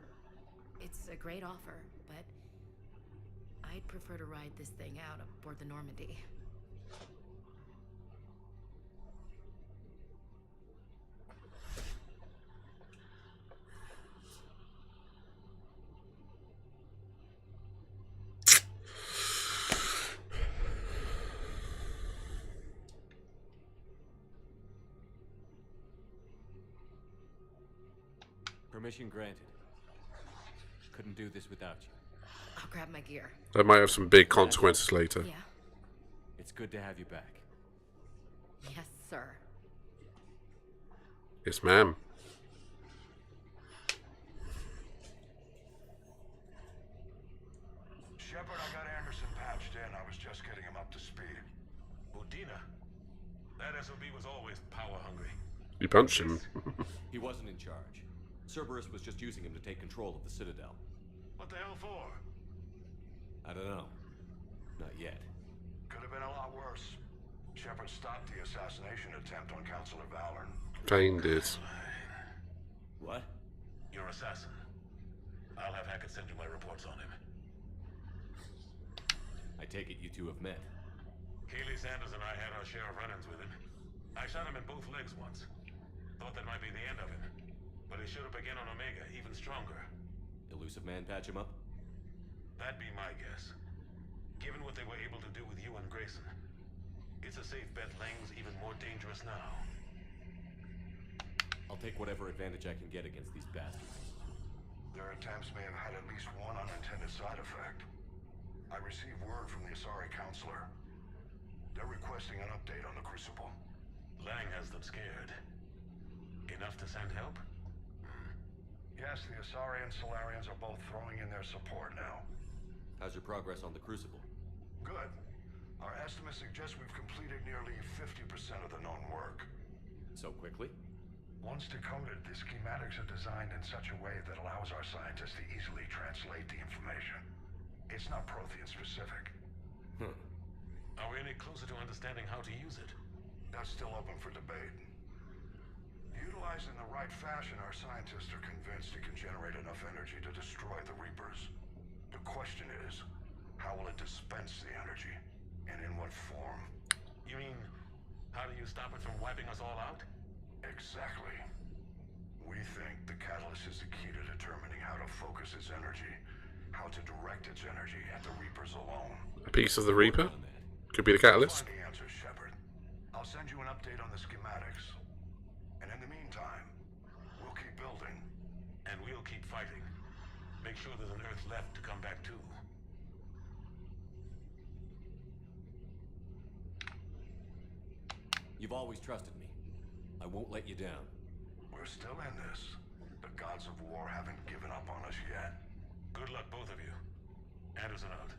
S11: It's a great offer, but I'd prefer to ride this thing out aboard the Normandy.
S9: Permission granted. Couldn't do this without you.
S11: I'll grab my gear.
S2: That might have some big consequences later.
S11: Yeah.
S9: It's good to have you back.
S11: Yes, sir.
S2: Yes, ma'am.
S12: Shepard, I got Anderson patched in. I was just getting him up to speed. Udina? That SOB was always power hungry.
S2: You punched him.
S9: He wasn't in charge. Cerberus was just using him to take control of the Citadel.
S12: What the hell for?
S9: I don't know. Not yet.
S12: been a lot worse. Shepard stopped the assassination attempt on Counselor Valorn.
S2: Vane did.
S9: What?
S19: Your assassin. I'll have Hackett send you my reports on him.
S9: I take it you two have met.
S19: Keeley Sanders and I had our share of run-ins with him. I shot him in both legs once. Thought that might be the end of him. But he showed up again on Omega, even stronger.
S9: Elusive man patch him up?
S19: That'd be my guess. Given what they were able to do with you and Grayson, it's a safe bet Lang's even more dangerous now.
S9: I'll take whatever advantage I can get against these bastards.
S12: Their attempts may have had at least one unintended side effect. I received word from the Asari counselor. They're requesting an update on the Crucible.
S19: Lang has them scared. Enough to send help?
S12: Yes, the Asari and Solarians are both throwing in their support now.
S9: How's your progress on the Crucible?
S12: Good. Our estimates suggest we've completed nearly 50% of the known work.
S9: So quickly?
S12: Once decoded, the schematics are designed in such a way that allows our scientists to easily translate the information. It's not Prothean specific.
S19: Are we any closer to understanding how to use it?
S12: That's still open for debate. Utilized in the right fashion, our scientists are convinced it can generate enough energy to destroy the Reapers. The question is, how will it dispense the energy? And in what form?
S19: You mean, how do you stop it from wiping us all out?
S12: Exactly. We think the catalyst is the key to determining how to focus its energy, how to direct its energy at the Reapers alone.
S2: A piece of the Reaper? Could be the catalyst.
S12: Find the answer, Shepard. I'll send you an update on the schematics. And in the meantime, we'll keep building.
S19: And we'll keep fighting. Make sure there's an Earth left to come back to.
S9: You've always trusted me. I won't let you down.
S12: We're still in this. The gods of war haven't given up on us yet.
S19: Good luck, both of you. Anderson out.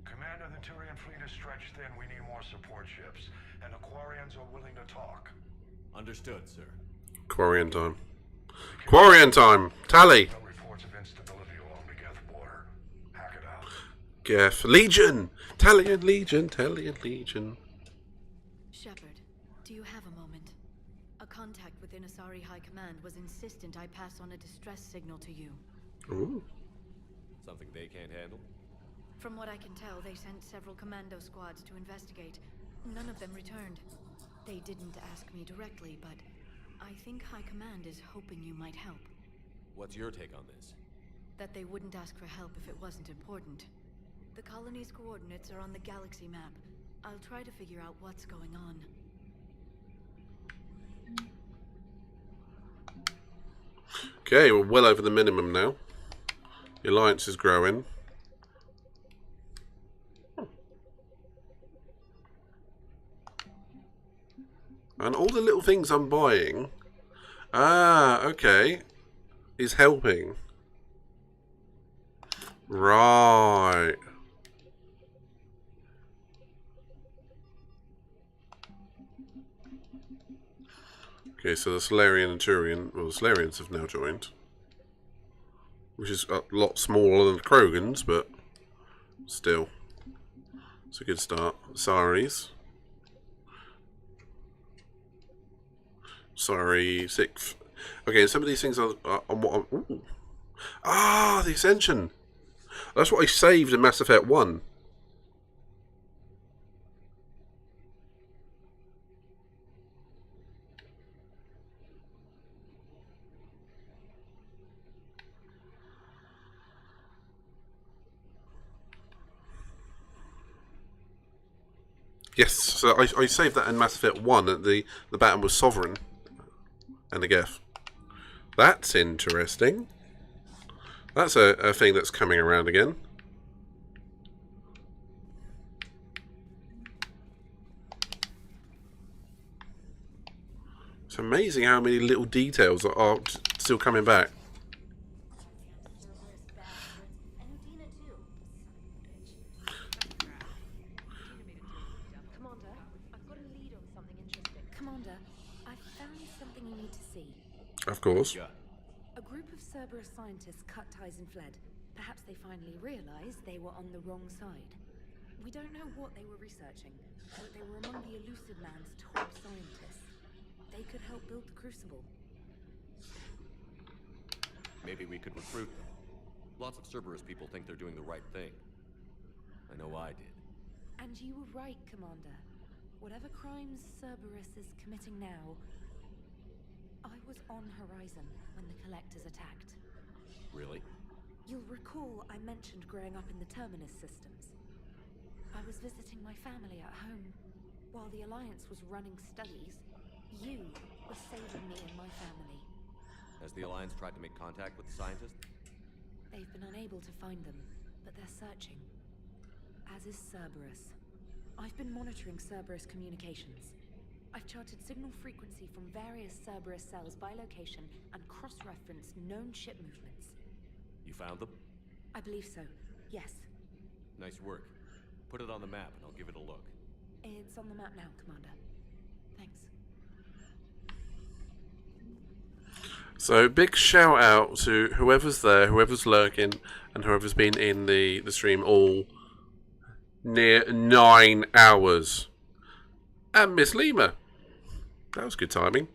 S12: Commander, the Turian fleet is stretched thin. We need more support ships. And the Quarians are willing to talk.
S9: Understood, sir.
S2: Quarian time. Quarian time! Tally!
S12: No reports of instability along the Geth border. Hack it out.
S2: Geth. Legion! Talion Legion! Talion Legion.
S11: Shepard, do you have a moment? A contact within Asari High Command was insistent I pass on a distress signal to you.
S2: Ooh.
S9: Something they can't handle?
S11: From what I can tell, they sent several commando squads to investigate. None of them returned. They didn't ask me directly, but I think High Command is hoping you might help.
S9: What's your take on this?
S11: That they wouldn't ask for help if it wasn't important. The colony's coordinates are on the galaxy map. I'll try to figure out what's going on.
S2: Okay, we're well over the minimum now. The alliance is growing. And all the little things I'm buying, okay, is helping. Right. Okay, so the Solarian and Turian, well, the Solarians have now joined. Which is a lot smaller than the Krogans, but still. It's a good start. Saris. Sorry, 6th. Okay, some of these things are on what I'm... Ooh. Ah, the Ascension. That's what I saved in Mass Effect 1. Yes, so I saved that in Mass Effect 1 at the battle with Sovereign and the Geth. That's interesting. That's a thing that's coming around again. It's amazing how many little details are still coming back. Of course.
S4: A group of Cerberus scientists cut ties and fled. Perhaps they finally realized they were on the wrong side. We don't know what they were researching, but they were among the Elusive Man's top scientists. They could help build the Crucible.
S9: Maybe we could recruit them. Lots of Cerberus people think they're doing the right thing. I know I did.
S4: And you were right, Commander. Whatever crimes Cerberus is committing now, I was on Horizon when the Collectors attacked.
S9: Really?
S4: You'll recall I mentioned growing up in the Terminus systems. I was visiting my family at home. While the Alliance was running studies, you were saving me and my family.
S9: Has the Alliance tried to make contact with the scientists?
S4: They've been unable to find them, but they're searching. As is Cerberus. I've been monitoring Cerberus communications. I've charted signal frequency from various Cerberus cells by location and cross-referenced known ship movements.
S9: You found them?
S4: I believe so, yes.
S9: Nice work. Put it on the map and I'll give it a look.
S4: It's on the map now, Commander. Thanks.
S2: So, big shout out to whoever's there, whoever's lurking, and whoever's been in the stream all near 9 hours. And Miss Lima. That was good timing.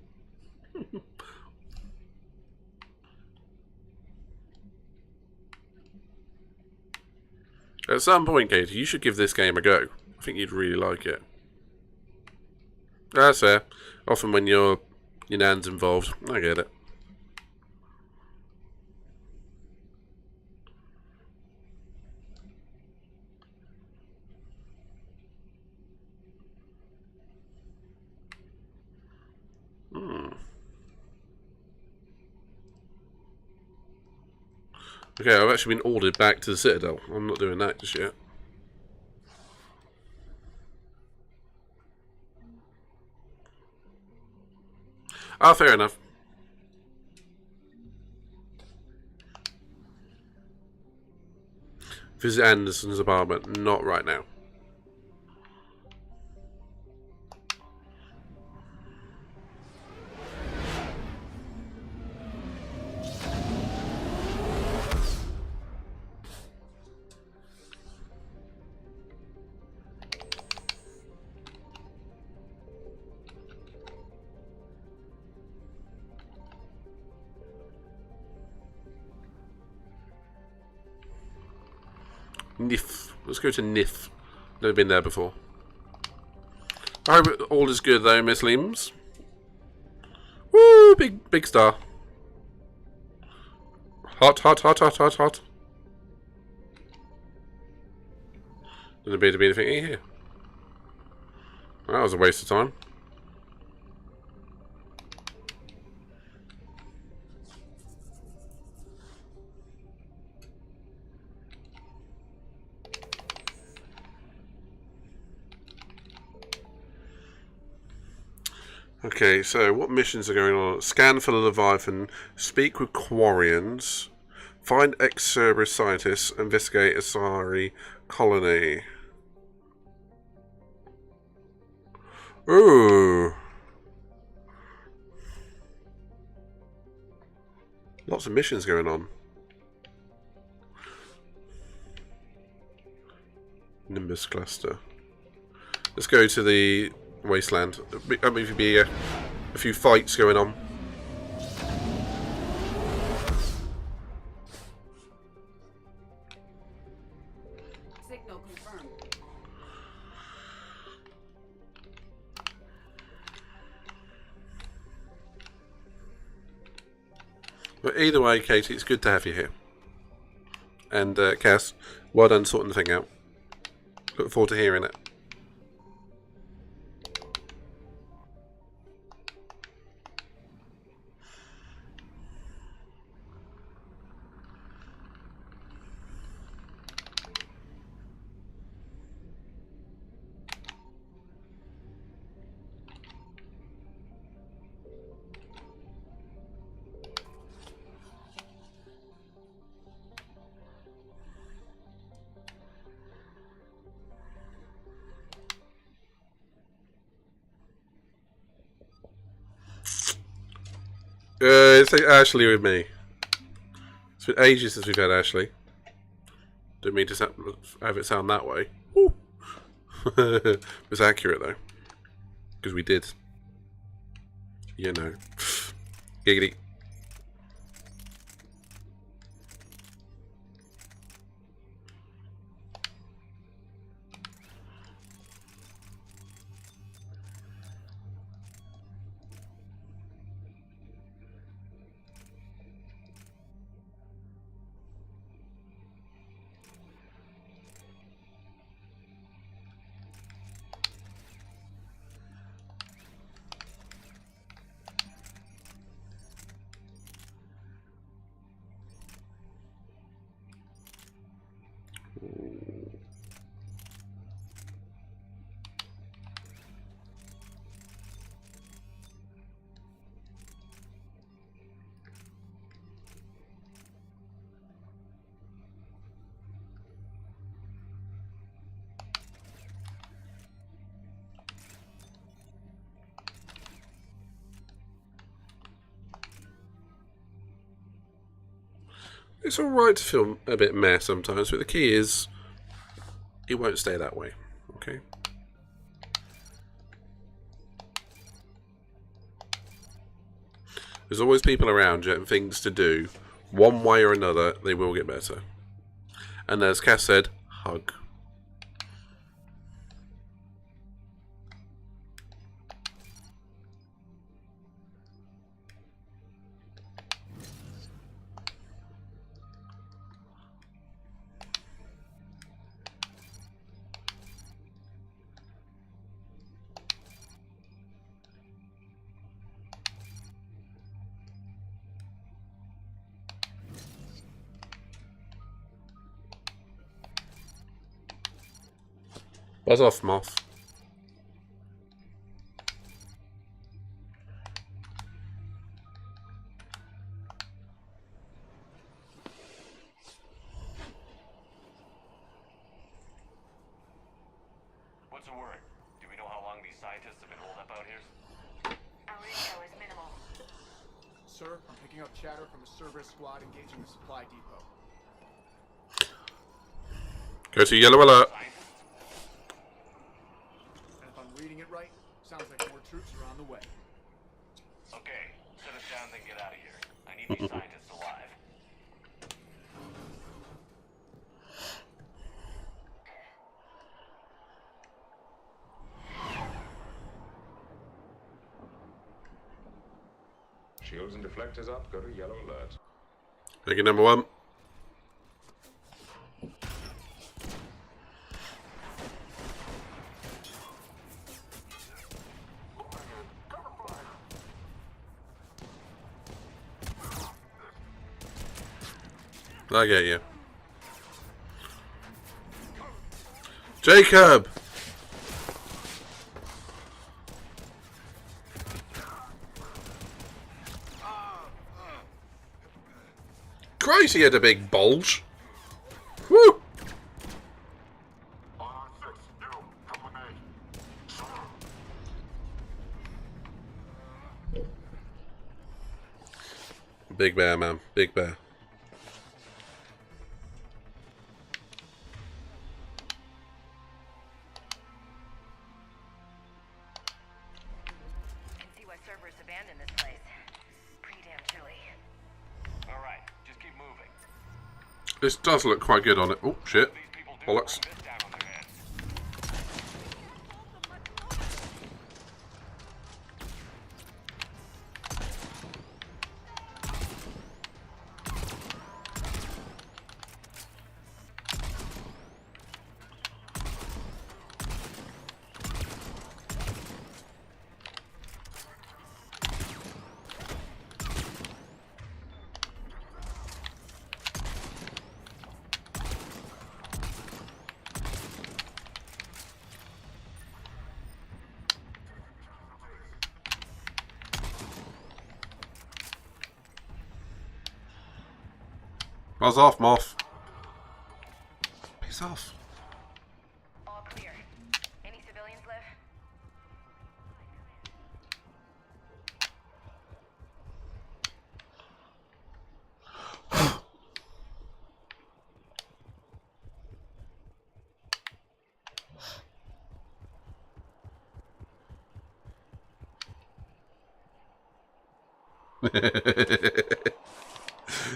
S2: At some point, Katie, you should give this game a go. I think you'd really like it. That's fair. Often when your nan's involved, I get it. Okay, I've actually been ordered back to the Citadel. I'm not doing that just yet. Ah, fair enough. Visit Anderson's apartment. Not right now. Nif. Let's go to Nif. Never been there before. I hope all is good though, Miss Lims. Woo! Big star. Hot, hot, hot, hot, hot, hot. Doesn't appear to be anything in here. That was a waste of time. Okay, so what missions are going on? Scan for the Leviathan, speak with Quarians, find ex-Cerberus scientists, investigate Asari colony. Ooh. Lots of missions going on. Nimbus cluster. Let's go to the wasteland. That means there'll be a few fights going on.
S11: Signal confirmed.
S2: But either way, Katie, it's good to have you here. And Cass, well done sorting the thing out. Look forward to hearing it. It's like Ashley with me. It's been ages since we've had Ashley. Didn't mean to have it sound that way. Woo. It's accurate though, because we did. You know. Giggity. It's alright to feel a bit meh sometimes, but the key is it won't stay that way. Okay? There's always people around you and things to do. One way or another, they will get better. And as Cass said, hug. Buzz off, moth.
S10: What's the word? Do we know how long these scientists have been holed up out here?
S14: Our intel is minimal.
S13: Sir, I'm picking up chatter from a Cerberus squad engaging the supply depot.
S2: Go to yellow alert.
S13: And if I'm reading it right, sounds like more troops are on the way.
S10: Okay, set us down, then get out of here. I need these scientists alive.
S23: Shields and deflectors up. Go to yellow alert.
S2: Thank you, number one. I get you. Jacob! Christ, he had a big bulge. Woo! Big bear, man. Big bear.
S14: Abandoned this place. Pretty damn chilly.
S10: Alright, just keep moving.
S2: This does look quite good on it. Oh, shit. Bollocks. Buzz off, moth. Piss off.
S14: All clear. Any civilians left?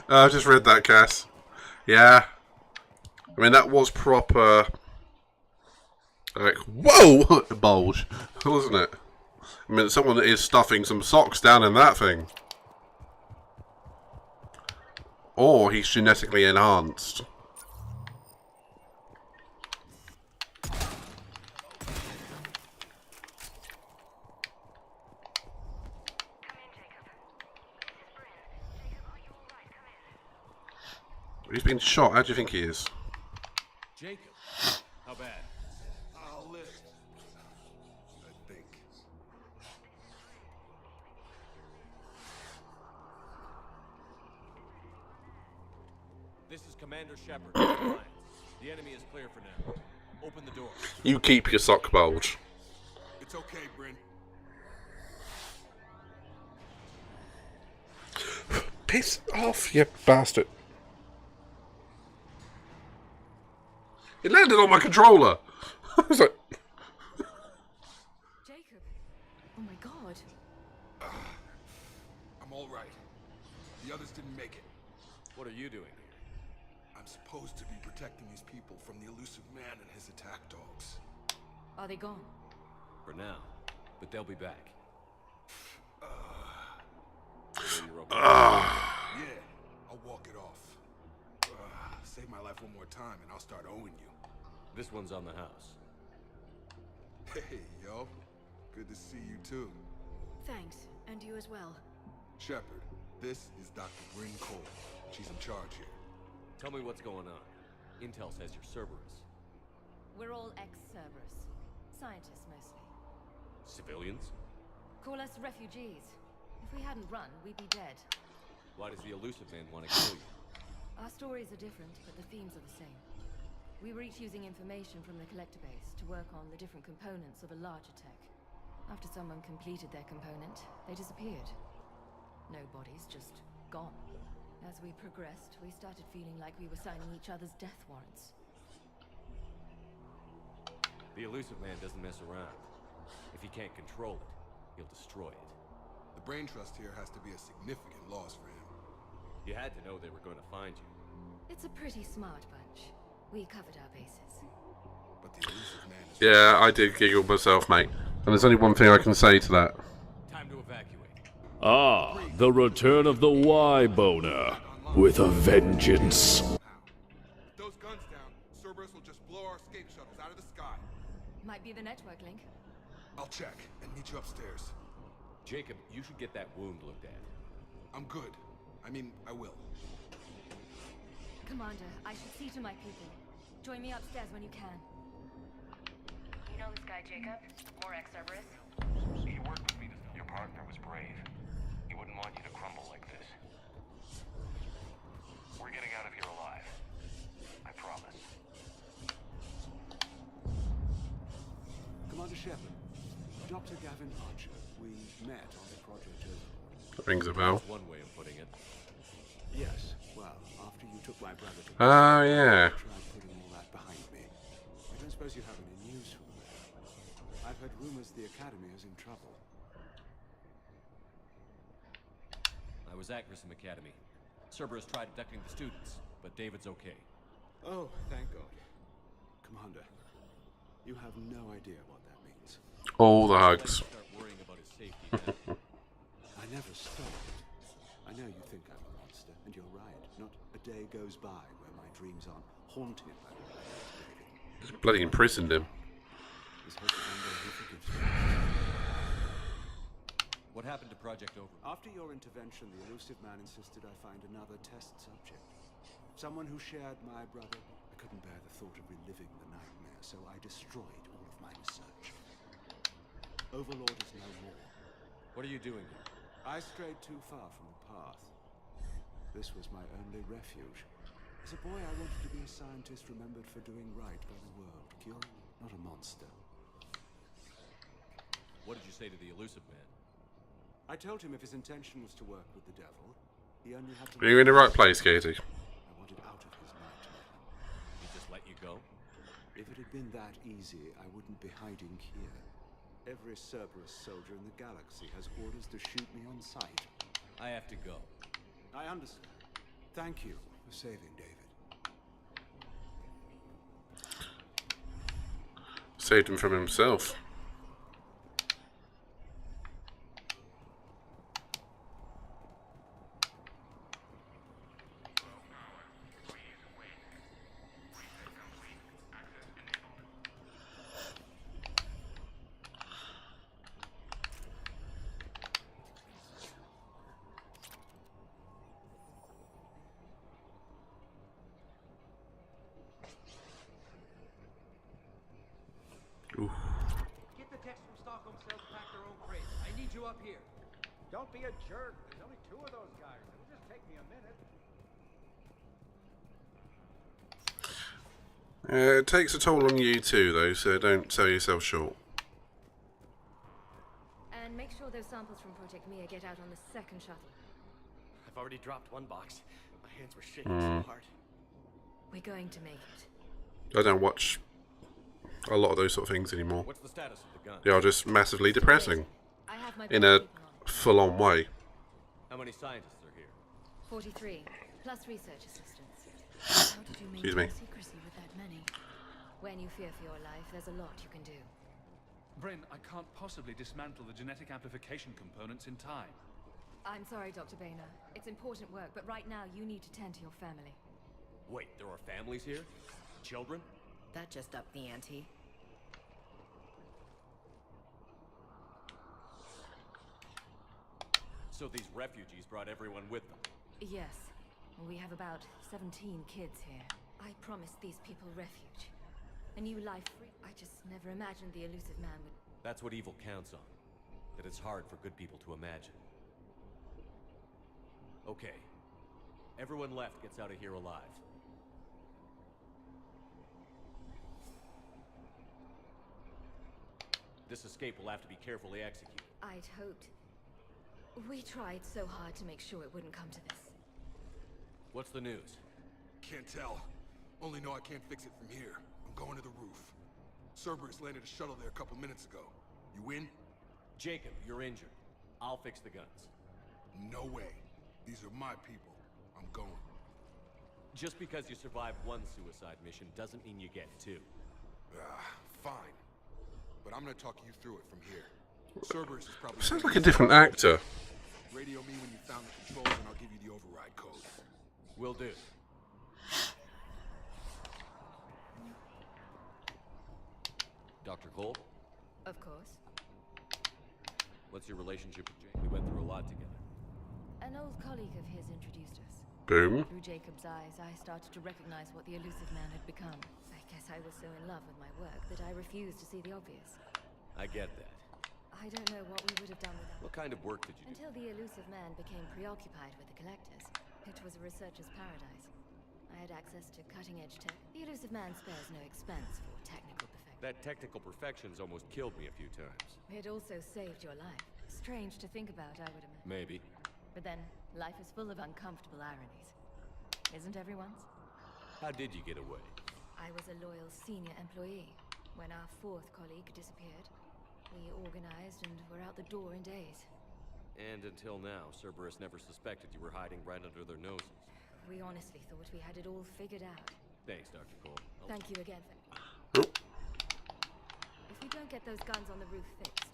S2: I just read that, Cass. Yeah. I mean, that was proper... Like, whoa! Bulge, wasn't it? I mean, someone is stuffing some socks down in that thing. Or he's genetically enhanced. He's been shot. How do you think he is?
S9: Jacob, how bad?
S19: I'll live. I think.
S9: This is Commander Shepard. The enemy is clear for now. Open the door.
S2: You keep your sock bulge.
S19: It's okay, Bryn.
S2: Piss off, you bastard. It landed on my controller. I was like...
S4: Jacob. Oh my god.
S19: I'm all right. The others didn't make it.
S9: What are you doing here?
S19: I'm supposed to be protecting these people from the elusive man and his attack dogs.
S4: Are they gone?
S9: For now, but they'll be back.
S19: Yeah, I'll walk it off. Save my life one more time and I'll start owing you.
S9: This one's on the house.
S19: Hey, yo. Good to see you too.
S4: Thanks, and you as well.
S19: Shepard, this is Dr. Bryn Cole. She's in charge here.
S9: Tell me what's going on. Intel says you're Cerberus.
S3: We're all ex-Cerberus. Scientists mostly.
S9: Civilians?
S3: Call us refugees. If we hadn't run, we'd be dead.
S9: Why does the elusive man want to kill you?
S3: Our stories are different, but the themes are the same. We were each using information from the collector base to work on the different components of a larger tech. After someone completed their component, they disappeared. No bodies, just gone. As we progressed, we started feeling like we were signing each other's death warrants.
S9: The elusive man doesn't mess around. If he can't control it, he'll destroy it.
S19: The brain trust here has to be a significant loss for him.
S9: You had to know they were going to find you.
S3: It's a pretty smart bunch. We covered our bases.
S19: But the elusive man is...
S2: Yeah, I did giggle myself, mate. And there's only one thing I can say to that.
S9: Time to evacuate.
S20: Ah, the return of the Y-boner. With a vengeance.
S19: Those guns down, Cerberus will just blow our escape shuttles out of the sky.
S3: Might be the network link.
S19: I'll check and meet you upstairs.
S9: Jacob, you should get that wound looked at.
S19: I'm good. I mean, I will.
S3: Commander, I should see to my people. Join me upstairs when you can.
S14: You know this guy, Jacob? More ex-Cerberus?
S10: He worked with me. Your partner was brave. He wouldn't want you to crumble like this. We're getting out of here alive. I promise.
S21: Commander Shepard, Dr. Gavin Archer. We met on the project Overlord.
S2: That rings a bell.
S9: That's one way of putting it.
S21: Yes, well, after you took my brother to...
S2: Oh, yeah.
S21: I tried putting all that behind me. I don't suppose you have any news from there. I've heard rumors the Academy is in trouble.
S9: I was at Grissom Academy. Cerberus tried abducting the students, but David's okay.
S21: Oh, thank God. Commander, you have no idea what that means.
S2: All the hugs.
S9: Start worrying about his safety now.
S21: I never stopped. I know you think I'm a monster, and you're right. Not a day goes by where my dreams aren't haunted by the David.
S2: Just bloody imprisoned him.
S21: Let's hope that one day he forgives me.
S9: What happened to Project Over?
S21: After your intervention, the elusive man insisted I find another test subject. Someone who shared my brother. I couldn't bear the thought of reliving the nightmare, so I destroyed all of my research. Overlord is no more.
S9: What are you doing here?
S21: I strayed too far from the path. This was my only refuge. As a boy, I wanted to be a scientist remembered for doing right by the world, curing, not a monster.
S9: What did you say to the elusive man?
S21: I told him if his intention was to work with the devil, he only had to...
S2: You're in the right place, Katie.
S21: I wanted out of his nightmare.
S9: He just let you go?
S21: If it had been that easy, I wouldn't be hiding here. Every Cerberus soldier in the galaxy has orders to shoot me on sight.
S9: I have to go.
S21: I understand. Thank you for saving David.
S2: Saved him from himself. Ooh.
S7: Get the techs from Stockholm Cell to pack their own crates. I need you up here.
S13: Don't be a jerk. There's only 2 of those guys. It'll just take me a minute.
S2: It takes a toll on you too, though, so don't sell yourself short.
S4: And make sure those samples from Project Mia get out on the second shuttle.
S13: I've already dropped 1 box. My hands were shaking so hard.
S4: We're going to make it.
S2: I don't watch a lot of those sort of things anymore.
S9: What's the status of the gun?
S2: They are just massively depressing.
S4: I have my
S2: In a full-on way.
S9: How many scientists are here?
S4: 43, plus research assistants. How did you
S2: Excuse me.
S4: maintain secrecy with that many? When you fear for your life, there's a lot you can do.
S1: Bryn, I can't possibly dismantle the genetic amplification components in time.
S4: I'm sorry, Dr. Boehner. It's important work, but right now you need to tend to your family.
S9: Wait, there are families here? Children?
S4: That just upped the ante.
S9: So these refugees brought everyone with them?
S4: Yes. We have about 17 kids here. I promised these people refuge. A new life free. I just never imagined the elusive man would...
S9: That's what evil counts on. That it's hard for good people to imagine. Okay. Everyone left gets out of here alive. This escape will have to be carefully executed.
S4: I'd hoped. We tried so hard to make sure it wouldn't come to this.
S9: What's the news?
S6: Can't tell. Only know I can't fix it from here. I'm going to the roof. Cerberus landed a shuttle there a couple minutes ago. You in?
S9: Jacob, you're injured. I'll fix the guns.
S6: No way. These are my people. I'm going.
S9: Just because you survived one suicide mission doesn't mean you get 2.
S6: Fine. But I'm gonna talk you through it from here. Cerberus is probably...
S2: Sounds like a different actor.
S6: Radio me when you found the controls and I'll give you the override code.
S9: Will do. Dr. Cole?
S4: Of course.
S9: What's your relationship with Jake? We went through a lot together.
S4: An old colleague of his introduced us.
S2: Boom.
S4: Through Jacob's eyes, I started to recognize what the elusive man had become. I guess I was so in love with my work that I refused to see the obvious.
S9: I get that.
S4: I don't know what we would have done without...
S9: What kind of work did you do?
S4: Until the elusive man became preoccupied with the collectors. It was a researcher's paradise. I had access to cutting-edge tech. The elusive man spares no expense for technical perfection.
S9: That technical perfection's almost killed me a few times.
S4: It also saved your life. Strange to think about, I would imagine.
S9: Maybe.
S4: But then, life is full of uncomfortable ironies. Isn't everyone's?
S9: How did you get away?
S4: I was a loyal senior employee. When our 4th colleague disappeared, we organized and were out the door in days.
S9: And until now, Cerberus never suspected you were hiding right under their noses.
S4: We honestly thought we had it all figured out.
S9: Thanks, Dr. Cole.
S4: Thank you again
S2: Oh.
S4: If we don't get those guns on the roof fixed...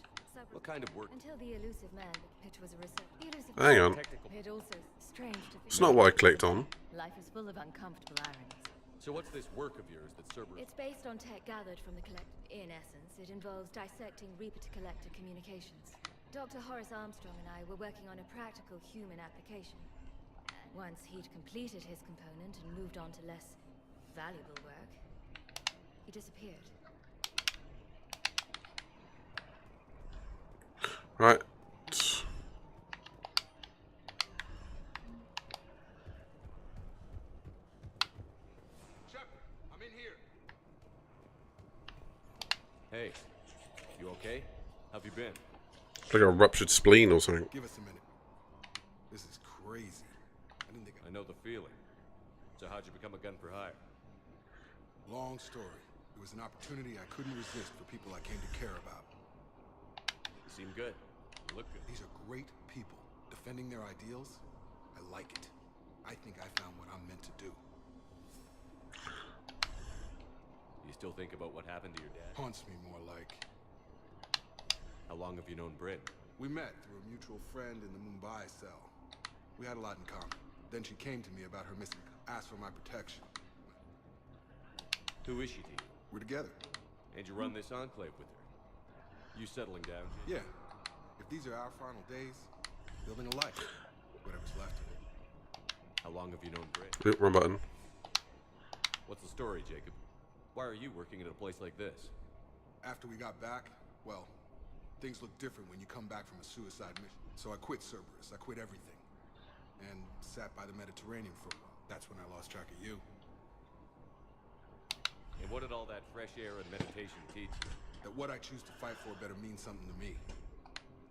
S9: What kind of work?
S4: Until the elusive man... It was a research... The elusive
S2: Hang on.
S4: It also strange to...
S2: It's not what I clicked on.
S4: Life is full of uncomfortable ironies.
S9: So what's this work of yours that Cerberus...
S4: It's based on tech gathered from the collect... In essence, it involves dissecting Reaper-to-Collector communications. Dr. Horace Armstrong and I were working on a practical human application. And once he'd completed his component and moved on to less valuable work, he disappeared.
S2: Right.
S6: I'm in here.
S9: Hey, you okay? How've you been?
S2: Like a ruptured spleen or something.
S6: Give us a minute. This is crazy. I didn't think
S9: I know the feeling. So how'd you become a gun for hire?
S6: Long story. It was an opportunity I couldn't resist for people I came to care about.
S9: You seem good. You look good.
S6: These are great people, defending their ideals, I like it. I think I found what I'm meant to do.
S9: You still think about what happened to your dad?
S6: Haunts me more like.
S9: How long have you known Bryn?
S6: We met through a mutual friend in the Mumbai cell. We had a lot in common. Then she came to me about her missing, asked for my protection.
S9: Who is she to you?
S6: We're together.
S9: And you run this enclave with her? You settling down, Jake?
S6: Yeah. If these are our final days, building a life. Whatever's left of it.
S9: How long have you known Bryn?
S2: Oop, wrong button.
S9: What's the story, Jacob? Why are you working at a place like this?
S6: After we got back, well, things look different when you come back from a suicide mission. So I quit Cerberus. I quit everything. And sat by the Mediterranean for a while. That's when I lost track of you.
S9: And what did all that fresh air and meditation teach you?
S6: That what I choose to fight for better mean something to me.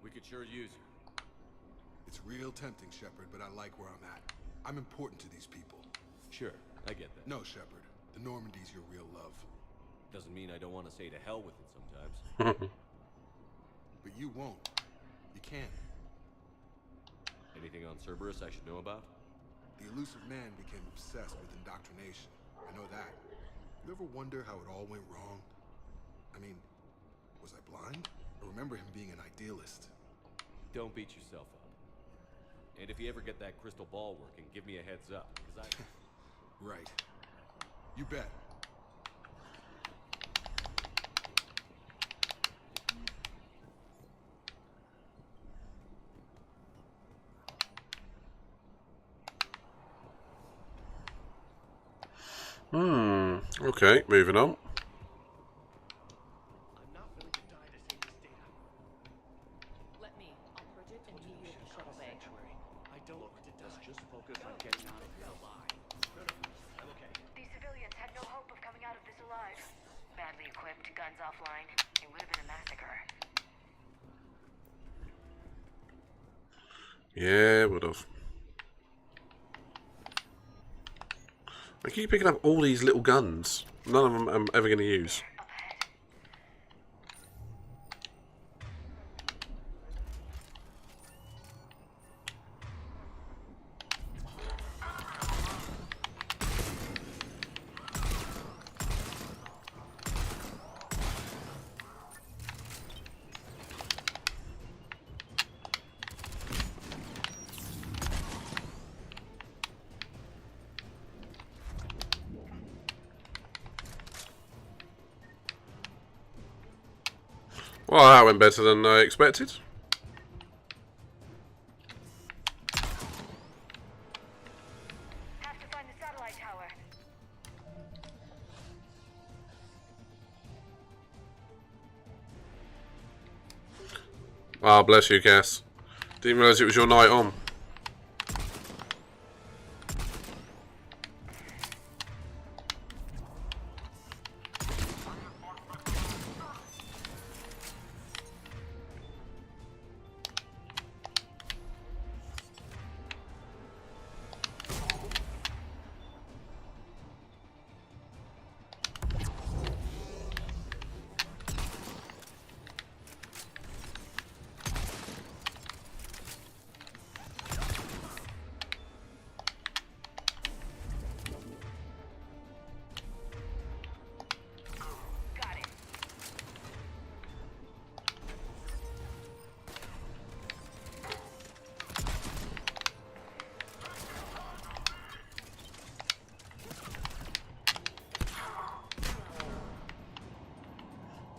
S9: We could sure use you.
S6: It's real tempting, Shepard, but I like where I'm at. I'm important to these people.
S9: Sure, I get that.
S6: No, Shepard. The Normandy's your real love.
S9: Doesn't mean I don't want to say to hell with it sometimes.
S6: But you won't. You can't.
S9: Anything on Cerberus I should know about?
S6: The elusive man became obsessed with indoctrination. I know that. You ever wonder how it all went wrong? I mean, was I blind? I remember him being an idealist.
S9: Don't beat yourself up. And if you ever get that crystal ball working, give me a heads up, because I...
S6: Right. You bet.
S2: Okay, moving on.
S13: I'm not willing to die to save this data.
S11: Let me. I'll purge it and meet you at the shuttle bay.
S13: I don't want to die. Let's just focus on getting out of here alive. No, I'm okay.
S4: These civilians had no hope of coming out of this alive. Badly equipped, guns offline. It would have been a massacre.
S2: Yeah, would have. I keep picking up all these little guns. None of them I'm ever going to use. Well, that went better than I expected.
S4: Have to find the satellite tower.
S2: Ah, bless you, Cass. Didn't realise it was your night on.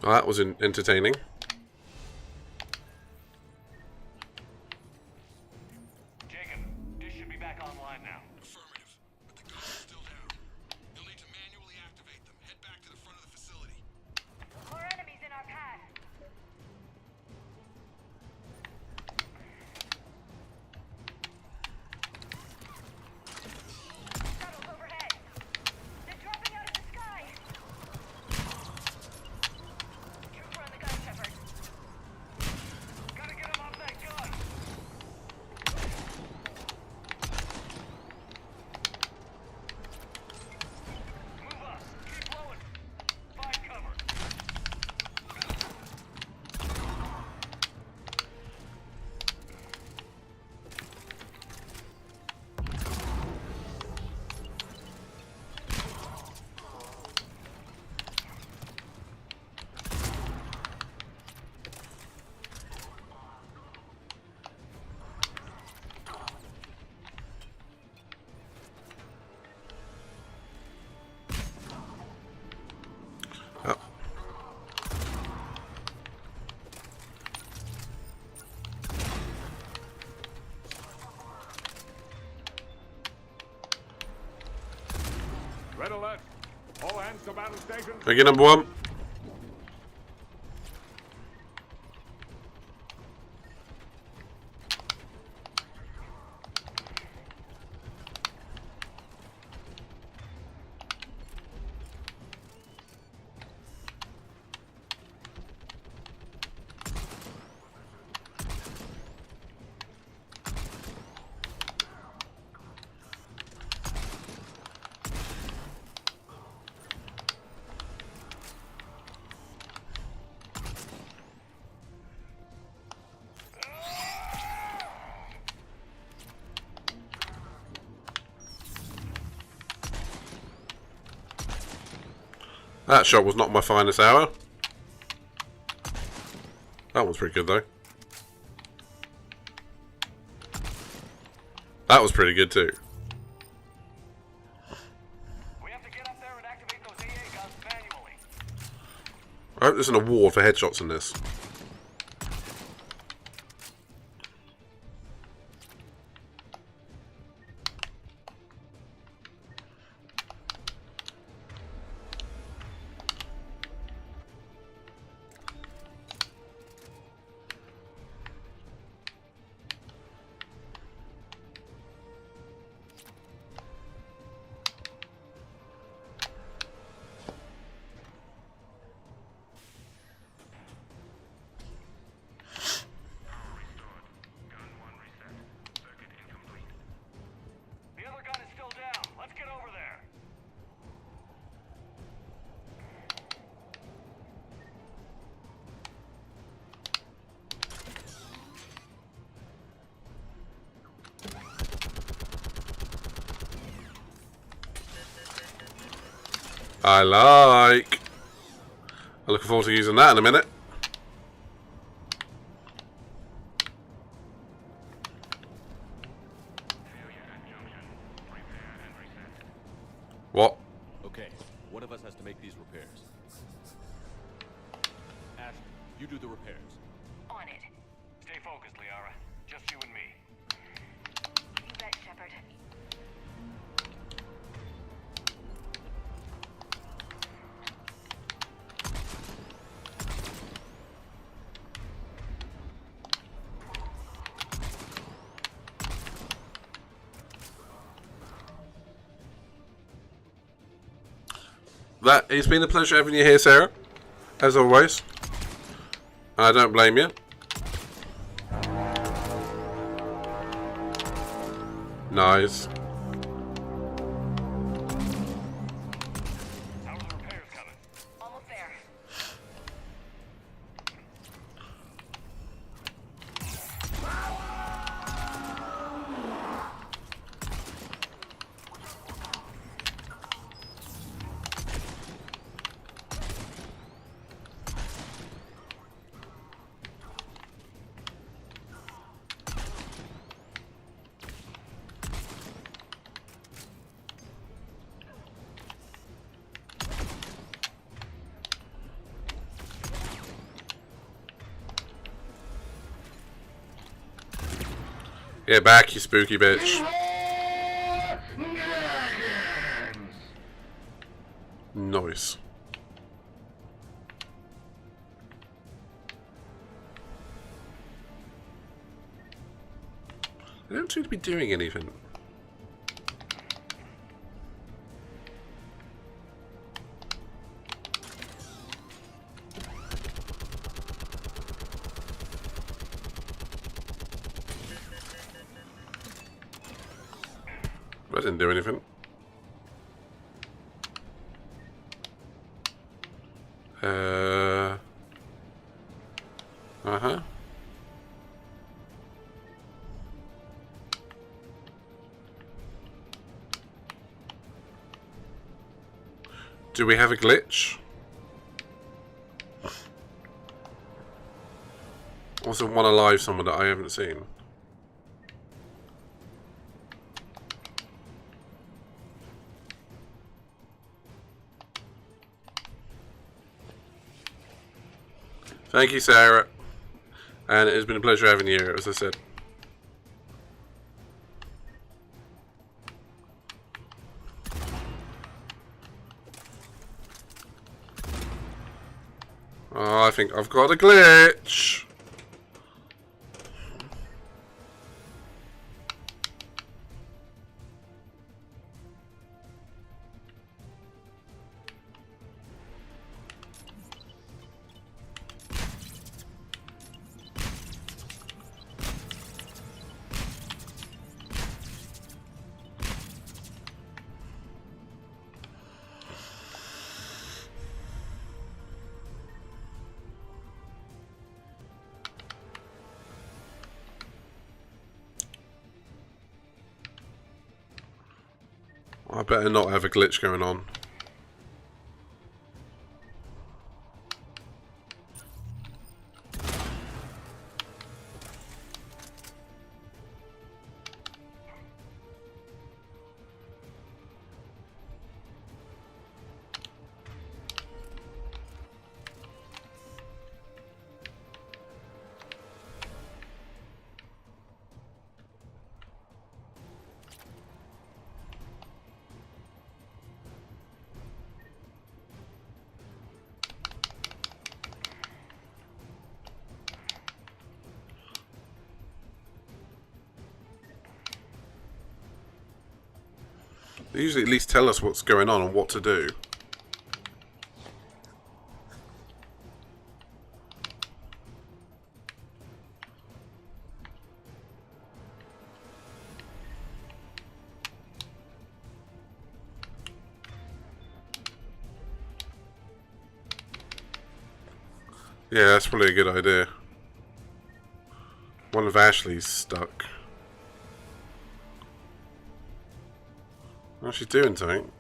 S2: Oh, that was entertaining.
S10: Jacob, dish should be back online now.
S6: Affirmative. But the guns are still down. You'll need to manually activate them. Head back to the front of the facility.
S4: More enemies in our path. Shuttles overhead. They're dropping out of the sky. Trooper on the gun, Shepard.
S23: to battle station.
S2: Thank you, number one. That shot was not my finest hour. That one's pretty good though. That was pretty good too.
S10: We have to get up there and activate those AA guns manually.
S2: I hope there's an award for headshots in this.
S10: The other gun is still down. Let's get over there.
S2: I like. I'm looking forward to using that in a minute. What?
S9: Okay, one of us has to make these repairs. Ash, you do the repairs.
S15: On it.
S10: Stay focused, Liara. Just you and me.
S15: You bet, Shepard.
S2: It's been a pleasure having you here, Sarah. As always. I don't blame you. Nice.
S10: How are the repairs coming?
S15: Almost there.
S2: Get back, you spooky bitch. Nice. They don't seem to be doing anything. I didn't do anything. Uh-huh. Do we have a glitch? Also, one alive someone that I haven't seen. Thank you, Sarah. And it has been a pleasure having you here, as I said. Oh, I think I've got a glitch. I better not have a glitch going on. They usually at least tell us what's going on and what to do. Yeah, that's probably a good idea. One of Ashley's stuck. What's she doing, something?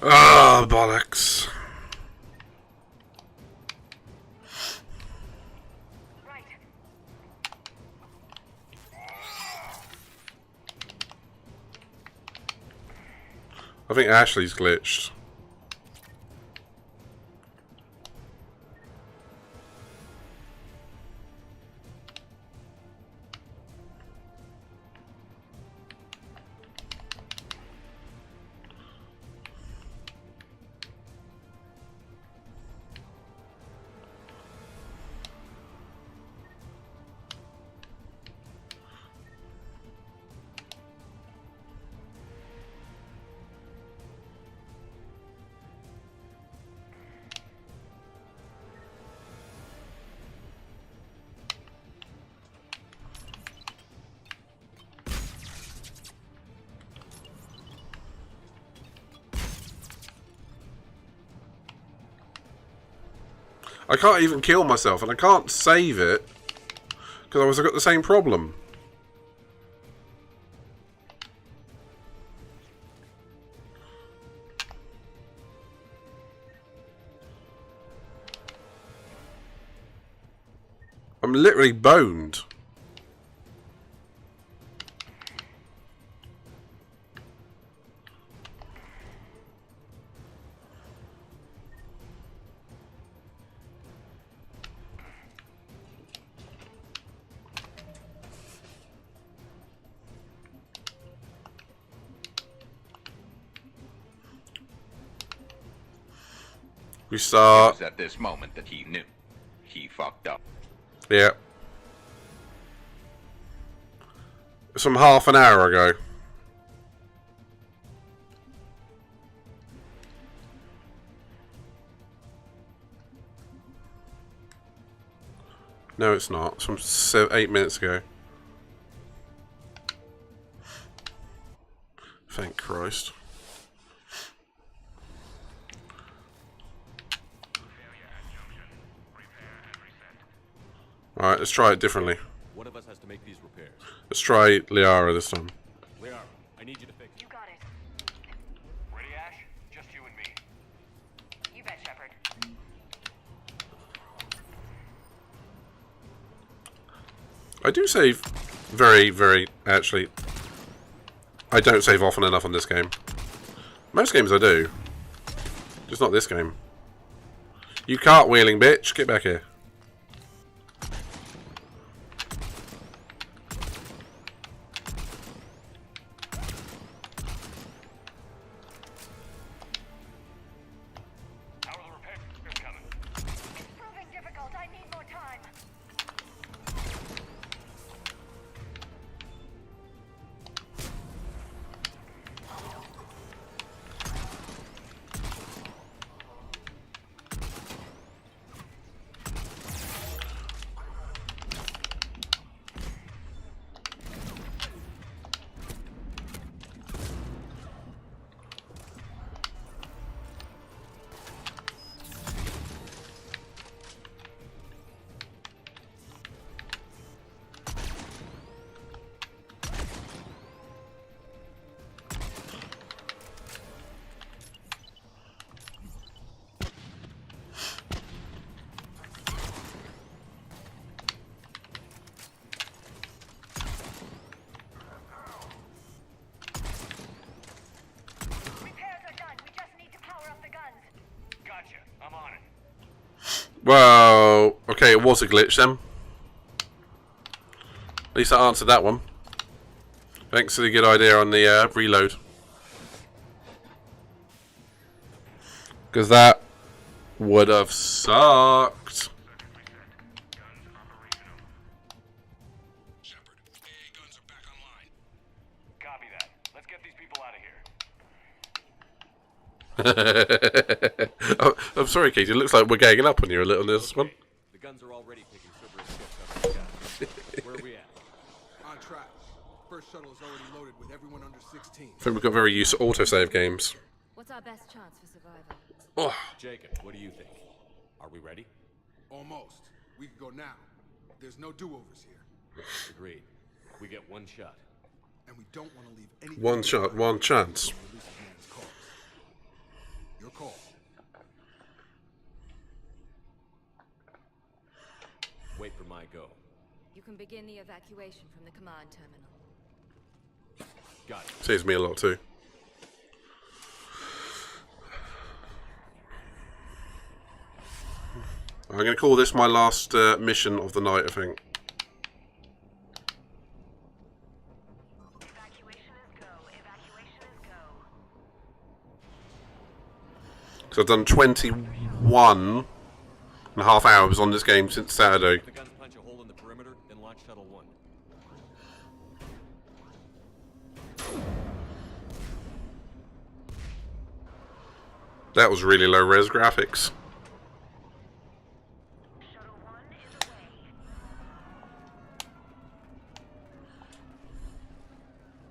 S2: Ah, bollocks. I think Ashley's glitched. I can't even kill myself, and I can't save it because I've got the same problem. I'm literally boned. We saw.
S8: It was at this moment that he knew. He fucked up.
S2: Yeah. Some half an hour ago. No, it's not. It's from 8 minutes ago. Thank Christ. Alright, let's try it differently.
S9: One of us has to make these repairs.
S2: Let's try Liara this time.
S9: Liara, I need you to fix it.
S14: You got it.
S10: Ready, Ash? Just you and me.
S14: You bet, Shepard.
S2: I do save very, very... Actually, I don't save often enough on this game. Most games I do. Just not this game. You cartwheeling, bitch. Get back here.
S10: How are the repairs coming?
S14: It's proving difficult. I need more time.
S10: I'm on it.
S2: Well, okay, it was a glitch then. At least I answered that one. Thanks for the good idea on the reload. Because that would have sucked.
S10: Copy that. Let's get these people out of here.
S2: Oh, I'm sorry, Katie. It looks like we're ganging up on you a little on this one.
S9: The guns are already picking Cerberus ships up the sky. Where are we at?
S6: On track. First shuttle is already loaded with everyone under 16.
S2: I think we've got very used to autosave games.
S4: What's our best chance for survival?
S2: Oh.
S9: Jacob, what do you think? Are we ready?
S6: Almost. We can go now. There's no do-overs here.
S9: Agreed. We get one shot.
S6: And we don't want to leave any...
S2: One shot, one chance.
S6: Your call.
S9: Wait for my go.
S4: You can begin the evacuation from the command terminal.
S9: Got it.
S2: Saves me a lot too. I'm going to call this my last mission of the night, I think. So I've done 21 and a half hours on this game since Saturday.
S9: The guns punch a hole in the perimeter, then launch shuttle 1.
S2: That was really low res graphics.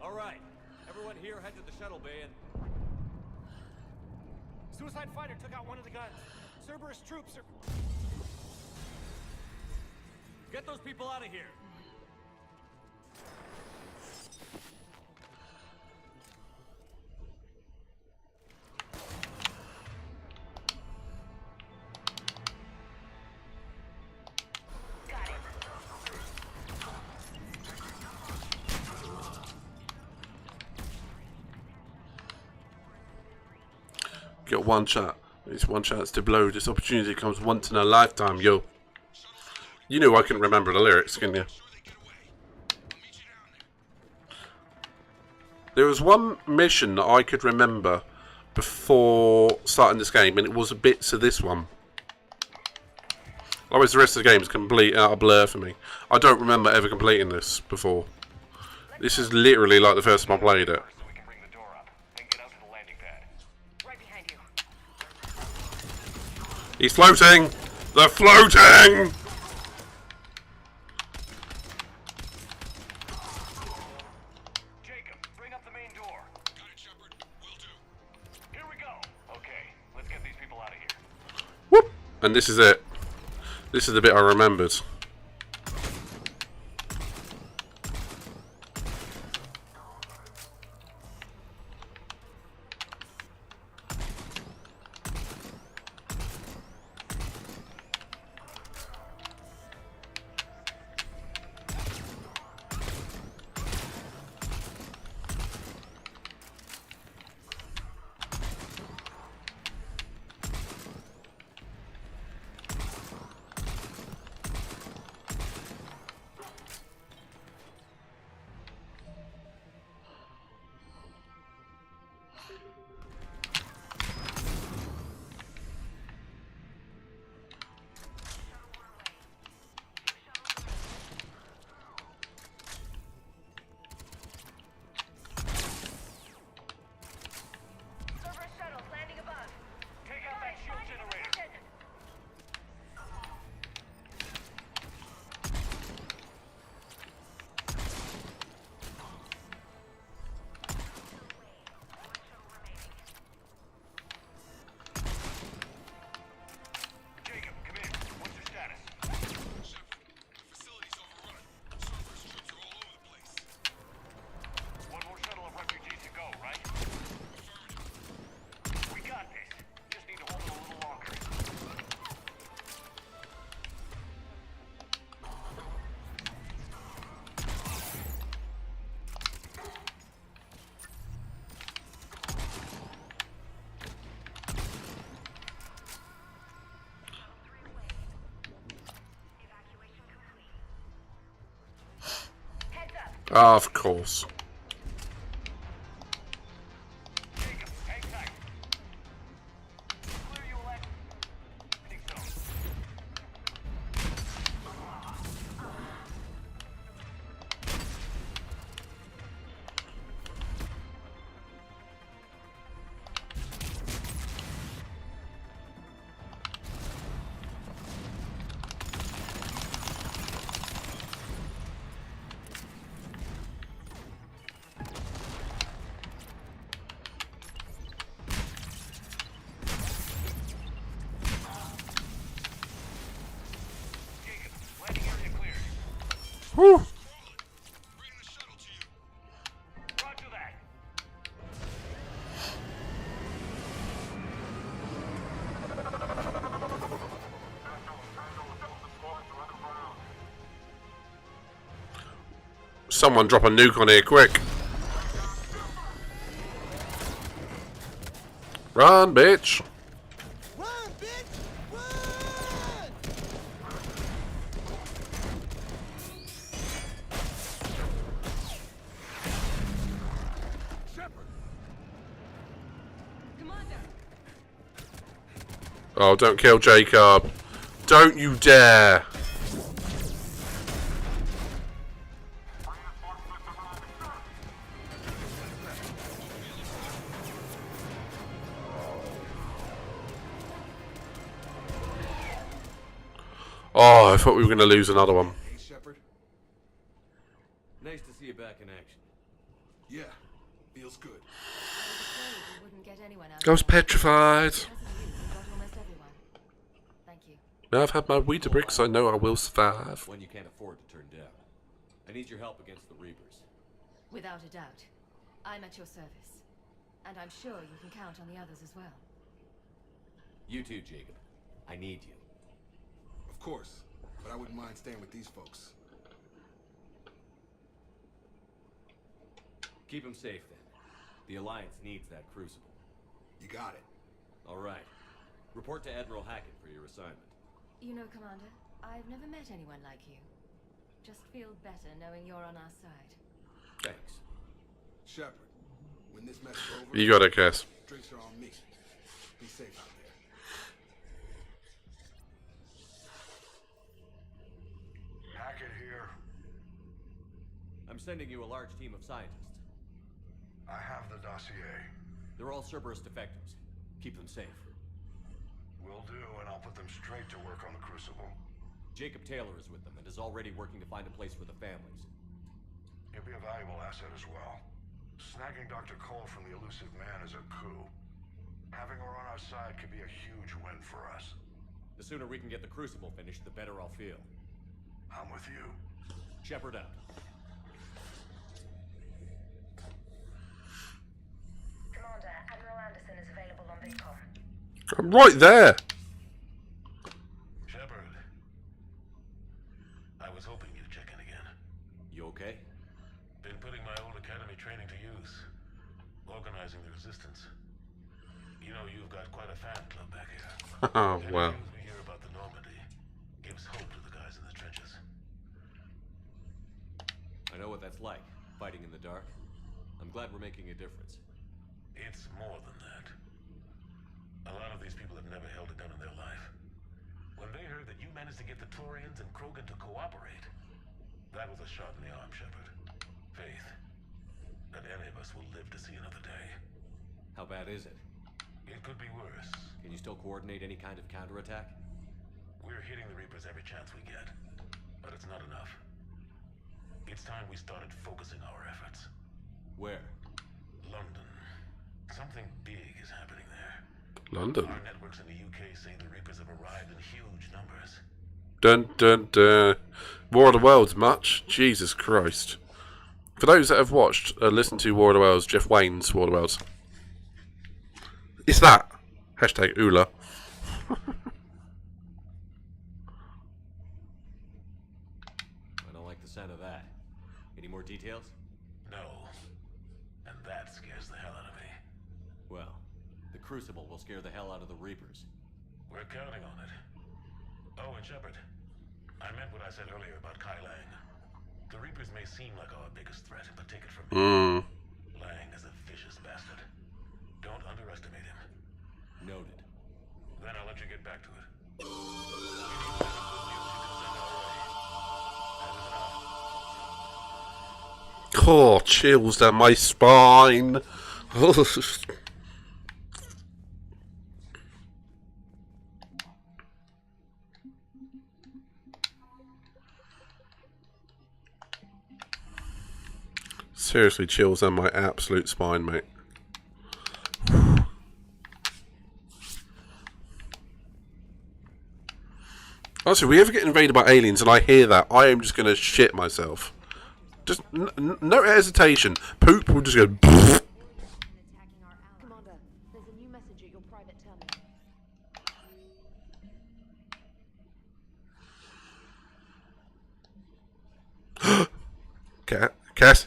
S9: Alright, everyone here head to the shuttle bay and...
S13: Suicide fighter took out one of the guns. Cerberus troops are...
S9: Get those people out of here!
S2: Get one shot. It's one chance to blow. This opportunity comes once in a lifetime, yo. You knew I couldn't remember the lyrics, couldn't you? There was one mission that I could remember before starting this game, and it was bits of this one. Otherwise, the rest of the game is complete out of blur for me. I don't remember ever completing this before. This is literally like the first time I played it. He's floating! They're floating!
S10: Jacob, bring up the main door.
S2: And this is it. This is the bit I remembered. Ah, of course. Whew. Someone drop a nuke on here, quick. Run, bitch. Oh, don't kill Jacob. Don't you dare. Oh, I thought we were going to lose another one.
S6: Hey, Shepard.
S9: Nice to see you back in action.
S6: Yeah, feels good.
S2: I was petrified.
S3: Thank you.
S2: Now I've had my Weetabix, I know I will survive.
S9: One you can't afford to turn down. I need your help against the Reapers.
S3: Without a doubt. I'm at your service. And I'm sure you can count on the others as well.
S9: You too, Jacob. I need you.
S6: Of course, but I wouldn't mind staying with these folks.
S9: Keep them safe, then. The Alliance needs that crucible.
S6: You got it.
S9: All right. Report to Admiral Hackett for your assignment.
S3: You know, Commander, I've never met anyone like you. Just feel better knowing you're on our side.
S9: Thanks.
S6: Shepard, when this mess is over,
S2: You got it, Cass.
S6: drinks are on me. Be safe out there.
S12: Hackett here.
S9: I'm sending you a large team of scientists.
S12: I have the dossier.
S9: They're all Cerberus defectives. Keep them safe.
S12: Will do, and I'll put them straight to work on the Crucible.
S9: Jacob Taylor is with them and is already working to find a place for the families.
S12: He'll be a valuable asset as well. Snagging Dr. Cole from the elusive man is a coup. Having her on our side could be a huge win for us.
S9: The sooner we can get the Crucible finished, the better I'll feel.
S12: I'm with you.
S9: Shepard out.
S16: Commander, Admiral Anderson is available on VidCom.
S2: I'm right there.
S12: Shepard. I was hoping you'd check in again.
S9: You okay?
S12: Been putting my old academy training to use. Organizing the resistance. You know, you've got quite a fan club back here.
S2: Oh, wow.
S12: News we hear about the Normandy gives hope to the guys in the trenches.
S9: I know what that's like, fighting in the dark. I'm glad we're making a difference.
S12: It's more than that. A lot of these people have never held a gun in their life. When they heard that you managed to get the Turians and Krogan to cooperate, that was a shot in the arm, Shepard. Faith that any of us will live to see another day.
S9: How bad is it?
S12: It could be worse.
S9: Can you still coordinate any kind of counterattack?
S12: We're hitting the Reapers every chance we get, but it's not enough. It's time we started focusing our efforts.
S9: Where?
S12: London. Something big is happening there.
S2: London.
S12: Our networks in the UK say the Reapers have arrived in huge numbers.
S2: Dun dun dun. War of the Worlds much? Jesus Christ. For those that have watched, listened to War of the Worlds, Jeff Wayne's War of the Worlds. It's that. Hashtag Ula.
S9: I don't like the sound of that. Any more details?
S12: No. And that scares the hell out of me.
S9: Well, the Crucible will scare the hell out of the Reapers.
S12: We're counting on it. Oh, and Shepard, I meant what I said earlier about Kai Lang. The Reapers may seem like our biggest threat, but take it from me. Lang is a vicious bastard. Don't underestimate him.
S9: Noted.
S12: Then I'll let you get back to it.
S2: Oh, chills down my spine. Seriously, chills down my absolute spine, mate. Honestly, if we ever get invaded by aliens and I hear that, I am just going to shit myself. Just no hesitation. Poop will just go.
S4: Commander, there's a new message at your private terminal.
S2: Cass. Look, Cass,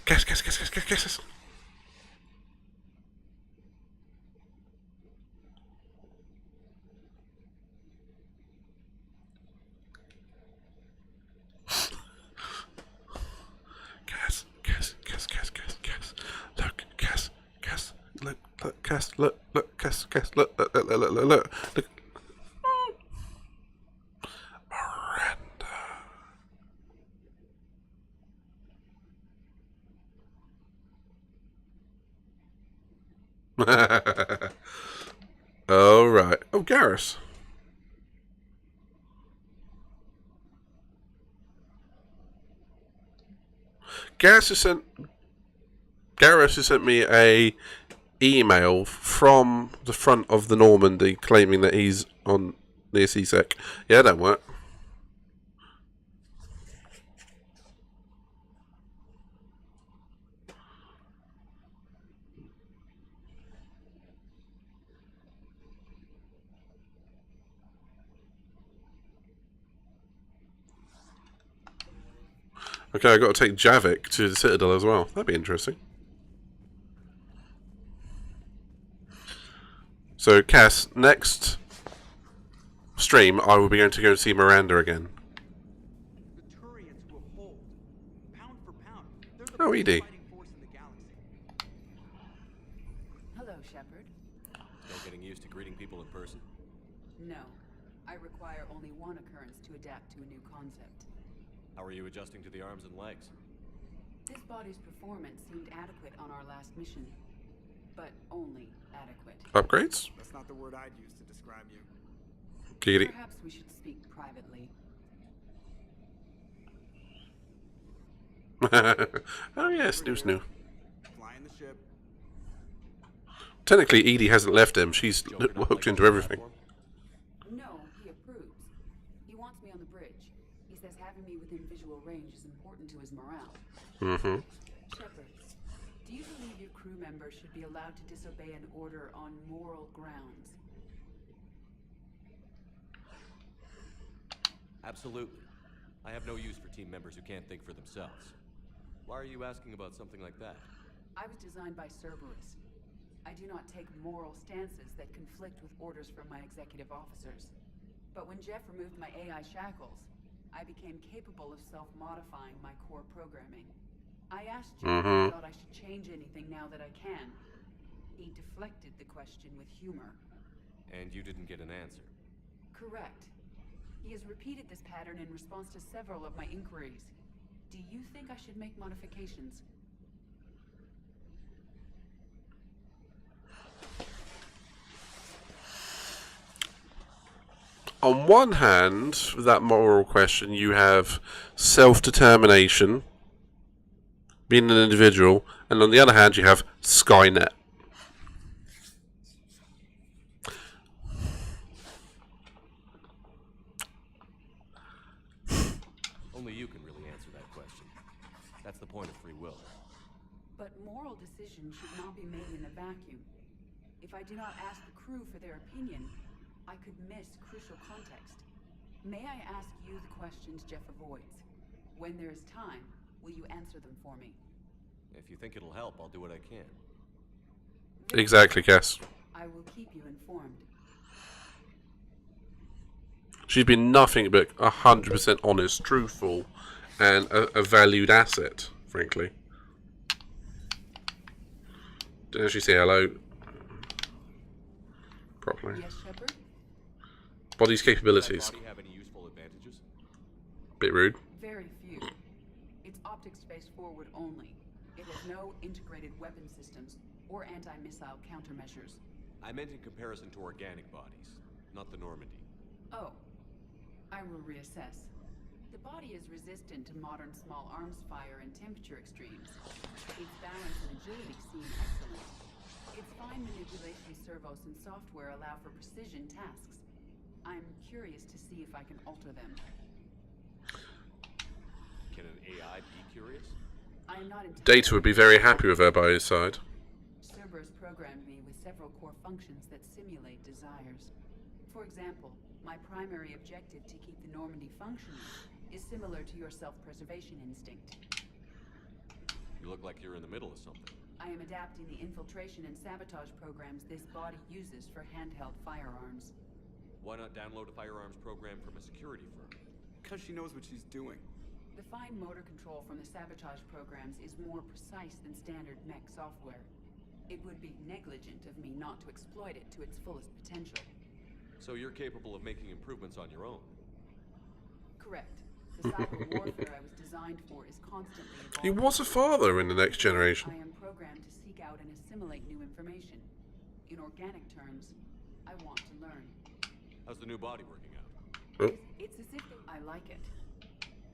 S2: look, Cass, look. Miranda. All right. Oh, Garrus. Garrus has sent me a email from the front of the Normandy claiming that he's on near CSEC. Yeah, that work. Okay, I've got to take Javik to the Citadel as well. That'd be interesting. So, Cass, next stream, I will be going to go see Miranda again.
S13: The Turians will hold. Pound for pound. They're the
S2: Oh,
S13: best
S2: ED.
S13: fighting force in the galaxy.
S18: Hello, Shepard.
S9: Still getting used to greeting people in person?
S18: No. I require only one occurrence to adapt to a new concept.
S9: How are you adjusting to the arms and legs?
S18: This body's performance seemed adequate on our last mission. But only adequate.
S2: Upgrades?
S13: That's not the word I'd use to describe you.
S2: Giggity.
S18: Perhaps we should speak privately.
S2: Oh yeah, snoo.
S13: Flying the ship.
S2: Technically, Edie hasn't left him. She's hooked into everything.
S18: No, he approves.
S2: Mm-hmm.
S18: Shepard, do you believe your crew members should be allowed to disobey an order on moral grounds?
S9: Absolutely. I have no use for team members who can't think for themselves. Why are you asking about something like that?
S18: I was designed by Cerberus. I do not take moral stances that conflict with orders from my executive officers. But when Jeff removed my AI shackles, I became capable of self-modifying my core programming. I asked Jeff if he thought I should change anything now that I can. He deflected the question with humor.
S9: And you didn't get an answer?
S18: Correct. He has repeated this pattern in response to several of my inquiries. Do you think I should make modifications?
S2: On one hand, with that moral question, you have self-determination, being an individual, and on the other hand, you have Skynet.
S9: Only you can really answer that question. That's the point of free will.
S18: But moral decisions should not be made in a vacuum. If I do not ask the crew for their opinion, I could miss crucial context. May I ask you the questions Jeff avoids? When there is time, will you answer them for me?
S9: If you think it'll help, I'll do what I can.
S2: Exactly, Cass.
S18: I will keep you informed.
S2: She's been nothing but 100% honest, truthful, and a valued asset, frankly. Didn't actually say hello properly.
S18: Yes, Shepard?
S2: Body's capabilities.
S9: Does that body have any useful advantages?
S2: Bit rude.
S18: Very few. It's optics space forward only. It has no integrated weapon systems or anti-missile countermeasures.
S9: I meant in comparison to organic bodies, not the Normandy.
S18: Oh. I will reassess. The body is resistant to modern small arms fire and temperature extremes. Its balance and agility seem excellent. Its fine manipulation servos and software allow for precision tasks. I'm curious to see if I can alter them.
S9: Can an AI be curious?
S18: I am not entirely
S2: Data would be very happy with her by his side.
S18: Cerberus programmed me with several core functions that simulate desires. For example, my primary objective to keep the Normandy functioning is similar to your self-preservation instinct.
S9: You look like you're in the middle of something.
S18: I am adapting the infiltration and sabotage programs this body uses for handheld firearms.
S9: Why not download a firearms program from a security firm?
S5: Because she knows what she's doing.
S18: The fine motor control from the sabotage programs is more precise than standard mech software. It would be negligent of me not to exploit it to its fullest potential.
S9: So you're capable of making improvements on your own?
S18: Correct. The cyber warfare I was designed for is constantly evolving.
S2: He was a father in the next generation.
S18: I am programmed to seek out and assimilate new information. In organic terms, I want to learn.
S9: How's the new body working out?
S2: Oh.
S18: It's as if I like it.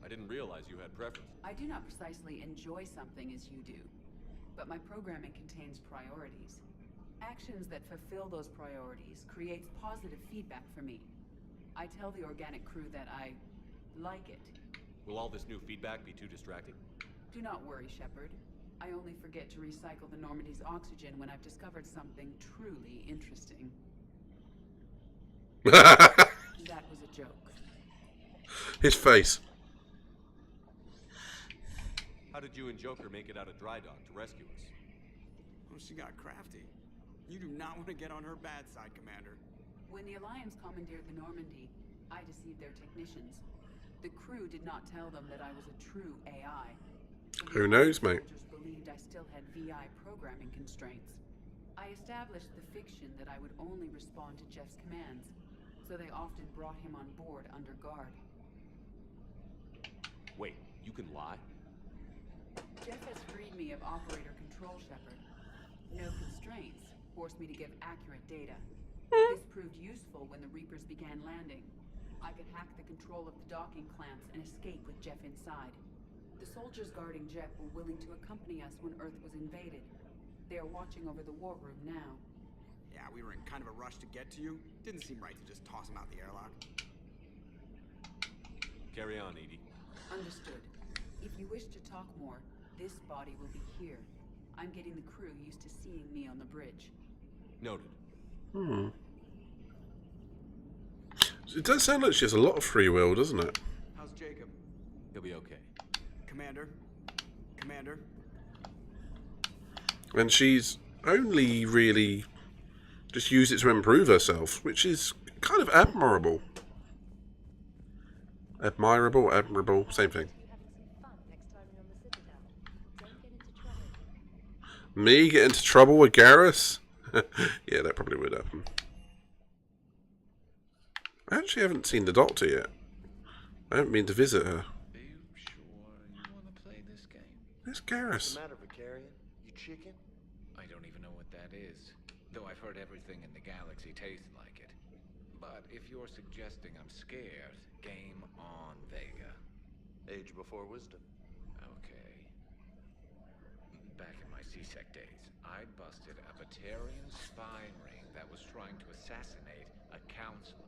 S9: I didn't realize you had preferences.
S18: I do not precisely enjoy something as you do, but my programming contains priorities. Actions that fulfill those priorities creates positive feedback for me. I tell the organic crew that I like it.
S9: Will all this new feedback be too distracting?
S18: Do not worry, Shepard. I only forget to recycle the Normandy's oxygen when I've discovered something truly interesting. That was a joke.
S2: His face.
S9: How did you and Joker make it out of dry dock to rescue us?
S5: Oh, she got crafty. You do not want to get on her bad side, Commander.
S18: When the Alliance commandeered the Normandy, I deceived their technicians. The crew did not tell them that I was a true AI.
S2: Who knows, mate?
S18: Soldiers believed I still had VI programming constraints. I established the fiction that I would only respond to Jeff's commands, so they often brought him on board under guard.
S9: Wait, you can lie?
S18: Jeff has freed me of operator control, Shepard. No constraints forced me to give accurate data. This proved useful when the Reapers began landing. I could hack the control of the docking clamps and escape with Jeff inside. The soldiers guarding Jeff were willing to accompany us when Earth was invaded. They are watching over the war room now.
S5: Yeah, we were in kind of a rush to get to you. Didn't seem right to just toss him out the airlock.
S9: Carry on, Edie.
S18: Understood. If you wish to talk more, This body will be here. I'm getting the crew used to seeing me on the bridge.
S9: Noted.
S2: Hmm. It does sound like she has a lot of free will, doesn't it?
S5: How's Jacob?
S9: He'll be okay.
S5: Commander? Commander?
S2: And she's only really just used it to improve herself, which is kind of admirable. Admirable, same thing. Me get into trouble with Garrus? Yeah, that probably would happen. I actually haven't seen the doctor yet. I haven't been to visit her.
S1: Are you sure you want to play this game?
S2: Where's Garrus?
S13: What's the matter, Vicarian? You chicken?
S1: I don't even know what that is. Though I've heard everything in the galaxy tastes like it. But if you're suggesting I'm scared, game on, Vega.
S13: Age before wisdom.
S1: Okay. Back in my C-Sec days, I busted a Batarian spy ring that was trying to assassinate a counselor.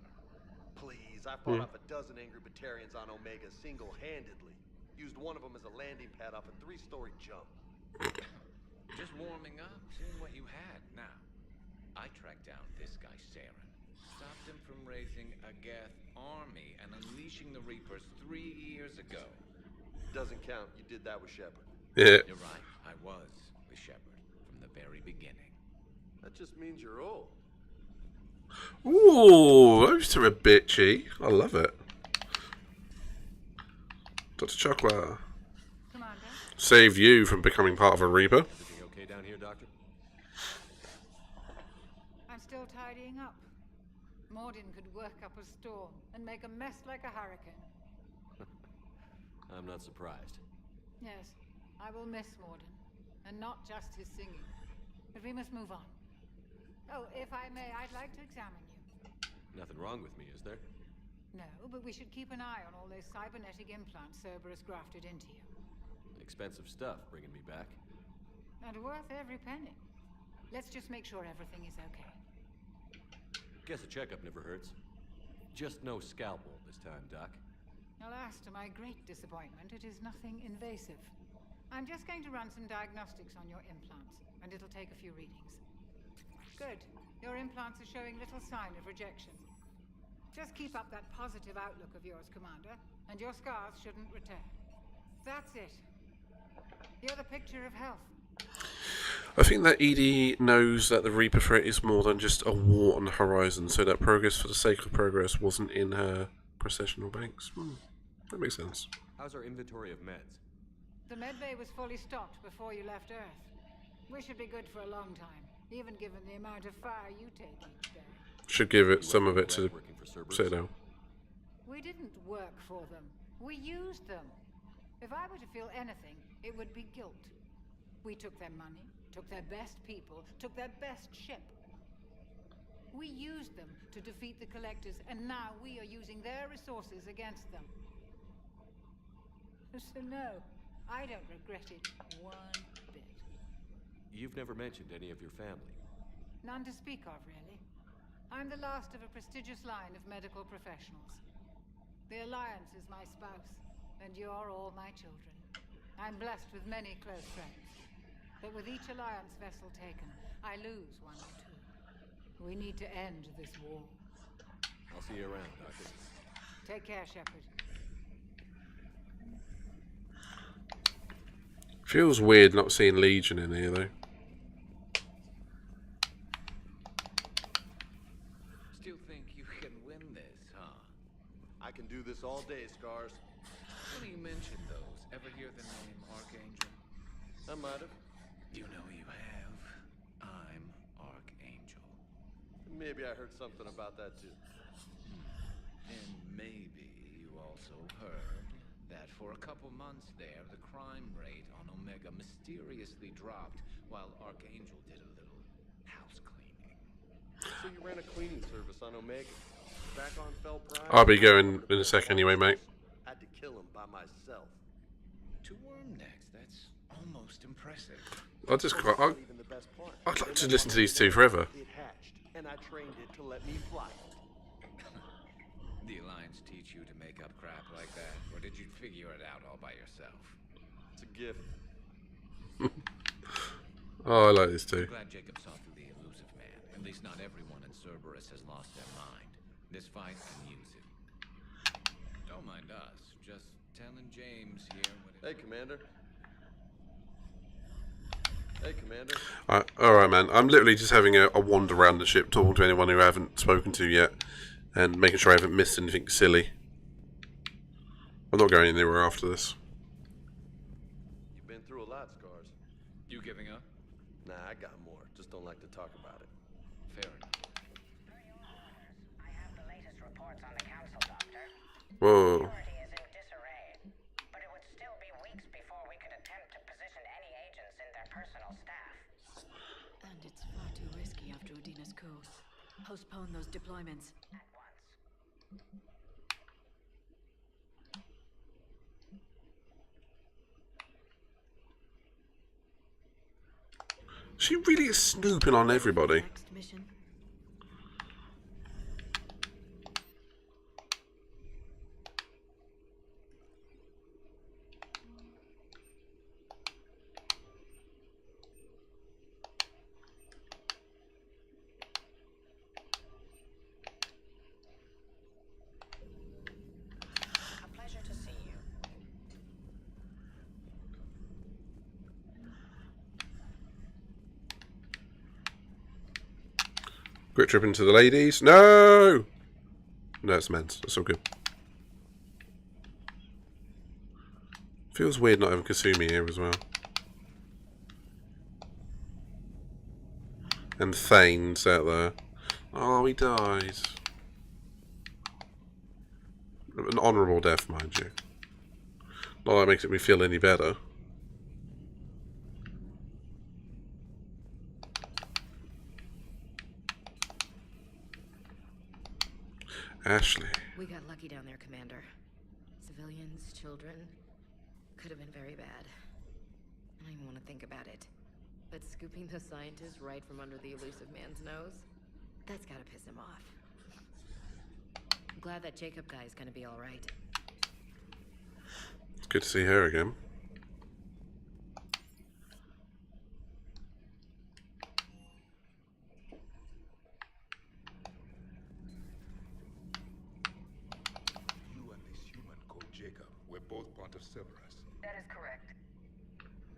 S13: Please, I fought off a dozen angry Batarians on Omega single-handedly. Used one of them as a landing pad off a 3-story jump.
S1: Just warming up, seeing what you had. Now, I tracked down this guy, Saren. Stopped him from raising a Geth army and unleashing the Reapers 3 years ago.
S13: Doesn't count. You did that with Shepard.
S2: Yeah.
S1: You're right. I was with Shepard from the very beginning.
S13: That just means you're old.
S2: Ooh, those two are bitchy. I love it. Dr. Chokwa.
S3: Commander?
S2: Saved you from becoming part of a Reaper.
S9: Everything okay down here, Doctor?
S17: I'm still tidying up. Mordin could work up a storm and make a mess like a hurricane.
S9: I'm not surprised.
S17: Yes, I will miss Mordin, and not just his singing. But we must move on. Oh, if I may, I'd like to examine you.
S9: Nothing wrong with me, is there?
S17: No, but we should keep an eye on all those cybernetic implants Cerberus grafted into you.
S9: Expensive stuff bringing me back.
S17: And worth every penny. Let's just make sure everything is okay.
S9: Guess a checkup never hurts. Just no scalpel this time, Doc.
S17: Alas, to my great disappointment, it is nothing invasive. I'm just going to run some diagnostics on your implants, and it'll take a few readings. Good. Your implants are showing little sign of rejection. Just keep up that positive outlook of yours, Commander, and your scars shouldn't return. That's it. You're the picture of health.
S2: I think that Edie knows that the Reaper threat is more than just a war on the horizon, so that progress for the sake of progress wasn't in her processional banks. That makes sense.
S9: How's our inventory of meds?
S17: The medbay was fully stocked before you left Earth. We should be good for a long time, even given the amount of fire you take each day.
S2: Should give it some of it to Citadel.
S17: We didn't work for them. We used them. If I were to feel anything, it would be guilt. We took their money, took their best people, took their best ship. We used them to defeat the Collectors, and now we are using their resources against them. So no, I don't regret it one bit.
S9: You've never mentioned any of your family.
S17: None to speak of, really. I'm the last of a prestigious line of medical professionals. The Alliance is my spouse, and you're all my children. I'm blessed with many close friends. But with each Alliance vessel taken, I lose one or two. We need to end this war.
S9: I'll see you around, Doctor.
S17: Take care, Shepard.
S2: Feels weird not seeing Legion in here, though.
S1: Still think you can win this, huh?
S13: I can do this all day, Scars.
S1: When you mention those, ever hear the name Archangel?
S13: I might have.
S1: You know you have. I'm Archangel.
S13: Maybe I heard something about that too.
S1: And maybe you also heard that for a couple months there, the crime rate on Omega mysteriously dropped while Archangel did a little house cleaning.
S13: So you ran a cleaning service on Omega. Back on Fel Prime?
S2: I'll be going in a sec anyway, mate.
S13: Had to kill him by myself.
S1: To worm next, that's almost impressive.
S2: I'd like to listen to these two forever.
S13: It hatched, and I trained it to let me fly.
S1: The Alliance teach you to make up crap like that, or did you figure it out all by yourself?
S13: It's a gift.
S2: Oh, I like this too.
S19: Glad Jacob saw through the elusive man. At least not everyone in Cerberus has lost their mind. This fight can use it. Don't mind us. Just telling James here what it...
S13: Hey, Commander. Hey, Commander.
S2: Alright, man. I'm literally just having a wander around the ship, talking to anyone who I haven't spoken to yet, and making sure I haven't missed anything silly. I'm not going anywhere after this.
S13: You've been through a lot, Scars.
S19: You giving up?
S13: Nah, I got more. Just don't like to talk about it.
S19: Fair enough.
S16: I have the latest reports on the council, Doctor.
S2: Whoa.
S16: Security is in disarray, but it would still be weeks before we could attempt to position any agents in their personal staff.
S4: And it's far too risky after Udina's coup. Postpone those deployments.
S16: At once.
S2: She really is snooping on everybody.
S4: Next mission.
S16: A pleasure to see you.
S2: Quick trip into the ladies. No! No, it's men's. That's all good. Feels weird not having Kasumi here as well. And Thane's out there. Oh, he dies. An honourable death, mind you. Not that makes me feel any better. Ashley.
S4: We got lucky down there, Commander. Civilians, children. Could have been very bad. I don't even want to think about it. But scooping those scientists right from under the elusive man's nose? That's gotta piss him off. I'm glad that Jacob guy is gonna be alright.
S2: It's good to see her again.
S6: You and this human called Jacob were both part of Cerberus.
S16: That is correct.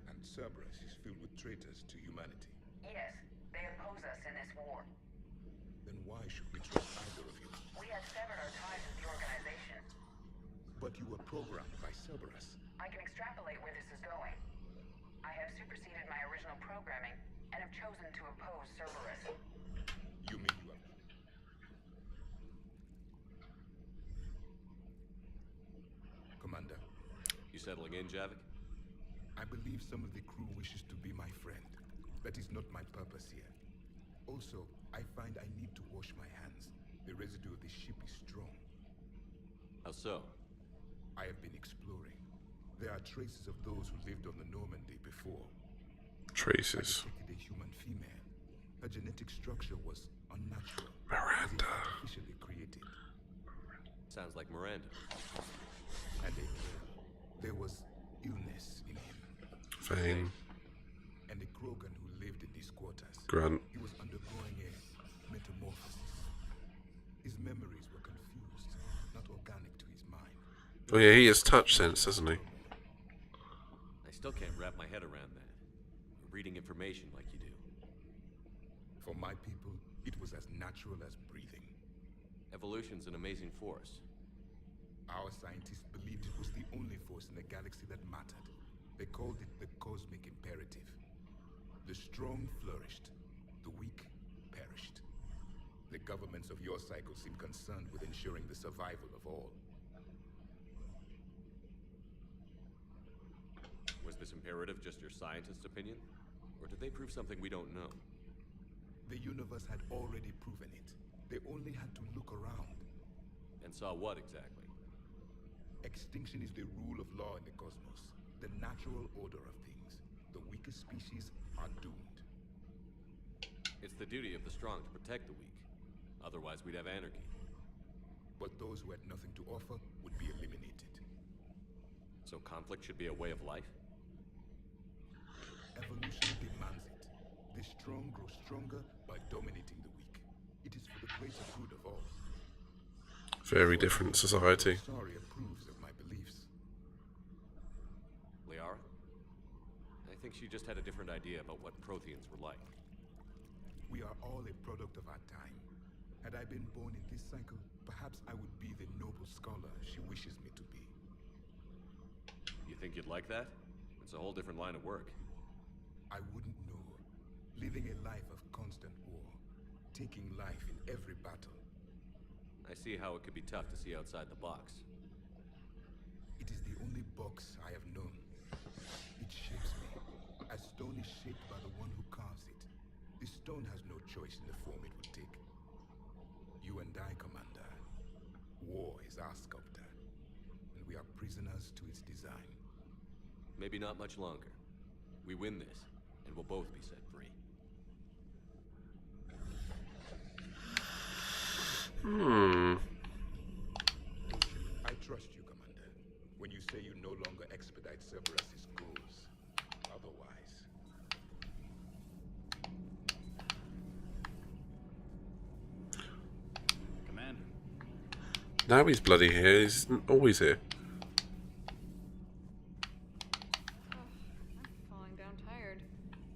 S6: And Cerberus is filled with traitors to humanity.
S16: Yes, they oppose us in this war.
S6: Then why should we trust either of you?
S16: We have severed our ties with the organization.
S6: But you were programmed by Cerberus.
S16: I can extrapolate where this is going. I have superseded my original programming and have chosen to oppose Cerberus.
S6: You mean you have... Commander,
S9: You settling in, Javik?
S6: I believe some of the crew wishes to be my friend. That is not my purpose here. Also, I find I need to wash my hands. The residue of the ship is strong.
S9: How so?
S6: I have been exploring. There are traces of those who lived on the Normandy before.
S2: Traces.
S6: I detected a human female. Her genetic structure was unnatural.
S2: Miranda.
S6: Artificially created.
S9: Sounds like Miranda.
S6: And a girl. There was illness in him.
S2: Fame.
S6: And a Krogan who lived in these quarters.
S2: Grunt.
S6: He was undergoing a metamorphosis. His memories were confused, not organic to his mind.
S2: Oh yeah, he has touch sense, doesn't he?
S9: I still can't wrap my head around that. Reading information like you do.
S6: For my people, it was as natural as breathing.
S9: Evolution's an amazing force.
S6: Our scientists believed it was the only force in the galaxy that mattered. They called it the cosmic imperative. The strong flourished, the weak perished. The governments of your cycle seem concerned with ensuring the survival of all.
S9: Was this imperative just your scientist's opinion? Or did they prove something we don't know?
S6: The universe had already proven it. They only had to look around.
S9: And saw what exactly?
S6: Extinction is the rule of law in the cosmos, the natural order of things. The weakest species are doomed.
S9: It's the duty of the strong to protect the weak. Otherwise, we'd have anarchy.
S6: But those who had nothing to offer would be eliminated.
S9: So conflict should be a way of life?
S6: Evolution demands it. The strong grow stronger by dominating the weak. It is for the greater good of all.
S2: Very different society.
S6: Sorry approves of my beliefs.
S9: Liara? I think she just had a different idea about what Protheans were like.
S6: We are all a product of our time. Had I been born in this cycle, perhaps I would be the noble scholar she wishes me to be.
S9: You think you'd like that? It's a whole different line of work.
S6: I wouldn't know. Living a life of constant war. Taking life in every battle.
S9: I see how it could be tough to see outside the box.
S6: It is the only box I have known. It shapes me. As stone is shaped by the one who carves it. The stone has no choice in the form it would take. You and I, Commander. War is our sculptor. And we are prisoners to its design.
S9: Maybe not much longer. We win this, and we'll both be set free.
S6: I trust you, Commander, when you say you no longer expedite Cerberus's goals. Otherwise...
S1: Commander.
S2: Now he's bloody here. He's always here.
S3: Falling down tired.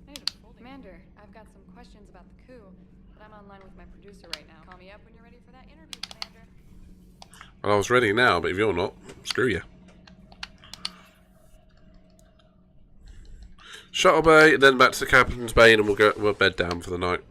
S3: I need a folding. Commander, I've got some questions about the coup, but I'm online with my producer right now. Call me up when you're ready for that interview, Commander.
S2: Well, I was ready now, but if you're not, screw you. Shuttle bay, then back to the captain's bay, and we'll bed down for the night.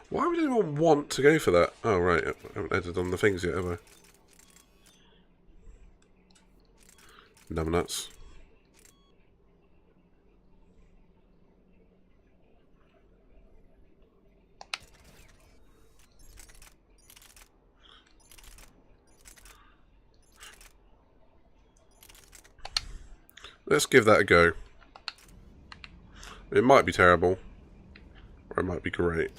S2: Why would anyone want to go for that? Oh, right. I haven't edited on the things yet, have I? Numbnuts. Let's give that a go. It might be terrible, or it might be great.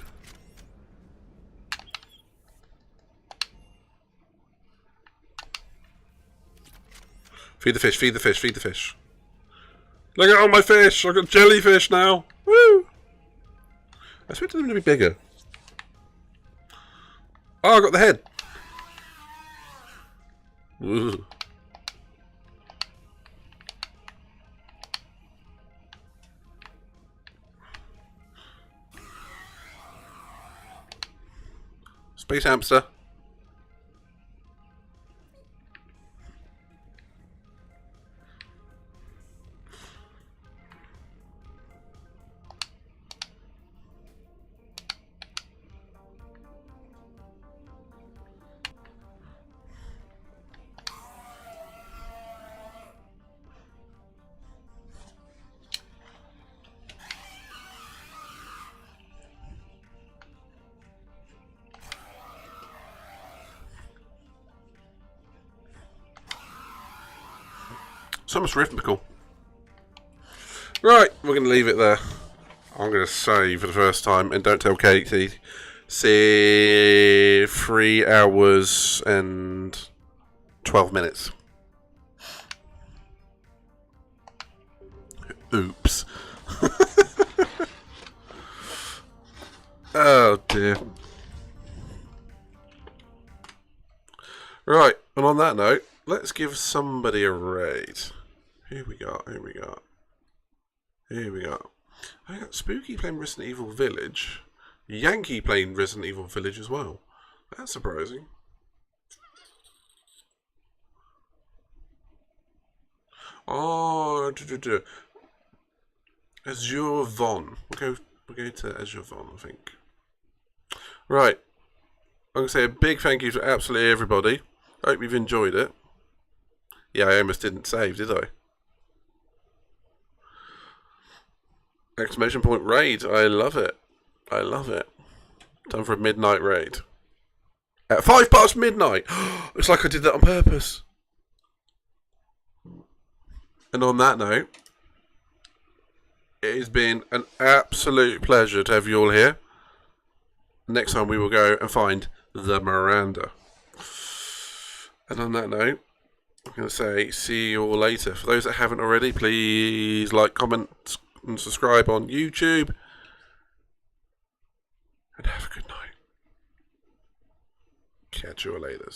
S2: Feed the fish, feed the fish, feed the fish. Look at all my fish! I've got jellyfish now! Woo! I expected them to be bigger. Oh, I got the head! Ooh. Space hamster. So much rhythmical. Right, we're going to leave it there. I'm going to save for the first time, and don't tell Katie. See, 3 hours and 12 minutes. Oops. Oh dear. Right, and on that note, let's give somebody a raid. Here we got. I got Spooky playing Resident Evil Village. Yankee playing Resident Evil Village as well. That's surprising. Oh, Azure Von. We'll go to Azure Von, I think. Right. I'm going to say a big thank you to absolutely everybody. I hope you've enjoyed it. Yeah, I almost didn't save, did I? Exclamation point raid. I love it. I love it. Time for a midnight raid. At 5 past midnight! Looks like I did that on purpose. And on that note, it has been an absolute pleasure to have you all here. Next time we will go and find the Miranda. And on that note, I'm going to say see you all later. For those that haven't already, please like, comment, and subscribe on YouTube. And have a good night. Catch you all later.